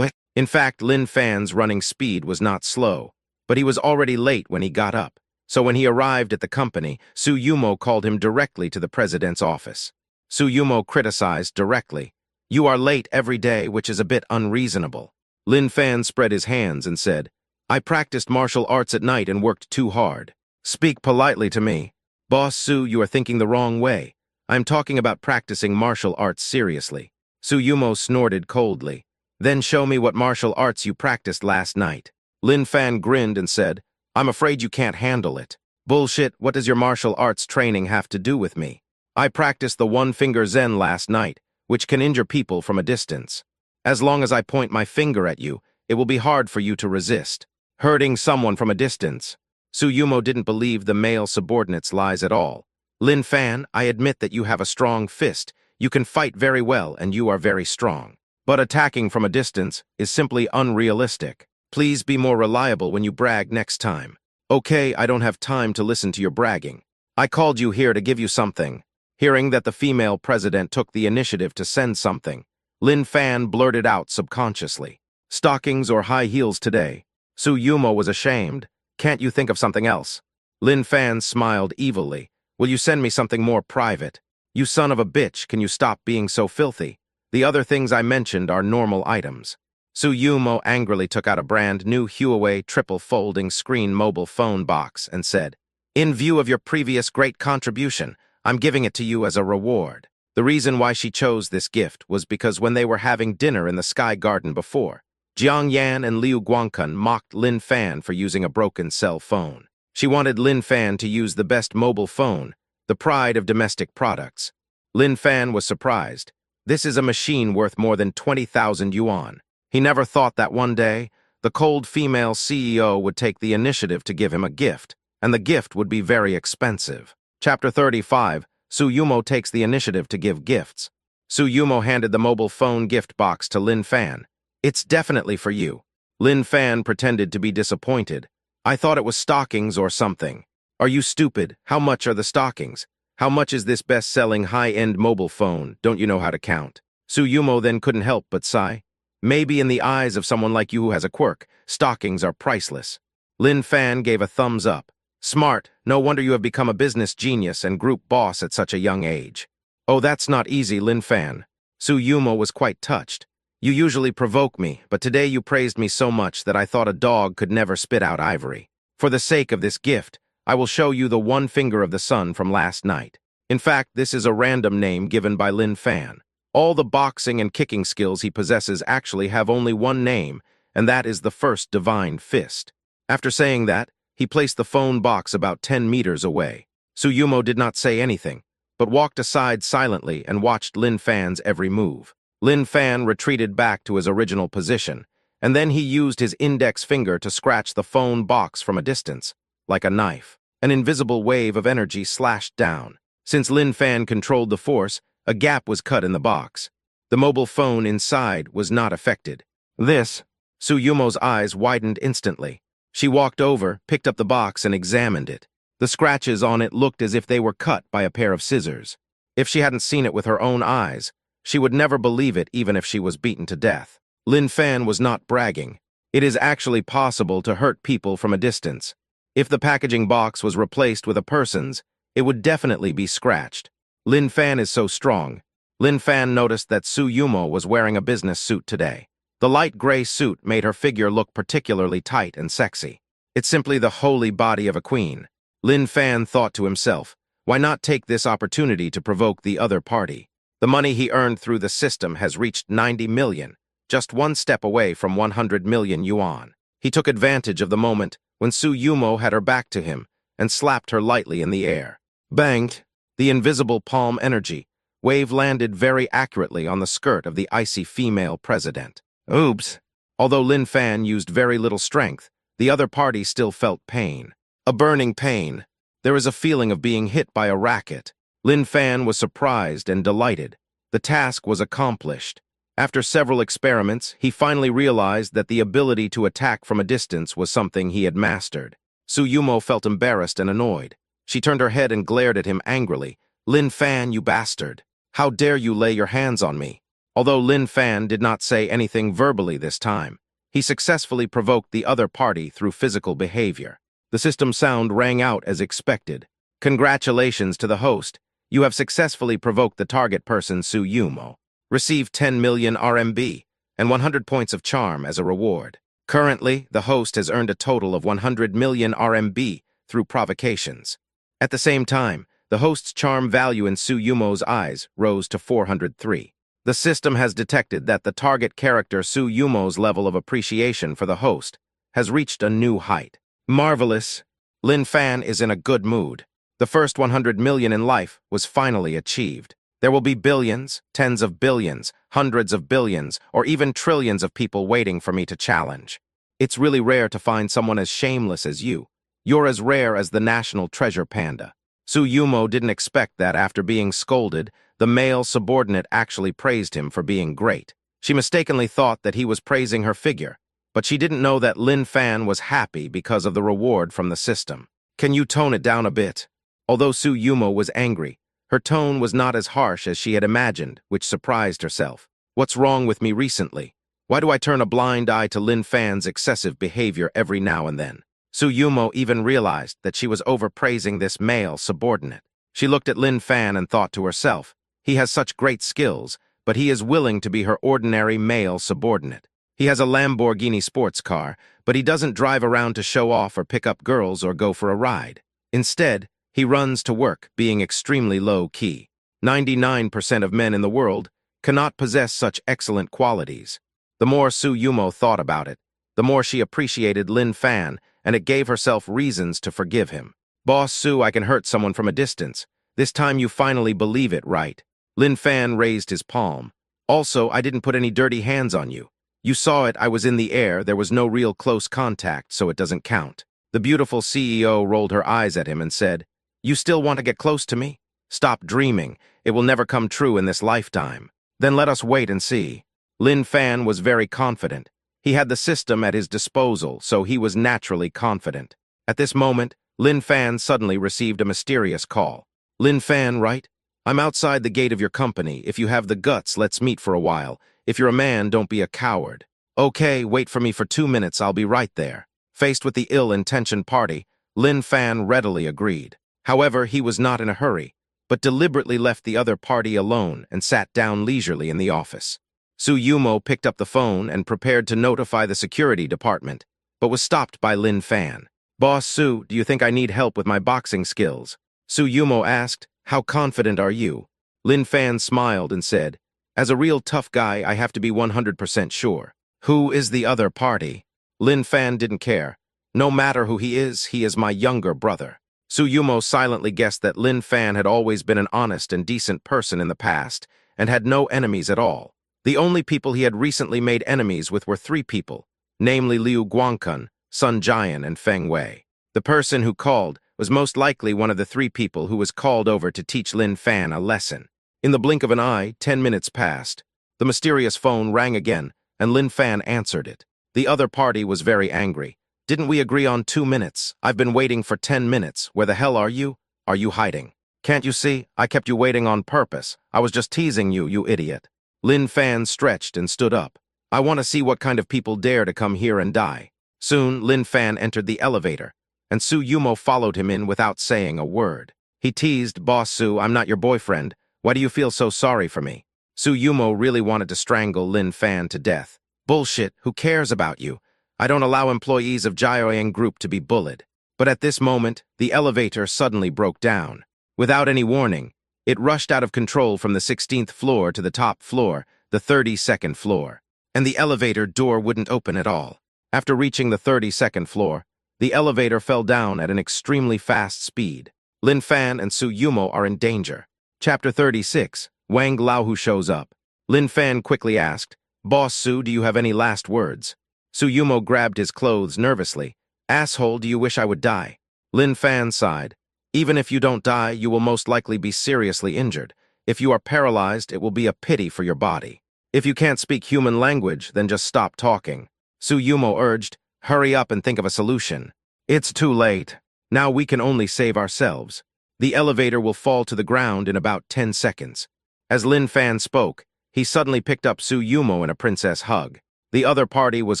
In fact, Lin Fan's running speed was not slow, but he was already late when he got up. So when he arrived at the company, Su Yumo called him directly to the president's office. Su Yumo criticized directly, you are late every day, which is a bit unreasonable. Lin Fan spread his hands and said, I practiced martial arts at night and worked too hard. Speak politely to me. Boss Su, you are thinking the wrong way. I'm talking about practicing martial arts seriously. Su Yumo snorted coldly. Then show me what martial arts you practiced last night. Lin Fan grinned and said, I'm afraid you can't handle it. Bullshit, what does your martial arts training have to do with me? I practiced the one-finger Zen last night, which can injure people from a distance. As long as I point my finger at you, it will be hard for you to resist. Hurting someone from a distance. Suyumo didn't believe the male subordinate's lies at all. Lin Fan, I admit that you have a strong fist. You can fight very well and you are very strong. But attacking from a distance is simply unrealistic. Please be more reliable when you brag next time. Okay, I don't have time to listen to your bragging. I called you here to give you something. Hearing that the female president took the initiative to send something, Lin Fan blurted out subconsciously. Stockings or high heels today? Suyumo was ashamed. Can't you think of something else? Lin Fan smiled evilly. Will you send me something more private? You son of a bitch, can you stop being so filthy? The other things I mentioned are normal items. Suyumo angrily took out a brand new Huawei triple-folding screen mobile phone box and said, In view of your previous great contribution, I'm giving it to you as a reward. The reason why she chose this gift was because when they were having dinner in the Sky Garden before, Jiang Yan and Liu Guangkun mocked Lin Fan for using a broken cell phone. She wanted Lin Fan to use the best mobile phone, the pride of domestic products. Lin Fan was surprised. This is a machine worth more than 20,000 yuan. He never thought that one day, the cold female CEO would take the initiative to give him a gift, and the gift would be very expensive. Chapter 35, Suyumo takes the initiative to give gifts. Suyumo handed the mobile phone gift box to Lin Fan. It's definitely for you. Lin Fan pretended to be disappointed. I thought it was stockings or something. Are you stupid? How much are the stockings? How much is this best-selling high-end mobile phone? Don't you know how to count? Suyumo then couldn't help but sigh. Maybe in the eyes of someone like you who has a quirk, stockings are priceless. Lin Fan gave a thumbs up. Smart, no wonder you have become a business genius and group boss at such a young age. Oh, that's not easy, Lin Fan. Suyumo was quite touched. You usually provoke me, but today you praised me so much that I thought a dog could never spit out ivory. For the sake of this gift, I will show you the one finger of the sun from last night. In fact, this is a random name given by Lin Fan. All the boxing and kicking skills he possesses actually have only one name, and that is the first divine fist. After saying that, he placed the phone box about 10 meters away. Suyumo did not say anything, but walked aside silently and watched Lin Fan's every move. Lin Fan retreated back to his original position, and then he used his index finger to scratch the phone box from a distance. Like a knife, an invisible wave of energy slashed down. Since Lin Fan controlled the force, a gap was cut in the box. The mobile phone inside was not affected. Suyumo's eyes widened instantly. She walked over, picked up the box, and examined it. The scratches on it looked as if they were cut by a pair of scissors. If she hadn't seen it with her own eyes, she would never believe it even if she was beaten to death. Lin Fan was not bragging. It is actually possible to hurt people from a distance. If the packaging box was replaced with a person's, it would definitely be scratched. Lin Fan is so strong. Lin Fan noticed that Suyumo was wearing a business suit today. The light gray suit made her figure look particularly tight and sexy. It's simply the holy body of a queen. Lin Fan thought to himself, why not take this opportunity to provoke the other party? The money he earned through the system has reached 90 million, just one step away from 100 million yuan. He took advantage of the moment when Suyumo had her back to him and slapped her lightly in the air. Banged! The invisible palm energy wave landed very accurately on the skirt of the icy female president. Oops! Although Lin Fan used very little strength, the other party still felt pain. A burning pain. There is a feeling of being hit by a racket. Lin Fan was surprised and delighted. The task was accomplished. After several experiments, he finally realized that the ability to attack from a distance was something he had mastered. Suyumo felt embarrassed and annoyed. She turned her head and glared at him angrily. Lin Fan, you bastard! How dare you lay your hands on me? Although Lin Fan did not say anything verbally this time, he successfully provoked the other party through physical behavior. The system sound rang out as expected. Congratulations to the host. You have successfully provoked the target person Suyumo. Receive 10 million RMB and 100 points of charm as a reward. Currently, the host has earned a total of 100 million RMB through provocations. At the same time, the host's charm value in Suyumo's eyes rose to 403. The system has detected that the target character Suyumo's level of appreciation for the host has reached a new height. Marvelous! Lin Fan is in a good mood. The first 100 million in life was finally achieved. There will be billions, tens of billions, hundreds of billions, or even trillions of people waiting for me to challenge. It's really rare to find someone as shameless as you. You're as rare as the national treasure panda. Tsuyomo didn't expect that after being scolded, the male subordinate actually praised him for being great. She mistakenly thought that he was praising her figure, but she didn't know that Lin Fan was happy because of the reward from the system. Can you tone it down a bit? Although Tsuyomo was angry, her tone was not as harsh as she had imagined, which surprised herself. What's wrong with me recently? Why do I turn a blind eye to Lin Fan's excessive behavior every now and then? Tsuyomo even realized that she was overpraising this male subordinate. She looked at Lin Fan and thought to herself, he has such great skills, but he is willing to be her ordinary male subordinate. He has a Lamborghini sports car, but he doesn't drive around to show off or pick up girls or go for a ride. Instead, he runs to work, being extremely low-key. 99% of men in the world cannot possess such excellent qualities. The more Tsuyomo thought about it, the more she appreciated Lin Fan, and it gave herself reasons to forgive him. Boss Su, I can hurt someone from a distance. This time you finally believe it, right? Lin Fan raised his palm. Also, I didn't put any dirty hands on you. You saw it, I was in the air, there was no real close contact, so it doesn't count. The beautiful CEO rolled her eyes at him and said, you still want to get close to me? Stop dreaming. It will never come true in this lifetime. Then let us wait and see. Lin Fan was very confident. He had the system at his disposal, so he was naturally confident. At this moment, Lin Fan suddenly received a mysterious call. Lin Fan, right? I'm outside the gate of your company. If you have the guts, let's meet for a while. If you're a man, don't be a coward. Okay, wait for me for 2 minutes, I'll be right there. Faced with the ill-intentioned party, Lin Fan readily agreed. However, he was not in a hurry, but deliberately left the other party alone and sat down leisurely in the office. Tsuyomo picked up the phone and prepared to notify the security department, but was stopped by Lin Fan. Boss Su, do you think I need help with my boxing skills? Tsuyomo asked, how confident are you? Lin Fan smiled and said, as a real tough guy, I have to be 100% sure. Who is the other party? Lin Fan didn't care. No matter who he is my younger brother. Tsuyomo silently guessed that Lin Fan had always been an honest and decent person in the past, and had no enemies at all. The only people he had recently made enemies with were 3 people, namely Liu Guangkun, Sun Jian, and Feng Wei. The person who called was most likely one of the 3 people who was called over to teach Lin Fan a lesson. In the blink of an eye, 10 minutes passed. The mysterious phone rang again, and Lin Fan answered it. The other party was very angry. Didn't we agree on 2 minutes? I've been waiting for 10 minutes. Where the hell are you? Are you hiding? Can't you see? I kept you waiting on purpose. I was just teasing you, you idiot. Lin Fan stretched and stood up. I want to see what kind of people dare to come here and die. Soon, Lin Fan entered the elevator, and Tsuyomo followed him in without saying a word. He teased, Boss Su, I'm not your boyfriend. Why do you feel so sorry for me? Tsuyomo really wanted to strangle Lin Fan to death. Bullshit, who cares about you? I don't allow employees of Jiaoyang Group to be bullied. But at this moment, the elevator suddenly broke down. Without any warning, it rushed out of control from the 16th floor to the top floor, the 32nd floor. And the elevator door wouldn't open at all. After reaching the 32nd floor, the elevator fell down at an extremely fast speed. Lin Fan and Tsuyomo are in danger. Chapter 36, Wang Laohu shows up. Lin Fan quickly asked, Boss Su, do you have any last words? Tsuyomo grabbed his clothes nervously. Asshole, do you wish I would die? Lin Fan sighed. Even if you don't die, you will most likely be seriously injured. If you are paralyzed, it will be a pity for your body. If you can't speak human language, then just stop talking. Tsuyomo urged, hurry up and think of a solution. It's too late. Now we can only save ourselves. The elevator will fall to the ground in about 10 seconds. As Lin Fan spoke, he suddenly picked up Tsuyomo in a princess hug. The other party was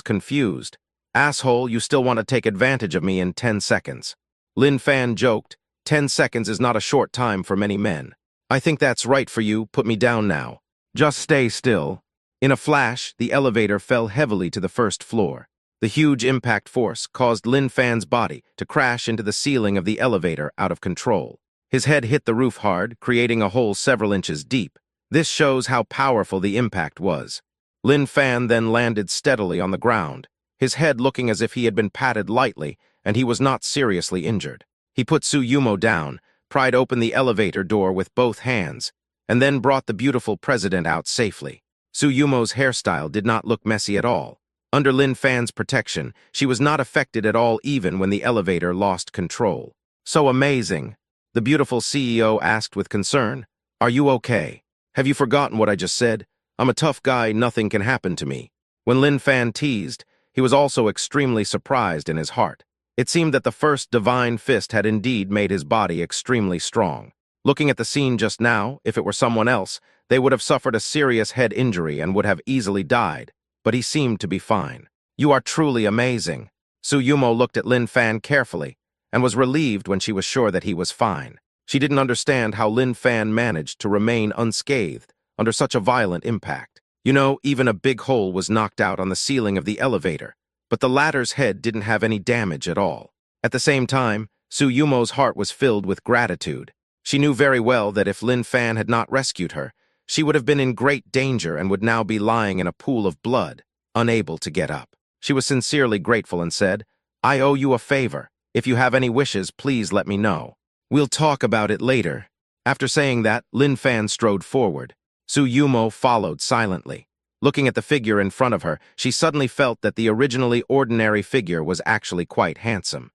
confused. Asshole, you still want to take advantage of me in 10 seconds. Lin Fan joked, 10 seconds is not a short time for many men. I think that's right for you, put me down now. Just stay still. In a flash, the elevator fell heavily to the first floor. The huge impact force caused Lin Fan's body to crash into the ceiling of the elevator out of control. His head hit the roof hard, creating a hole several inches deep. This shows how powerful the impact was. Lin Fan then landed steadily on the ground, his head looking as if he had been patted lightly, and he was not seriously injured. He put Tsuyomo down, pried open the elevator door with both hands, and then brought the beautiful president out safely. Su Yumo's hairstyle did not look messy at all. Under Lin Fan's protection, she was not affected at all even when the elevator lost control. So amazing. The beautiful CEO asked with concern, "Are you okay? Have you forgotten what I just said? I'm a tough guy, nothing can happen to me." When Lin Fan teased, he was also extremely surprised in his heart. It seemed that the first divine fist had indeed made his body extremely strong. Looking at the scene just now, if it were someone else, they would have suffered a serious head injury and would have easily died, but he seemed to be fine. "You are truly amazing." Su Yumo looked at Lin Fan carefully and was relieved when she was sure that he was fine. She didn't understand how Lin Fan managed to remain unscathed under such a violent impact. You know, even a big hole was knocked out on the ceiling of the elevator, but the latter's head didn't have any damage at all. At the same time, Su Yumo's heart was filled with gratitude. She knew very well that if Lin Fan had not rescued her, she would have been in great danger and would now be lying in a pool of blood, unable to get up. She was sincerely grateful and said, "I owe you a favor. If you have any wishes, please let me know. We'll talk about it later." After saying that, Lin Fan strode forward. Su Yumo followed silently. Looking at the figure in front of her, she suddenly felt that the originally ordinary figure was actually quite handsome.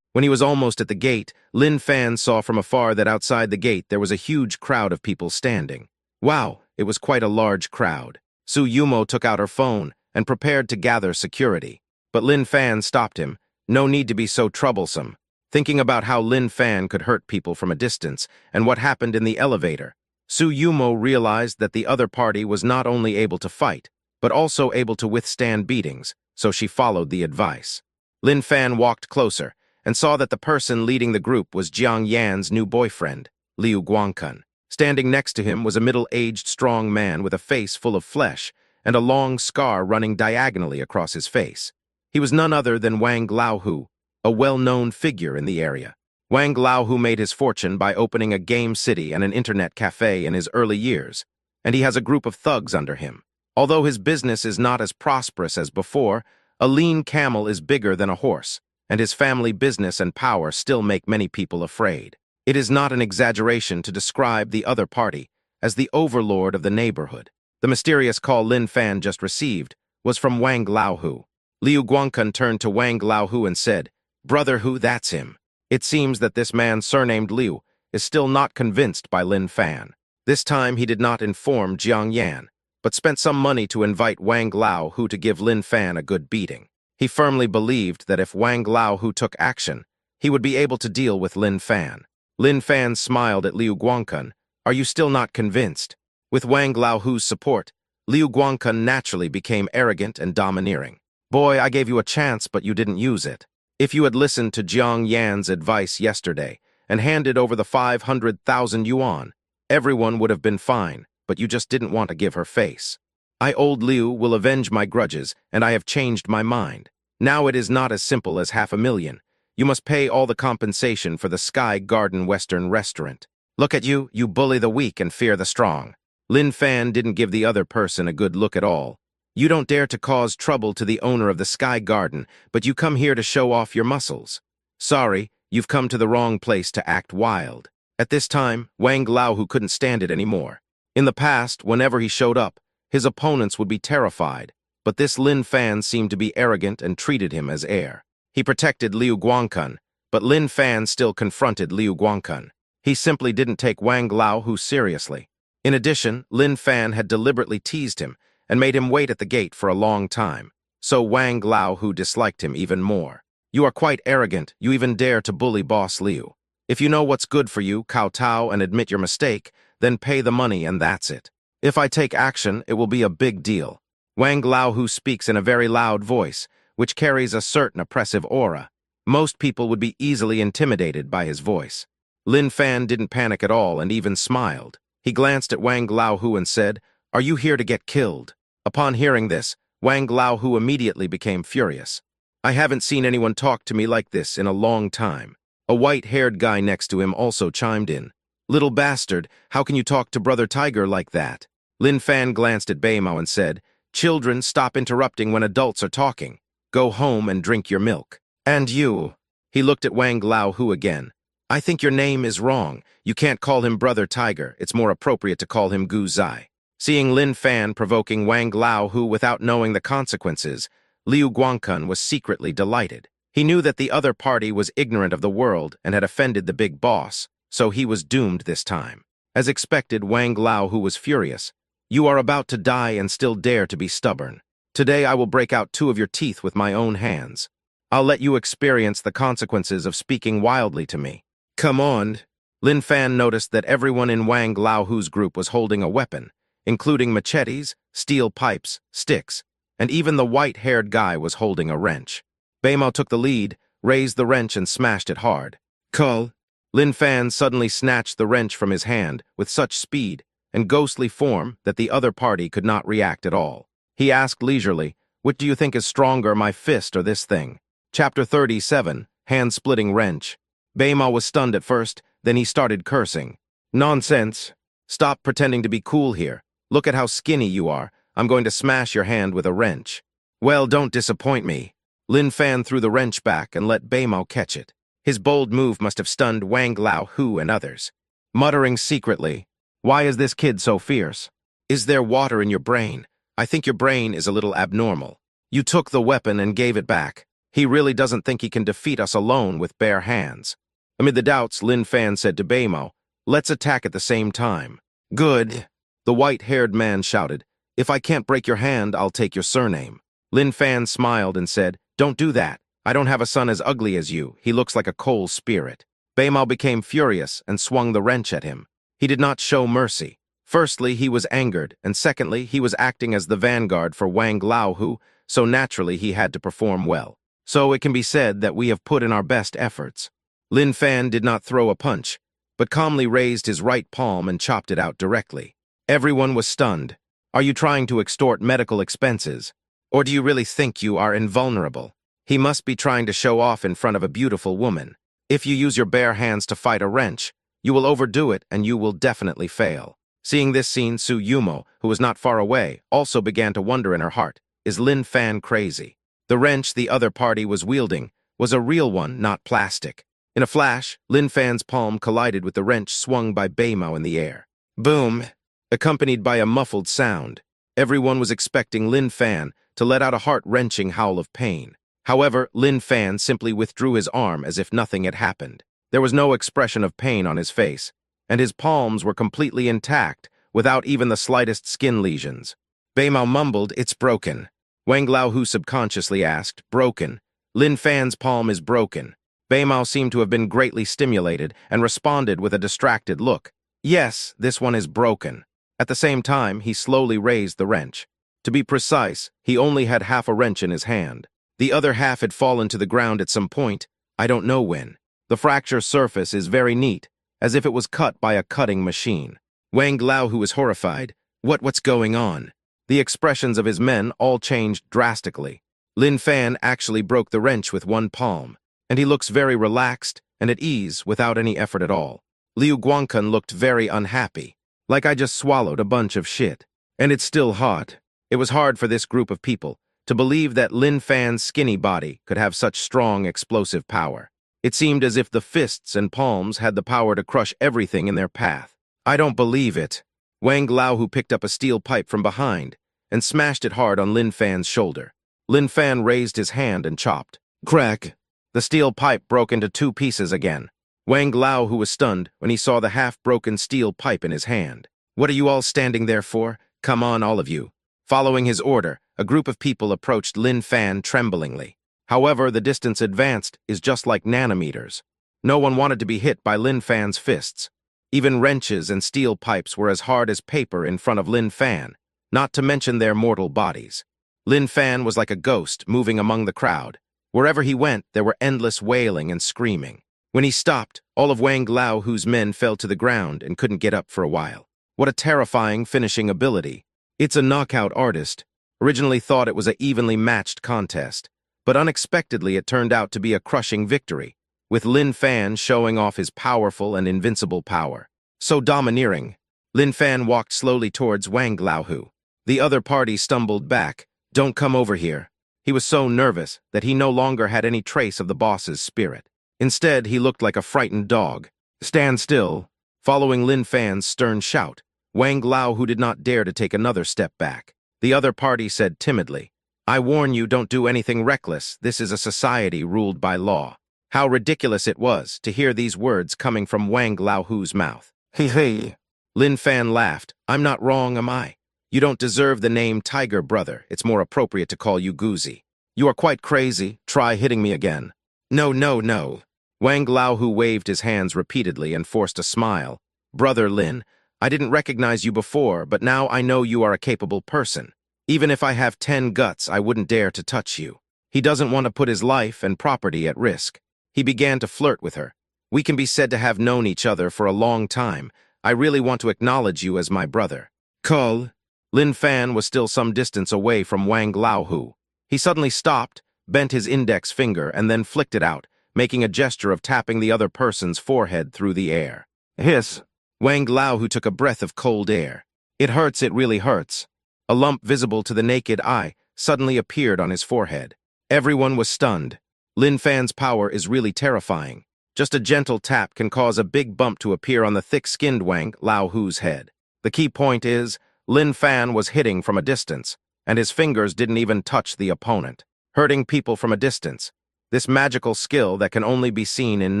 When he was almost at the gate, Lin Fan saw from afar that outside the gate there was a huge crowd of people standing. Wow, it was quite a large crowd. Su Yumo took out her phone and prepared to gather security. But Lin Fan stopped him. No need to be so troublesome. Thinking about how Lin Fan could hurt people from a distance and what happened in the elevator, Su Yumo realized that the other party was not only able to fight, but also able to withstand beatings, so she followed the advice. Lin Fan walked closer and saw that the person leading the group was Jiang Yan's new boyfriend, Liu Guangkun. Standing next to him was a middle-aged strong man with a face full of flesh and a long scar running diagonally across his face. He was none other than Wang Laohu, a well-known figure in the area. Wang Laohu made his fortune by opening a game city and an internet cafe in his early years, and he has a group of thugs under him. Although his business is not as prosperous as before, a lean camel is bigger than a horse, and his family business and power still make many people afraid. It is not an exaggeration to describe the other party as the overlord of the neighborhood. The mysterious call Lin Fan just received was from Wang Laohu. Liu Guangkun turned to Wang Laohu and said, "Brother Hu, that's him." It seems that this man surnamed Liu is still not convinced by Lin Fan. This time he did not inform Jiang Yan, but spent some money to invite Wang Laohu to give Lin Fan a good beating. He firmly believed that if Wang Laohu took action, he would be able to deal with Lin Fan. Lin Fan smiled at Liu Guangkun. "Are you still not convinced?" With Wang Laohu's support, Liu Guangkun naturally became arrogant and domineering. "Boy, I gave you a chance, but you didn't use it. If you had listened to Jiang Yan's advice yesterday and handed over the 500,000 yuan, everyone would have been fine, but you just didn't want to give her face. I, old Liu, will avenge my grudges, and I have changed my mind. Now it is not as simple as 500,000. You must pay all the compensation for the Sky Garden Western restaurant. Look at you, you bully the weak and fear the strong." Lin Fan didn't give the other person a good look at all. "You don't dare to cause trouble to the owner of the Sky Garden, but you come here to show off your muscles. Sorry, you've come to the wrong place to act wild." At this time, Wang Laohu couldn't stand it anymore. In the past, whenever he showed up, his opponents would be terrified, but this Lin Fan seemed to be arrogant and treated him as heir. He protected Liu Guangkun, but Lin Fan still confronted Liu Guangkun. He simply didn't take Wang Laohu seriously. In addition, Lin Fan had deliberately teased him and made him wait at the gate for a long time, so Wang Laohu disliked him even more. "You are quite arrogant, you even dare to bully Boss Liu. If you know what's good for you, kowtow and admit your mistake, then pay the money and that's it. If I take action, it will be a big deal." Wang Laohu speaks in a very loud voice, which carries a certain oppressive aura. Most people would be easily intimidated by his voice. Lin Fan didn't panic at all and even smiled. He glanced at Wang Laohu and said, "Are you here to get killed?" Upon hearing this, Wang Laohu immediately became furious. "I haven't seen anyone talk to me like this in a long time." A white-haired guy next to him also chimed in. "Little bastard, how can you talk to Brother Tiger like that?" Lin Fan glanced at Beimao and said, "Children, stop interrupting when adults are talking. Go home and drink your milk. And you." He looked at Wang Laohu again. I think your name is wrong. You can't call him Brother Tiger. It's more appropriate to call him Gu Zai. Seeing Lin Fan provoking Wang Lao, who, without knowing the consequences, Liu Guangkun was secretly delighted. He knew that the other party was ignorant of the world and had offended the big boss, so he was doomed this time. As expected, Wang Lao, who was furious. You are about to die and still dare to be stubborn. Today I will break out 2 of your teeth with my own hands. I'll let you experience the consequences of speaking wildly to me. Come on. Lin Fan noticed that everyone in Wang Laohu's group was holding a weapon, including machetes, steel pipes, sticks, and even the white-haired guy was holding a wrench. Beimao took the lead, raised the wrench and smashed it hard. Cull! Lin Fan suddenly snatched the wrench from his hand with such speed and ghostly form that the other party could not react at all. He asked leisurely, "What do you think is stronger, my fist or this thing?" Chapter 37, Hand-Splitting Wrench. Beimao was stunned at first, then he started cursing. Nonsense! Stop pretending to be cool here. Look at how skinny you are. I'm going to smash your hand with a wrench. Well, don't disappoint me. Lin Fan threw the wrench back and let Beimao catch it. His bold move must have stunned Wang Laohu and others. Muttering secretly, "Why is this kid so fierce? Is there water in your brain? I think your brain is a little abnormal. You took the weapon and gave it back. He really doesn't think he can defeat us alone with bare hands." Amid the doubts, Lin Fan said to Beimao, "Let's attack at the same time." Good. The white-haired man shouted, "If I can't break your hand, I'll take your surname." Lin Fan smiled and said, "Don't do that. I don't have a son as ugly as you. He looks like a coal spirit." Beimao became furious and swung the wrench at him. He did not show mercy. Firstly, he was angered, and secondly, he was acting as the vanguard for Wang Laohu, so naturally he had to perform well. So it can be said that we have put in our best efforts. Lin Fan did not throw a punch, but calmly raised his right palm and chopped it out directly. Everyone was stunned. Are you trying to extort medical expenses? Or do you really think you are invulnerable? He must be trying to show off in front of a beautiful woman. If you use your bare hands to fight a wrench, you will overdo it and you will definitely fail. Seeing this scene, Su Yumo, who was not far away, also began to wonder in her heart, is Lin Fan crazy? The wrench the other party was wielding was a real one, not plastic. In a flash, Lin Fan's palm collided with the wrench swung by Beimao in the air. Boom! Accompanied by a muffled sound. Everyone was expecting Lin Fan to let out a heart-wrenching howl of pain. However, Lin Fan simply withdrew his arm as if nothing had happened. There was no expression of pain on his face, and his palms were completely intact, without even the slightest skin lesions. Beimao mumbled, "It's broken." Wang Laohu subconsciously asked, "Broken? Lin Fan's palm is broken." Beimao seemed to have been greatly stimulated and responded with a distracted look. "Yes, this one is broken." At the same time, he slowly raised the wrench. To be precise, he only had half a wrench in his hand. The other half had fallen to the ground at some point, I don't know when. The fracture surface is very neat, as if it was cut by a cutting machine. Wang Laohu was horrified. What's going on? The expressions of his men all changed drastically. Lin Fan actually broke the wrench with one palm, and he looks very relaxed and at ease without any effort at all. Liu Guangkun looked very unhappy, like I just swallowed a bunch of shit. And it's still hot. It was hard for this group of people to believe that Lin Fan's skinny body could have such strong explosive power. It seemed as if the fists and palms had the power to crush everything in their path. I don't believe it. Wang Laohu picked up a steel pipe from behind and smashed it hard on Lin Fan's shoulder. Lin Fan raised his hand and chopped. Crack! The steel pipe broke into 2 pieces again. Wang Laohu was stunned when he saw the half-broken steel pipe in his hand. What are you all standing there for? Come on, all of you. Following his order, a group of people approached Lin Fan tremblingly. However, the distance advanced is just like nanometers. No one wanted to be hit by Lin Fan's fists. Even wrenches and steel pipes were as hard as paper in front of Lin Fan, not to mention their mortal bodies. Lin Fan was like a ghost moving among the crowd. Wherever he went, there were endless wailing and screaming. When he stopped, all of Wang Laohu's men fell to the ground and couldn't get up for a while. What a terrifying finishing ability. It's a knockout artist. Originally thought it was an evenly matched contest, but unexpectedly it turned out to be a crushing victory, with Lin Fan showing off his powerful and invincible power. So domineering. Lin Fan walked slowly towards Wang Laohu. The other party stumbled back. Don't come over here. He was so nervous that he no longer had any trace of the boss's spirit. Instead, he looked like a frightened dog. Stand still. Following Lin Fan's stern shout, Wang Lao, who did not dare to take another step back. The other party said timidly, I warn you, don't do anything reckless. This is a society ruled by law. How ridiculous it was to hear these words coming from Wang Laohu's mouth. He. Lin Fan laughed. I'm not wrong, am I? You don't deserve the name Tiger Brother. It's more appropriate to call you Guzi. You are quite crazy. Try hitting me again. No, no, no. Wang Laohu waved his hands repeatedly and forced a smile. Brother Lin, I didn't recognize you before, but now I know you are a capable person. Even if I have 10 guts, I wouldn't dare to touch you. He doesn't want to put his life and property at risk. He began to flirt with her. We can be said to have known each other for a long time. I really want to acknowledge you as my brother. Call. Lin Fan was still some distance away from Wang Laohu. He suddenly stopped, bent his index finger, and then flicked it out, making a gesture of tapping the other person's forehead through the air. Hiss. Wang Laohu took a breath of cold air. It hurts, it really hurts. A lump visible to the naked eye suddenly appeared on his forehead. Everyone was stunned. Lin Fan's power is really terrifying. Just a gentle tap can cause a big bump to appear on the thick-skinned Wang Laohu's head. The key point is, Lin Fan was hitting from a distance, and his fingers didn't even touch the opponent. Hurting people from a distance. This magical skill that can only be seen in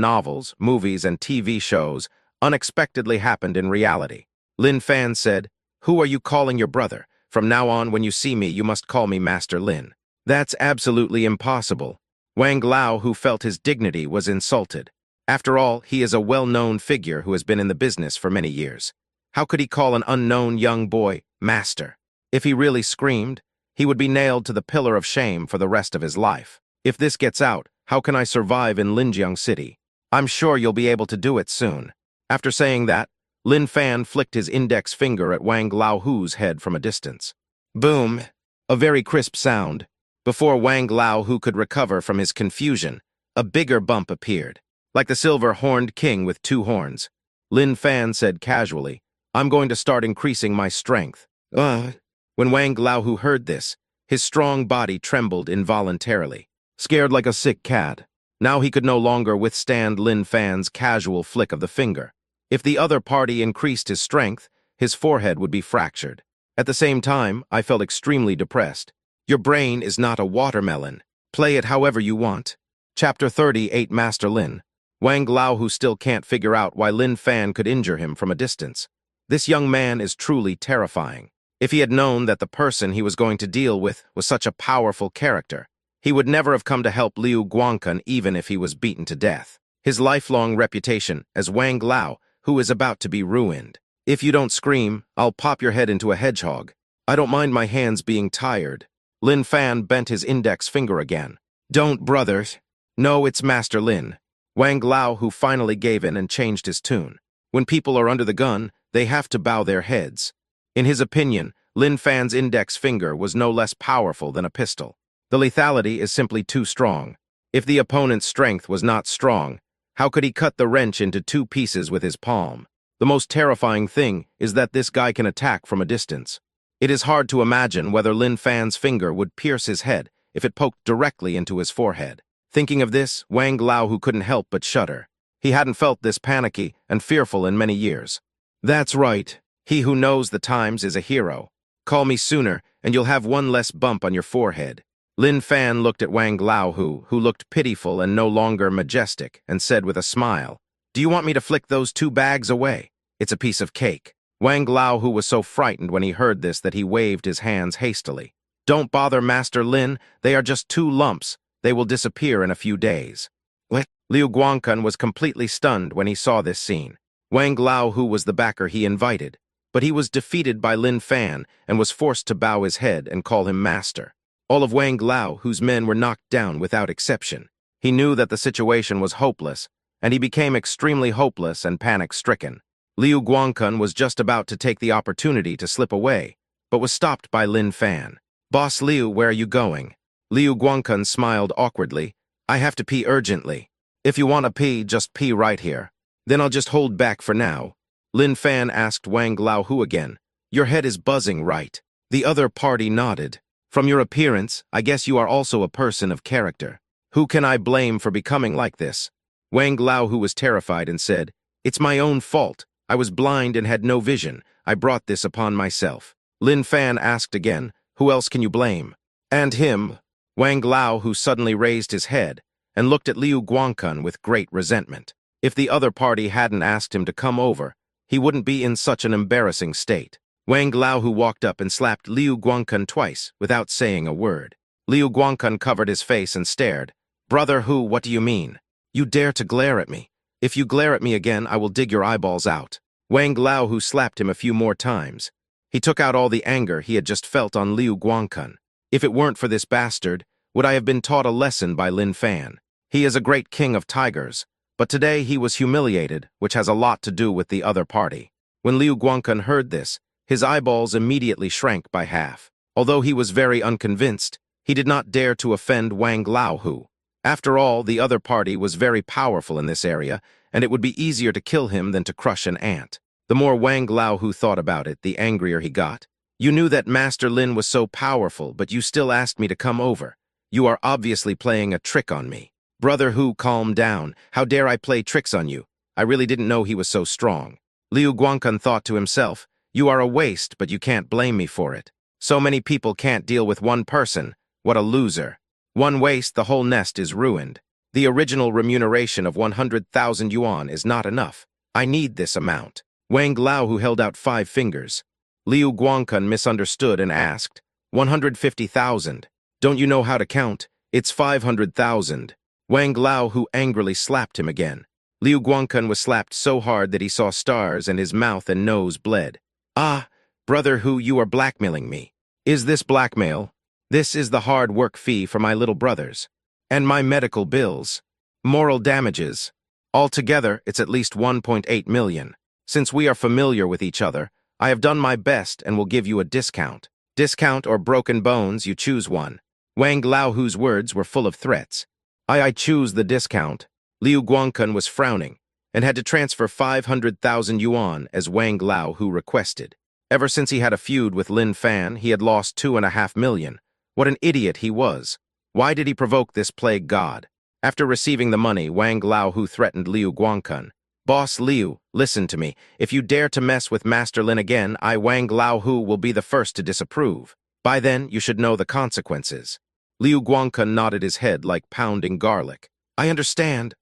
novels, movies, and TV shows unexpectedly happened in reality. Lin Fan said, Who are you calling your brother? From now on, when you see me, you must call me Master Lin. That's absolutely impossible. Wang Lao, who felt his dignity, was insulted. After all, he is a well-known figure who has been in the business for many years. How could he call an unknown young boy master? If he really screamed, he would be nailed to the pillar of shame for the rest of his life. If this gets out, how can I survive in Linjiang City? I'm sure you'll be able to do it soon. After saying that, Lin Fan flicked his index finger at Wang Laohu's head from a distance. Boom! A very crisp sound. Before Wang Laohu could recover from his confusion, a bigger bump appeared. Like the silver-horned king with 2 horns. Lin Fan said casually, I'm going to start increasing my strength. When Wang Laohu heard this, his strong body trembled involuntarily. Scared like a sick cat. Now he could no longer withstand Lin Fan's casual flick of the finger. If the other party increased his strength, his forehead would be fractured. At the same time, I felt extremely depressed. Your brain is not a watermelon. Play it however you want. Chapter 38 Master Lin. Wang Laohu still can't figure out why Lin Fan could injure him from a distance. This young man is truly terrifying. If he had known that the person he was going to deal with was such a powerful character, he would never have come to help Liu Guangkan even if he was beaten to death. His lifelong reputation as Wang Lao, who is about to be ruined. If you don't scream, I'll pop your head into a hedgehog. I don't mind my hands being tired. Lin Fan bent his index finger again. Don't, brothers. No, it's Master Lin. Wang Lao, who finally gave in and changed his tune. When people are under the gun, they have to bow their heads. In his opinion, Lin Fan's index finger was no less powerful than a pistol. The lethality is simply too strong. If the opponent's strength was not strong, how could he cut the wrench into 2 pieces with his palm? The most terrifying thing is that this guy can attack from a distance. It is hard to imagine whether Lin Fan's finger would pierce his head if it poked directly into his forehead. Thinking of this, Wang Laohu couldn't help but shudder. He hadn't felt this panicky and fearful in many years. That's right. He who knows the times is a hero. Call me sooner, and you'll have 1 less bump on your forehead. Lin Fan looked at Wang Laohu, who looked pitiful and no longer majestic, and said with a smile, Do you want me to flick those 2 bags away? It's a piece of cake. Wang Laohu was so frightened when he heard this that he waved his hands hastily. Don't bother, Master Lin. They are just 2 lumps. They will disappear in a few days. What? Liu Guangkan was completely stunned when he saw this scene. Wang Laohu was the backer he invited, but he was defeated by Lin Fan and was forced to bow his head and call him master. All of Wang Laohu's men were knocked down without exception. He knew that the situation was hopeless, and he became extremely hopeless and panic-stricken. Liu Guangkan was just about to take the opportunity to slip away, but was stopped by Lin Fan. Boss Liu, where are you going? Liu Guangkan smiled awkwardly. I have to pee urgently. If you want to pee, just pee right here. Then I'll just hold back for now. Lin Fan asked Wang Laohu again. Your head is buzzing, right? The other party nodded. From your appearance, I guess you are also a person of character. Who can I blame for becoming like this? Wang Laohu was terrified and said, "It's my own fault. I was blind and had no vision. I brought this upon myself." Lin Fan asked again, "Who else can you blame?" "And him." Wang Laohu suddenly raised his head and looked at Liu Guangkun with great resentment. If the other party hadn't asked him to come over, he wouldn't be in such an embarrassing state. Wang Laohu walked up and slapped Liu Guangkun twice without saying a word. Liu Guangkun covered his face and stared. "Brother Hu, what do you mean? You dare to glare at me? If you glare at me again, I will dig your eyeballs out." Wang Laohu slapped him a few more times. He took out all the anger he had just felt on Liu Guangkun. If it weren't for this bastard, would I have been taught a lesson by Lin Fan? He is a great king of tigers, but today he was humiliated, which has a lot to do with the other party. When Liu Guangkun heard this, his eyeballs immediately shrank by half. Although he was very unconvinced, he did not dare to offend Wang Laohu. After all, the other party was very powerful in this area, and it would be easier to kill him than to crush an ant. The more Wang Laohu thought about it, the angrier he got. "You knew that Master Lin was so powerful, but you still asked me to come over. You are obviously playing a trick on me." "Brother Hu, calm down. How dare I play tricks on you? I really didn't know he was so strong." Liu Guangkun thought to himself, "You are a waste, but you can't blame me for it. So many people can't deal with one person. What a loser. One waste, the whole nest is ruined. The original remuneration of 100,000 yuan is not enough. I need this amount." Wang Laohu held out 5 fingers. Liu Guangkun misunderstood and asked, 150,000. "Don't you know how to count? It's 500,000. Wang Laohu angrily slapped him again. Liu Guangkun was slapped so hard that he saw stars and his mouth and nose bled. "Ah, Brother Hu, you are blackmailing me." "Is this blackmail? This is the hard work fee for my little brothers. And my medical bills. Moral damages. Altogether, it's at least 1.8 million. Since we are familiar with each other, I have done my best and will give you a discount. Discount or broken bones, you choose one." Wang Laohu's words were full of threats. I choose the discount." Liu Guangkun was frowning and had to transfer 500,000 yuan as Wang Laohu requested. Ever since he had a feud with Lin Fan, he had lost 2.5 million. What an idiot he was. Why did he provoke this plague god? After receiving the money, Wang Laohu threatened Liu Guangkun. "Boss Liu, listen to me. If you dare to mess with Master Lin again, I, Wang Laohu, will be the first to disapprove. By then, you should know the consequences." Liu Guangkun nodded his head like pounding garlic. I understand,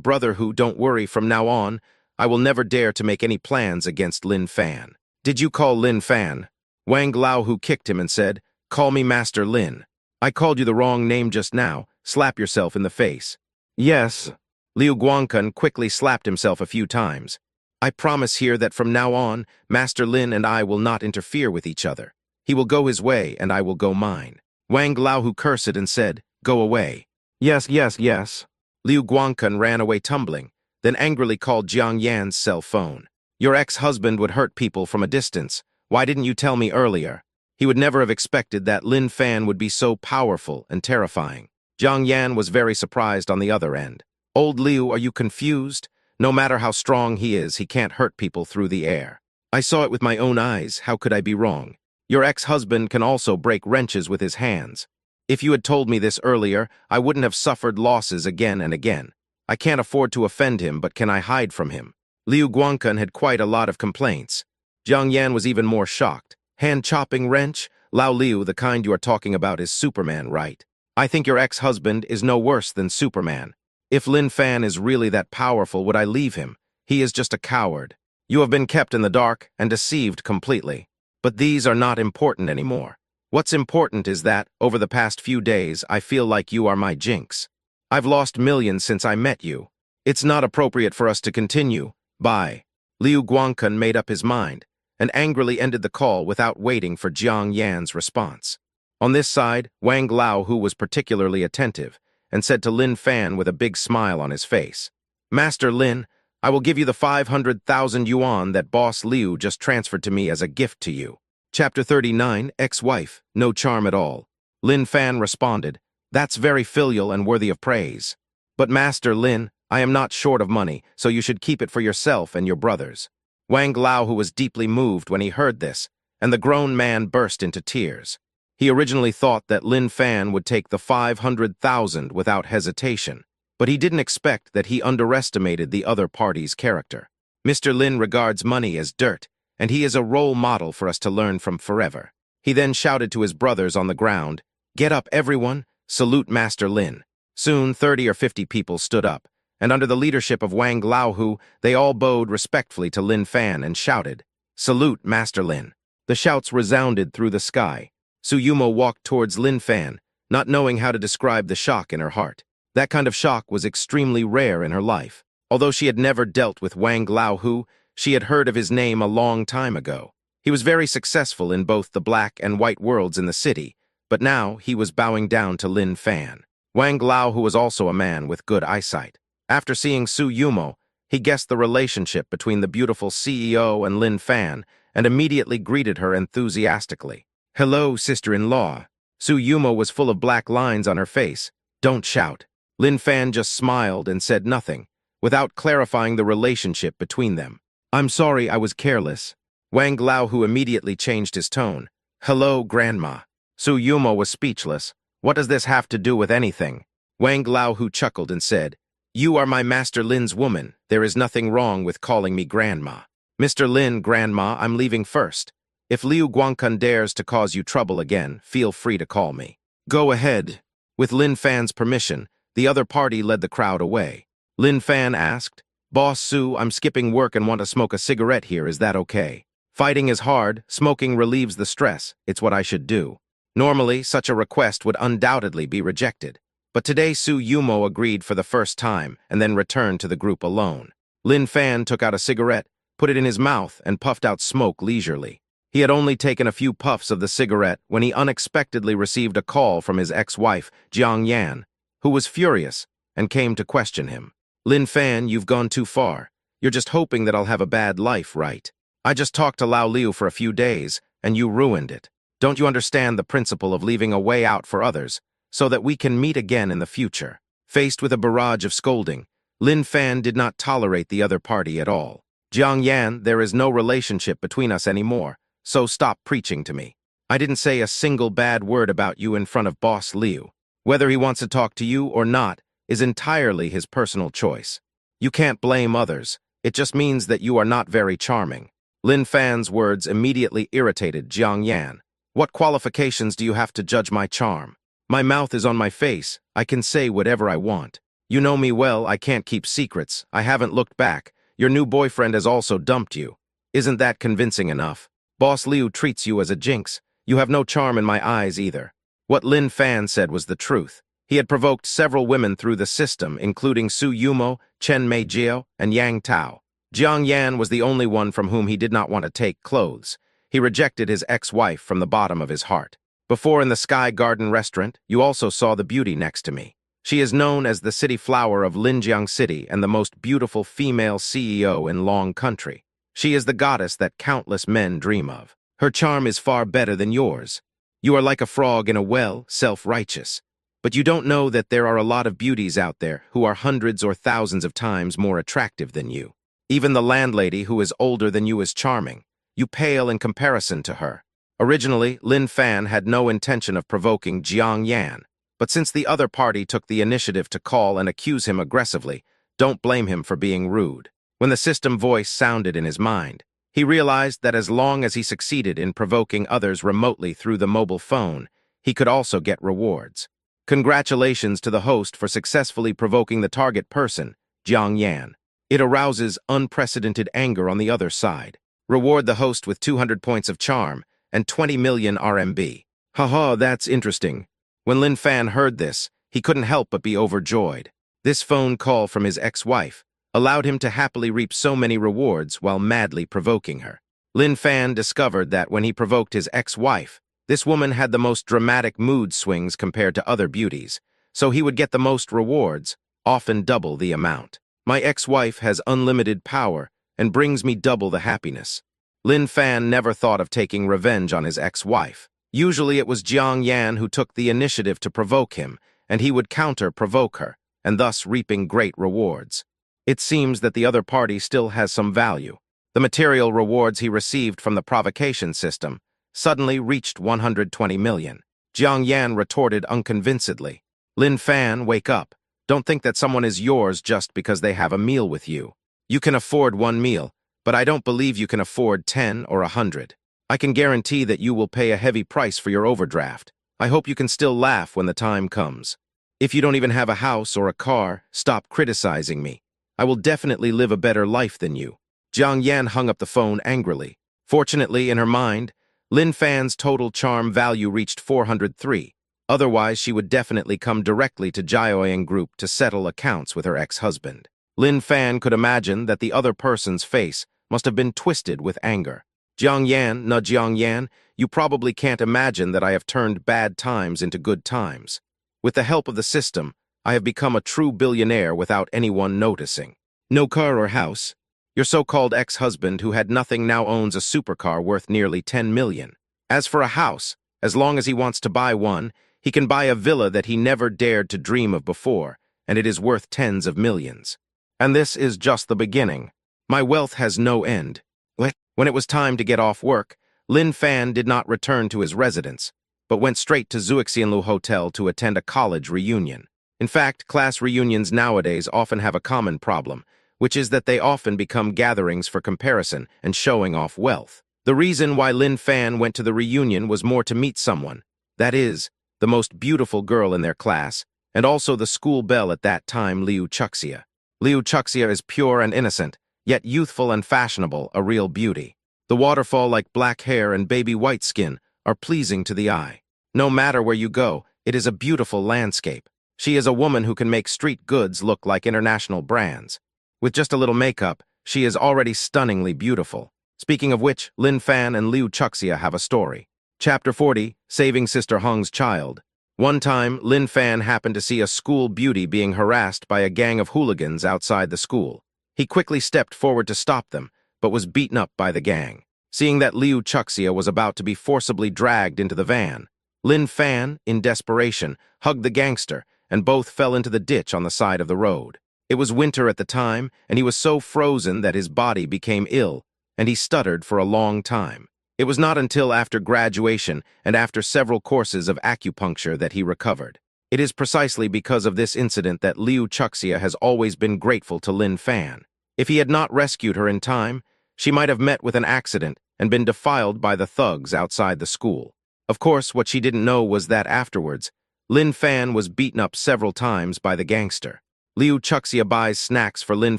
Brother Hu, don't worry. From now on, I will never dare to make any plans against Lin Fan." "Did you call Lin Fan?" Wang Laohu kicked him and said, "Call me Master Lin. I called you the wrong name just now. Slap yourself in the face." "Yes." Liu Guangkun quickly slapped himself a few times. "I promise here that from now on, Master Lin and I will not interfere with each other. He will go his way and I will go mine." Wang Laohu cursed and said, "Go away." Yes. Liu Guangkun ran away tumbling, then angrily called Jiang Yan's cell phone. "Your ex-husband would hurt people from a distance. Why didn't you tell me earlier?" He would never have expected that Lin Fan would be so powerful and terrifying. Jiang Yan was very surprised on the other end. "Old Liu, are you confused? No matter how strong he is, he can't hurt people through the air. I saw it with my own eyes. How could I be wrong? Your ex-husband can also break wrenches with his hands. If you had told me this earlier, I wouldn't have suffered losses again and again. I can't afford to offend him, but can I hide from him?" Liu Guangkun had quite a lot of complaints. Jiang Yan was even more shocked. "Hand-chopping wrench? Lao Liu, the kind you are talking about is Superman, right? I think your ex-husband is no worse than Superman. If Lin Fan is really that powerful, would I leave him? He is just a coward. You have been kept in the dark and deceived completely. But these are not important anymore. What's important is that, over the past few days, I feel like you are my jinx. I've lost millions since I met you. It's not appropriate for us to continue. Bye." Liu Guangkun made up his mind and angrily ended the call without waiting for Jiang Yan's response. On this side, Wang Laohu was particularly attentive and said to Lin Fan with a big smile on his face, "Master Lin, I will give you the 500,000 yuan that Boss Liu just transferred to me as a gift to you." Chapter 39, Ex-Wife, No Charm at All. Lin Fan responded, "That's very filial and worthy of praise. But Master Lin, I am not short of money, so you should keep it for yourself and your brothers." Wang Laohu was deeply moved when he heard this, and the grown man burst into tears. He originally thought that Lin Fan would take the 500,000 without hesitation. but he didn't expect that he underestimated the other party's character. Mr. Lin regards money as dirt, and he is a role model for us to learn from forever. He then shouted to his brothers on the ground, "Get up, everyone! Salute Master Lin." Soon 30 or 50 people stood up, and under the leadership of Wang Laohu, they all bowed respectfully to Lin Fan and shouted, "Salute Master Lin." The shouts resounded through the sky. Su Yumo walked towards Lin Fan, not knowing how to describe the shock in her heart. That kind of shock was extremely rare in her life. Although she had never dealt with Wang Laohu, she had heard of his name a long time ago. He was very successful in both the black and white worlds in the city, but now he was bowing down to Lin Fan. Wang Laohu was also a man with good eyesight. After seeing Su Yumo, he guessed the relationship between the beautiful CEO and Lin Fan and immediately greeted her enthusiastically. "Hello, sister-in-law." Su Yumo was full of black lines on her face. "Don't shout." Lin Fan just smiled and said nothing, without clarifying the relationship between them. "I'm sorry I was careless." Wang Laohu immediately changed his tone. "Hello, Grandma." Su Yumo was speechless. What does this have to do with anything? Wang Laohu chuckled and said, "You are my Master Lin's woman. There is nothing wrong with calling me Grandma." "Mr. Lin, Grandma, I'm leaving first. If Liu Guangkun dares to cause you trouble again, feel free to call me." "Go ahead." With Lin Fan's permission, the other party led the crowd away. Lin Fan asked, "Boss Su, I'm skipping work and want to smoke a cigarette here, is that okay? Fighting is hard, smoking relieves the stress, it's what I should do." Normally, such a request would undoubtedly be rejected, but today Su Yumo agreed for the first time and then returned to the group alone. Lin Fan took out a cigarette, put it in his mouth, and puffed out smoke leisurely. He had only taken a few puffs of the cigarette when he unexpectedly received a call from his ex-wife, Jiang Yan, who was furious and came to question him. "Lin Fan, you've gone too far. You're just hoping that I'll have a bad life, right? I just talked to Lao Liu for a few days, and you ruined it. Don't you understand the principle of leaving a way out for others, so that we can meet again in the future?" Faced with a barrage of scolding, Lin Fan did not tolerate the other party at all. "Jiang Yan, there is no relationship between us anymore, so stop preaching to me. I didn't say a single bad word about you in front of Boss Liu. Whether he wants to talk to you or not is entirely his personal choice. You can't blame others. It just means that you are not very charming." Lin Fan's words immediately irritated Jiang Yan. "What qualifications do you have to judge my charm? My mouth is on my face. I can say whatever I want. You know me well, I can't keep secrets. I haven't looked back. Your new boyfriend has also dumped you. Isn't that convincing enough? Boss Liu treats you as a jinx. You have no charm in my eyes either." What Lin Fan said was the truth. He had provoked several women through the system, including Su Yumo, Chen Meijio, and Yang Tao. Jiang Yan was the only one from whom he did not want to take clothes. He rejected his ex-wife from the bottom of his heart. "Before in the Sky Garden restaurant, you also saw the beauty next to me. She is known as the city flower of Linjiang City and the most beautiful female CEO in Long Country. She is the goddess that countless men dream of. Her charm is far better than yours. You are like a frog in a well, self-righteous. But you don't know that there are a lot of beauties out there who are hundreds or thousands of times more attractive than you. Even the landlady who is older than you is charming. You pale in comparison to her." Originally, Lin Fan had no intention of provoking Jiang Yan, but since the other party took the initiative to call and accuse him aggressively, don't blame him for being rude. When the system voice sounded in his mind, he realized that as long as he succeeded in provoking others remotely through the mobile phone, he could also get rewards. Congratulations to the host for successfully provoking the target person, Jiang Yan. It arouses unprecedented anger on the other side. Reward the host with 200 points of charm and 20 million RMB. Haha, that's interesting. When Lin Fan heard this, he couldn't help but be overjoyed. This phone call from his ex-wife allowed him to happily reap so many rewards while madly provoking her. Lin Fan discovered that when he provoked his ex-wife, this woman had the most dramatic mood swings compared to other beauties, so he would get the most rewards, often double the amount. "My ex-wife has unlimited power and brings me double the happiness." Lin Fan never thought of taking revenge on his ex-wife. Usually it was Jiang Yan who took the initiative to provoke him, and he would counter-provoke her, and thus reaping great rewards. It seems that the other party still has some value. The material rewards he received from the provocation system suddenly reached 120 million. Jiang Yan retorted unconvincedly. "Lin Fan, wake up. Don't think that someone is yours just because they have a meal with you. You can afford one meal, but I don't believe you can afford 10 or 100. I can guarantee that you will pay a heavy price for your overdraft. I hope you can still laugh when the time comes. If you don't even have a house or a car, stop criticizing me. I will definitely live a better life than you. Jiang Yan hung up the phone angrily. Fortunately, in her mind, Lin Fan's total charm value reached 403. Otherwise, she would definitely come directly to Jiaoying Group to settle accounts with her ex-husband. Lin Fan could imagine that the other person's face must have been twisted with anger. Jiang Yan, you probably can't imagine that I have turned bad times into good times. With the help of the system, I have become a true billionaire without anyone noticing. No car or house. Your so-called ex-husband who had nothing now owns a supercar worth nearly 10 million. As for a house, as long as he wants to buy one, he can buy a villa that he never dared to dream of before, and it is worth tens of millions. And this is just the beginning. My wealth has no end. When it was time to get off work, Lin Fan did not return to his residence, but went straight to Zuixianlu Hotel to attend a college reunion. In fact, class reunions nowadays often have a common problem, which is that they often become gatherings for comparison and showing off wealth. The reason why Lin Fan went to the reunion was more to meet someone, that is, the most beautiful girl in their class, and also the school belle at that time, Liu Chuxia. Liu Chuxia is pure and innocent, yet youthful and fashionable, a real beauty. The waterfall-like black hair and baby white skin are pleasing to the eye. No matter where you go, it is a beautiful landscape. She is a woman who can make street goods look like international brands. With just a little makeup, she is already stunningly beautiful. Speaking of which, Lin Fan and Liu Chuxia have a story. Chapter 40, Saving Sister Hong's Child. One time, Lin Fan happened to see a school beauty being harassed by a gang of hooligans outside the school. He quickly stepped forward to stop them, but was beaten up by the gang. Seeing that Liu Chuxia was about to be forcibly dragged into the van, Lin Fan, in desperation, hugged the gangster, and both fell into the ditch on the side of the road. It was winter at the time, and he was so frozen that his body became ill, and he stuttered for a long time. It was not until after graduation and after several courses of acupuncture that he recovered. It is precisely because of this incident that Liu Chuxia has always been grateful to Lin Fan. If he had not rescued her in time, she might have met with an accident and been defiled by the thugs outside the school. Of course, what she didn't know was that afterwards, Lin Fan was beaten up several times by the gangster. Liu Chuxia buys snacks for Lin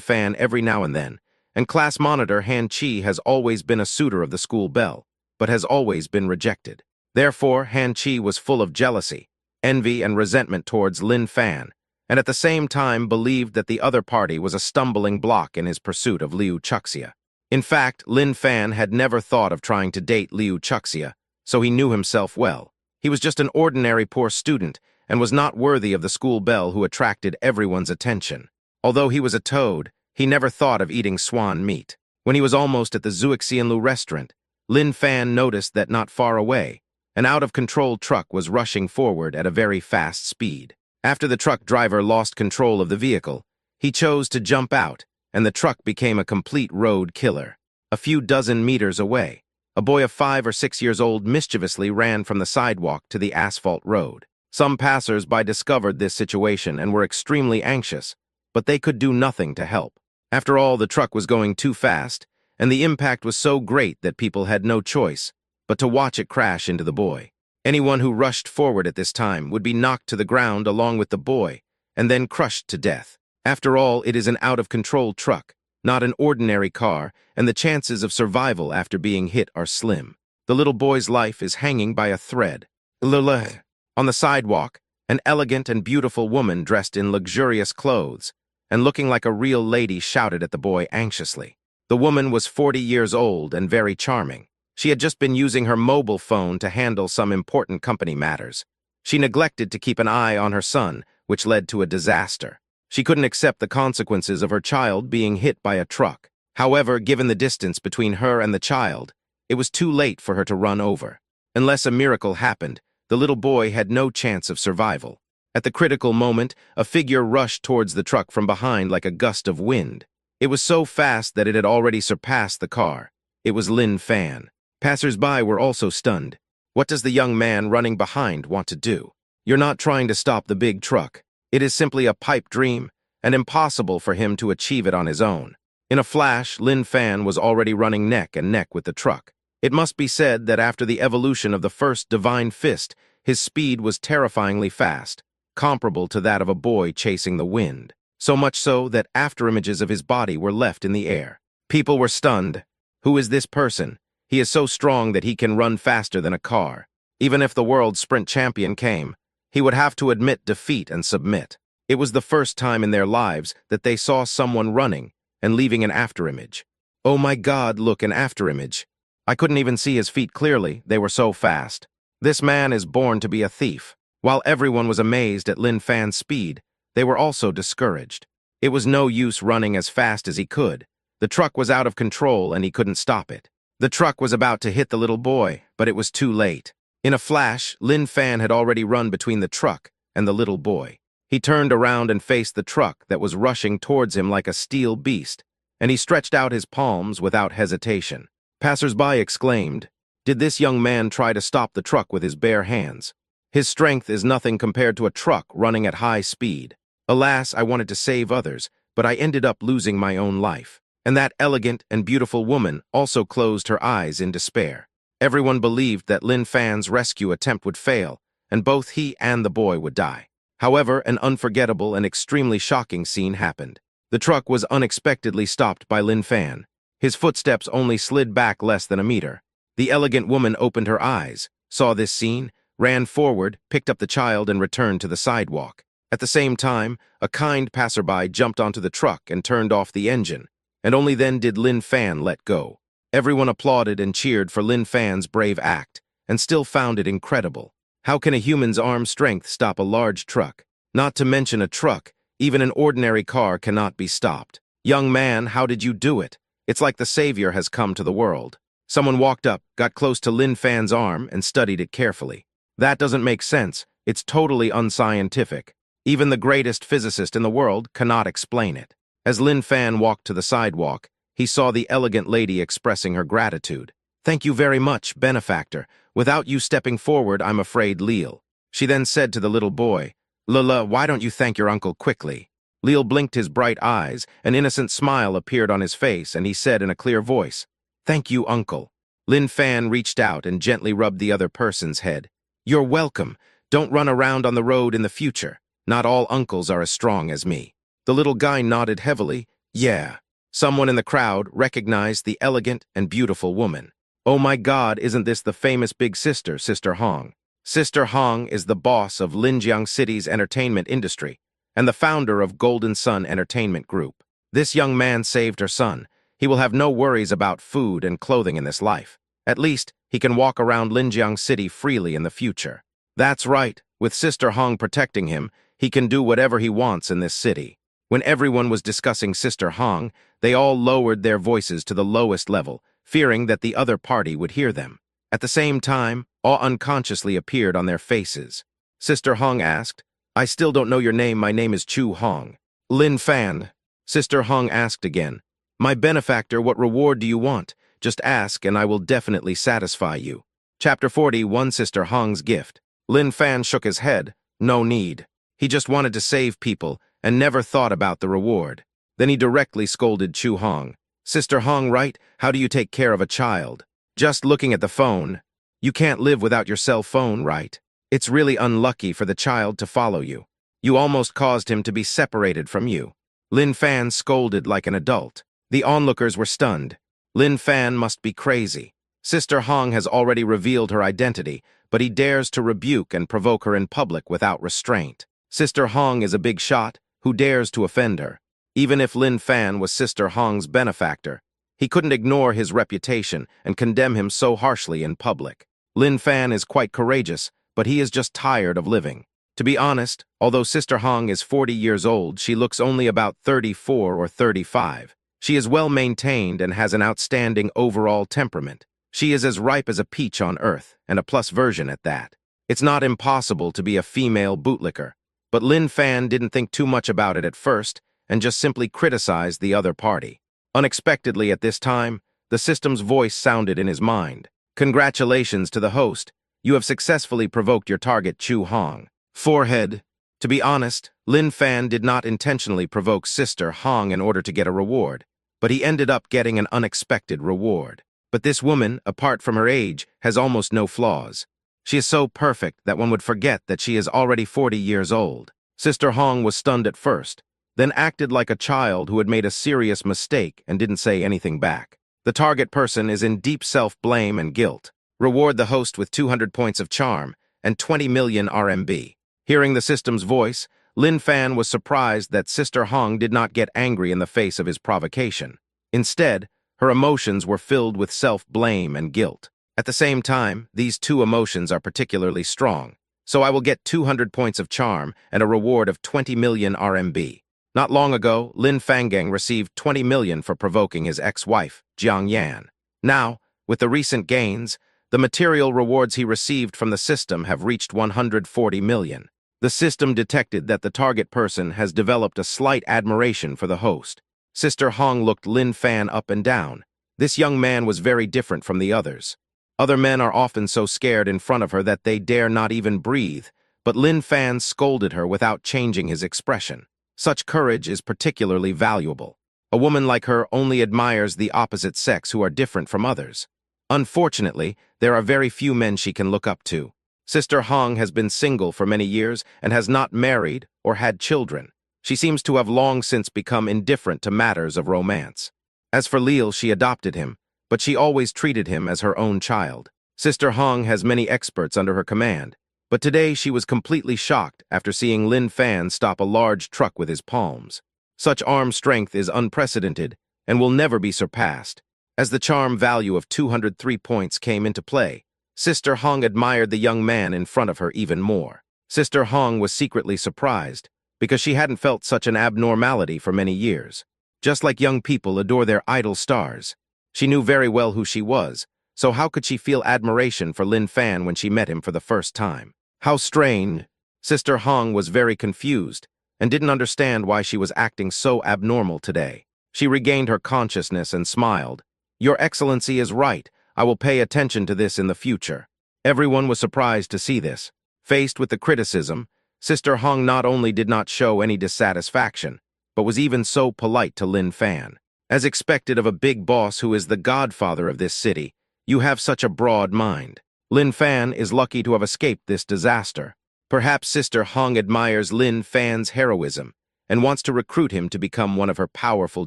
Fan every now and then, and class monitor Han Chi has always been a suitor of the school belle, but has always been rejected. Therefore, Han Chi was full of jealousy, envy, and resentment towards Lin Fan, and at the same time believed that the other party was a stumbling block in his pursuit of Liu Chuxia. In fact, Lin Fan had never thought of trying to date Liu Chuxia, so he knew himself well. He was just an ordinary poor student and was not worthy of the school belle who attracted everyone's attention. Although he was a toad, he never thought of eating swan meat. When he was almost at the Zuixianlu restaurant, Lin Fan noticed that not far away, an out-of-control truck was rushing forward at a very fast speed. After the truck driver lost control of the vehicle, he chose to jump out, and the truck became a complete road killer. A few dozen meters away, a boy of 5 or 6 years old mischievously ran from the sidewalk to the asphalt road. Some passers-by discovered this situation and were extremely anxious, but they could do nothing to help. After all, the truck was going too fast, and the impact was so great that people had no choice but to watch it crash into the boy. Anyone who rushed forward at this time would be knocked to the ground along with the boy, and then crushed to death. After all, it is an out-of-control truck, not an ordinary car, and the chances of survival after being hit are slim. The little boy's life is hanging by a thread. On the sidewalk, an elegant and beautiful woman dressed in luxurious clothes and looking like a real lady shouted at the boy anxiously. The woman was 40 years old and very charming. She had just been using her mobile phone to handle some important company matters. She neglected to keep an eye on her son, which led to a disaster. She couldn't accept the consequences of her child being hit by a truck. However, given the distance between her and the child, it was too late for her to run over. Unless a miracle happened, the little boy had no chance of survival. At the critical moment, a figure rushed towards the truck from behind like a gust of wind. It was so fast that it had already surpassed the car. It was Lin Fan. Passers-by were also stunned. What does the young man running behind want to do? You're not trying to stop the big truck. It is simply a pipe dream, and impossible for him to achieve it on his own. In a flash, Lin Fan was already running neck and neck with the truck. It must be said that after the evolution of the first divine fist, his speed was terrifyingly fast, comparable to that of a boy chasing the wind. So much so that afterimages of his body were left in the air. People were stunned. Who is this person? He is so strong that he can run faster than a car. Even if the world sprint champion came, he would have to admit defeat and submit. It was the first time in their lives that they saw someone running and leaving an afterimage. Oh my God, look, an afterimage. I couldn't even see his feet clearly, they were so fast. This man is born to be a thief. While everyone was amazed at Lin Fan's speed, they were also discouraged. It was no use running as fast as he could. The truck was out of control and he couldn't stop it. The truck was about to hit the little boy, but it was too late. In a flash, Lin Fan had already run between the truck and the little boy. He turned around and faced the truck that was rushing towards him like a steel beast, and he stretched out his palms without hesitation. Passers-by exclaimed, "Did this young man try to stop the truck with his bare hands? His strength is nothing compared to a truck running at high speed. Alas, I wanted to save others, but I ended up losing my own life." And that elegant and beautiful woman also closed her eyes in despair. Everyone believed that Lin Fan's rescue attempt would fail, and both he and the boy would die. However, an unforgettable and extremely shocking scene happened. The truck was unexpectedly stopped by Lin Fan. His footsteps only slid back less than a meter. The elegant woman opened her eyes, saw this scene, ran forward, picked up the child, and returned to the sidewalk. At the same time, a kind passerby jumped onto the truck and turned off the engine, and only then did Lin Fan let go. Everyone applauded and cheered for Lin Fan's brave act, and still found it incredible. How can a human's arm strength stop a large truck? Not to mention a truck, even an ordinary car cannot be stopped. Young man, how did you do it? It's like the savior has come to the world. Someone walked up, got close to Lin Fan's arm, and studied it carefully. That doesn't make sense. It's totally unscientific. Even the greatest physicist in the world cannot explain it. As Lin Fan walked to the sidewalk, he saw the elegant lady expressing her gratitude. "Thank you very much, benefactor. Without you stepping forward, I'm afraid, Leal." She then said to the little boy, "Lila, why don't you thank your uncle quickly?" Leal blinked his bright eyes, an innocent smile appeared on his face, and he said in a clear voice, "Thank you, uncle." Lin Fan reached out and gently rubbed the other person's head. "You're welcome. Don't run around on the road in the future. Not all uncles are as strong as me." The little guy nodded heavily. "Yeah." Someone in the crowd recognized the elegant and beautiful woman. "Oh my God, isn't this the famous big sister, Sister Hong?" Sister Hong is the boss of Linjiang City's entertainment industry and the founder of Golden Sun Entertainment Group. This young man saved her son. He will have no worries about food and clothing in this life. At least, he can walk around Linjiang City freely in the future. That's right, with Sister Hong protecting him, he can do whatever he wants in this city. When everyone was discussing Sister Hong, they all lowered their voices to the lowest level, fearing that the other party would hear them. At the same time, awe unconsciously appeared on their faces. Sister Hong asked, "I still don't know your name. My name is Chu Hong." "Lin Fan." Sister Hong asked again, "My benefactor, what reward do you want? Just ask and I will definitely satisfy you." Chapter 41, Sister Hong's Gift. Lin Fan shook his head. No need. He just wanted to save people and never thought about the reward. Then he directly scolded Chu Hong. "Sister Hong, right? How do you take care of a child? Just looking at the phone. You can't live without your cell phone, right? It's really unlucky for the child to follow you. You almost caused him to be separated from you." Lin Fan scolded like an adult. The onlookers were stunned. Lin Fan must be crazy. Sister Hong has already revealed her identity, but he dares to rebuke and provoke her in public without restraint. Sister Hong is a big shot who dares to offend her. Even if Lin Fan was Sister Hong's benefactor, he couldn't ignore his reputation and condemn him so harshly in public. Lin Fan is quite courageous, but he is just tired of living. To be honest, although Sister Hong is 40 years old, she looks only about 34 or 35. She is well-maintained and has an outstanding overall temperament. She is as ripe as a peach on earth, and a plus version at that. It's not impossible to be a female bootlicker, but Lin Fan didn't think too much about it at first and just simply criticized the other party. Unexpectedly at this time, the system's voice sounded in his mind. "Congratulations to the host. You have successfully provoked your target, Chu Hong." Forehead. To be honest, Lin Fan did not intentionally provoke Sister Hong in order to get a reward, but he ended up getting an unexpected reward. But this woman, apart from her age, has almost no flaws. She is so perfect that one would forget that she is already 40 years old. Sister Hong was stunned at first, then acted like a child who had made a serious mistake and didn't say anything back. The target person is in deep self-blame and guilt. Reward the host with 200 points of charm and 20 million RMB. Hearing the system's voice, Lin Fan was surprised that Sister Hong did not get angry in the face of his provocation. Instead, her emotions were filled with self-blame and guilt. At the same time, these two emotions are particularly strong, so I will get 200 points of charm and a reward of 20 million RMB. Not long ago, Lin Fangang received 20 million for provoking his ex-wife, Jiang Yan. Now, with the recent gains, the material rewards he received from the system have reached 140 million. The system detected that the target person has developed a slight admiration for the host. Sister Hong looked Lin Fan up and down. This young man was very different from the others. Other men are often so scared in front of her that they dare not even breathe, but Lin Fan scolded her without changing his expression. Such courage is particularly valuable. A woman like her only admires the opposite sex who are different from others. Unfortunately, there are very few men she can look up to. Sister Hong has been single for many years and has not married or had children. She seems to have long since become indifferent to matters of romance. As for Lil, she adopted him, but she always treated him as her own child. Sister Hong has many experts under her command, but today she was completely shocked after seeing Lin Fan stop a large truck with his palms. Such arm strength is unprecedented and will never be surpassed. As the charm value of 203 points came into play, Sister Hong admired the young man in front of her even more. Sister Hong was secretly surprised, because she hadn't felt such an abnormality for many years. Just like young people adore their idol stars, she knew very well who she was, so how could she feel admiration for Lin Fan when she met him for the first time? How strange! Sister Hong was very confused and didn't understand why she was acting so abnormal today. She regained her consciousness and smiled. "Your Excellency is right. I will pay attention to this in the future." Everyone was surprised to see this. Faced with the criticism, Sister Hong not only did not show any dissatisfaction, but was even so polite to Lin Fan. As expected of a big boss who is the godfather of this city, you have such a broad mind. Lin Fan is lucky to have escaped this disaster. Perhaps Sister Hong admires Lin Fan's heroism and wants to recruit him to become one of her powerful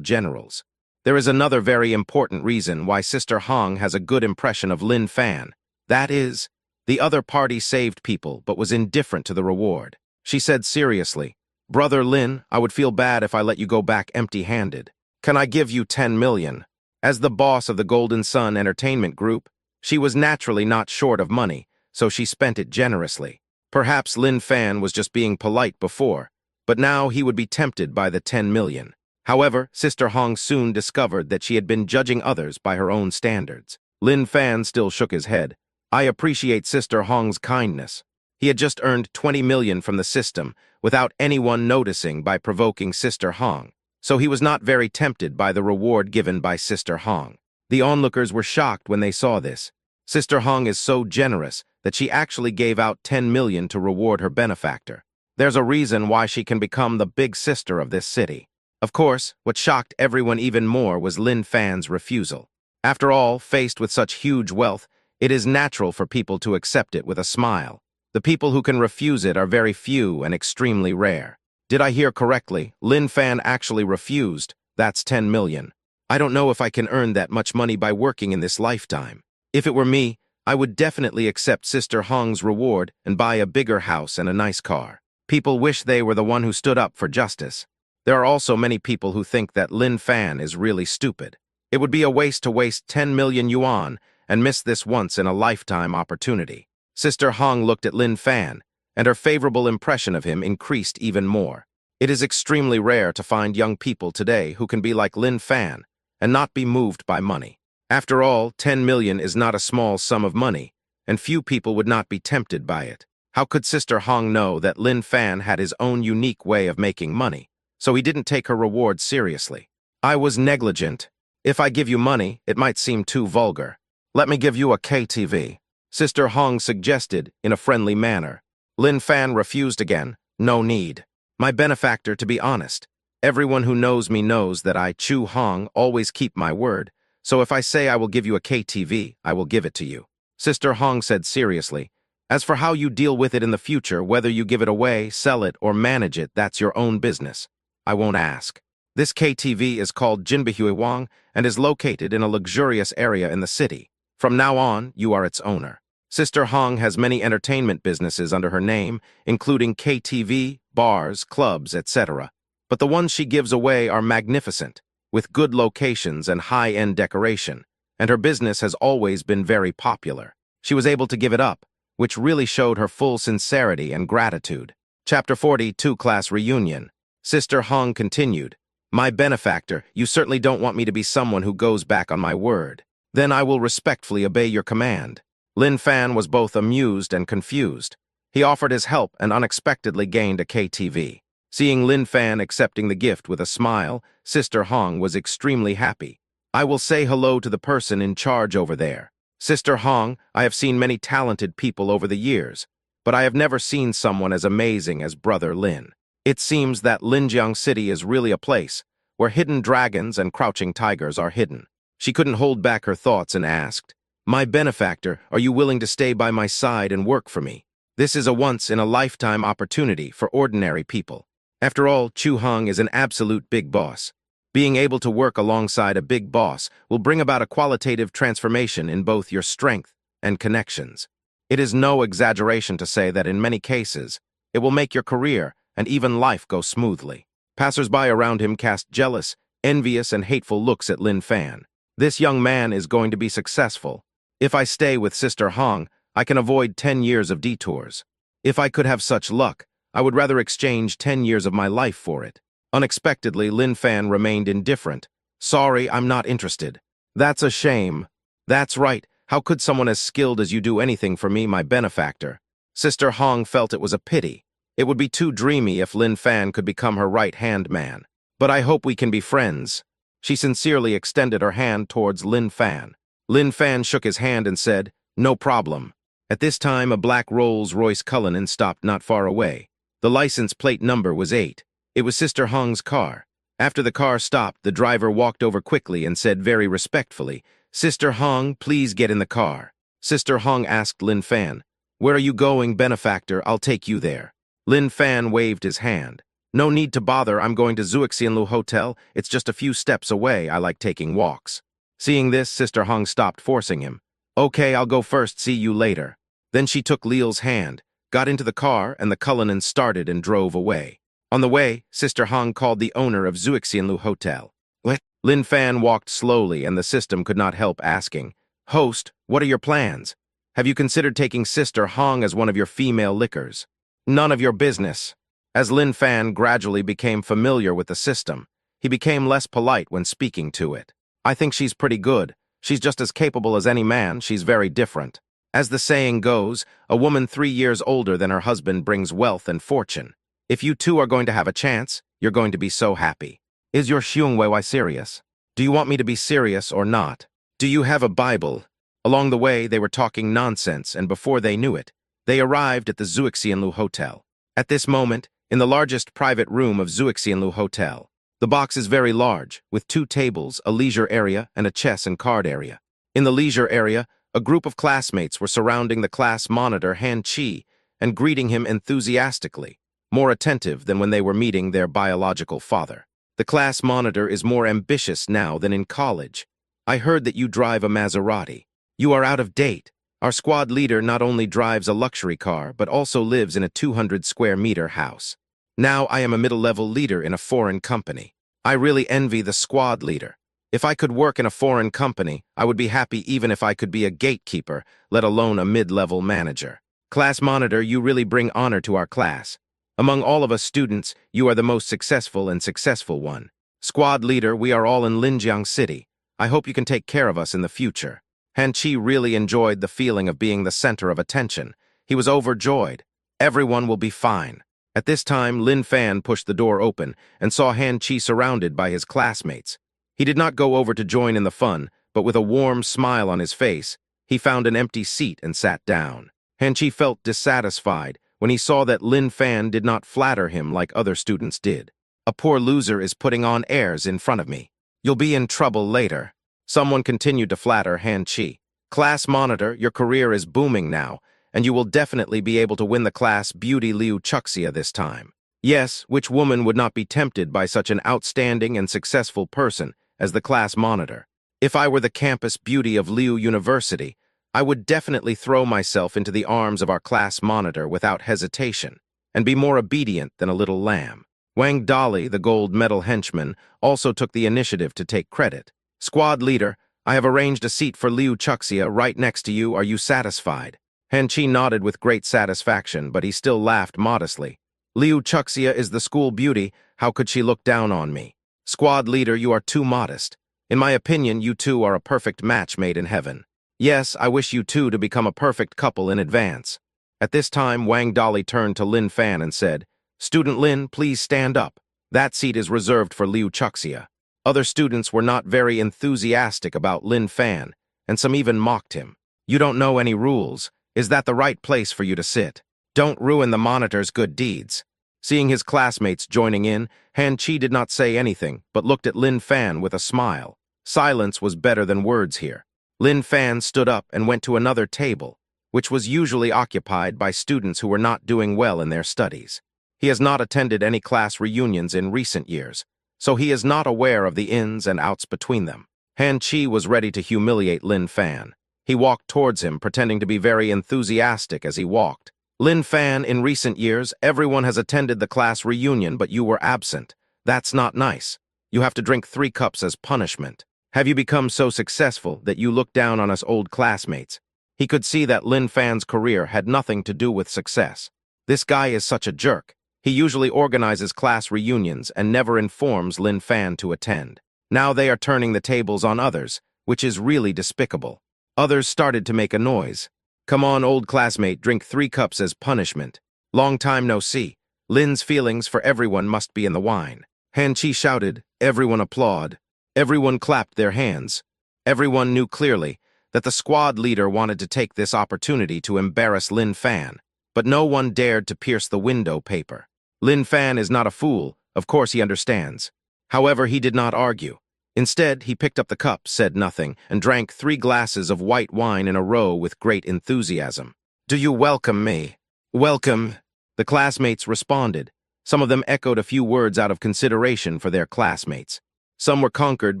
generals. There is another very important reason why Sister Hong has a good impression of Lin Fan. That is, the other party saved people but was indifferent to the reward. She said seriously, "Brother Lin, I would feel bad if I let you go back empty-handed. Can I give you 10 million? As the boss of the Golden Sun Entertainment Group, she was naturally not short of money, so she spent it generously. Perhaps Lin Fan was just being polite before, but now he would be tempted by the 10 million. However, Sister Hong soon discovered that she had been judging others by her own standards. Lin Fan still shook his head. "I appreciate Sister Hong's kindness." He had just earned 20 million from the system without anyone noticing by provoking Sister Hong, so he was not very tempted by the reward given by Sister Hong. The onlookers were shocked when they saw this. Sister Hong is so generous that she actually gave out 10 million to reward her benefactor. There's a reason why she can become the big sister of this city. Of course, what shocked everyone even more was Lin Fan's refusal. After all, faced with such huge wealth, it is natural for people to accept it with a smile. The people who can refuse it are very few and extremely rare. Did I hear correctly? Lin Fan actually refused. That's 10 million. I don't know if I can earn that much money by working in this lifetime. If it were me, I would definitely accept Sister Hong's reward and buy a bigger house and a nice car. People wish they were the one who stood up for justice. There are also many people who think that Lin Fan is really stupid. It would be a waste to waste 10 million yuan and miss this once-in-a-lifetime opportunity. Sister Hong looked at Lin Fan, and her favorable impression of him increased even more. It is extremely rare to find young people today who can be like Lin Fan and not be moved by money. After all, 10 million is not a small sum of money, and few people would not be tempted by it. How could Sister Hong know that Lin Fan had his own unique way of making money, so he didn't take her reward seriously? "I was negligent. If I give you money, it might seem too vulgar. Let me give you a KTV." Sister Hong suggested in a friendly manner. Lin Fan refused again. No need. My benefactor, to be honest. Everyone who knows me knows that I, Chu Hong, always keep my word. So if I say I will give you a KTV, I will give it to you. Sister Hong said seriously. As for how you deal with it in the future, whether you give it away, sell it, or manage it, that's your own business. I won't ask. This KTV is called Jinbihui Wang and is located in a luxurious area in the city. From now on, you are its owner. Sister Hong has many entertainment businesses under her name, including KTV, bars, clubs, etc. But the ones she gives away are magnificent, with good locations and high-end decoration, and her business has always been very popular. She was able to give it up, which really showed her full sincerity and gratitude. Chapter 42, Class Reunion. Sister Hong continued, My benefactor, you certainly don't want me to be someone who goes back on my word. Then I will respectfully obey your command. Lin Fan was both amused and confused. He offered his help and unexpectedly gained a KTV. Seeing Lin Fan accepting the gift with a smile, Sister Hong was extremely happy. I will say hello to the person in charge over there. Sister Hong, I have seen many talented people over the years, but I have never seen someone as amazing as Brother Lin. It seems that Linjiang City is really a place where hidden dragons and crouching tigers are hidden. She couldn't hold back her thoughts and asked, My benefactor, are you willing to stay by my side and work for me? This is a once-in-a-lifetime opportunity for ordinary people. After all, Chu Hong is an absolute big boss. Being able to work alongside a big boss will bring about a qualitative transformation in both your strength and connections. It is no exaggeration to say that in many cases, it will make your career and even life go smoothly. Passers-by around him cast jealous, envious, and hateful looks at Lin Fan. This young man is going to be successful. If I stay with Sister Hong, I can avoid 10 years of detours. If I could have such luck, I would rather exchange 10 years of my life for it. Unexpectedly, Lin Fan remained indifferent. Sorry, I'm not interested. That's a shame. That's right. How could someone as skilled as you do anything for me, my benefactor? Sister Hong felt it was a pity. It would be too dreamy if Lin Fan could become her right-hand man. But I hope we can be friends. She sincerely extended her hand towards Lin Fan. Lin Fan shook his hand and said, No problem. At this time, a black Rolls-Royce Cullinan stopped not far away. The license plate number was 8. It was Sister Hong's car. After the car stopped, the driver walked over quickly and said very respectfully, Sister Hong, please get in the car. Sister Hong asked Lin Fan, Where are you going, benefactor? I'll take you there. Lin Fan waved his hand. No need to bother, I'm going to Zuixianlu Hotel. It's just a few steps away. I like taking walks. Seeing this, Sister Hong stopped forcing him. Okay, I'll go first, see you later. Then she took Liu's hand, got into the car, and the Cullinan started and drove away. On the way, Sister Hong called the owner of Zuixianlu Hotel. What? Lin Fan walked slowly, and the system could not help asking, Host, what are your plans? Have you considered taking Sister Hong as one of your female lickers? None of your business. As Lin Fan gradually became familiar with the system, he became less polite when speaking to it. I think she's pretty good. She's just as capable as any man. She's very different. As the saying goes, a woman 3 years older than her husband brings wealth and fortune. If you two are going to have a chance, you're going to be so happy. Is your Xiong Weiwei serious? Do you want me to be serious or not? Do you have a Bible? Along the way, they were talking nonsense, and before they knew it, they arrived at the Zuixianlu Hotel. At this moment, in the largest private room of Zuixianlu Hotel, the box is very large, with 2 tables, a leisure area, and a chess and card area. In the leisure area, a group of classmates were surrounding the class monitor Han Chi and greeting him enthusiastically, more attentive than when they were meeting their biological father. The class monitor is more ambitious now than in college. I heard that you drive a Maserati. You are out of date. Our squad leader not only drives a luxury car, but also lives in a 200-square-meter house. Now I am a middle-level leader in a foreign company. I really envy the squad leader. If I could work in a foreign company, I would be happy even if I could be a gatekeeper, let alone a mid-level manager. Class monitor, you really bring honor to our class. Among all of us students, you are the most successful and successful one. Squad leader, we are all in Linjiang City. I hope you can take care of us in the future. Han Chi really enjoyed the feeling of being the center of attention. He was overjoyed. Everyone will be fine. At this time, Lin Fan pushed the door open and saw Han Chi surrounded by his classmates. He did not go over to join in the fun, but with a warm smile on his face, he found an empty seat and sat down. Han Chi felt dissatisfied when he saw that Lin Fan did not flatter him like other students did. A poor loser is putting on airs in front of me. You'll be in trouble later. Someone continued to flatter Han Chi. Class monitor, your career is booming now, and you will definitely be able to win the class Beauty Liu Chuxia this time. Yes, which woman would not be tempted by such an outstanding and successful person as the class monitor? If I were the campus beauty of Liu University, I would definitely throw myself into the arms of our class monitor without hesitation, and be more obedient than a little lamb. Wang Dali, the gold medal henchman, also took the initiative to take credit. Squad leader, I have arranged a seat for Liu Chuxia right next to you. Are you satisfied? Han Chi nodded with great satisfaction, but he still laughed modestly. Liu Chuxia is the school beauty. How could she look down on me? Squad leader, you are too modest. In my opinion, you two are a perfect match made in heaven. Yes, I wish you two to become a perfect couple in advance. At this time, Wang Dali turned to Lin Fan and said, Student Lin, please stand up. That seat is reserved for Liu Chuxia. Other students were not very enthusiastic about Lin Fan, and some even mocked him. You don't know any rules. Is that the right place for you to sit? Don't ruin the monitor's good deeds. Seeing his classmates joining in, Han Chi did not say anything, but looked at Lin Fan with a smile. Silence was better than words here. Lin Fan stood up and went to another table, which was usually occupied by students who were not doing well in their studies. He has not attended any class reunions in recent years, so he is not aware of the ins and outs between them. Han Chi was ready to humiliate Lin Fan. He walked towards him, pretending to be very enthusiastic as he walked. Lin Fan, in recent years, everyone has attended the class reunion, but you were absent. That's not nice. You have to drink 3 cups as punishment. Have you become so successful that you look down on us old classmates? He could see that Lin Fan's career had nothing to do with success. This guy is such a jerk. He usually organizes class reunions and never informs Lin Fan to attend. Now they are turning the tables on others, which is really despicable. Others started to make a noise. Come on, old classmate, drink 3 cups as punishment. Long time no see. Lin's feelings for everyone must be in the wine. Han Chi shouted, everyone applaud. Everyone clapped their hands. Everyone knew clearly that the squad leader wanted to take this opportunity to embarrass Lin Fan, but no one dared to pierce the window paper. Lin Fan is not a fool, of course he understands. However, he did not argue. Instead, he picked up the cup, said nothing, and drank 3 glasses of white wine in a row with great enthusiasm. Do you welcome me? Welcome. The classmates responded. Some of them echoed a few words out of consideration for their classmates. Some were conquered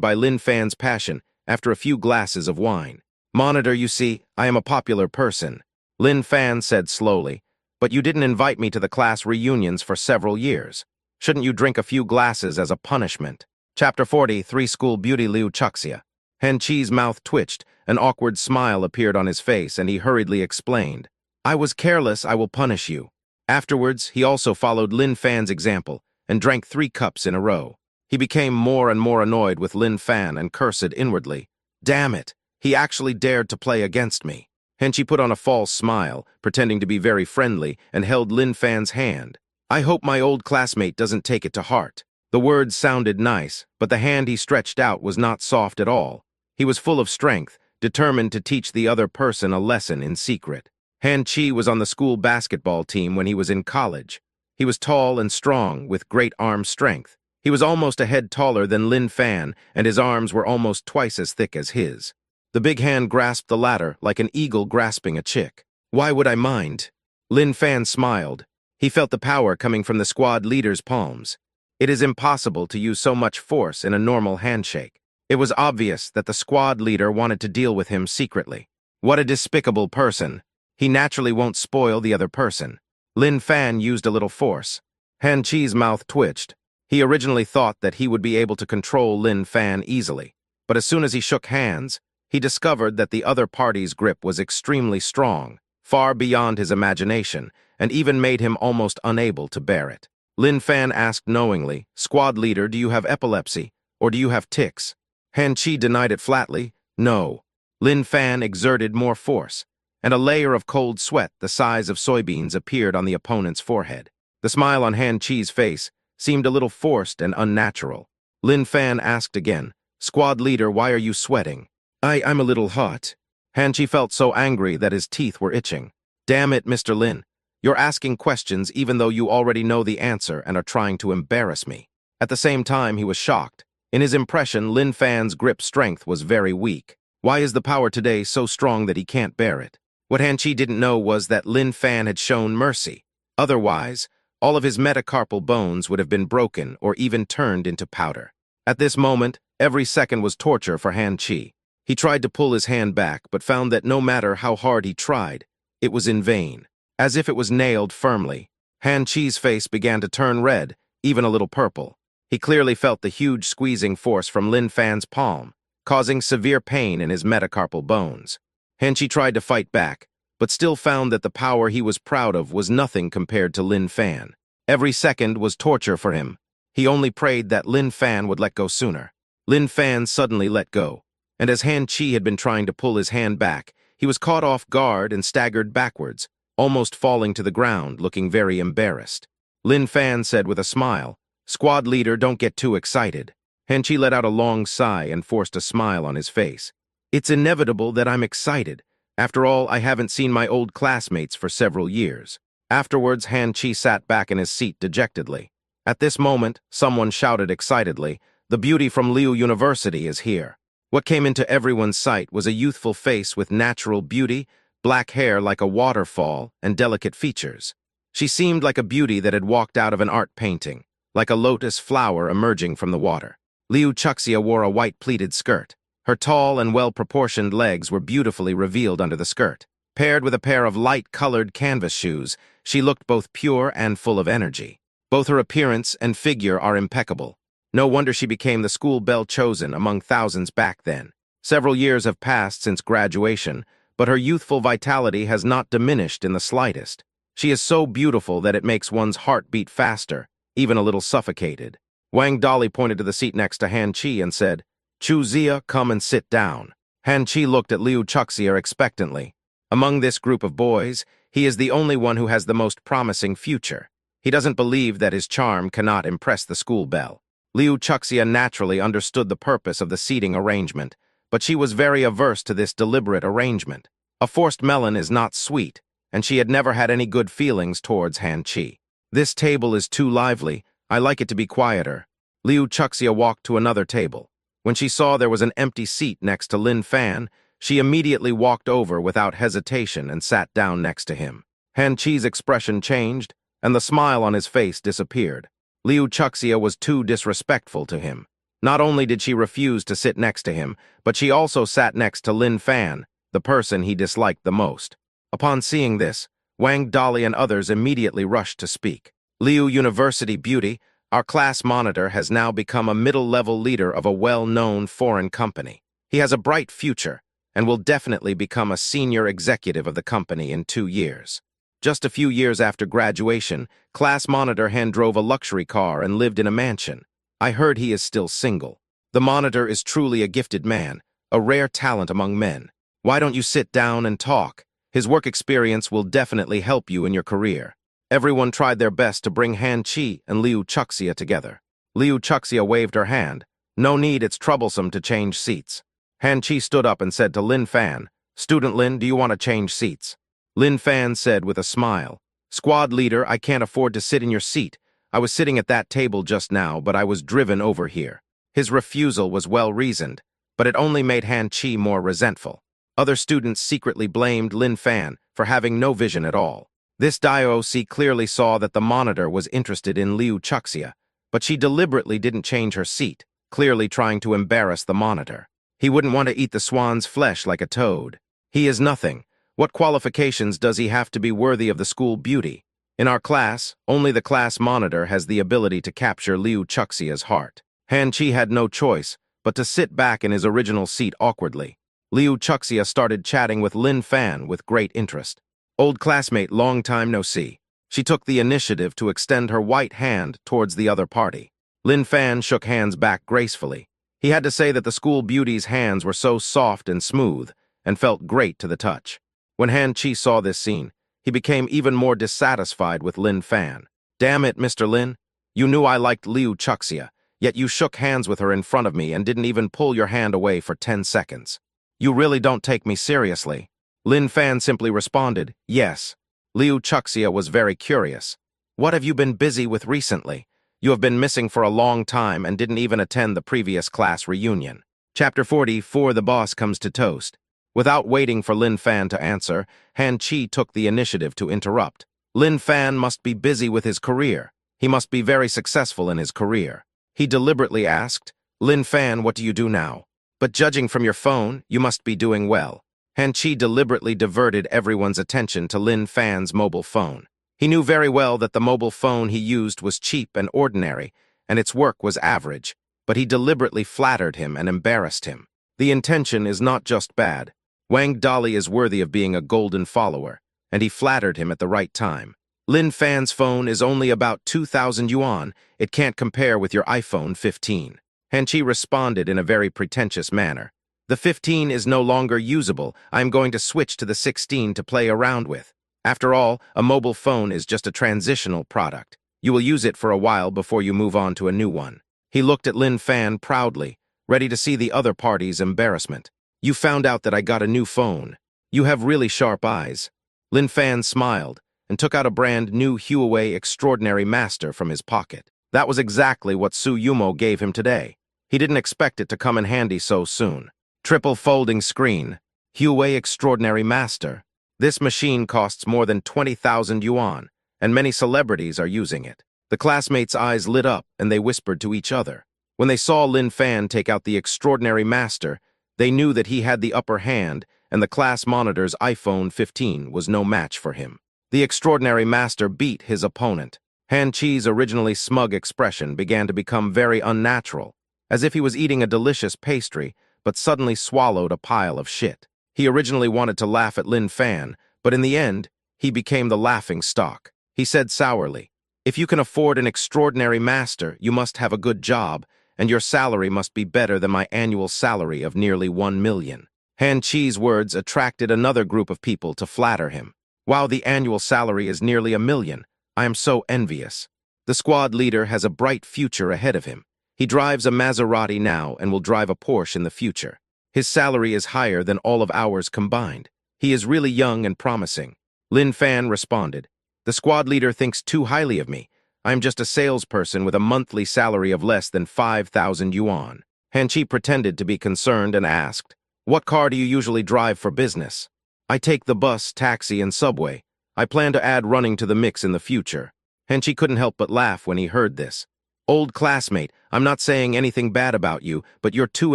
by Lin Fan's passion after a few glasses of wine. Monitor, you see, I am a popular person. Lin Fan said slowly, but you didn't invite me to the class reunions for several years. Shouldn't you drink a few glasses as a punishment? Chapter 40, 3 School Beauty Liu Chuxia. Han Chi's mouth twitched, an awkward smile appeared on his face, and he hurriedly explained, I was careless, I will punish you. Afterwards, he also followed Lin Fan's example and drank 3 cups in a row. He became more and more annoyed with Lin Fan and cursed inwardly. Damn it, he actually dared to play against me. Han Chi put on a false smile, pretending to be very friendly, and held Lin Fan's hand. I hope my old classmate doesn't take it to heart. The words sounded nice, but the hand he stretched out was not soft at all. He was full of strength, determined to teach the other person a lesson in secret. Han Chi was on the school basketball team when he was in college. He was tall and strong, with great arm strength. He was almost a head taller than Lin Fan, and his arms were almost twice as thick as his. The big hand grasped the ladder like an eagle grasping a chick. Why would I mind? Lin Fan smiled. He felt the power coming from the squad leader's palms. It is impossible to use so much force in a normal handshake. It was obvious that the squad leader wanted to deal with him secretly. What a despicable person. He naturally won't spoil the other person. Lin Fan used a little force. Han Chi's mouth twitched. He originally thought that he would be able to control Lin Fan easily, but as soon as he shook hands, he discovered that the other party's grip was extremely strong, far beyond his imagination, and even made him almost unable to bear it. Lin Fan asked knowingly, Squad leader, do you have epilepsy, or do you have tics? Han Chi denied it flatly, no. Lin Fan exerted more force, and a layer of cold sweat the size of soybeans appeared on the opponent's forehead. The smile on Han Chi's face seemed a little forced and unnatural. Lin Fan asked again, Squad leader, why are you sweating? I'm a little hot. Han Chi felt so angry that his teeth were itching. Damn it, Mr. Lin. You're asking questions even though you already know the answer and are trying to embarrass me. At the same time, he was shocked. In his impression, Lin Fan's grip strength was very weak. Why is the power today so strong that he can't bear it? What Han Chi didn't know was that Lin Fan had shown mercy. Otherwise, all of his metacarpal bones would have been broken or even turned into powder. At this moment, every second was torture for Han Chi. He tried to pull his hand back, but found that no matter how hard he tried, it was in vain. As if it was nailed firmly, Han Chi's face began to turn red, even a little purple. He clearly felt the huge squeezing force from Lin Fan's palm, causing severe pain in his metacarpal bones. Han Chi tried to fight back, but still found that the power he was proud of was nothing compared to Lin Fan. Every second was torture for him. He only prayed that Lin Fan would let go sooner. Lin Fan suddenly let go, and as Han Chi had been trying to pull his hand back, he was caught off guard and staggered backwards, almost falling to the ground, looking very embarrassed. Lin Fan said with a smile, "Squad leader, don't get too excited." Han Chi let out a long sigh and forced a smile on his face. "It's inevitable that I'm excited. After all, I haven't seen my old classmates for several years." Afterwards, Han Chi sat back in his seat dejectedly. At this moment, someone shouted excitedly, "The beauty from Liu University is here." What came into everyone's sight was a youthful face with natural beauty, black hair like a waterfall, and delicate features. She seemed like a beauty that had walked out of an art painting, like a lotus flower emerging from the water. Liu Chuxia wore a white pleated skirt. Her tall and well-proportioned legs were beautifully revealed under the skirt. Paired with a pair of light-colored canvas shoes, she looked both pure and full of energy. Both her appearance and figure are impeccable. No wonder she became the school belle chosen among thousands back then. Several years have passed since graduation, but her youthful vitality has not diminished in the slightest. She is so beautiful that it makes one's heart beat faster, even a little suffocated. Wang Dali pointed to the seat next to Han Chi and said, "Chu Zia, come and sit down." Han Chi looked at Liu Chuxia expectantly. Among this group of boys, he is the only one who has the most promising future. He doesn't believe that his charm cannot impress the school belle. Liu Chuxia naturally understood the purpose of the seating arrangement, but she was very averse to this deliberate arrangement. A forced melon is not sweet, and she had never had any good feelings towards Han Chi. "This table is too lively. I like it to be quieter." Liu Chuxia walked to another table. When she saw there was an empty seat next to Lin Fan, she immediately walked over without hesitation and sat down next to him. Han Chi's expression changed, and the smile on his face disappeared. Liu Chuxia was too disrespectful to him. Not only did she refuse to sit next to him, but she also sat next to Lin Fan, the person he disliked the most. Upon seeing this, Wang Dali and others immediately rushed to speak. "Liu University beauty, our class monitor has now become a middle-level leader of a well-known foreign company. He has a bright future and will definitely become a senior executive of the company in 2 years." Just a few years after graduation, class monitor Han drove a luxury car and lived in a mansion. I heard he is still single. The monitor is truly a gifted man, a rare talent among men. Why don't you sit down and talk? His work experience will definitely help you in your career. Everyone tried their best to bring Han Chi and Liu Chuxia together. Liu Chuxia waved her hand. "No need, it's troublesome to change seats." Han Chi stood up and said to Lin Fan, "Student Lin, do you want to change seats?" Lin Fan said with a smile, "Squad leader, I can't afford to sit in your seat. I was sitting at that table just now, but I was driven over here." His refusal was well-reasoned, but it only made Han Chi more resentful. Other students secretly blamed Lin Fan for having no vision at all. This DIOC clearly saw that the monitor was interested in Liu Chuxia, but she deliberately didn't change her seat, clearly trying to embarrass the monitor. He wouldn't want to eat the swan's flesh like a toad. He is nothing. What qualifications does he have to be worthy of the school beauty? In our class, only the class monitor has the ability to capture Liu Chuxia's heart. Han Chi had no choice but to sit back in his original seat awkwardly. Liu Chuxia started chatting with Lin Fan with great interest. "Old classmate, long time no see." She took the initiative to extend her white hand towards the other party. Lin Fan shook hands back gracefully. He had to say that the school beauty's hands were so soft and smooth and felt great to the touch. When Han Chi saw this scene, he became even more dissatisfied with Lin Fan. "Damn it, Mr. Lin. You knew I liked Liu Chuxia, yet you shook hands with her in front of me and didn't even pull your hand away for 10 seconds. You really don't take me seriously." Lin Fan simply responded, "Yes." Liu Chuxia was very curious. What have you been busy with recently? You have been missing for a long time and didn't even attend the previous class reunion. Chapter 44, The Boss Comes to Toast. Without waiting for Lin Fan to answer, Han Chi took the initiative to interrupt. Lin Fan must be busy with his career. He must be very successful in his career. He deliberately asked, Lin Fan, what do you do now? But judging from your phone, you must be doing well. Han Chi deliberately diverted everyone's attention to Lin Fan's mobile phone. He knew very well that the mobile phone he used was cheap and ordinary, and its work was average, but he deliberately flattered him and embarrassed him. The intention is not just bad. Wang Dali is worthy of being a golden follower, and he flattered him at the right time. Lin Fan's phone is only about 2,000 yuan. It can't compare with your iPhone 15. Han Chi responded in a very pretentious manner. The 15 is no longer usable. I'm going to switch to the 16 to play around with. After all, a mobile phone is just a transitional product. You will use it for a while before you move on to a new one. He looked at Lin Fan proudly, ready to see the other party's embarrassment. You found out that I got a new phone. You have really sharp eyes. Lin Fan smiled and took out a brand new Huawei Extraordinary Master from his pocket. That was exactly what Su Yumo gave him today. He didn't expect it to come in handy so soon. Triple folding screen. Huawei Extraordinary Master. This machine costs more than 20,000 yuan, and many celebrities are using it. The classmates' eyes lit up, and they whispered to each other. When they saw Lin Fan take out the Extraordinary Master, they knew that he had the upper hand, and the class monitor's iPhone 15 was no match for him. The Extraordinary Master beat his opponent. Han Chi's originally smug expression began to become very unnatural, as if he was eating a delicious pastry, but suddenly swallowed a pile of shit. He originally wanted to laugh at Lin Fan, but in the end, he became the laughing stock. He said sourly, if you can afford an extraordinary master, you must have a good job, and your salary must be better than my annual salary of nearly 1 million. Han Chi's words attracted another group of people to flatter him. Wow, the annual salary is nearly 1 million. I am so envious. The squad leader has a bright future ahead of him. He drives a Maserati now and will drive a Porsche in the future. His salary is higher than all of ours combined. He is really young and promising. Lin Fan responded, the squad leader thinks too highly of me. I am just a salesperson with a monthly salary of less than 5,000 yuan. Han Chi pretended to be concerned and asked, what car do you usually drive for business? I take the bus, taxi, and subway. I plan to add running to the mix in the future. Han Chi couldn't help but laugh when he heard this. Old classmate, I'm not saying anything bad about you, but you're too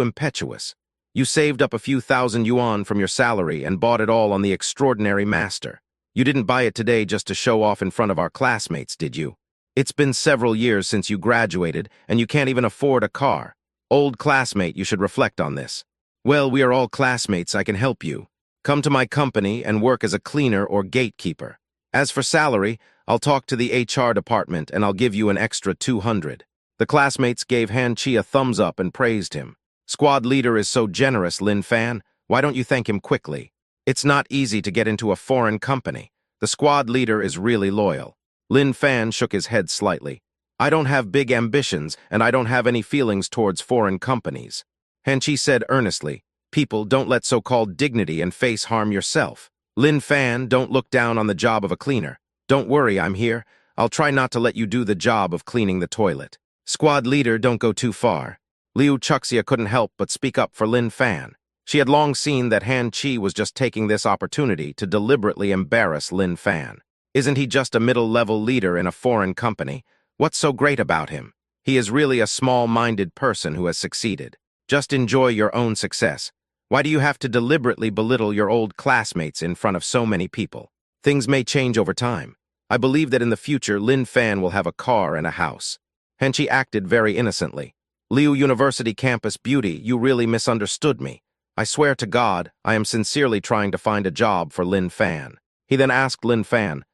impetuous. You saved up a few thousand yuan from your salary and bought it all on the Extraordinary Master. You didn't buy it today just to show off in front of our classmates, did you? It's been several years since you graduated, and you can't even afford a car. Old classmate, you should reflect on this. Well, we are all classmates, I can help you. Come to my company and work as a cleaner or gatekeeper. As for salary, I'll talk to the HR department and I'll give you an extra 200. The classmates gave Han Chi a thumbs up and praised him. Squad leader is so generous, Lin Fan. Why don't you thank him quickly? It's not easy to get into a foreign company. The squad leader is really loyal. Lin Fan shook his head slightly. I don't have big ambitions, and I don't have any feelings towards foreign companies. Han Chi said earnestly, people, don't let so-called dignity and face harm yourself. Lin Fan, don't look down on the job of a cleaner. Don't worry, I'm here. I'll try not to let you do the job of cleaning the toilet. Squad leader, don't go too far. Liu Chuxia couldn't help but speak up for Lin Fan. She had long seen that Han Chi was just taking this opportunity to deliberately embarrass Lin Fan. Isn't he just a middle-level leader in a foreign company? What's so great about him? He is really a small-minded person who has succeeded. Just enjoy your own success. Why do you have to deliberately belittle your old classmates in front of so many people? Things may change over time. I believe that in the future, Lin Fan will have a car and a house. Han Chi acted very innocently. Liu University campus beauty, you really misunderstood me. I swear to God, I am sincerely trying to find a job for Lin Fan. He then asked Lin Fan,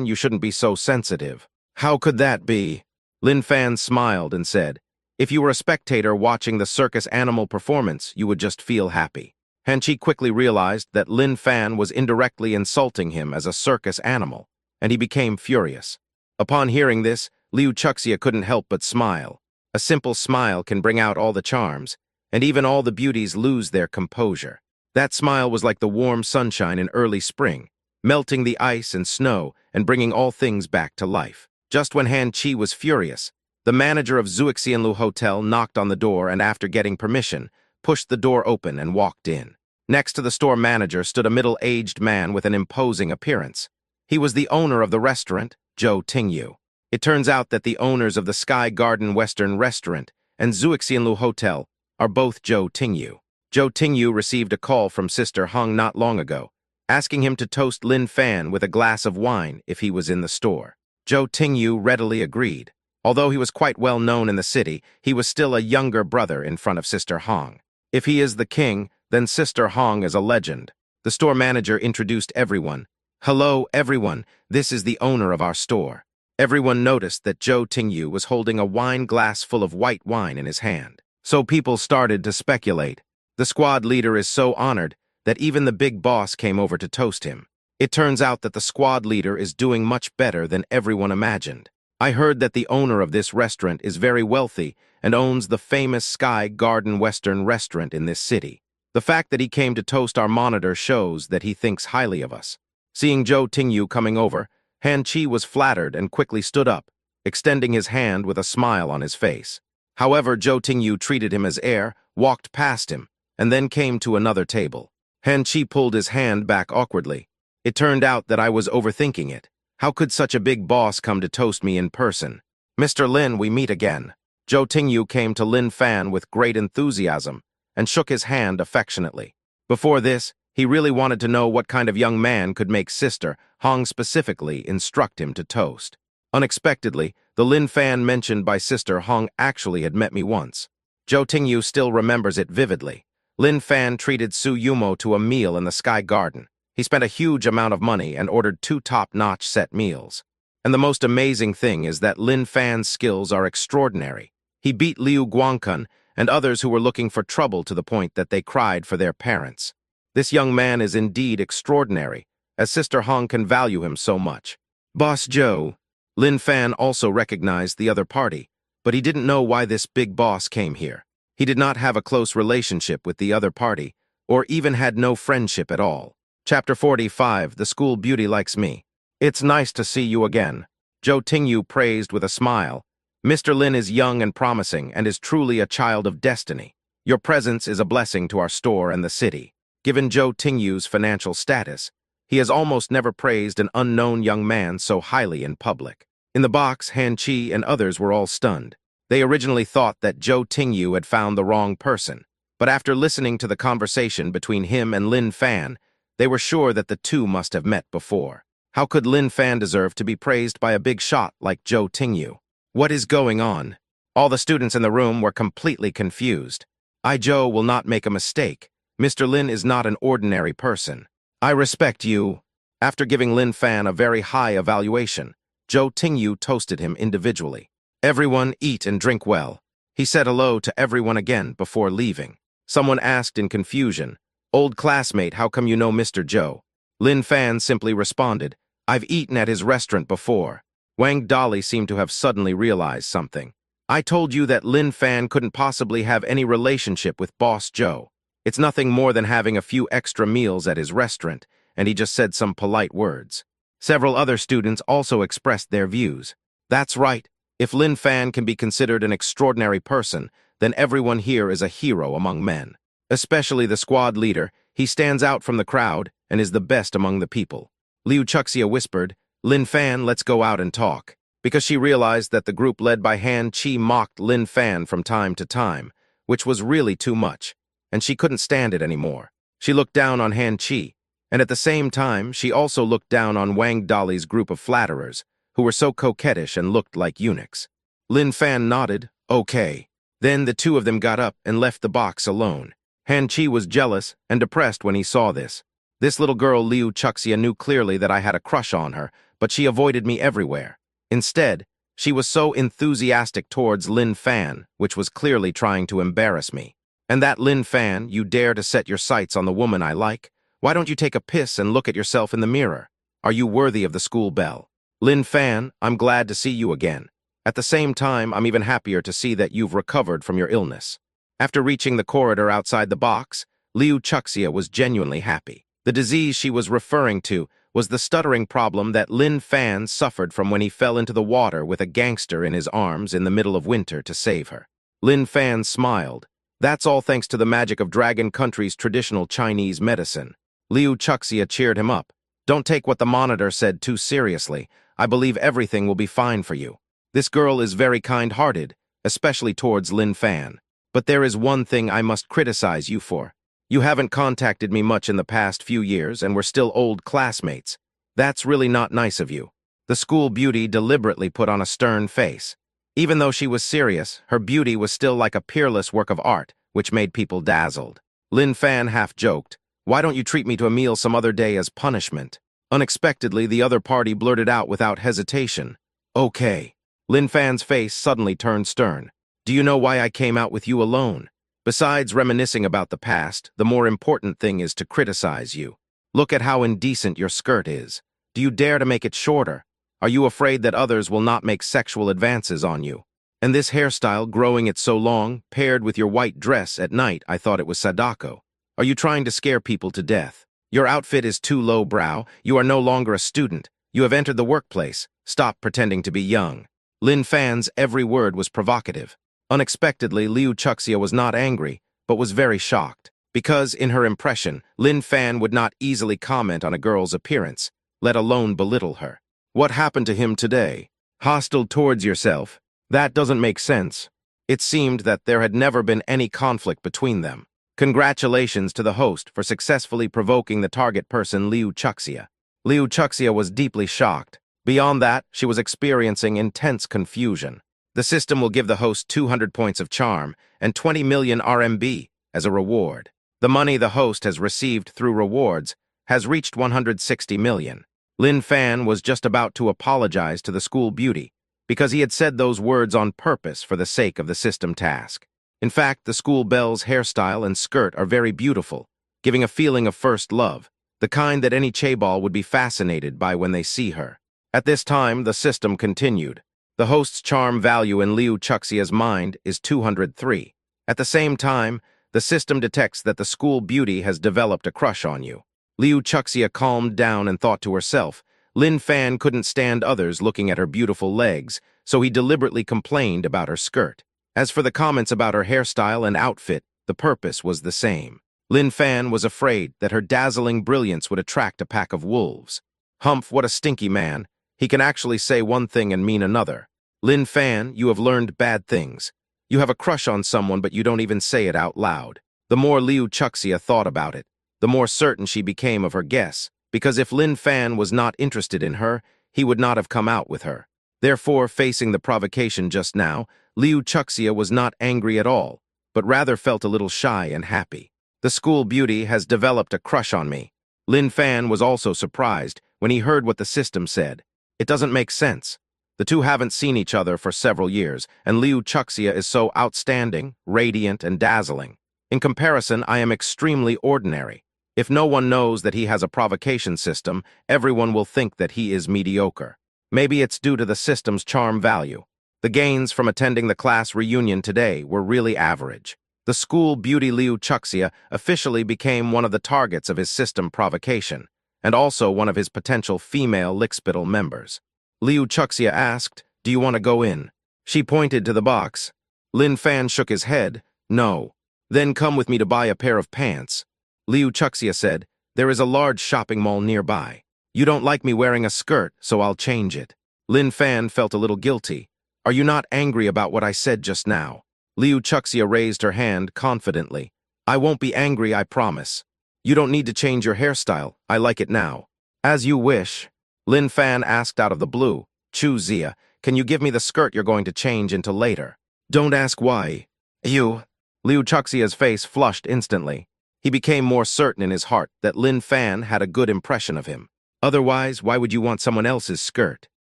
you shouldn't be so sensitive. How could that be? Lin Fan smiled and said, if you were a spectator watching the circus animal performance, you would just feel happy. Han Chi quickly realized that Lin Fan was indirectly insulting him as a circus animal, and he became furious. Upon hearing this, Liu Chuxia couldn't help but smile. A simple smile can bring out all the charms, and even all the beauties lose their composure. That smile was like the warm sunshine in early spring, melting the ice and snow and bringing all things back to life. Just when Han Chi was furious, the manager of Zuixianlu Hotel knocked on the door and after getting permission, pushed the door open and walked in. Next to the store manager stood a middle-aged man with an imposing appearance. He was the owner of the restaurant, Zhou Tingyu. It turns out that the owners of the Sky Garden Western Restaurant and Zuixianlu Hotel are both Zhou Tingyu. Zhou Tingyu received a call from Sister Hong not long ago, asking him to toast Lin Fan with a glass of wine if he was in the store. Zhou Tingyu readily agreed. Although he was quite well known in the city, he was still a younger brother in front of Sister Hong. If he is the king, then Sister Hong is a legend. The store manager introduced everyone. "Hello, everyone. This is the owner of our store." Everyone noticed that Zhou Tingyu was holding a wine glass full of white wine in his hand. So people started to speculate. The squad leader is so honored that even the big boss came over to toast him. It turns out that the squad leader is doing much better than everyone imagined. I heard that the owner of this restaurant is very wealthy and owns the famous Sky Garden Western Restaurant in this city. The fact that he came to toast our monitor shows that he thinks highly of us. Seeing Zhou Tingyu coming over, Han Chi was flattered and quickly stood up, extending his hand with a smile on his face. However, Zhou Tingyu treated him as heir, walked past him, and then came to another table. Han Chi pulled his hand back awkwardly. It turned out that I was overthinking it. How could such a big boss come to toast me in person? "Mr. Lin, we meet again." Zhou Tingyu came to Lin Fan with great enthusiasm and shook his hand affectionately. Before this, he really wanted to know what kind of young man could make Sister Hong specifically instruct him to toast. Unexpectedly, the Lin Fan mentioned by Sister Hong actually had met me once. Zhou Tingyu still remembers it vividly. Lin Fan treated Su Yumo to a meal in the Sky Garden. He spent a huge amount of money and ordered 2 top-notch set meals. And the most amazing thing is that Lin Fan's skills are extraordinary. He beat Liu Guangkun and others who were looking for trouble to the point that they cried for their parents. This young man is indeed extraordinary, as Sister Hong can value him so much. "Boss Zhou." Lin Fan also recognized the other party, but he didn't know why this big boss came here. He did not have a close relationship with the other party, or even had no friendship at all. Chapter 45, The School Beauty Likes Me. "It's nice to see you again." Zhou Tingyu praised with a smile. "Mr. Lin is young and promising and is truly a child of destiny. Your presence is a blessing to our store and the city." Given Zhou Tingyu's financial status, he has almost never praised an unknown young man so highly in public. In the box, Han Chi and others were all stunned. They originally thought that Zhou Tingyu had found the wrong person, but after listening to the conversation between him and Lin Fan, they were sure that the two must have met before. How could Lin Fan deserve to be praised by a big shot like Zhou Tingyu? What is going on? All the students in the room were completely confused. Zhou will not make a mistake. Mr. Lin is not an ordinary person. I respect you. After giving Lin Fan a very high evaluation, Zhou Tingyu toasted him individually. "Everyone eat and drink well." He said hello to everyone again before leaving. Someone asked in confusion, "Old classmate, how come you know Mr. Zhou?" Lin Fan simply responded, "I've eaten at his restaurant before." Wang Dali seemed to have suddenly realized something. "I told you that Lin Fan couldn't possibly have any relationship with Boss Zhou. It's nothing more than having a few extra meals at his restaurant, and he just said some polite words." Several other students also expressed their views. That's right. If Lin Fan can be considered an extraordinary person, then everyone here is a hero among men. Especially the squad leader, he stands out from the crowd and is the best among the people. Liu Chuxia whispered, "Lin Fan, let's go out and talk," because she realized that the group led by Han Chi mocked Lin Fan from time to time, which was really too much, and she couldn't stand it anymore. She looked down on Han Chi, and at the same time, she also looked down on Wang Dali's group of flatterers, who were so coquettish and looked like eunuchs. Lin Fan nodded, "Okay." Then the two of them got up and left the box alone. Han Chi was jealous and depressed when he saw this. This little girl Liu Chuxia knew clearly that I had a crush on her, but she avoided me everywhere. Instead, she was so enthusiastic towards Lin Fan, which was clearly trying to embarrass me. "And that Lin Fan, you dare to set your sights on the woman I like? Why don't you take a piss and look at yourself in the mirror? Are you worthy of the school belle? Lin Fan, I'm glad to see you again. At the same time, I'm even happier to see that you've recovered from your illness." After reaching the corridor outside the box, Liu Chuxia was genuinely happy. The disease she was referring to was the stuttering problem that Lin Fan suffered from when he fell into the water with a gangster in his arms in the middle of winter to save her. Lin Fan smiled. That's all thanks to the magic of Dragon Country's traditional Chinese medicine. Liu Chuxia cheered him up. Don't take what the monitor said too seriously. I believe everything will be fine for you. This girl is very kind-hearted, especially towards Lin Fan. But there is one thing I must criticize you for. You haven't contacted me much in the past few years, and we're still old classmates. That's really not nice of you. The school beauty deliberately put on a stern face. Even though she was serious, her beauty was still like a peerless work of art, which made people dazzled. Lin Fan half joked, "Why don't you treat me to a meal some other day as punishment?" Unexpectedly, the other party blurted out without hesitation, "Okay." Lin Fan's face suddenly turned stern. "Do you know why I came out with you alone? Besides reminiscing about the past, the more important thing is to criticize you. Look at how indecent your skirt is. Do you dare to make it shorter? Are you afraid that others will not make sexual advances on you? And this hairstyle, growing it so long, paired with your white dress at night, I thought it was Sadako. Are you trying to scare people to death? Your outfit is too low-brow. You are no longer a student. You have entered the workplace. Stop pretending to be young." Lin Fan's every word was provocative. Unexpectedly, Liu Chuxia was not angry, but was very shocked. Because, in her impression, Lin Fan would not easily comment on a girl's appearance, let alone belittle her. What happened to him today? Hostile towards yourself? That doesn't make sense. It seemed that there had never been any conflict between them. Congratulations to the host for successfully provoking the target person Liu Chuxia. Liu Chuxia was deeply shocked. Beyond that, she was experiencing intense confusion. The system will give the host 200 points of charm and 20 million RMB as a reward. The money the host has received through rewards has reached 160 million. Lin Fan was just about to apologize to the school beauty because he had said those words on purpose for the sake of the system task. In fact, the school belle's hairstyle and skirt are very beautiful, giving a feeling of first love, the kind that any chaebol would be fascinated by when they see her. At this time, the system continued. The host's charm value in Liu Chuxia's mind is 203. At the same time, the system detects that the school beauty has developed a crush on you. Liu Chuxia calmed down and thought to herself, Lin Fan couldn't stand others looking at her beautiful legs, so he deliberately complained about her skirt. As for the comments about her hairstyle and outfit, the purpose was the same. Lin Fan was afraid that her dazzling brilliance would attract a pack of wolves. Humph, what a stinky man. He can actually say one thing and mean another. Lin Fan, you have learned bad things. You have a crush on someone, but you don't even say it out loud. The more Liu Chuxia thought about it, the more certain she became of her guess, because if Lin Fan was not interested in her, he would not have come out with her. Therefore, facing the provocation just now, Liu Chuxia was not angry at all, but rather felt a little shy and happy. The school beauty has developed a crush on me. Lin Fan was also surprised when he heard what the system said. It doesn't make sense. The two haven't seen each other for several years, and Liu Chuxia is so outstanding, radiant, and dazzling. In comparison, I am extremely ordinary. If no one knows that he has a provocation system, everyone will think that he is mediocre. Maybe it's due to the system's charm value. The gains from attending the class reunion today were really average. The school beauty Liu Chuxia officially became one of the targets of his system provocation, and also one of his potential female lickspittle members. Liu Chuxia asked, "Do you want to go in?" She pointed to the box. Lin Fan shook his head, "No." "Then come with me to buy a pair of pants." Liu Chuxia said, "There is a large shopping mall nearby. You don't like me wearing a skirt, so I'll change it." Lin Fan felt a little guilty. "Are you not angry about what I said just now?" Liu Chuxia raised her hand confidently. "I won't be angry, I promise. You don't need to change your hairstyle. I like it now." "As you wish." Lin Fan asked out of the blue, "Chu Zia, can you give me the skirt you're going to change into later?" "Don't ask why." "You." Liu Chuxia's face flushed instantly. He became more certain in his heart that Lin Fan had a good impression of him. Otherwise, why would you want someone else's skirt?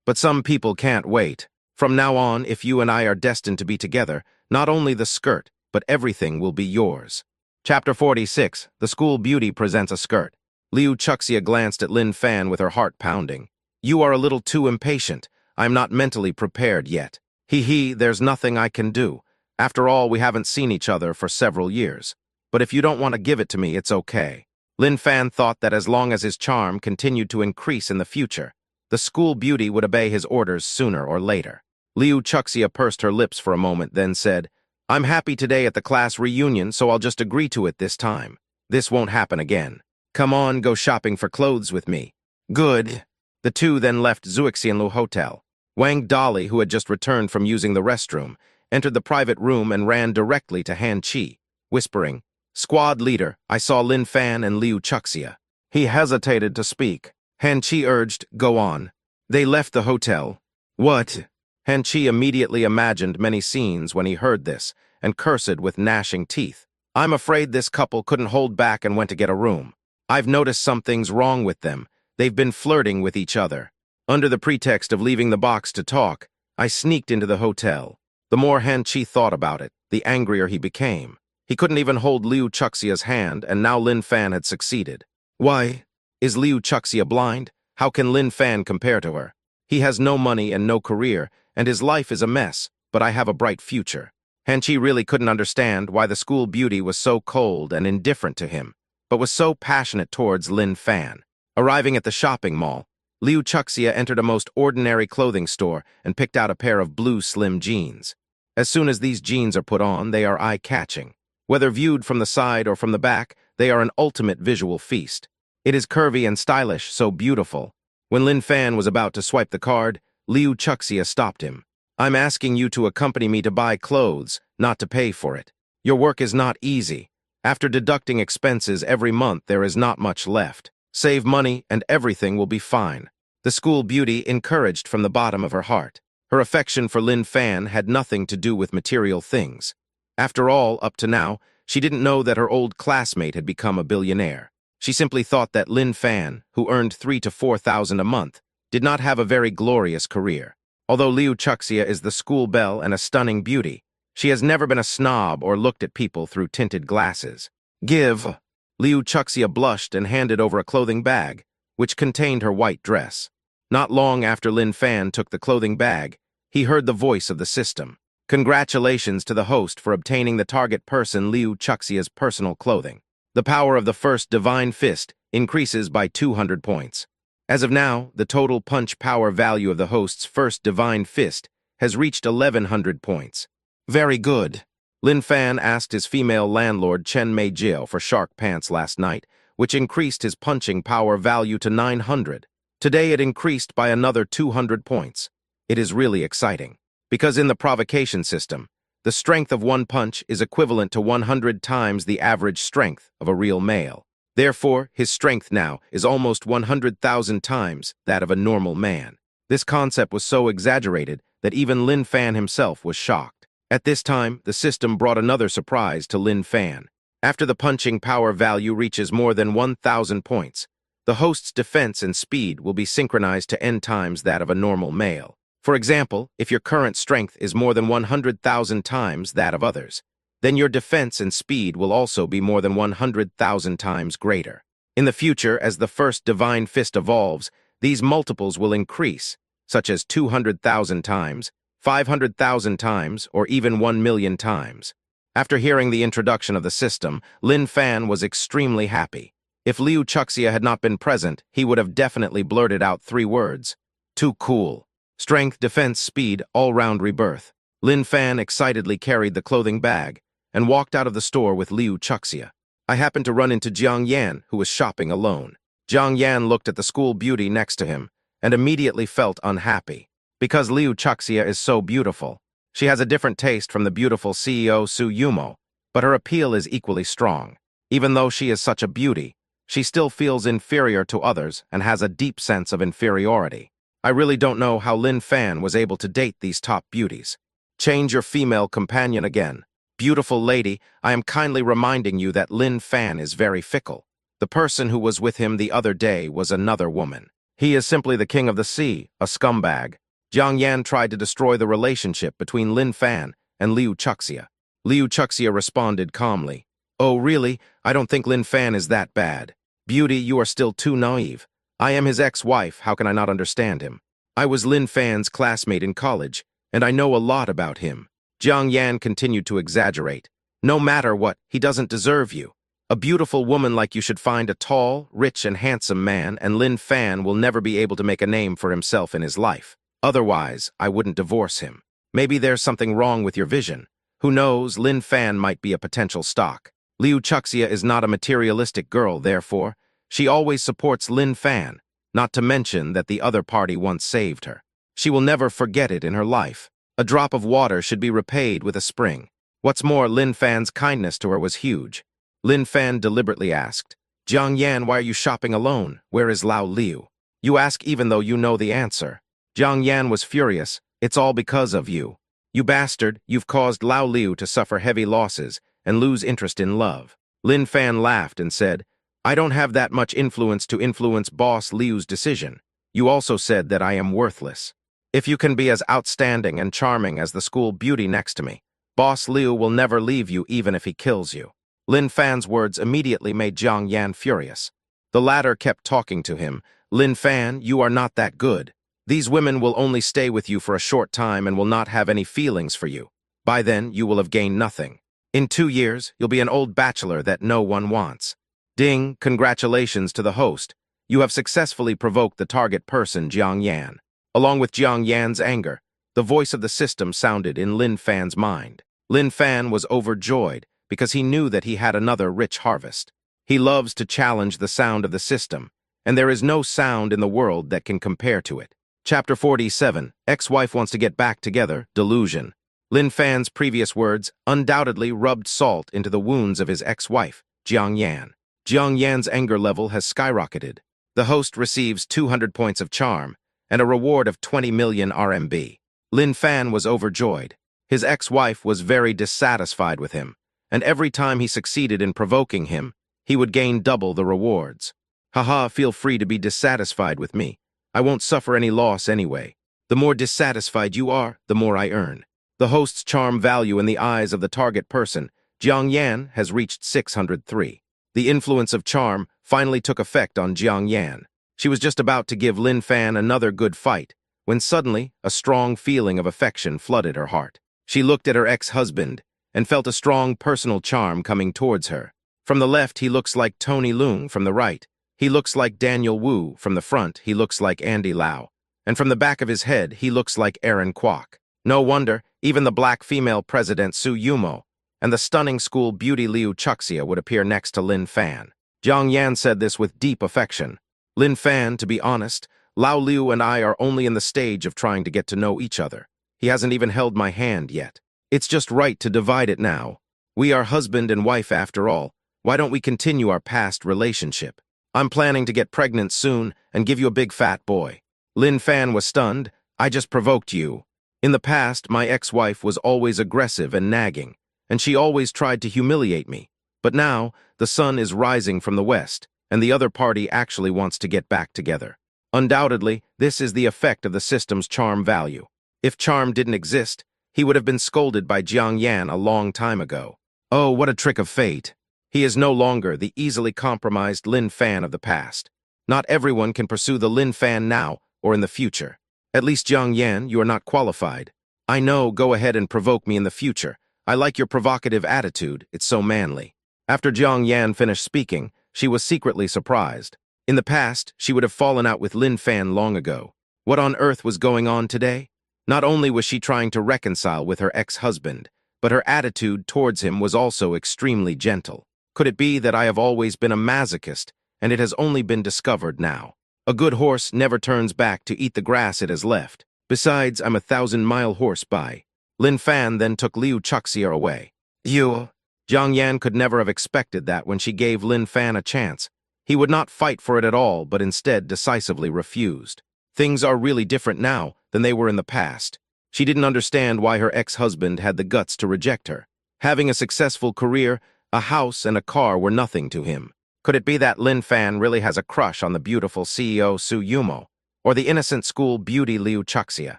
But some people can't wait. From now on, if you and I are destined to be together, not only the skirt, but everything will be yours. Chapter 46, The School Beauty Presents a Skirt. Liu Chuxia glanced at Lin Fan with her heart pounding. "You are a little too impatient. I'm not mentally prepared yet. There's nothing I can do. After all, we haven't seen each other for several years. But if you don't want to give it to me, it's okay." Lin Fan thought that as long as his charm continued to increase in the future, the school beauty would obey his orders sooner or later. Liu Chuxia pursed her lips for a moment, then said, "I'm happy today at the class reunion, so I'll just agree to it this time. This won't happen again. Come on, go shopping for clothes with me." Good. The two then left Zuixianlu Hotel. Wang Dolly, who had just returned from using the restroom, entered the private room and ran directly to Han Chi, whispering, "Squad leader, I saw Lin Fan and Liu Chuxia." He hesitated to speak. Han Chi urged, "Go on." They left the hotel. What? Han Chi immediately imagined many scenes when he heard this, and cursed with gnashing teeth. "I'm afraid this couple couldn't hold back and went to get a room. I've noticed something's wrong with them. They've been flirting with each other." Under the pretext of leaving the box to talk, I sneaked into the hotel. The more Han Chi thought about it, the angrier he became. He couldn't even hold Liu Chuxia's hand, and now Lin Fan had succeeded. Why? Is Liu Chuxia blind? How can Lin Fan compare to her? He has no money and no career, and his life is a mess, but I have a bright future. Han Chi really couldn't understand why the school beauty was so cold and indifferent to him, but was so passionate towards Lin Fan. Arriving at the shopping mall, Liu Chuxia entered a most ordinary clothing store and picked out a pair of blue slim jeans. As soon as these jeans are put on, they are eye-catching. Whether viewed from the side or from the back, they are an ultimate visual feast. It is curvy and stylish, so beautiful. When Lin Fan was about to swipe the card, Liu Chuxia stopped him. "I'm asking you to accompany me to buy clothes, not to pay for it. Your work is not easy. After deducting expenses every month, there is not much left. Save money and everything will be fine." The school beauty encouraged from the bottom of her heart. Her affection for Lin Fan had nothing to do with material things. After all, up to now, she didn't know that her old classmate had become a billionaire. She simply thought that Lin Fan, who earned 3,000 to 4,000 a month, did not have a very glorious career. Although Liu Chuxia is the school belle and a stunning beauty, she has never been a snob or looked at people through tinted glasses. "Give." Liu Chuxia blushed and handed over a clothing bag, which contained her white dress. Not long after Lin Fan took the clothing bag, he heard the voice of the system. "Congratulations to the host for obtaining the target person Liu Chuxia's personal clothing. The power of the first divine fist increases by 200 points. As of now, the total punch power value of the host's first divine fist has reached 1,100 points. Very good." Lin Fan asked his female landlord Chen Mei Jiao for shark pants last night, which increased his punching power value to 900. Today it increased by another 200 points. It is really exciting. Because in the provocation system, the strength of one punch is equivalent to 100 times the average strength of a real male. Therefore, his strength now is almost 100,000 times that of a normal man. This concept was so exaggerated that even Lin Fan himself was shocked. At this time, the system brought another surprise to Lin Fan. After the punching power value reaches more than 1,000 points, the host's defense and speed will be synchronized to n times that of a normal male. For example, if your current strength is more than 100,000 times that of others, then your defense and speed will also be more than 100,000 times greater. In the future, as the first divine fist evolves, these multiples will increase, such as 200,000 times, 500,000 times, or even 1,000,000 times. After hearing the introduction of the system, Lin Fan was extremely happy. If Liu Chuxia had not been present, he would have definitely blurted out 3 words. Too cool. Strength, defense, speed, all-round rebirth. Lin Fan excitedly carried the clothing bag and walked out of the store with Liu Chuxia. I happened to run into Jiang Yan, who was shopping alone. Jiang Yan looked at the school beauty next to him and immediately felt unhappy. Because Liu Chuxia is so beautiful, she has a different taste from the beautiful CEO Su Yumo, but her appeal is equally strong. Even though she is such a beauty, she still feels inferior to others and has a deep sense of inferiority. I really don't know how Lin Fan was able to date these top beauties. Change your female companion again. Beautiful lady, I am kindly reminding you that Lin Fan is very fickle. The person who was with him the other day was another woman. He is simply the king of the sea, a scumbag. Jiang Yan tried to destroy the relationship between Lin Fan and Liu Chuxia. Liu Chuxia responded calmly. "Oh, really? I don't think Lin Fan is that bad. Beauty, you are still too naive. I am his ex-wife, how can I not understand him? I was Lin Fan's classmate in college, and I know a lot about him." Jiang Yan continued to exaggerate. "No matter what, he doesn't deserve you. A beautiful woman like you should find a tall, rich, and handsome man, and Lin Fan will never be able to make a name for himself in his life. Otherwise, I wouldn't divorce him. Maybe there's something wrong with your vision. Who knows, Lin Fan might be a potential stock. Liu Chuxia is not a materialistic girl, therefore. She always supports Lin Fan, not to mention that the other party once saved her. She will never forget it in her life. A drop of water should be repaid with a spring. What's more, Lin Fan's kindness to her was huge. Lin Fan deliberately asked, "Jiang Yan, why are you shopping alone? Where is Lao Liu?" You ask even though you know the answer. Jiang Yan was furious. "It's all because of you. You bastard, you've caused Lao Liu to suffer heavy losses and lose interest in love." Lin Fan laughed and said, "I don't have that much influence to influence Boss Liu's decision. You also said that I am worthless. If you can be as outstanding and charming as the school beauty next to me, Boss Liu will never leave you even if he kills you." Lin Fan's words immediately made Jiang Yan furious. The latter kept talking to him. "Lin Fan, you are not that good. These women will only stay with you for a short time and will not have any feelings for you. By then, you will have gained nothing. In 2 years, you'll be an old bachelor that no one wants." Ding, congratulations to the host. You have successfully provoked the target person, Jiang Yan. Along with Jiang Yan's anger, the voice of the system sounded in Lin Fan's mind. Lin Fan was overjoyed because he knew that he had another rich harvest. He loves to challenge the sound of the system, and there is no sound in the world that can compare to it. Chapter 47, Ex-Wife Wants to Get Back Together, Delusion. Lin Fan's previous words undoubtedly rubbed salt into the wounds of his ex-wife, Jiang Yan. Jiang Yan's anger level has skyrocketed. The host receives 200 points of charm and a reward of 20 million RMB. Lin Fan was overjoyed. His ex-wife was very dissatisfied with him, and every time he succeeded in provoking him, he would gain double the rewards. "Haha, feel free to be dissatisfied with me. I won't suffer any loss anyway. The more dissatisfied you are, the more I earn." The host's charm value in the eyes of the target person, Jiang Yan, has reached 603. The influence of charm finally took effect on Jiang Yan. She was just about to give Lin Fan another good fight, when suddenly a strong feeling of affection flooded her heart. She looked at her ex-husband and felt a strong personal charm coming towards her. From the left, he looks like Tony Leung. From the right, he looks like Daniel Wu. From the front, he looks like Andy Lau. And from the back of his head, he looks like Aaron Kwok. No wonder, even the black female president Su Yumo and the stunning school beauty Liu Chuxia would appear next to Lin Fan. Jiang Yan said this with deep affection. "Lin Fan, to be honest, Lao Liu and I are only in the stage of trying to get to know each other. He hasn't even held my hand yet. It's just right to divide it now. We are husband and wife after all. Why don't we continue our past relationship? I'm planning to get pregnant soon and give you a big fat boy." Lin Fan was stunned. "I just provoked you. In the past, my ex-wife was always aggressive and nagging, and she always tried to humiliate me. But now, the sun is rising from the west, and the other party actually wants to get back together. Undoubtedly, this is the effect of the system's charm value. If charm didn't exist, he would have been scolded by Jiang Yan a long time ago. Oh, what a trick of fate. He is no longer the easily compromised Lin Fan of the past. Not everyone can pursue the Lin Fan now or in the future. At least, Jiang Yan, you are not qualified. I know, go ahead and provoke me in the future. I like your provocative attitude, it's so manly." After Jiang Yan finished speaking, she was secretly surprised. In the past, she would have fallen out with Lin Fan long ago. What on earth was going on today? Not only was she trying to reconcile with her ex-husband, but her attitude towards him was also extremely gentle. Could it be that I have always been a masochist, and it has only been discovered now? A good horse never turns back to eat the grass it has left. Besides, I'm a 1,000-mile horse by. Lin Fan then took Liu Chuxia away. "You..." Jiang Yan could never have expected that when she gave Lin Fan a chance. He would not fight for it at all, but instead decisively refused. Things are really different now than they were in the past. She didn't understand why her ex-husband had the guts to reject her. Having a successful career, a house, and a car were nothing to him. Could it be that Lin Fan really has a crush on the beautiful CEO Su Yumo, or the innocent school beauty Liu Chuxia?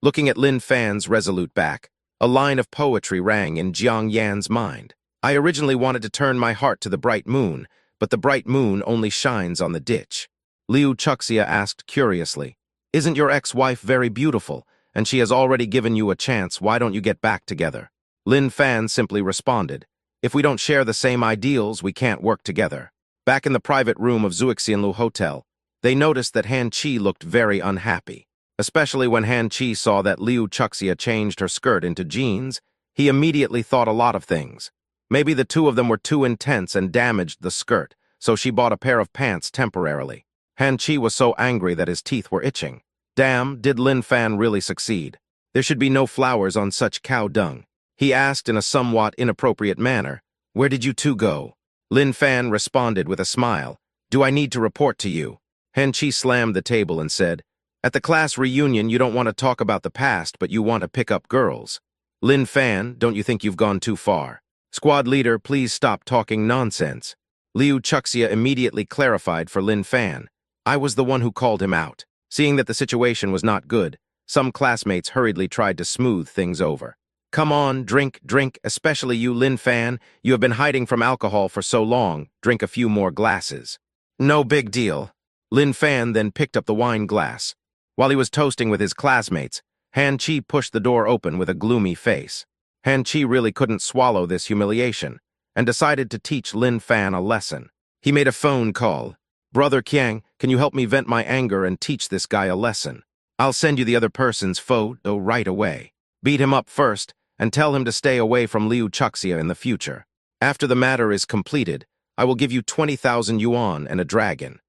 Looking at Lin Fan's resolute back, a line of poetry rang in Jiang Yan's mind. "I originally wanted to turn my heart to the bright moon, but the bright moon only shines on the ditch." Liu Chuxia asked curiously, "Isn't your ex-wife very beautiful, and she has already given you a chance? Why don't you get back together?" Lin Fan simply responded, If we don't share the same ideals, we can't work together. Back in the private room of Zuixianlu Hotel, they noticed that Han Chi looked very unhappy. Especially when Han Chi saw that Liu Chuxia changed her skirt into jeans, he immediately thought a lot of things. Maybe the two of them were too intense and damaged the skirt, so she bought a pair of pants temporarily. Han Chi was so angry that his teeth were itching. Damn, did Lin Fan really succeed? There should be no flowers on such cow dung. He asked in a somewhat inappropriate manner, "Where did you two go?" Lin Fan responded with a smile, "Do I need to report to you?" Han Chi slammed the table and said, "At the class reunion, you don't want to talk about the past, but you want to pick up girls. Lin Fan, don't you think you've gone too far? Squad leader, please stop talking nonsense." Liu Chuxia immediately clarified for Lin Fan, "I was the one who called him out." Seeing that the situation was not good, some classmates hurriedly tried to smooth things over. "Come on, drink, especially you, Lin Fan. You have been hiding from alcohol for so long. Drink a few more glasses." "No big deal." Lin Fan then picked up the wine glass. While he was toasting with his classmates, Han Chi pushed the door open with a gloomy face. Han Chi really couldn't swallow this humiliation, and decided to teach Lin Fan a lesson. He made a phone call. "Brother Qiang, can you help me vent my anger and teach this guy a lesson? I'll send you the other person's photo right away. Beat him up first, and tell him to stay away from Liu Chuxia in the future. After the matter is completed, I will give you 20,000 yuan and a dragon."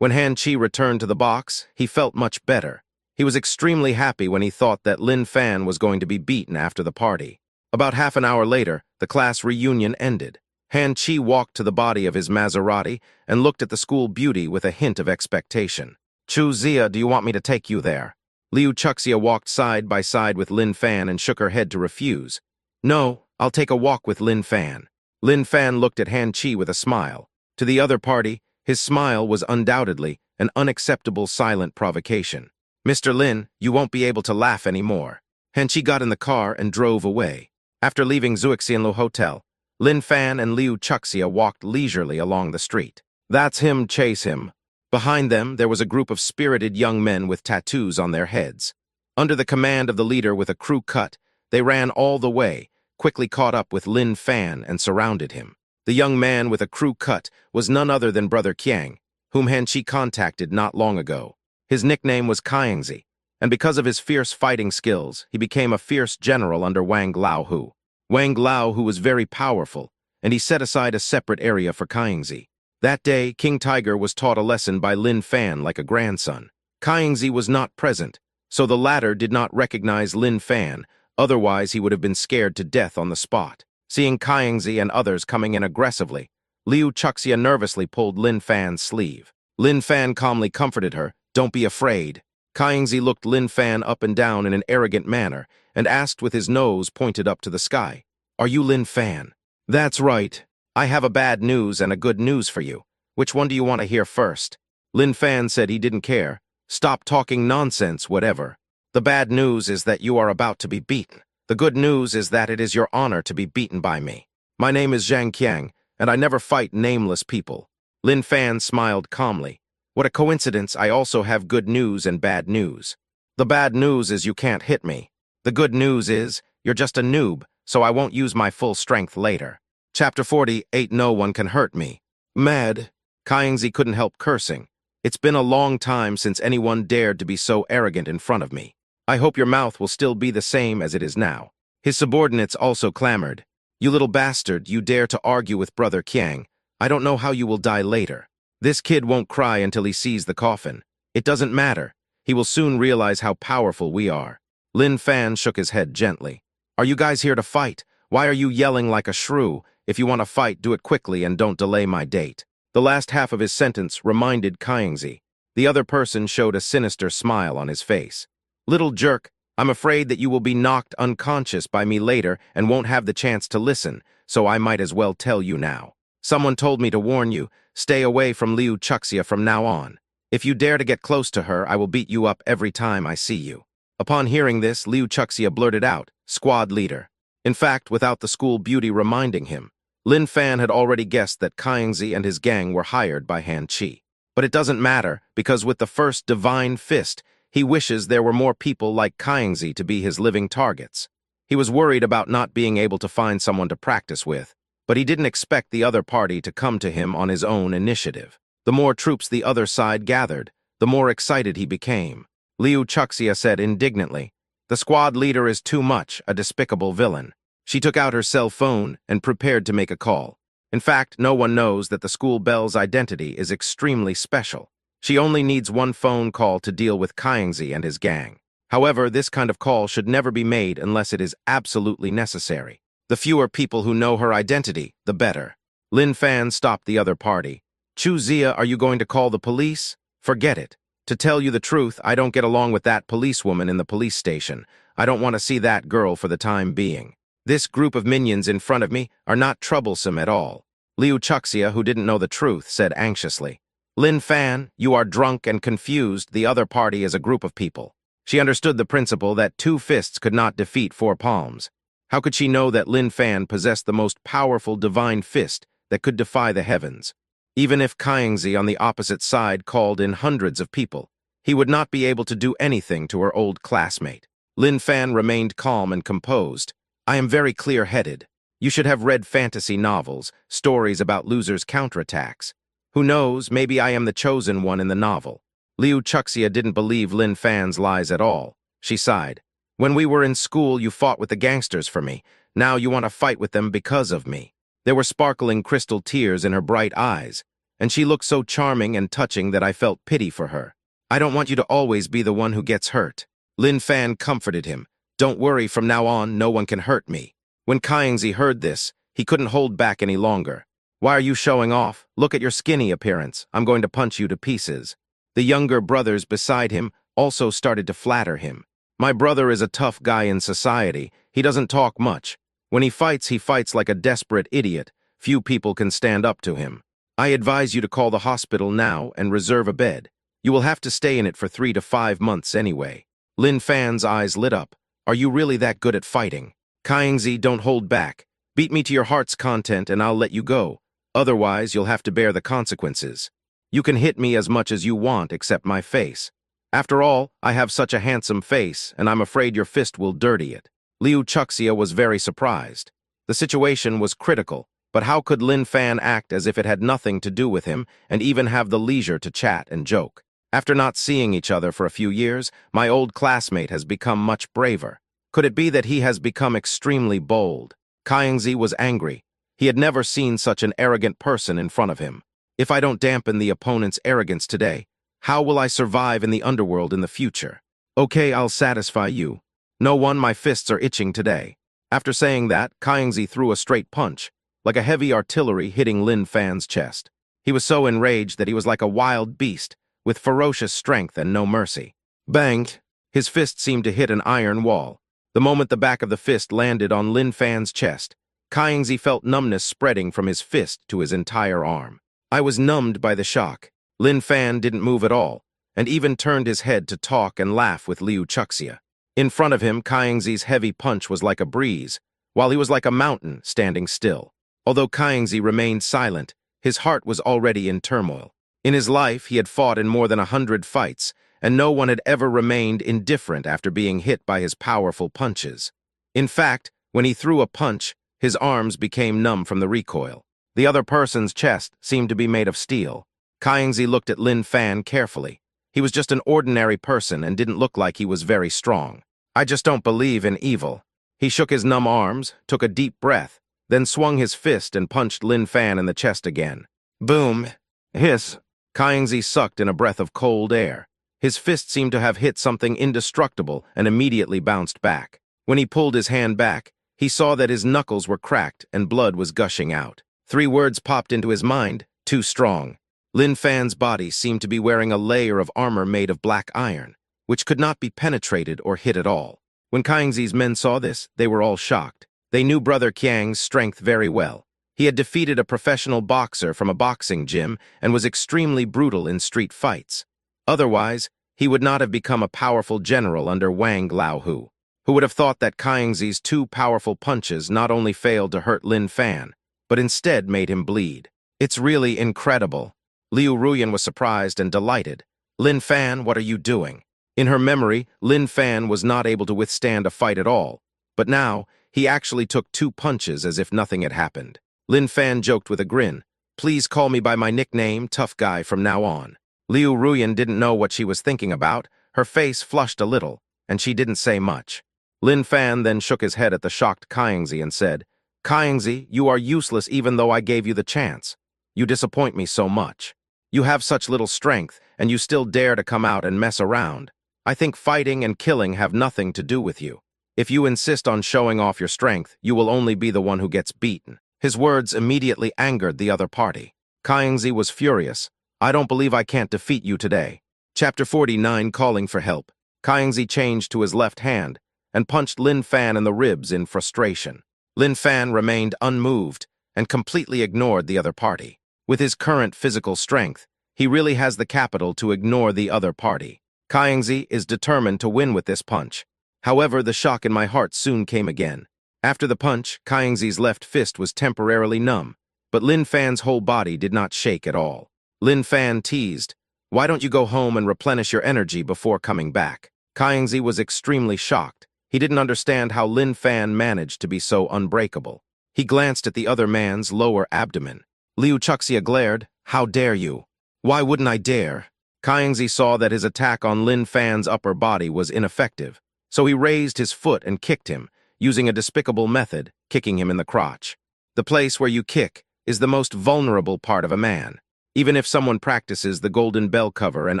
When Han Chi returned to the box, he felt much better. He was extremely happy when he thought that Lin Fan was going to be beaten after the party. About half an hour later, the class reunion ended. Han Chi walked to the body of his Maserati and looked at the school beauty with a hint of expectation. "Chu Zia, do you want me to take you there?" Liu Chuxia walked side by side with Lin Fan and shook her head to refuse. "No, I'll take a walk with Lin Fan." Lin Fan looked at Han Chi with a smile. To the other party, his smile was undoubtedly an unacceptable silent provocation. "Mr. Lin, you won't be able to laugh anymore." Han Chi got in the car and drove away. After leaving Zuixianlu Hotel, Lin Fan and Liu Chuxia walked leisurely along the street. "That's him, chase him." Behind them, there was a group of spirited young men with tattoos on their heads. Under the command of the leader with a crew cut, they ran all the way, quickly caught up with Lin Fan and surrounded him. The young man with a crew cut was none other than Brother Qiang, whom Han Chi contacted not long ago. His nickname was Kaiangzi, and because of his fierce fighting skills, he became a fierce general under Wang Laohu. Wang Laohu was very powerful, and he set aside a separate area for Kaiangzi. That day, King Tiger was taught a lesson by Lin Fan like a grandson. Kaiangzi was not present, so the latter did not recognize Lin Fan, otherwise he would have been scared to death on the spot. Seeing Kaiangzi and others coming in aggressively, Liu Chuxia nervously pulled Lin Fan's sleeve. Lin Fan calmly comforted her, "Don't be afraid." Kaiangzi looked Lin Fan up and down in an arrogant manner and asked with his nose pointed up to the sky, "Are you Lin Fan?" "That's right. I have a bad news and a good news for you. Which one do you want to hear first?" Lin Fan said he didn't care. "Stop talking nonsense, whatever. The bad news is that you are about to be beaten. The good news is that it is your honor to be beaten by me. My name is Zhang Qiang, and I never fight nameless people." Lin Fan smiled calmly. "What a coincidence, I also have good news and bad news. The bad news is you can't hit me. The good news is you're just a noob, so I won't use my full strength later." Chapter 48, No One Can Hurt Me. Mad. Kaiangzi couldn't help cursing. "It's been a long time since anyone dared to be so arrogant in front of me. I hope your mouth will still be the same as it is now." His subordinates also clamored, "You little bastard, you dare to argue with Brother Qiang. I don't know how you will die later. This kid won't cry until he sees the coffin. It doesn't matter. He will soon realize how powerful we are." Lin Fan shook his head gently. "Are you guys here to fight? Why are you yelling like a shrew? If you want to fight, do it quickly and don't delay my date." The last half of his sentence reminded Kaiangzi. The other person showed a sinister smile on his face. "Little jerk, I'm afraid that you will be knocked unconscious by me later and won't have the chance to listen, so I might as well tell you now. Someone told me to warn you, stay away from Liu Chuxia from now on. If you dare to get close to her, I will beat you up every time I see you." Upon hearing this, Liu Chuxia blurted out, "Squad leader." In fact, without the school beauty reminding him, Lin Fan had already guessed that Kaiangzi and his gang were hired by Han Chi. But it doesn't matter, because with the first divine fist, he wishes there were more people like Kaiangzi to be his living targets. He was worried about not being able to find someone to practice with. but he didn't expect the other party to come to him on his own initiative. The more troops the other side gathered, the more excited he became. Liu Chuxia said indignantly, "The squad leader is too much a despicable villain." She took out her cell phone and prepared to make a call. In fact, no one knows that the school bell's identity is extremely special. She only needs one phone call to deal with Kaingzi and his gang. However, this kind of call should never be made unless it is absolutely necessary. The fewer people who know her identity, the better. Lin Fan stopped the other party. "Chu Zia, are you going to call the police? Forget it. To tell you the truth, I don't get along with that policewoman in the police station. I don't want to see that girl for the time being. This group of minions in front of me are not troublesome at all." Liu Chuxia, who didn't know the truth, said anxiously, "Lin Fan, you are drunk and confused. The other party is a group of people." She understood the principle that 2 fists could not defeat 4 palms. How could she know that Lin Fan possessed the most powerful divine fist that could defy the heavens? Even if Kaingzi on the opposite side called in hundreds of people, he would not be able to do anything to her old classmate. Lin Fan remained calm and composed. "I am very clear-headed. You should have read fantasy novels, stories about losers' counterattacks. Who knows, maybe I am the chosen one in the novel." Liu Chuxia didn't believe Lin Fan's lies at all. She sighed. "When we were in school, you fought with the gangsters for me. Now you want to fight with them because of me." There were sparkling crystal tears in her bright eyes, and she looked so charming and touching that I felt pity for her. "I don't want you to always be the one who gets hurt." Lin Fan comforted him. "Don't worry, from now on, no one can hurt me." When Kaingzi heard this, he couldn't hold back any longer. "Why are you showing off? Look at your skinny appearance. I'm going to punch you to pieces." The younger brothers beside him also started to flatter him. "My brother is a tough guy in society. He doesn't talk much. When he fights like a desperate idiot. Few people can stand up to him. I advise you to call the hospital now and reserve a bed. You will have to stay in it for 3 to 5 months anyway." Lin Fan's eyes lit up. "Are you really that good at fighting?" "Kaingzi, don't hold back. Beat me to your heart's content and I'll let you go. Otherwise, you'll have to bear the consequences. You can hit me as much as you want except my face. After all, I have such a handsome face, and I'm afraid your fist will dirty it." Liu Chuxia was very surprised. The situation was critical, but how could Lin Fan act as if it had nothing to do with him and even have the leisure to chat and joke? "After not seeing each other for a few years, my old classmate has become much braver. Could it be that he has become extremely bold?" Kaingzi was angry. He had never seen such an arrogant person in front of him. "If I don't dampen the opponent's arrogance today, how will I survive in the underworld in the future? Okay, I'll satisfy you. No one, my fists are itching today." After saying that, Kaingzi threw a straight punch, like a heavy artillery hitting Lin Fan's chest. He was so enraged that he was like a wild beast, with ferocious strength and no mercy. Bang! His fist seemed to hit an iron wall. The moment the back of the fist landed on Lin Fan's chest, Kaingzi felt numbness spreading from his fist to his entire arm. I was numbed by the shock. Lin Fan didn't move at all, and even turned his head to talk and laugh with Liu Chuxia. In front of him, Kaingzi's heavy punch was like a breeze, while he was like a mountain standing still. Although Kaingzi remained silent, his heart was already in turmoil. In his life, he had fought in more than 100 fights, and no one had ever remained indifferent after being hit by his powerful punches. In fact, when he threw a punch, his arms became numb from the recoil. The other person's chest seemed to be made of steel. Kaingzi looked at Lin Fan carefully. He was just an ordinary person and didn't look like he was very strong. "I just don't believe in evil." He shook his numb arms, took a deep breath, then swung his fist and punched Lin Fan in the chest again. Boom! Hiss! Kaingzi sucked in a breath of cold air. His fist seemed to have hit something indestructible and immediately bounced back. When he pulled his hand back, he saw that his knuckles were cracked and blood was gushing out. 3 words popped into his mind: too strong. Lin Fan's body seemed to be wearing a layer of armor made of black iron, which could not be penetrated or hit at all. When Kaingzi's men saw this, they were all shocked. They knew Brother Qiang's strength very well. He had defeated a professional boxer from a boxing gym and was extremely brutal in street fights. Otherwise, he would not have become a powerful general under Wang Laohu. Who would have thought that Kaingzi's 2 powerful punches not only failed to hurt Lin Fan, but instead made him bleed? It's really incredible. Liu Ruyan was surprised and delighted. "Lin Fan, what are you doing?" In her memory, Lin Fan was not able to withstand a fight at all, but now he actually took 2 punches as if nothing had happened. Lin Fan joked with a grin. Please call me by my nickname, Tough Guy, from now on. Liu Ruyan didn't know what she was thinking about. Her face flushed a little, and she didn't say much. Lin Fan then shook his head at the shocked Kaiyingzi and said, Kaiyingzi, you are useless even though I gave you the chance. You disappoint me so much. You have such little strength, and you still dare to come out and mess around. I think fighting and killing have nothing to do with you. If you insist on showing off your strength, you will only be the one who gets beaten. His words immediately angered the other party. Kaiyingzi was furious. I don't believe I can't defeat you today. Chapter 49, Calling for Help. Kaiyingzi changed to his left hand and punched Lin Fan in the ribs in frustration. Lin Fan remained unmoved and completely ignored the other party. With his current physical strength, he really has the capital to ignore the other party. Kaiyingzi is determined to win with this punch. However, the shock in my heart soon came again. After the punch, Kaiyingzi's left fist was temporarily numb, but Lin Fan's whole body did not shake at all. Lin Fan teased, Why don't you go home and replenish your energy before coming back? Kaiyingzi was extremely shocked. He didn't understand how Lin Fan managed to be so unbreakable. He glanced at the other man's lower abdomen. Liu Chuxia glared, How dare you? Why wouldn't I dare? Kaiyingzi saw that his attack on Lin Fan's upper body was ineffective, so he raised his foot and kicked him, using a despicable method, kicking him in the crotch. The place where you kick is the most vulnerable part of a man. Even if someone practices the golden bell cover and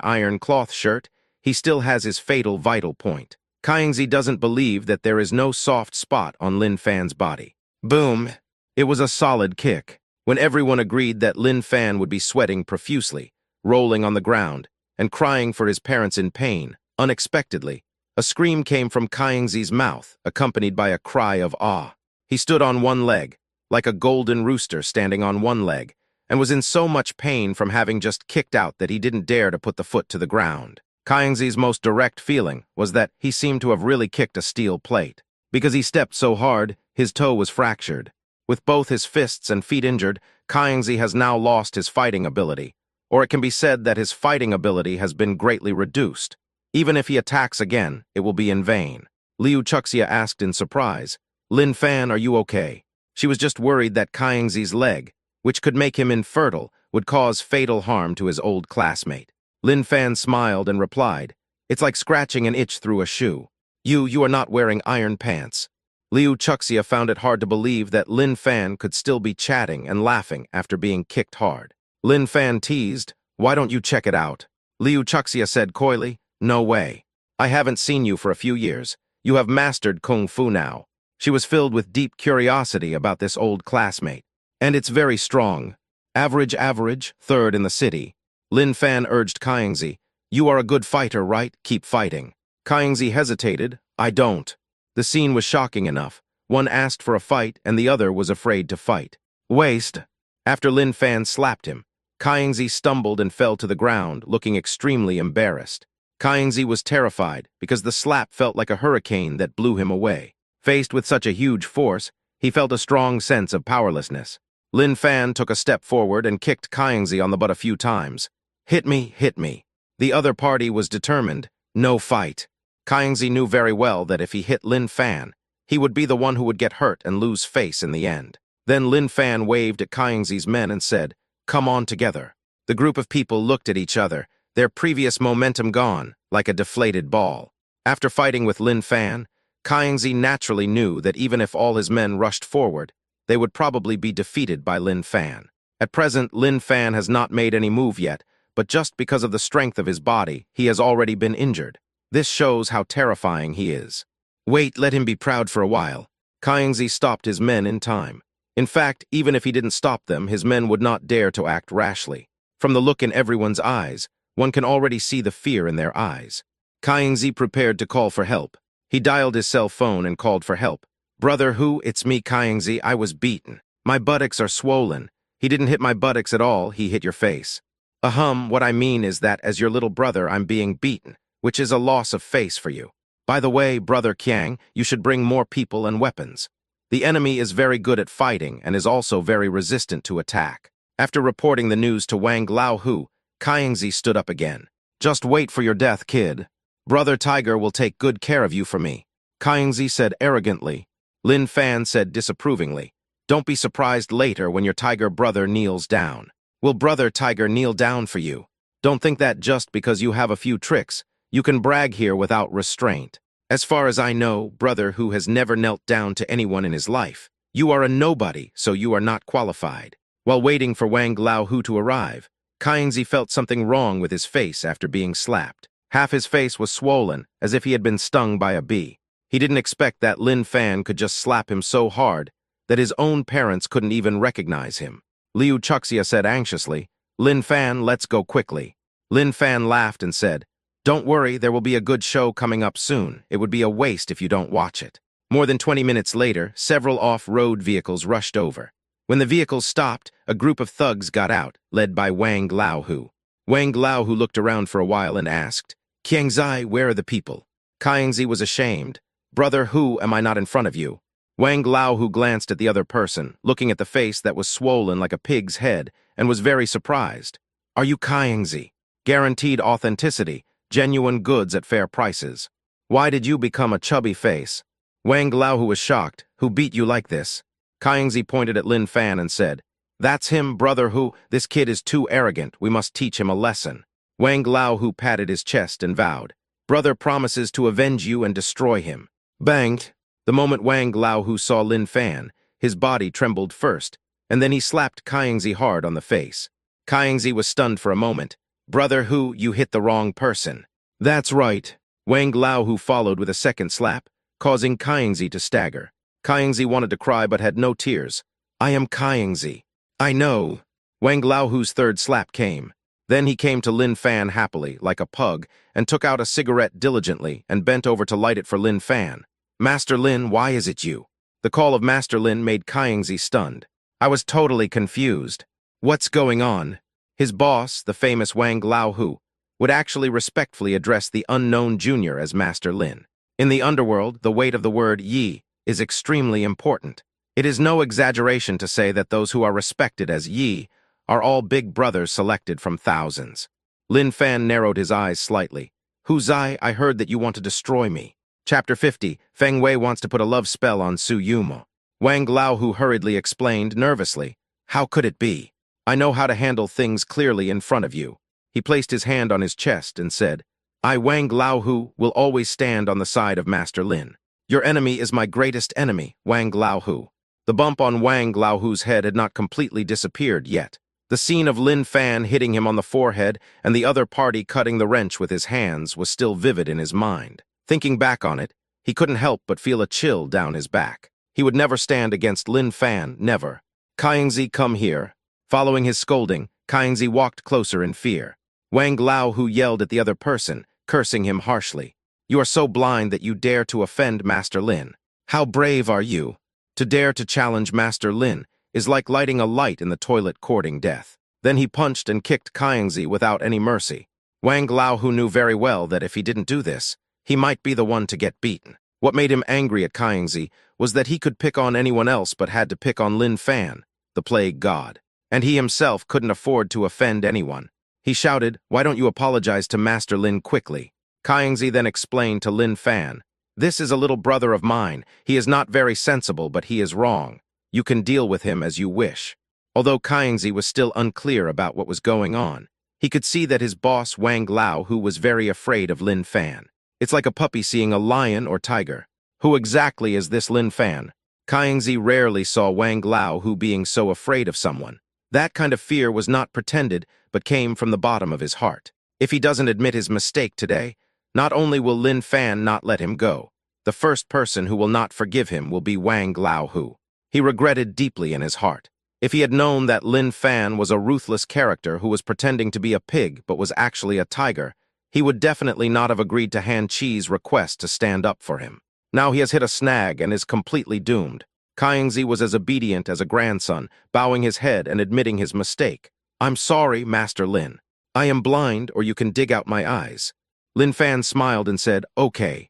iron cloth shirt, he still has his fatal vital point. Kaiyingzi doesn't believe that there is no soft spot on Lin Fan's body. Boom! It was a solid kick. When everyone agreed that Lin Fan would be sweating profusely, rolling on the ground, and crying for his parents in pain, unexpectedly, a scream came from Kaiyingzi's mouth, accompanied by a cry of awe. He stood on one leg, like a golden rooster standing on one leg, and was in so much pain from having just kicked out that he didn't dare to put the foot to the ground. Kaiyingzi's most direct feeling was that he seemed to have really kicked a steel plate. Because he stepped so hard, his toe was fractured. With both his fists and feet injured, Kaiyingzi has now lost his fighting ability, or it can be said that his fighting ability has been greatly reduced. Even if he attacks again, it will be in vain. Liu Chuxia asked in surprise, Lin Fan, are you okay? She was just worried that Kaiyingzi's leg, which could make him infertile, would cause fatal harm to his old classmate. Lin Fan smiled and replied, It's like scratching an itch through a shoe. You are not wearing iron pants. Liu Chuxia found it hard to believe that Lin Fan could still be chatting and laughing after being kicked hard. Lin Fan teased, Why don't you check it out? Liu Chuxia said coyly, No way. I haven't seen you for a few years. You have mastered Kung Fu now. She was filled with deep curiosity about this old classmate. And it's very strong. Average, third in the city. Lin Fan urged Kaiyingzi, You are a good fighter, right? Keep fighting. Kaiyingzi hesitated, I don't. The scene was shocking enough. One asked for a fight, and the other was afraid to fight. Waste. After Lin Fan slapped him, Kaiyingzi stumbled and fell to the ground, looking extremely embarrassed. Kaiyingzi was terrified because the slap felt like a hurricane that blew him away. Faced with such a huge force, he felt a strong sense of powerlessness. Lin Fan took a step forward and kicked Kaiyingzi on the butt a few times. Hit me, hit me. The other party was determined. No fight. Kaiyingzi knew very well that if he hit Lin Fan, he would be the one who would get hurt and lose face in the end. Then Lin Fan waved at Kaiyingzi's men and said, Come on together. The group of people looked at each other, their previous momentum gone, like a deflated ball. After fighting with Lin Fan, Kaiyingzi naturally knew that even if all his men rushed forward, they would probably be defeated by Lin Fan. At present, Lin Fan has not made any move yet, but just because of the strength of his body, he has already been injured. This shows how terrifying he is. Wait, let him be proud for a while. Kaiyingzi stopped his men in time. In fact, even if he didn't stop them, his men would not dare to act rashly. From the look in everyone's eyes, one can already see the fear in their eyes. Kaiyingzi prepared to call for help. He dialed his cell phone and called for help. Brother who? It's me, Kaiyingzi. I was beaten. My buttocks are swollen. He didn't hit my buttocks at all, he hit your face. What I mean is that as your little brother, I'm being beaten, which is a loss of face for you. By the way, Brother Qiang, you should bring more people and weapons. The enemy is very good at fighting and is also very resistant to attack. After reporting the news to Wang Laohu, Kaiyingzi stood up again. Just wait for your death, kid. Brother Tiger will take good care of you for me. Kaiyingzi said arrogantly. Lin Fan said disapprovingly. Don't be surprised later when your tiger brother kneels down. Will brother tiger kneel down for you? Don't think that just because you have a few tricks, you can brag here without restraint. As far as I know, brother who has never knelt down to anyone in his life, you are a nobody, so you are not qualified. While waiting for Wang Laohu to arrive, Kaingzi felt something wrong with his face after being slapped. Half his face was swollen, as if he had been stung by a bee. He didn't expect that Lin Fan could just slap him so hard that his own parents couldn't even recognize him. Liu Chuxia said anxiously, "Lin Fan, let's go quickly." Lin Fan laughed and said, "Don't worry, there will be a good show coming up soon. It would be a waste if you don't watch it." More than 20 minutes later, several off-road vehicles rushed over. When the vehicles stopped, a group of thugs got out, led by Wang Laohu. Wang Laohu looked around for a while and asked, "Qiangzai, where are the people?" Kaingzi was ashamed. "Brother, who am I not in front of you?" Wang Laohu glanced at the other person, looking at the face that was swollen like a pig's head, and was very surprised. "Are you Kaingzi? Guaranteed authenticity, genuine goods at fair prices. Why did you become a chubby face?" Wang Laohu was shocked. "Who beat you like this?" Kaingzi pointed at Lin Fan and said, "That's him, brother who, this kid is too arrogant, we must teach him a lesson." Wang Laohu patted his chest and vowed, "Brother promises to avenge you and destroy him." Banged. The moment Wang Laohu saw Lin Fan, his body trembled first, and then he slapped Kaingzi hard on the face. Kaingzi was stunned for a moment. "Brother who, you hit the wrong person." "That's right." Wang Laohu followed with a second slap, causing Kaingzi to stagger. Kaingzi wanted to cry but had no tears. "I am Kaingzi." "I know." Wang Laohu's third slap came. Then he came to Lin Fan happily, like a pug, and took out a cigarette diligently and bent over to light it for Lin Fan. "Master Lin, why is it you?" The call of Master Lin made Kaingzi stunned. "I was totally confused. What's going on?" His boss, the famous Wang Laohu, would actually respectfully address the unknown junior as Master Lin. In the underworld, the weight of the word yi is extremely important. It is no exaggeration to say that those who are respected as yi are all big brothers selected from thousands. Lin Fan narrowed his eyes slightly. "Hu Zai, I heard that you want to destroy me." Chapter 50, Feng Wei wants to put a love spell on Su Yumo. Wang Laohu hurriedly explained nervously, "How could it be? I know how to handle things clearly in front of you." He placed his hand on his chest and said, "I, Wang Laohu, will always stand on the side of Master Lin. Your enemy is my greatest enemy, Wang Laohu." The bump on Wang Laohu's head had not completely disappeared yet. The scene of Lin Fan hitting him on the forehead and the other party cutting the wrench with his hands was still vivid in his mind. Thinking back on it, he couldn't help but feel a chill down his back. He would never stand against Lin Fan, never. "Kaingzi, come here." Following his scolding, Kaingzi walked closer in fear. Wang Laohu yelled at the other person, cursing him harshly. "You are so blind that you dare to offend Master Lin. How brave are you? To dare to challenge Master Lin is like lighting a light in the toilet courting death." Then he punched and kicked Kaingzi without any mercy. Wang Laohu knew very well that if he didn't do this, he might be the one to get beaten. What made him angry at Kaingzi was that he could pick on anyone else but had to pick on Lin Fan, the plague god. And he himself couldn't afford to offend anyone. He shouted, "Why don't you apologize to Master Lin quickly?" Kaingzi then explained to Lin Fan, "This is a little brother of mine. He is not very sensible, but he is wrong. You can deal with him as you wish." Although Kaingzi was still unclear about what was going on, he could see that his boss Wang Laohu was very afraid of Lin Fan. It's like a puppy seeing a lion or tiger. Who exactly is this Lin Fan? Kaingzi rarely saw Wang Laohu being so afraid of someone. That kind of fear was not pretended, but came from the bottom of his heart. If he doesn't admit his mistake today, not only will Lin Fan not let him go, the first person who will not forgive him will be Wang Laohu. He regretted deeply in his heart. If he had known that Lin Fan was a ruthless character who was pretending to be a pig but was actually a tiger, he would definitely not have agreed to Han Chi's request to stand up for him. Now he has hit a snag and is completely doomed. Kaingzi was as obedient as a grandson, bowing his head and admitting his mistake. "I'm sorry, Master Lin. I am blind, or you can dig out my eyes." Lin Fan smiled and said, "Okay."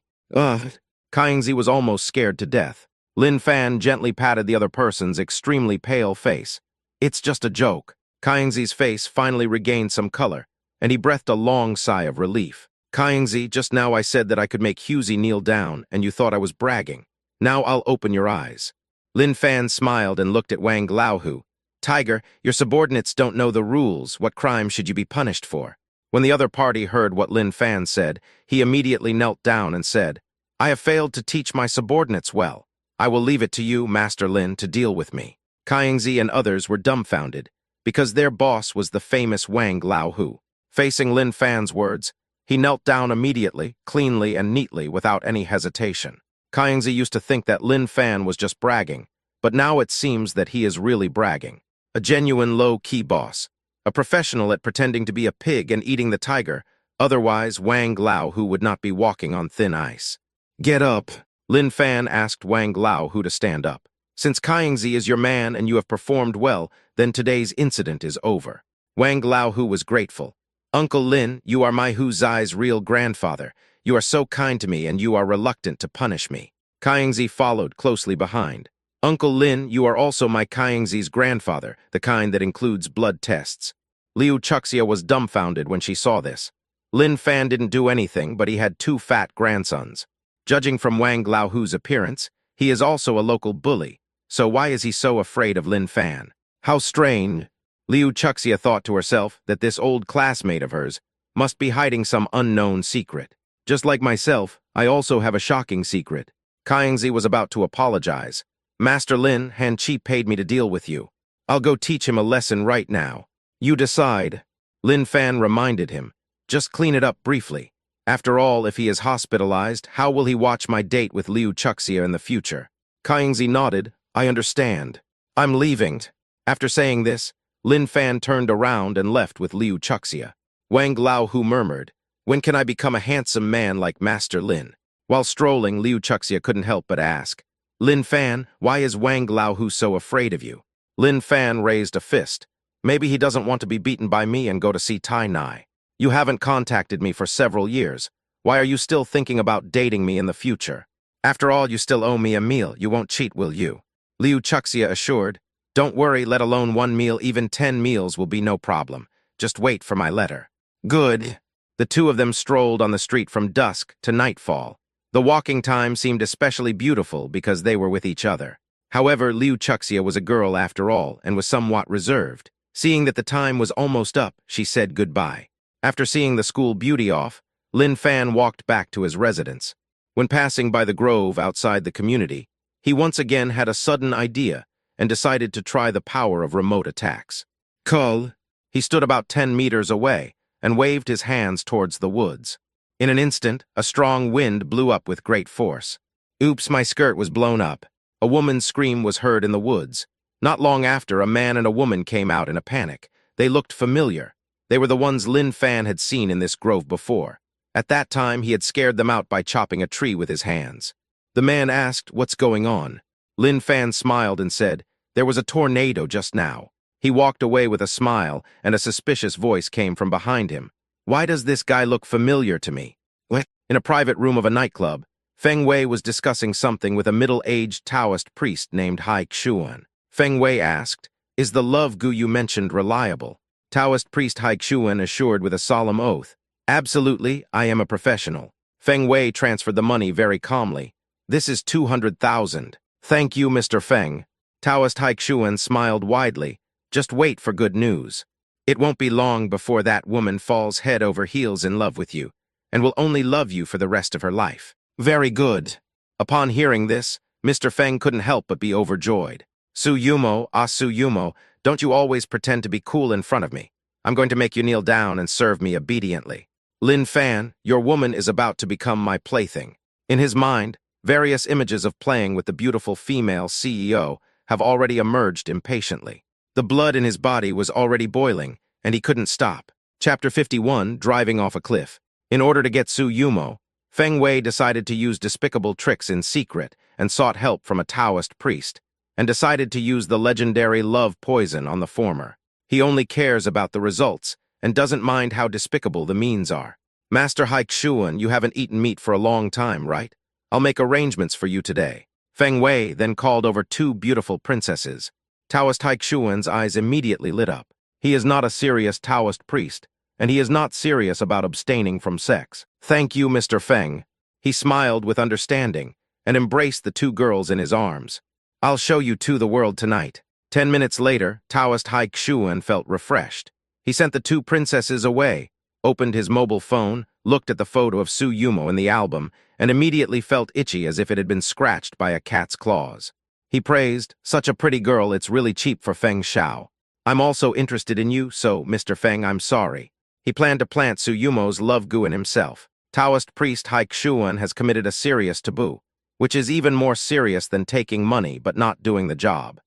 Kaingzi was almost scared to death. Lin Fan gently patted the other person's extremely pale face. "It's just a joke." Kaingzi's face finally regained some color, and he breathed a long sigh of relief. "Kaingzi, just now I said that I could make Husey kneel down, and you thought I was bragging. Now I'll open your eyes." Lin Fan smiled and looked at Wang Laohu. Tiger, your subordinates don't know the rules. What crime should you be punished for? When the other party heard what Lin Fan said, he immediately knelt down and said, I have failed to teach my subordinates well. I will leave it to you, Master Lin, to deal with me. Kaiyingzi and others were dumbfounded, because their boss was the famous Wang Laohu. Facing Lin Fan's words, he knelt down immediately, cleanly and neatly, without any hesitation. Kaiyingzi used to think that Lin Fan was just bragging, but now it seems that he is really bragging. A genuine low-key boss. A professional at pretending to be a pig and eating the tiger, otherwise Wang Laohu would not be walking on thin ice. Get up. Lin Fan asked Wang Laohu to stand up. Since Kaiyingzi is your man and you have performed well, then today's incident is over. Wang Laohu was grateful. Uncle Lin, you are my Hu Zai's real grandfather. You are so kind to me and you are reluctant to punish me. Kaiyingzi followed closely behind. Uncle Lin, you are also my Kaiyingzi's grandfather, the kind that includes blood tests. Liu Chuxia was dumbfounded when she saw this. Lin Fan didn't do anything, but he had two fat grandsons. Judging from Wang Laohu's appearance, he is also a local bully, so why is he so afraid of Lin Fan? How strange. Liu Chuxia thought to herself that this old classmate of hers must be hiding some unknown secret. Just like myself, I also have a shocking secret. Kaiyingzi was about to apologize. Master Lin, Han Chi paid me to deal with you. I'll go teach him a lesson right now. You decide. Lin Fan reminded him. Just clean it up briefly. After all, if he is hospitalized, how will he watch my date with Liu Chuxia in the future? Kaiyingzi nodded. I understand. I'm leaving. After saying this, Lin Fan turned around and left with Liu Chuxia. Wang Laohu murmured, when can I become a handsome man like Master Lin? While strolling, Liu Chuxia couldn't help but ask, Lin Fan, why is Wang Laohu so afraid of you? Lin Fan raised a fist. Maybe he doesn't want to be beaten by me and go to see Tai Nai. You haven't contacted me for several years. Why are you still thinking about dating me in the future? After all, you still owe me a meal. You won't cheat, will you? Liu Chuxia assured, don't worry, let alone one meal, even 10 meals will be no problem. Just wait for my letter. Good. The two of them strolled on the street from dusk to nightfall. The walking time seemed especially beautiful because they were with each other. However, Liu Chuxia was a girl after all and was somewhat reserved. Seeing that the time was almost up, she said goodbye. After seeing the school beauty off, Lin Fan walked back to his residence. When passing by the grove outside the community, he once again had a sudden idea and decided to try the power of remote attacks. Cull! He stood about 10 meters away and waved his hands towards the woods. In an instant, a strong wind blew up with great force. Oops, my skirt was blown up. A woman's scream was heard in the woods. Not long after, a man and a woman came out in a panic. They looked familiar. They were the ones Lin Fan had seen in this grove before. At that time, he had scared them out by chopping a tree with his hands. The man asked, what's going on? Lin Fan smiled and said, there was a tornado just now. He walked away with a smile, and a suspicious voice came from behind him. Why does this guy look familiar to me? What? In a private room of a nightclub, Feng Wei was discussing something with a middle-aged Taoist priest named Hai Xuan. Feng Wei asked, is the love gu you mentioned reliable? Taoist priest Hai Xuan assured with a solemn oath, absolutely, I am a professional. Feng Wei transferred the money very calmly. This is 200,000. Thank you, Mr. Feng. Taoist Hai Xuan smiled widely. Just wait for good news. It won't be long before that woman falls head over heels in love with you, and will only love you for the rest of her life. Very good. Upon hearing this, Mr. Feng couldn't help but be overjoyed. Su Yumo, Su Yumo, don't you always pretend to be cool in front of me. I'm going to make you kneel down and serve me obediently. Lin Fan, your woman is about to become my plaything. In his mind, various images of playing with the beautiful female CEO have already emerged impatiently. The blood in his body was already boiling, and he couldn't stop. Chapter 51, Driving Off a Cliff. In order to get Su Yumo, Feng Wei decided to use despicable tricks in secret and sought help from a Taoist priest, and decided to use the legendary love poison on the former. He only cares about the results and doesn't mind how despicable the means are. Master Hai Xuan, you haven't eaten meat for a long time, right? I'll make arrangements for you today. Feng Wei then called over two beautiful princesses. Taoist Hai Xuan's eyes immediately lit up. He is not a serious Taoist priest, and he is not serious about abstaining from sex. Thank you, Mr. Feng. He smiled with understanding and embraced the two girls in his arms. I'll show you to the world tonight. 10 minutes later, Taoist Hai Xuan felt refreshed. He sent the two princesses away, opened his mobile phone, looked at the photo of Su Yumo in the album, and immediately felt itchy as if it had been scratched by a cat's claws. He praised, "Such a pretty girl, it's really cheap for Feng Xiao. I'm also interested in you, so, Mr. Feng, I'm sorry." He planned to plant Su Yumo's love gu in himself. Taoist priest Hai Xuan has committed a serious taboo, which is even more serious than taking money but not doing the job.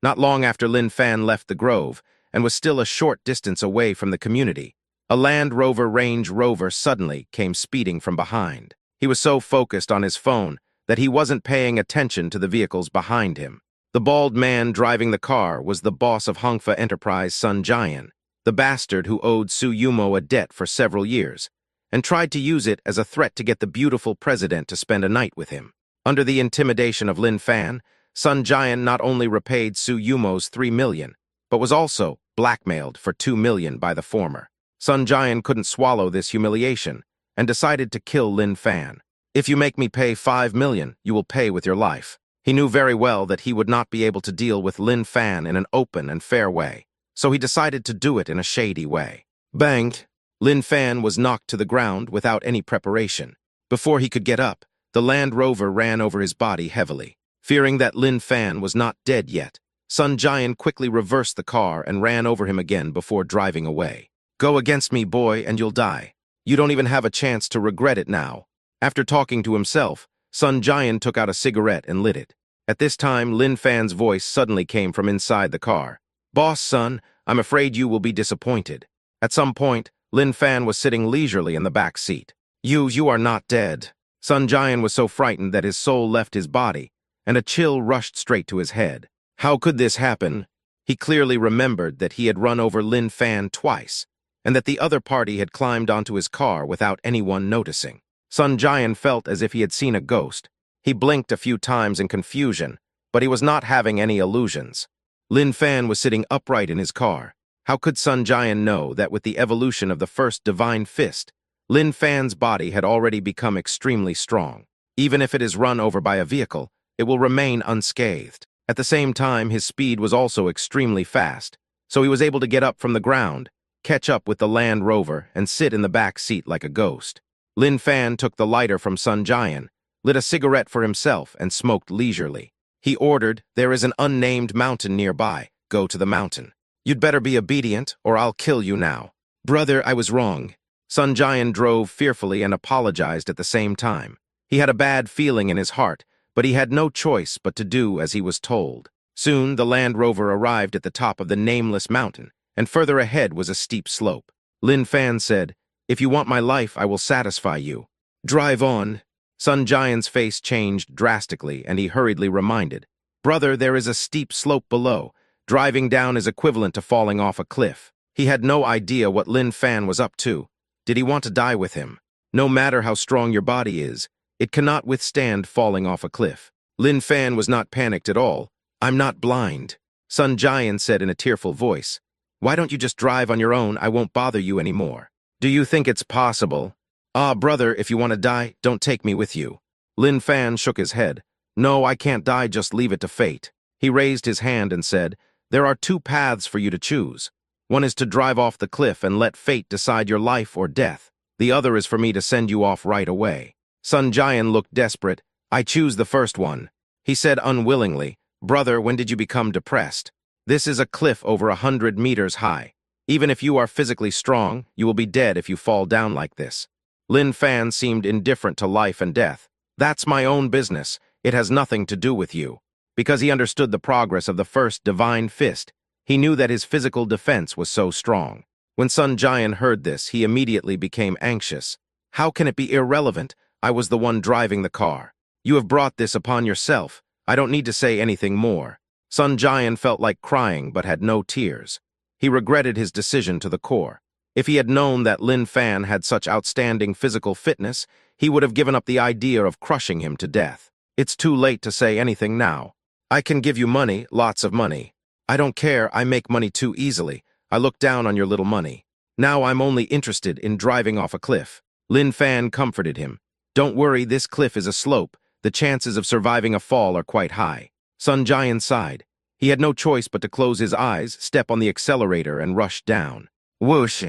Not long after Lin Fan left the grove, and was still a short distance away from the community, a Land Rover Range Rover suddenly came speeding from behind. He was so focused on his phone that he wasn't paying attention to the vehicles behind him. The bald man driving the car was the boss of Hongfa Enterprise, Sun Jian, the bastard who owed Su Yumo a debt for several years, and tried to use it as a threat to get the beautiful president to spend a night with him. Under the intimidation of Lin Fan, Sun Jian not only repaid Su Yumo's 3 million, but was also blackmailed for 2 million by the former. Sun Jian couldn't swallow this humiliation and decided to kill Lin Fan. "If you make me pay 5 million, you will pay with your life." He knew very well that he would not be able to deal with Lin Fan in an open and fair way, so he decided to do it in a shady way. Banged! Lin Fan was knocked to the ground without any preparation. Before he could get up, the Land Rover ran over his body heavily. Fearing that Lin Fan was not dead yet, Sun Jian quickly reversed the car and ran over him again before driving away. "Go against me, boy, and you'll die. You don't even have a chance to regret it now." After talking to himself, Sun Jian took out a cigarette and lit it. At this time, Lin Fan's voice suddenly came from inside the car. "Boss, son, I'm afraid you will be disappointed." At some point, Lin Fan was sitting leisurely in the back seat. You are not dead." Sun Jian was so frightened that his soul left his body, and a chill rushed straight to his head. How could this happen? He clearly remembered that he had run over Lin Fan twice, and that the other party had climbed onto his car without anyone noticing. Sun Jian felt as if he had seen a ghost. He blinked a few times in confusion, but he was not having any illusions. Lin Fan was sitting upright in his car. How could Sun Jian know that with the evolution of the first divine fist, Lin Fan's body had already become extremely strong? Even if it is run over by a vehicle, it will remain unscathed. At the same time, his speed was also extremely fast, so he was able to get up from the ground, catch up with the Land Rover, and sit in the back seat like a ghost. Lin Fan took the lighter from Sun Jian, lit a cigarette for himself, and smoked leisurely. He ordered, "There is an unnamed mountain nearby. Go to the mountain. You'd better be obedient, or I'll kill you now." "Brother, I was wrong." Sun Jian drove fearfully and apologized at the same time. He had a bad feeling in his heart, but he had no choice but to do as he was told. Soon, the Land Rover arrived at the top of the nameless mountain, and further ahead was a steep slope. Lin Fan said, "If you want my life, I will satisfy you. Drive on." Sun Jian's face changed drastically, and he hurriedly reminded, "Brother, there is a steep slope below. Driving down is equivalent to falling off a cliff." He had no idea what Lin Fan was up to. Did he want to die with him? No matter how strong your body is, it cannot withstand falling off a cliff. Lin Fan was not panicked at all. "I'm not blind," Sun Jian said in a tearful voice. "Why don't you just drive on your own? I won't bother you anymore." "Do you think it's possible?" "Ah, brother, if you want to die, don't take me with you." Lin Fan shook his head. "No, I can't die, just leave it to fate." He raised his hand and said, "There are two paths for you to choose. One is to drive off the cliff and let fate decide your life or death. The other is for me to send you off right away." Sun Jian looked desperate. "I choose the first one." He said unwillingly, "Brother, when did you become depressed? This is a cliff over 100 meters high. Even if you are physically strong, you will be dead if you fall down like this." Lin Fan seemed indifferent to life and death. "That's my own business. It has nothing to do with you." Because he understood the progress of the first divine fist, he knew that his physical defense was so strong. When Sun Jian heard this, he immediately became anxious. "How can it be irrelevant? I was the one driving the car. You have brought this upon yourself. I don't need to say anything more." Sun Jian felt like crying but had no tears. He regretted his decision to the core. If he had known that Lin Fan had such outstanding physical fitness, he would have given up the idea of crushing him to death. "It's too late to say anything now. I can give you money, lots of money." "I don't care, I make money too easily. I look down on your little money. Now I'm only interested in driving off a cliff." Lin Fan comforted him. "Don't worry, this cliff is a slope. The chances of surviving a fall are quite high. Sun Jian sighed. He had no choice but to close his eyes, step on the accelerator, and rush down. Whoosh!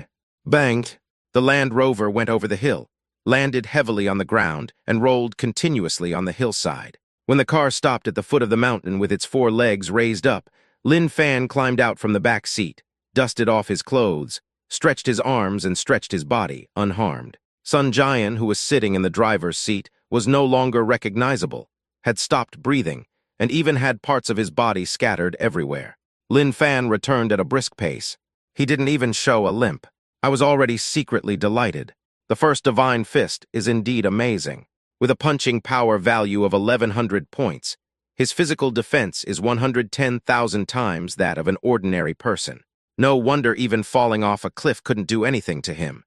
Banged! The Land Rover went over the hill, landed heavily on the ground, and rolled continuously on the hillside. When the car stopped at the foot of the mountain with its 4 legs raised up, Lin Fan climbed out from the back seat, dusted off his clothes, stretched his arms and stretched his body, unharmed. Sun Jian, who was sitting in the driver's seat, was no longer recognizable, had stopped breathing, and even had parts of his body scattered everywhere. Lin Fan returned at a brisk pace. He didn't even show a limp. I was already secretly delighted. The first divine fist is indeed amazing. With a punching power value of 1,100 points, his physical defense is 110,000 times that of an ordinary person. No wonder even falling off a cliff couldn't do anything to him.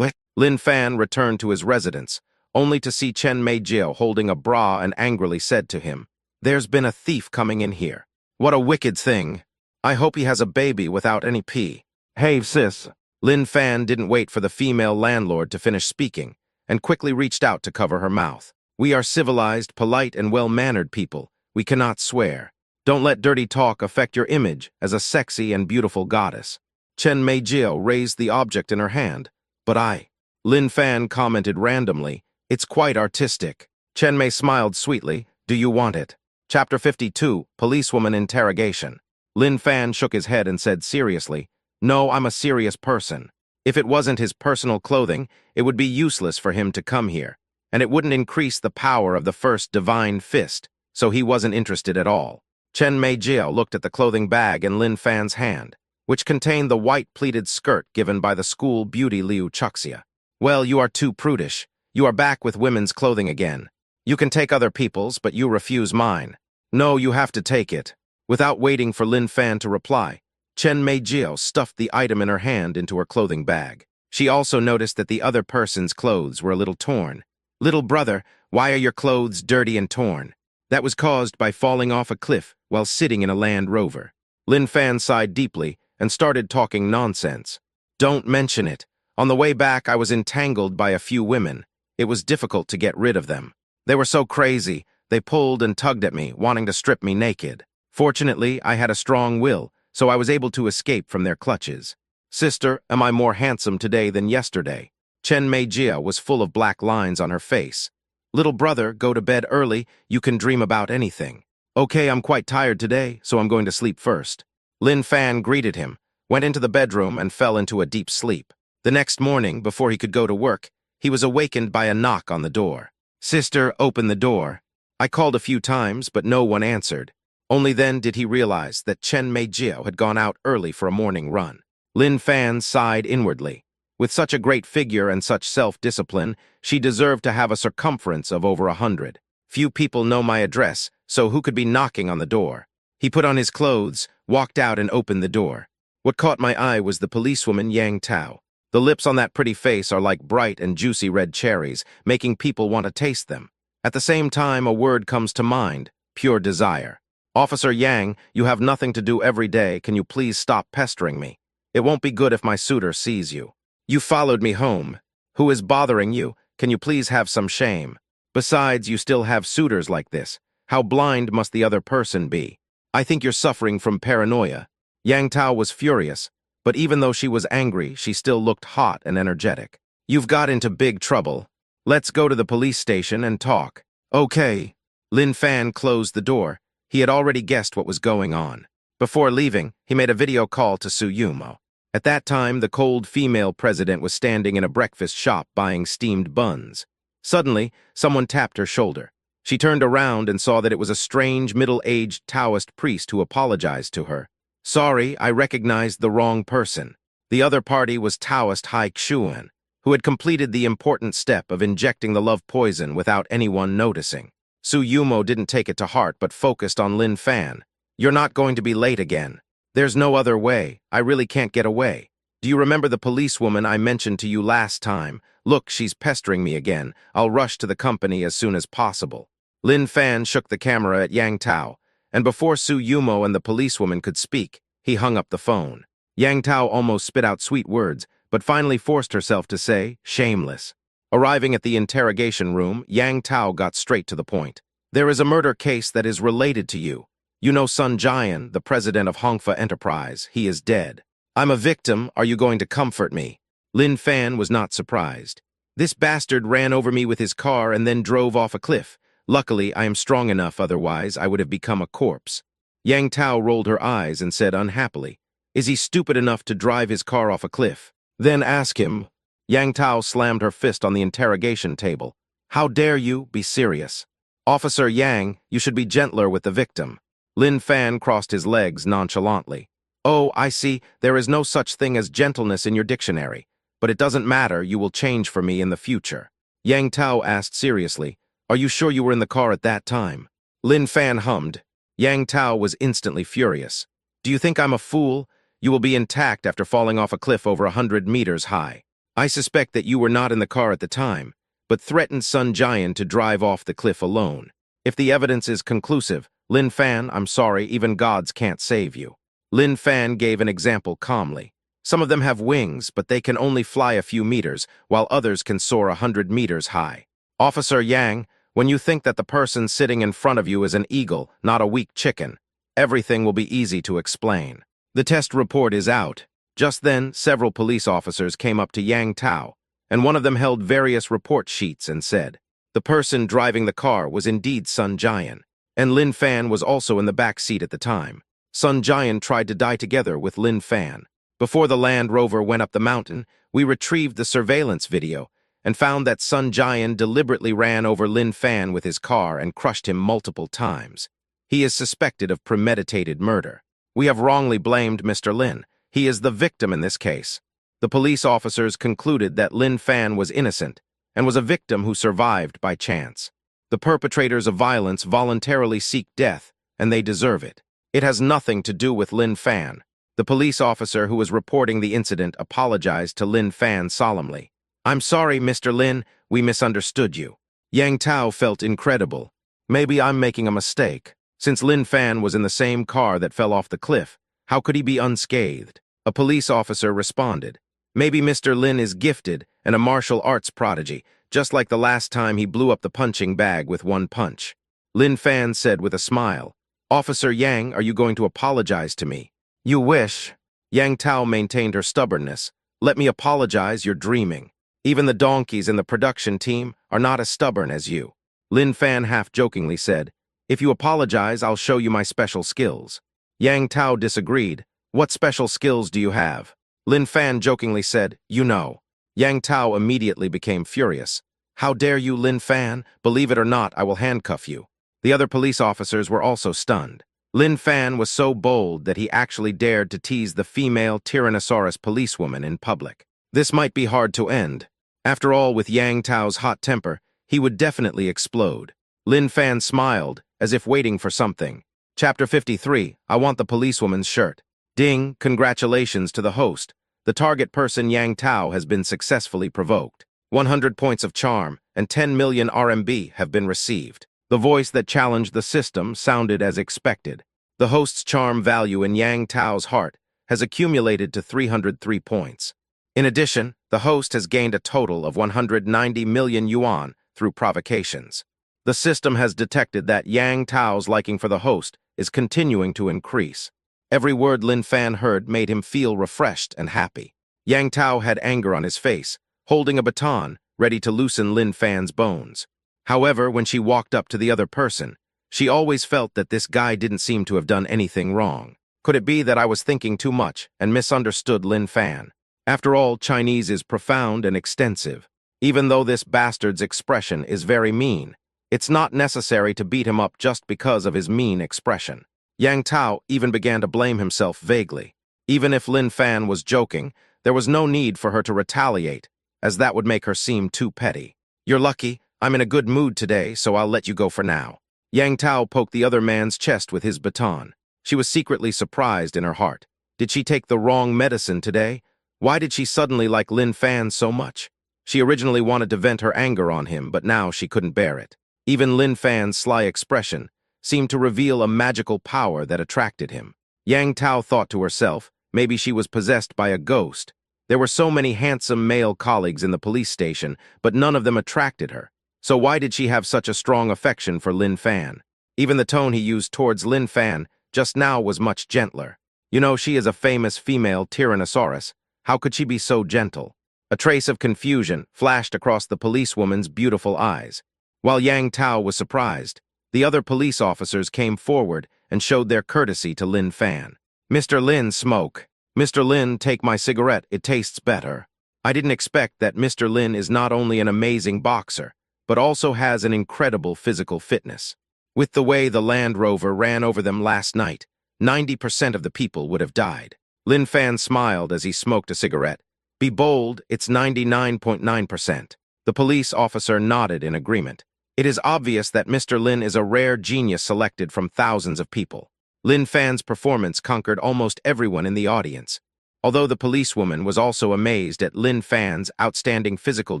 Lin Fan returned to his residence, only to see Chen Meijie holding a bra and angrily said to him, "There's been a thief coming in here. What a wicked thing. I hope he has a baby without any pee." "Hey, sis." Lin Fan didn't wait for the female landlord to finish speaking, and quickly reached out to cover her mouth. "We are civilized, polite, and well-mannered people. We cannot swear. Don't let dirty talk affect your image as a sexy and beautiful goddess." Chen Meijie raised the object in her hand. "But Lin Fan commented randomly, "It's quite artistic." Chen Mei smiled sweetly. "Do you want it?" Chapter 52, Policewoman Interrogation. Lin Fan shook his head and said seriously, "No, I'm a serious person. If it wasn't his personal clothing, it would be useless for him to come here, and it wouldn't increase the power of the first divine fist, so he wasn't interested at all." Chen Meijie looked at the clothing bag in Lin Fan's hand, which contained the white pleated skirt given by the school beauty Liu Chuxia. "Well, you are too prudish. You are back with women's clothing again. You can take other people's, but you refuse mine." "No, you have to take it." Without waiting for Lin Fan to reply, Chen Meijie stuffed the item in her hand into her clothing bag. She also noticed that the other person's clothes were a little torn. "Little brother, why are your clothes dirty and torn?" "That was caused by falling off a cliff while sitting in a Land Rover." Lin Fan sighed deeply and started talking nonsense. "Don't mention it. On the way back, I was entangled by a few women. It was difficult to get rid of them. They were so crazy, they pulled and tugged at me, wanting to strip me naked. Fortunately, I had a strong will, so I was able to escape from their clutches. Sister, am I more handsome today than yesterday?" Chen Meijie was full of black lines on her face. "Little brother, go to bed early. You can dream about anything." "Okay, I'm quite tired today, so I'm going to sleep first." Lin Fan greeted him, went into the bedroom, and fell into a deep sleep. The next morning, before he could go to work, he was awakened by a knock on the door. "Sister, open the door." I called a few times, but no one answered. Only then did he realize that Chen Meijie had gone out early for a morning run. Lin Fan sighed inwardly. With such a great figure and such self-discipline, she deserved to have a circumference of over 100. Few people know my address, so who could be knocking on the door? He put on his clothes, walked out, and opened the door. What caught my eye was the policewoman Yang Tao. The lips on that pretty face are like bright and juicy red cherries, making people want to taste them. At the same time, a word comes to mind: pure desire. "Officer Yang, you have nothing to do every day. Can you please stop pestering me? It won't be good if my suitor sees you. You followed me home. Who is bothering you? Can you please have some shame? Besides, you still have suitors like this. How blind must the other person be? I think you're suffering from paranoia." Yang Tao was furious, but even though she was angry, she still looked hot and energetic. "You've got into big trouble. Let's go to the police station and talk." "Okay." Lin Fan closed the door. He had already guessed what was going on. Before leaving, he made a video call to Su Yumo. At that time, the cold female president was standing in a breakfast shop buying steamed buns. Suddenly, someone tapped her shoulder. She turned around and saw that it was a strange, middle-aged Taoist priest who apologized to her. "Sorry, I recognized the wrong person." The other party was Taoist Hai Xuan, who had completed the important step of injecting the love poison without anyone noticing. Su Yumo didn't take it to heart but focused on Lin Fan. "You're not going to be late again. There's no other way. I really can't get away. Do you remember the policewoman I mentioned to you last time? Look, she's pestering me again. I'll rush to the company as soon as possible." Lin Fan shook the camera at Yang Tao, and before Su Yumo and the policewoman could speak, he hung up the phone. Yang Tao almost spit out sweet words, but finally forced herself to say, "Shameless." Arriving at the interrogation room, Yang Tao got straight to the point. "There is a murder case that is related to you. You know Sun Jian, the president of Hongfa Enterprise. He is dead. I'm a victim. Are you going to comfort me? Lin Fan was not surprised. This bastard ran over me with his car and then drove off a cliff. Luckily, I am strong enough, otherwise I would have become a corpse. Yang Tao rolled her eyes and said unhappily, "Is he stupid enough to drive his car off a cliff? Then ask him." Yang Tao slammed her fist on the interrogation table. "How dare you? Be serious. Officer Yang, you should be gentler with the victim." Lin Fan crossed his legs nonchalantly. "Oh, I see. There is no such thing as gentleness in your dictionary. But it doesn't matter. You will change for me in the future." Yang Tao asked seriously, "Are you sure you were in the car at that time?" Lin Fan hummed. Yang Tao was instantly furious. "Do you think I'm a fool? You will be intact after falling off a cliff over 100 meters high. I suspect that you were not in the car at the time, but threatened Sun Jian to drive off the cliff alone. If the evidence is conclusive, Lin Fan, I'm sorry, even gods can't save you." Lin Fan gave an example calmly. "Some of them have wings, but they can only fly a few meters, while others can soar 100 meters high. Officer Yang, when you think that the person sitting in front of you is an eagle, not a weak chicken, everything will be easy to explain. The test report is out." Just then, several police officers came up to Yang Tao, and one of them held various report sheets and said, "The person driving the car was indeed Sun Jian, and Lin Fan was also in the back seat at the time. Sun Jian tried to die together with Lin Fan. Before the Land Rover went up the mountain, we retrieved the surveillance video and found that Sun Jian deliberately ran over Lin Fan with his car and crushed him multiple times. He is suspected of premeditated murder. We have wrongly blamed Mr. Lin. He is the victim in this case." The police officers concluded that Lin Fan was innocent and was a victim who survived by chance. The perpetrators of violence voluntarily seek death, and they deserve it. It has nothing to do with Lin Fan. The police officer who was reporting the incident apologized to Lin Fan solemnly. "I'm sorry, Mr. Lin, we misunderstood you." Yang Tao felt incredible. Maybe I'm making a mistake. Since Lin Fan was in the same car that fell off the cliff, how could he be unscathed? A police officer responded, "Maybe Mr. Lin is gifted and a martial arts prodigy, just like the last time he blew up the punching bag with one punch." Lin Fan said with a smile, "Officer Yang, are you going to apologize to me?" "You wish." Yang Tao maintained her stubbornness. "Let me apologize, you're dreaming. Even the donkeys in the production team are not as stubborn as you." Lin Fan half-jokingly said, "If you apologize, I'll show you my special skills." Yang Tao disagreed. "What special skills do you have?" Lin Fan jokingly said, "You know." Yang Tao immediately became furious. "How dare you, Lin Fan? Believe it or not, I will handcuff you." The other police officers were also stunned. Lin Fan was so bold that he actually dared to tease the female Tyrannosaurus policewoman in public. This might be hard to end. After all, with Yang Tao's hot temper, he would definitely explode. Lin Fan smiled, as if waiting for something. Chapter 53, I want the policewoman's shirt. Ding, congratulations to the host. The target person Yang Tao has been successfully provoked. 100 points of charm and 10 million RMB have been received. The voice that challenged the system sounded as expected. The host's charm value in Yang Tao's heart has accumulated to 303 points. In addition, the host has gained a total of 190 million yuan through provocations. The system has detected that Yang Tao's liking for the host is continuing to increase. Every word Lin Fan heard made him feel refreshed and happy. Yang Tao had anger on his face, holding a baton, ready to loosen Lin Fan's bones. However, when she walked up to the other person, she always felt that this guy didn't seem to have done anything wrong. Could it be that I was thinking too much and misunderstood Lin Fan? After all, Chinese is profound and extensive. Even though this bastard's expression is very mean, it's not necessary to beat him up just because of his mean expression. Yang Tao even began to blame himself vaguely. Even if Lin Fan was joking, there was no need for her to retaliate, as that would make her seem too petty. "You're lucky. I'm in a good mood today, so I'll let you go for now." Yang Tao poked the other man's chest with his baton. She was secretly surprised in her heart. Did she take the wrong medicine today? Why did she suddenly like Lin Fan so much? She originally wanted to vent her anger on him, but now she couldn't bear it. Even Lin Fan's sly expression seemed to reveal a magical power that attracted him. Yang Tao thought to herself, maybe she was possessed by a ghost. There were so many handsome male colleagues in the police station, but none of them attracted her. So why did she have such a strong affection for Lin Fan? Even the tone he used towards Lin Fan just now was much gentler. You know, she is a famous female Tyrannosaurus. How could she be so gentle? A trace of confusion flashed across the policewoman's beautiful eyes. While Yang Tao was surprised, the other police officers came forward and showed their courtesy to Lin Fan. "Mr. Lin, smoke. Mr. Lin, take my cigarette, it tastes better." I didn't expect that Mr. Lin is not only an amazing boxer, but also has an incredible physical fitness. With the way the Land Rover ran over them last night, 90% of the people would have died. Lin Fan smiled as he smoked a cigarette. "Be bold, it's 99.9%. The police officer nodded in agreement. It is obvious that Mr. Lin is a rare genius selected from thousands of people. Lin Fan's performance conquered almost everyone in the audience. Although the policewoman was also amazed at Lin Fan's outstanding physical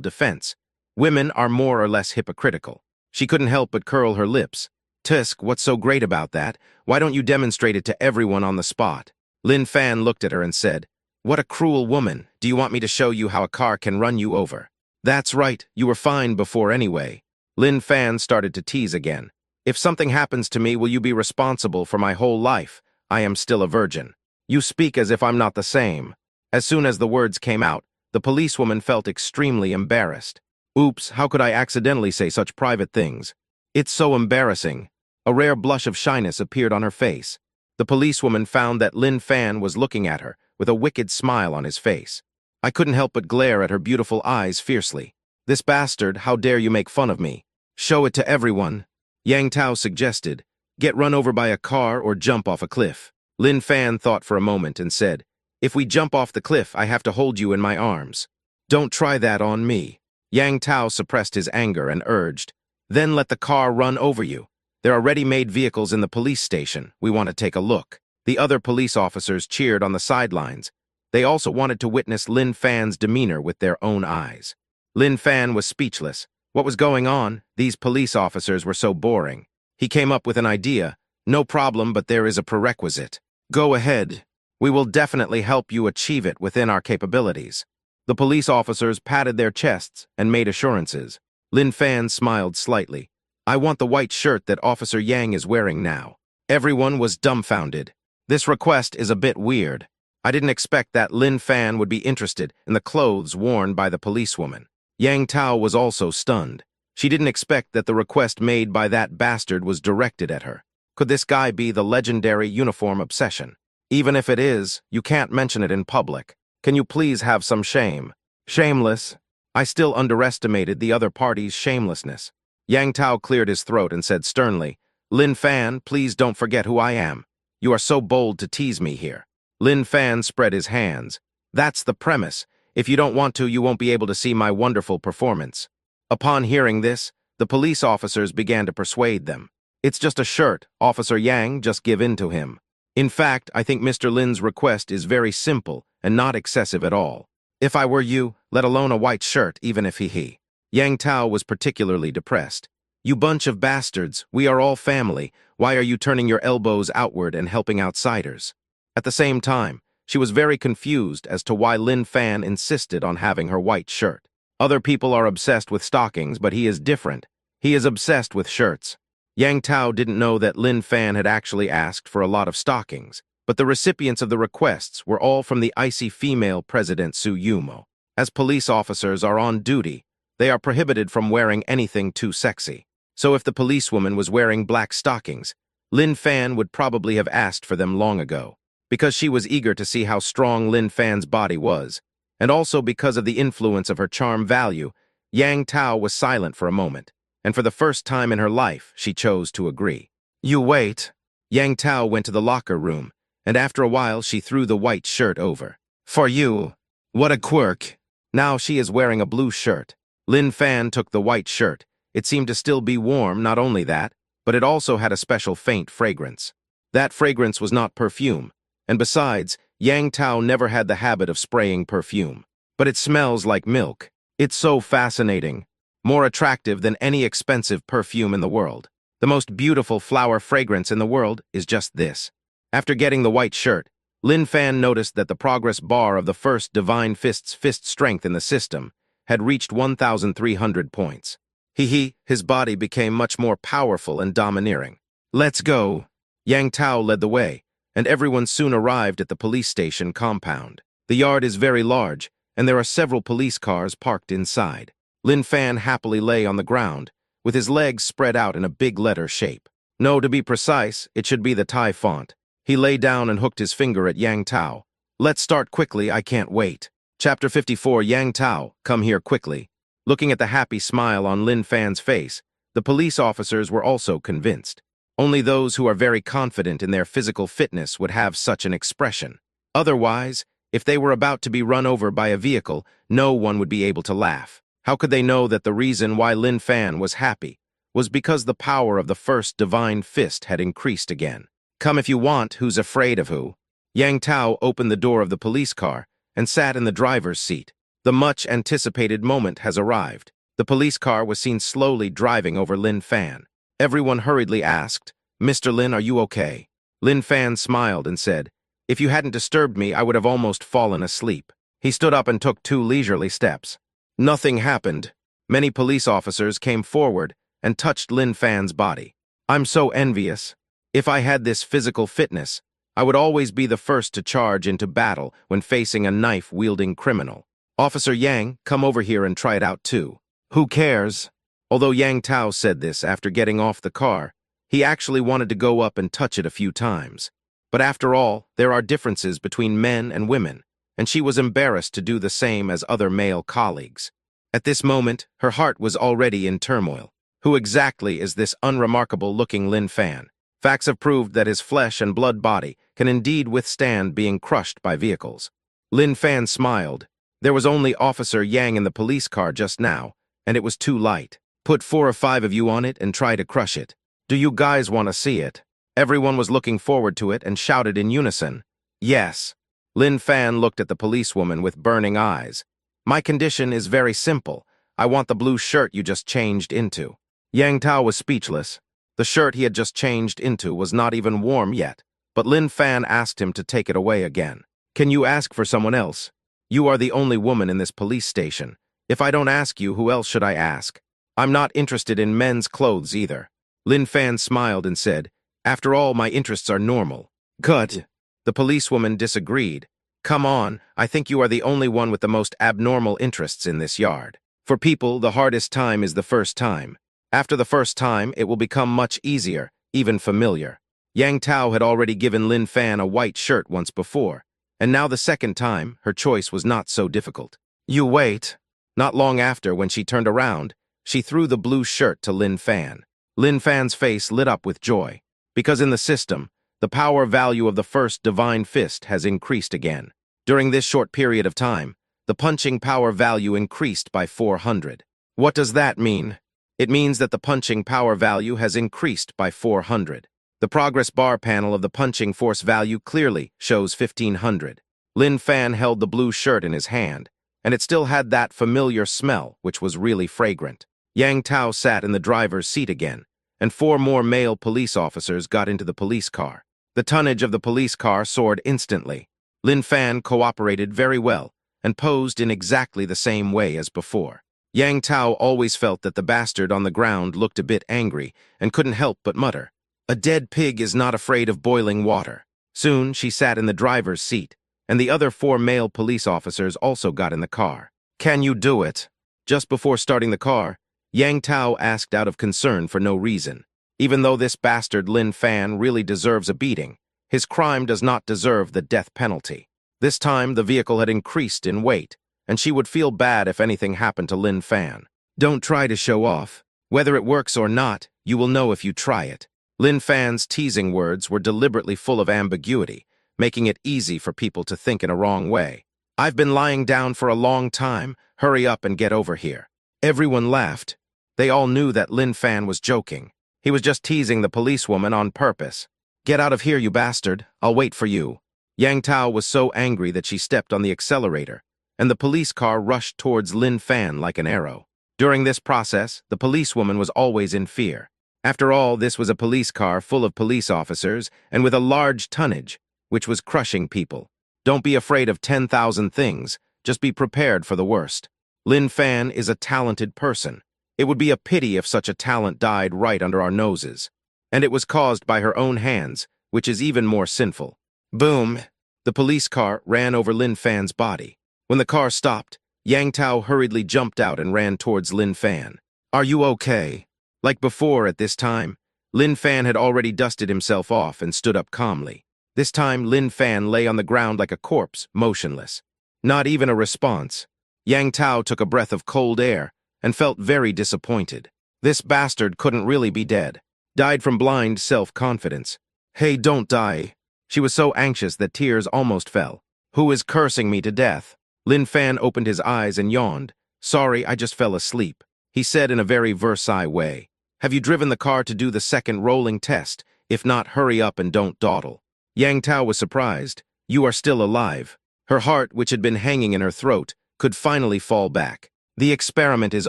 defense, women are more or less hypocritical. She couldn't help but curl her lips. "Tusk, what's so great about that? Why don't you demonstrate it to everyone on the spot?" Lin Fan looked at her and said, "What a cruel woman. Do you want me to show you how a car can run you over?" "That's right, you were fine before anyway." Lin Fan started to tease again. "If something happens to me, will you be responsible for my whole life? I am still a virgin." "You speak as if I'm not the same." As soon as the words came out, the policewoman felt extremely embarrassed. "Oops, how could I accidentally say such private things? It's so embarrassing." A rare blush of shyness appeared on her face. The policewoman found that Lin Fan was looking at her with a wicked smile on his face. I couldn't help but glare at her beautiful eyes fiercely. "This bastard, how dare you make fun of me? Show it to everyone." Yang Tao suggested, "Get run over by a car or jump off a cliff." Lin Fan thought for a moment and said, "If we jump off the cliff, I have to hold you in my arms." "Don't try that on me." Yang Tao suppressed his anger and urged, "Then let the car run over you. There are ready-made vehicles in the police station. We want to take a look." The other police officers cheered on the sidelines. They also wanted to witness Lin Fan's demeanor with their own eyes. Lin Fan was speechless. What was going on? These police officers were so boring. He came up with an idea. "No problem, but there is a prerequisite. Go ahead. We will definitely help you achieve it within our capabilities." The police officers patted their chests and made assurances. Lin Fan smiled slightly. "I want the white shirt that Officer Yang is wearing now." Everyone was dumbfounded. This request is a bit weird. I didn't expect that Lin Fan would be interested in the clothes worn by the policewoman. Yang Tao was also stunned. She didn't expect that the request made by that bastard was directed at her. Could this guy be the legendary uniform obsession? Even if it is, you can't mention it in public. Can you please have some shame? Shameless. I still underestimated the other party's shamelessness. Yang Tao cleared his throat and said sternly, "Lin Fan, please don't forget who I am. You are so bold to tease me here." Lin Fan spread his hands. "That's the premise. If you don't want to, you won't be able to see my wonderful performance." Upon hearing this, the police officers began to persuade them. "It's just a shirt, Officer Yang, just give in to him." In fact, I think Mr. Lin's request is very simple and not excessive at all. If I were you, let alone a white shirt, even if he. Yang Tao was particularly depressed. "You bunch of bastards, we are all family. Why are you turning your elbows outward and helping outsiders?" At the same time, she was very confused as to why Lin Fan insisted on having her white shirt. Other people are obsessed with stockings, but he is different. He is obsessed with shirts. Yang Tao didn't know that Lin Fan had actually asked for a lot of stockings, but the recipients of the requests were all from the icy female President Su Yumo. As police officers are on duty, they are prohibited from wearing anything too sexy. So if the policewoman was wearing black stockings, Lin Fan would probably have asked for them long ago, because she was eager to see how strong Lin Fan's body was, and also because of the influence of her charm value. Yang Tao was silent for a moment, and for the first time in her life, she chose to agree. "You wait." Yang Tao went to the locker room, and after a while she threw the white shirt over. "For you. What a quirk." Now she is wearing a blue shirt. Lin Fan took the white shirt. It seemed to still be warm, not only that, but it also had a special faint fragrance. That fragrance was not perfume, and besides, Yang Tao never had the habit of spraying perfume. But it smells like milk. It's so fascinating. More attractive than any expensive perfume in the world. The most beautiful flower fragrance in the world is just this. After getting the white shirt, Lin Fan noticed that the progress bar of the first Divine Fist's fist strength in the system had reached 1,300 points. His body became much more powerful and domineering. Let's go. Yang Tao led the way, and everyone soon arrived at the police station compound. The yard is very large, and there are several police cars parked inside. Lin Fan happily lay on the ground, with his legs spread out in a big letter shape. No, to be precise, it should be the Thai font. He lay down and hooked his finger at Yang Tao. Let's start quickly, I can't wait. Chapter 54, Yang Tao, come here quickly. Looking at the happy smile on Lin Fan's face, the police officers were also convinced. Only those who are very confident in their physical fitness would have such an expression. Otherwise, if they were about to be run over by a vehicle, no one would be able to laugh. How could they know that the reason why Lin Fan was happy was because the power of the first divine fist had increased again? Come if you want, who's afraid of who? Yang Tao opened the door of the police car and sat in the driver's seat. The much-anticipated moment has arrived. The police car was seen slowly driving over Lin Fan. Everyone hurriedly asked, "Mr. Lin, are you okay?" Lin Fan smiled and said, "If you hadn't disturbed me, I would have almost fallen asleep." He stood up and took 2 leisurely steps. Nothing happened. Many police officers came forward and touched Lin Fan's body. I'm so envious. If I had this physical fitness, I would always be the first to charge into battle when facing a knife-wielding criminal. Officer Yang, come over here and try it out too. Who cares? Although Yang Tao said this after getting off the car, he actually wanted to go up and touch it a few times. But after all, there are differences between men and women, and she was embarrassed to do the same as other male colleagues. At this moment, her heart was already in turmoil. Who exactly is this unremarkable-looking Lin Fan? Facts have proved that his flesh and blood body can indeed withstand being crushed by vehicles. Lin Fan smiled. There was only Officer Yang in the police car just now, and it was too light. Put 4 or 5 of you on it and try to crush it. Do you guys want to see it? Everyone was looking forward to it and shouted in unison, "Yes." Lin Fan looked at the policewoman with burning eyes. My condition is very simple. I want the blue shirt you just changed into. Yang Tao was speechless. The shirt he had just changed into was not even warm yet, but Lin Fan asked him to take it away again. Can you ask for someone else? You are the only woman in this police station. If I don't ask you, who else should I ask? I'm not interested in men's clothes either. Lin Fan smiled and said, after all, my interests are normal. Good. The policewoman disagreed. Come on, I think you are the only one with the most abnormal interests in this yard. For people, the hardest time is the first time. After the first time, it will become much easier, even familiar. Yang Tao had already given Lin Fan a white shirt once before, and now the second time, her choice was not so difficult. You wait. Not long after, when she turned around, she threw the blue shirt to Lin Fan. Lin Fan's face lit up with joy, because in the system, the power value of the first divine fist has increased again. During this short period of time, the punching power value increased by 400. What does that mean? It means that the punching power value has increased by 400. The progress bar panel of the punching force value clearly shows 1500. Lin Fan held the blue shirt in his hand, and it still had that familiar smell, which was really fragrant. Yang Tao sat in the driver's seat again, and 4 more male police officers got into the police car. The tonnage of the police car soared instantly. Lin Fan cooperated very well and posed in exactly the same way as before. Yang Tao always felt that the bastard on the ground looked a bit angry and couldn't help but mutter, "A dead pig is not afraid of boiling water." Soon she sat in the driver's seat, and the other 4 male police officers also got in the car. Can you do it? Just before starting the car, Yang Tao asked out of concern for no reason. Even though this bastard Lin Fan really deserves a beating, his crime does not deserve the death penalty. This time, the vehicle had increased in weight, and she would feel bad if anything happened to Lin Fan. Don't try to show off. Whether it works or not, you will know if you try it. Lin Fan's teasing words were deliberately full of ambiguity, making it easy for people to think in a wrong way. I've been lying down for a long time. Hurry up and get over here. Everyone laughed. They all knew that Lin Fan was joking. He was just teasing the policewoman on purpose. Get out of here, you bastard. I'll wait for you. Yang Tao was so angry that she stepped on the accelerator, and the police car rushed towards Lin Fan like an arrow. During this process, the policewoman was always in fear. After all, this was a police car full of police officers and with a large tonnage, which was crushing people. Don't be afraid of 10,000 things. Just be prepared for the worst. Lin Fan is a talented person. It would be a pity if such a talent died right under our noses. And it was caused by her own hands, which is even more sinful. Boom! The police car ran over Lin Fan's body. When the car stopped, Yang Tao hurriedly jumped out and ran towards Lin Fan. Are you okay? Like before at this time, Lin Fan had already dusted himself off and stood up calmly. This time, Lin Fan lay on the ground like a corpse, motionless. Not even a response. Yang Tao took a breath of cold air and felt very disappointed. This bastard couldn't really be dead. Died from blind self-confidence. Hey, don't die. She was so anxious that tears almost fell. Who is cursing me to death? Lin Fan opened his eyes and yawned. Sorry, I just fell asleep. He said in a very Versailles way. Have you driven the car to do the second rolling test? If not, hurry up and don't dawdle. Yang Tao was surprised. You are still alive. Her heart, which had been hanging in her throat, could finally fall back. The experiment is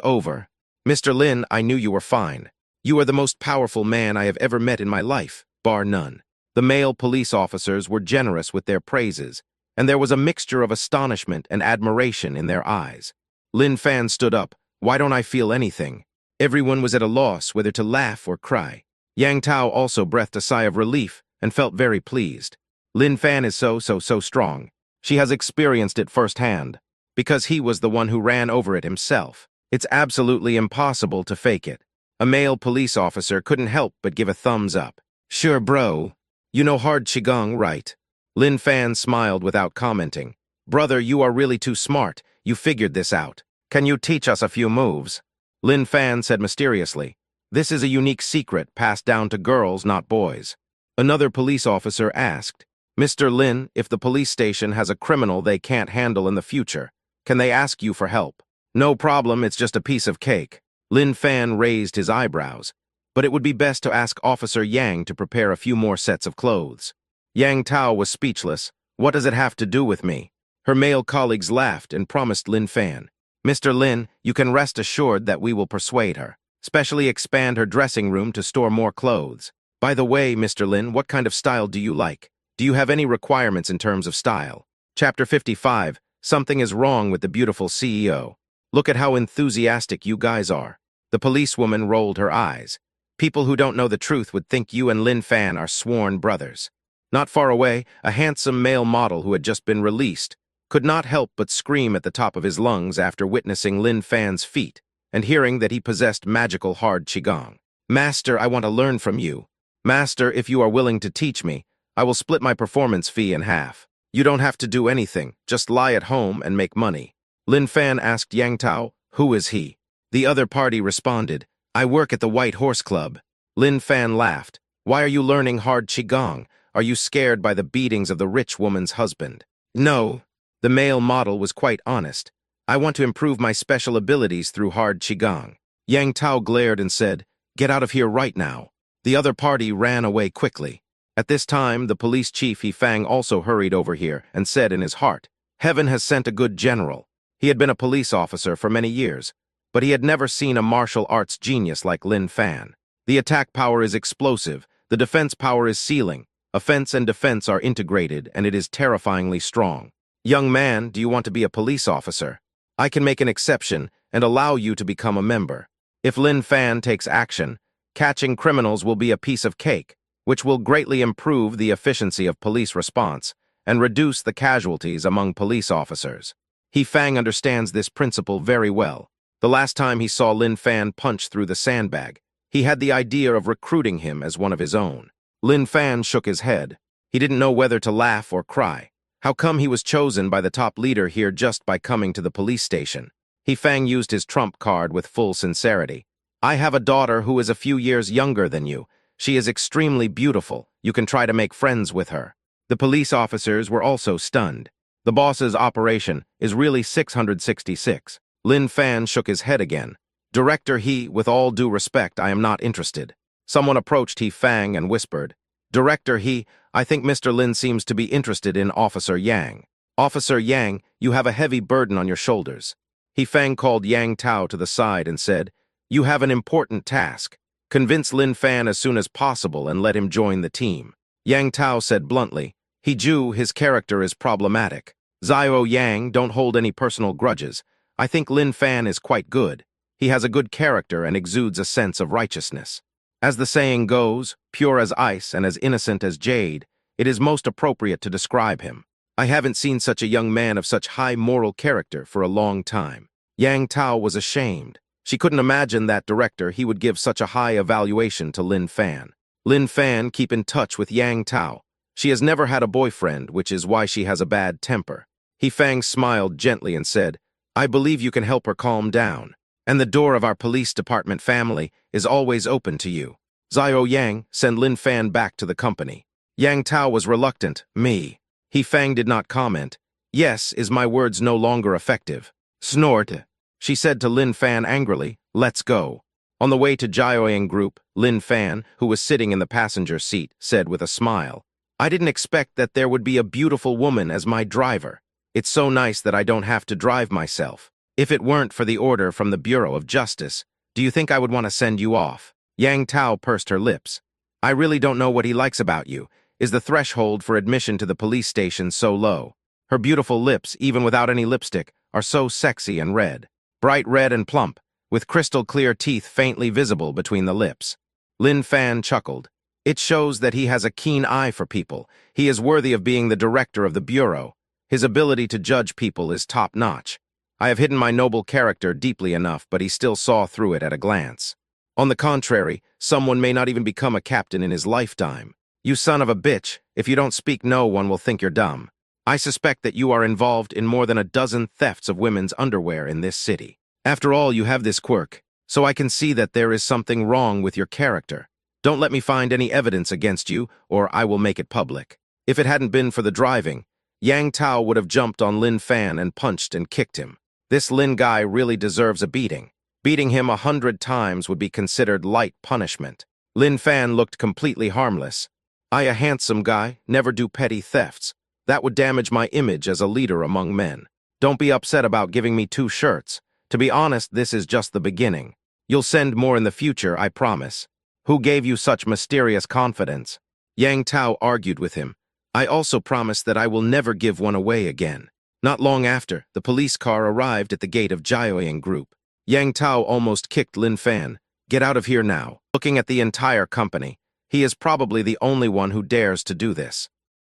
over. Mr. Lin, I knew you were fine. You are the most powerful man I have ever met in my life, bar none. The male police officers were generous with their praises, and there was a mixture of astonishment and admiration in their eyes. Lin Fan stood up. Why don't I feel anything? Everyone was at a loss whether to laugh or cry. Yang Tao also breathed a sigh of relief and felt very pleased. Lin Fan is so strong. She has experienced it firsthand, because he was the one who ran over it himself. It's absolutely impossible to fake it. A male police officer couldn't help but give a thumbs up. Sure, bro. You know hard Qigong, right? Lin Fan smiled without commenting. Brother, you are really too smart. You figured this out. Can you teach us a few moves? Lin Fan said mysteriously. This is a unique secret passed down to girls, not boys. Another police officer asked, Mr. Lin, if the police station has a criminal they can't handle in the future, can they ask you for help? No problem, it's just a piece of cake. Lin Fan raised his eyebrows. But it would be best to ask Officer Yang to prepare a few more sets of clothes. Yang Tao was speechless. What does it have to do with me? Her male colleagues laughed and promised Lin Fan. Mr. Lin, you can rest assured that we will persuade her. Specially expand her dressing room to store more clothes. By the way, Mr. Lin, what kind of style do you like? Do you have any requirements in terms of style? Chapter 55, Something is wrong with the beautiful CEO. Look at how enthusiastic you guys are. The policewoman rolled her eyes. People who don't know the truth would think you and Lin Fan are sworn brothers. Not far away, a handsome male model who had just been released could not help but scream at the top of his lungs after witnessing Lin Fan's feat and hearing that he possessed magical hard Qigong. Master, I want to learn from you. Master, if you are willing to teach me, I will split my performance fee in half. You don't have to do anything, just lie at home and make money. Lin Fan asked Yang Tao, who is he? The other party responded, I work at the White Horse Club. Lin Fan laughed. Why are you learning hard Qigong? Are you scared by the beatings of the rich woman's husband? No. The male model was quite honest. I want to improve my special abilities through hard Qigong. Yang Tao glared and said, get out of here right now. The other party ran away quickly. At this time, the police chief He Fang also hurried over here and said in his heart, Heaven has sent a good general. He had been a police officer for many years, but he had never seen a martial arts genius like Lin Fan. The attack power is explosive, the defense power is ceiling, offense and defense are integrated, and it is terrifyingly strong. Young man, do you want to be a police officer? I can make an exception and allow you to become a member. If Lin Fan takes action, catching criminals will be a piece of cake, which will greatly improve the efficiency of police response and reduce the casualties among police officers. He Fang understands this principle very well. The last time he saw Lin Fan punch through the sandbag, he had the idea of recruiting him as one of his own. Lin Fan shook his head. He didn't know whether to laugh or cry. How come he was chosen by the top leader here just by coming to the police station? He Fang used his trump card with full sincerity. I have a daughter who is a few years younger than you. She is extremely beautiful. You can try to make friends with her. The police officers were also stunned. The boss's operation is really 666. Lin Fan shook his head again. Director He, with all due respect, I am not interested. Someone approached He Fang and whispered, Director He, I think Mr. Lin seems to be interested in Officer Yang. Officer Yang, you have a heavy burden on your shoulders. He Fang called Yang Tao to the side and said, You have an important task. Convince Lin Fan as soon as possible and let him join the team. Yang Tao said bluntly, He Ju, his character is problematic. Zio Yang, don't hold any personal grudges. I think Lin Fan is quite good. He has a good character and exudes a sense of righteousness. As the saying goes, pure as ice and as innocent as jade, it is most appropriate to describe him. I haven't seen such a young man of such high moral character for a long time. Yang Tao was ashamed. She couldn't imagine that director he would give such a high evaluation to Lin Fan. Lin Fan keep in touch with Yang Tao. She has never had a boyfriend, which is why she has a bad temper. He Fang smiled gently and said, I believe you can help her calm down. And the door of our police department family is always open to you. Xiao Yang, send Lin Fan back to the company. Yang Tao was reluctant. Me. He Fang did not comment. Yes, is my words no longer effective? Snort. She said to Lin Fan angrily, let's go. On the way to Jiaoying Group, Lin Fan, who was sitting in the passenger seat, said with a smile, I didn't expect that there would be a beautiful woman as my driver. It's so nice that I don't have to drive myself. If it weren't for the order from the Bureau of Justice, do you think I would want to send you off? Yang Tao pursed her lips. I really don't know what he likes about you. Is the threshold for admission to the police station so low? Her beautiful lips, even without any lipstick, are so sexy and red. Bright red and plump, with crystal-clear teeth faintly visible between the lips. Lin Fan chuckled. It shows that he has a keen eye for people. He is worthy of being the director of the Bureau. His ability to judge people is top-notch. I have hidden my noble character deeply enough, but he still saw through it at a glance. On the contrary, someone may not even become a captain in his lifetime. You son of a bitch, if you don't speak no one will think you're dumb. I suspect that you are involved in more than a dozen thefts of women's underwear in this city. After all, you have this quirk, so I can see that there is something wrong with your character. Don't let me find any evidence against you, or I will make it public. If it hadn't been for the driving, Yang Tao would have jumped on Lin Fan and punched and kicked him. This Lin guy really deserves a beating. Beating him 100 times would be considered light punishment. Lin Fan looked completely harmless. I, a handsome guy, never do petty thefts. That would damage my image as a leader among men. Don't be upset about giving me 2 shirts. To be honest, this is just the beginning. You'll send more in the future, I promise. Who gave you such mysterious confidence? Yang Tao argued with him. I also promise that I will never give one away again. Not long after, the police car arrived at the gate of Jiaoying Group. Yang Tao almost kicked Lin Fan. Get out of here now. Looking at the entire company, he is probably the only one who dares to do this.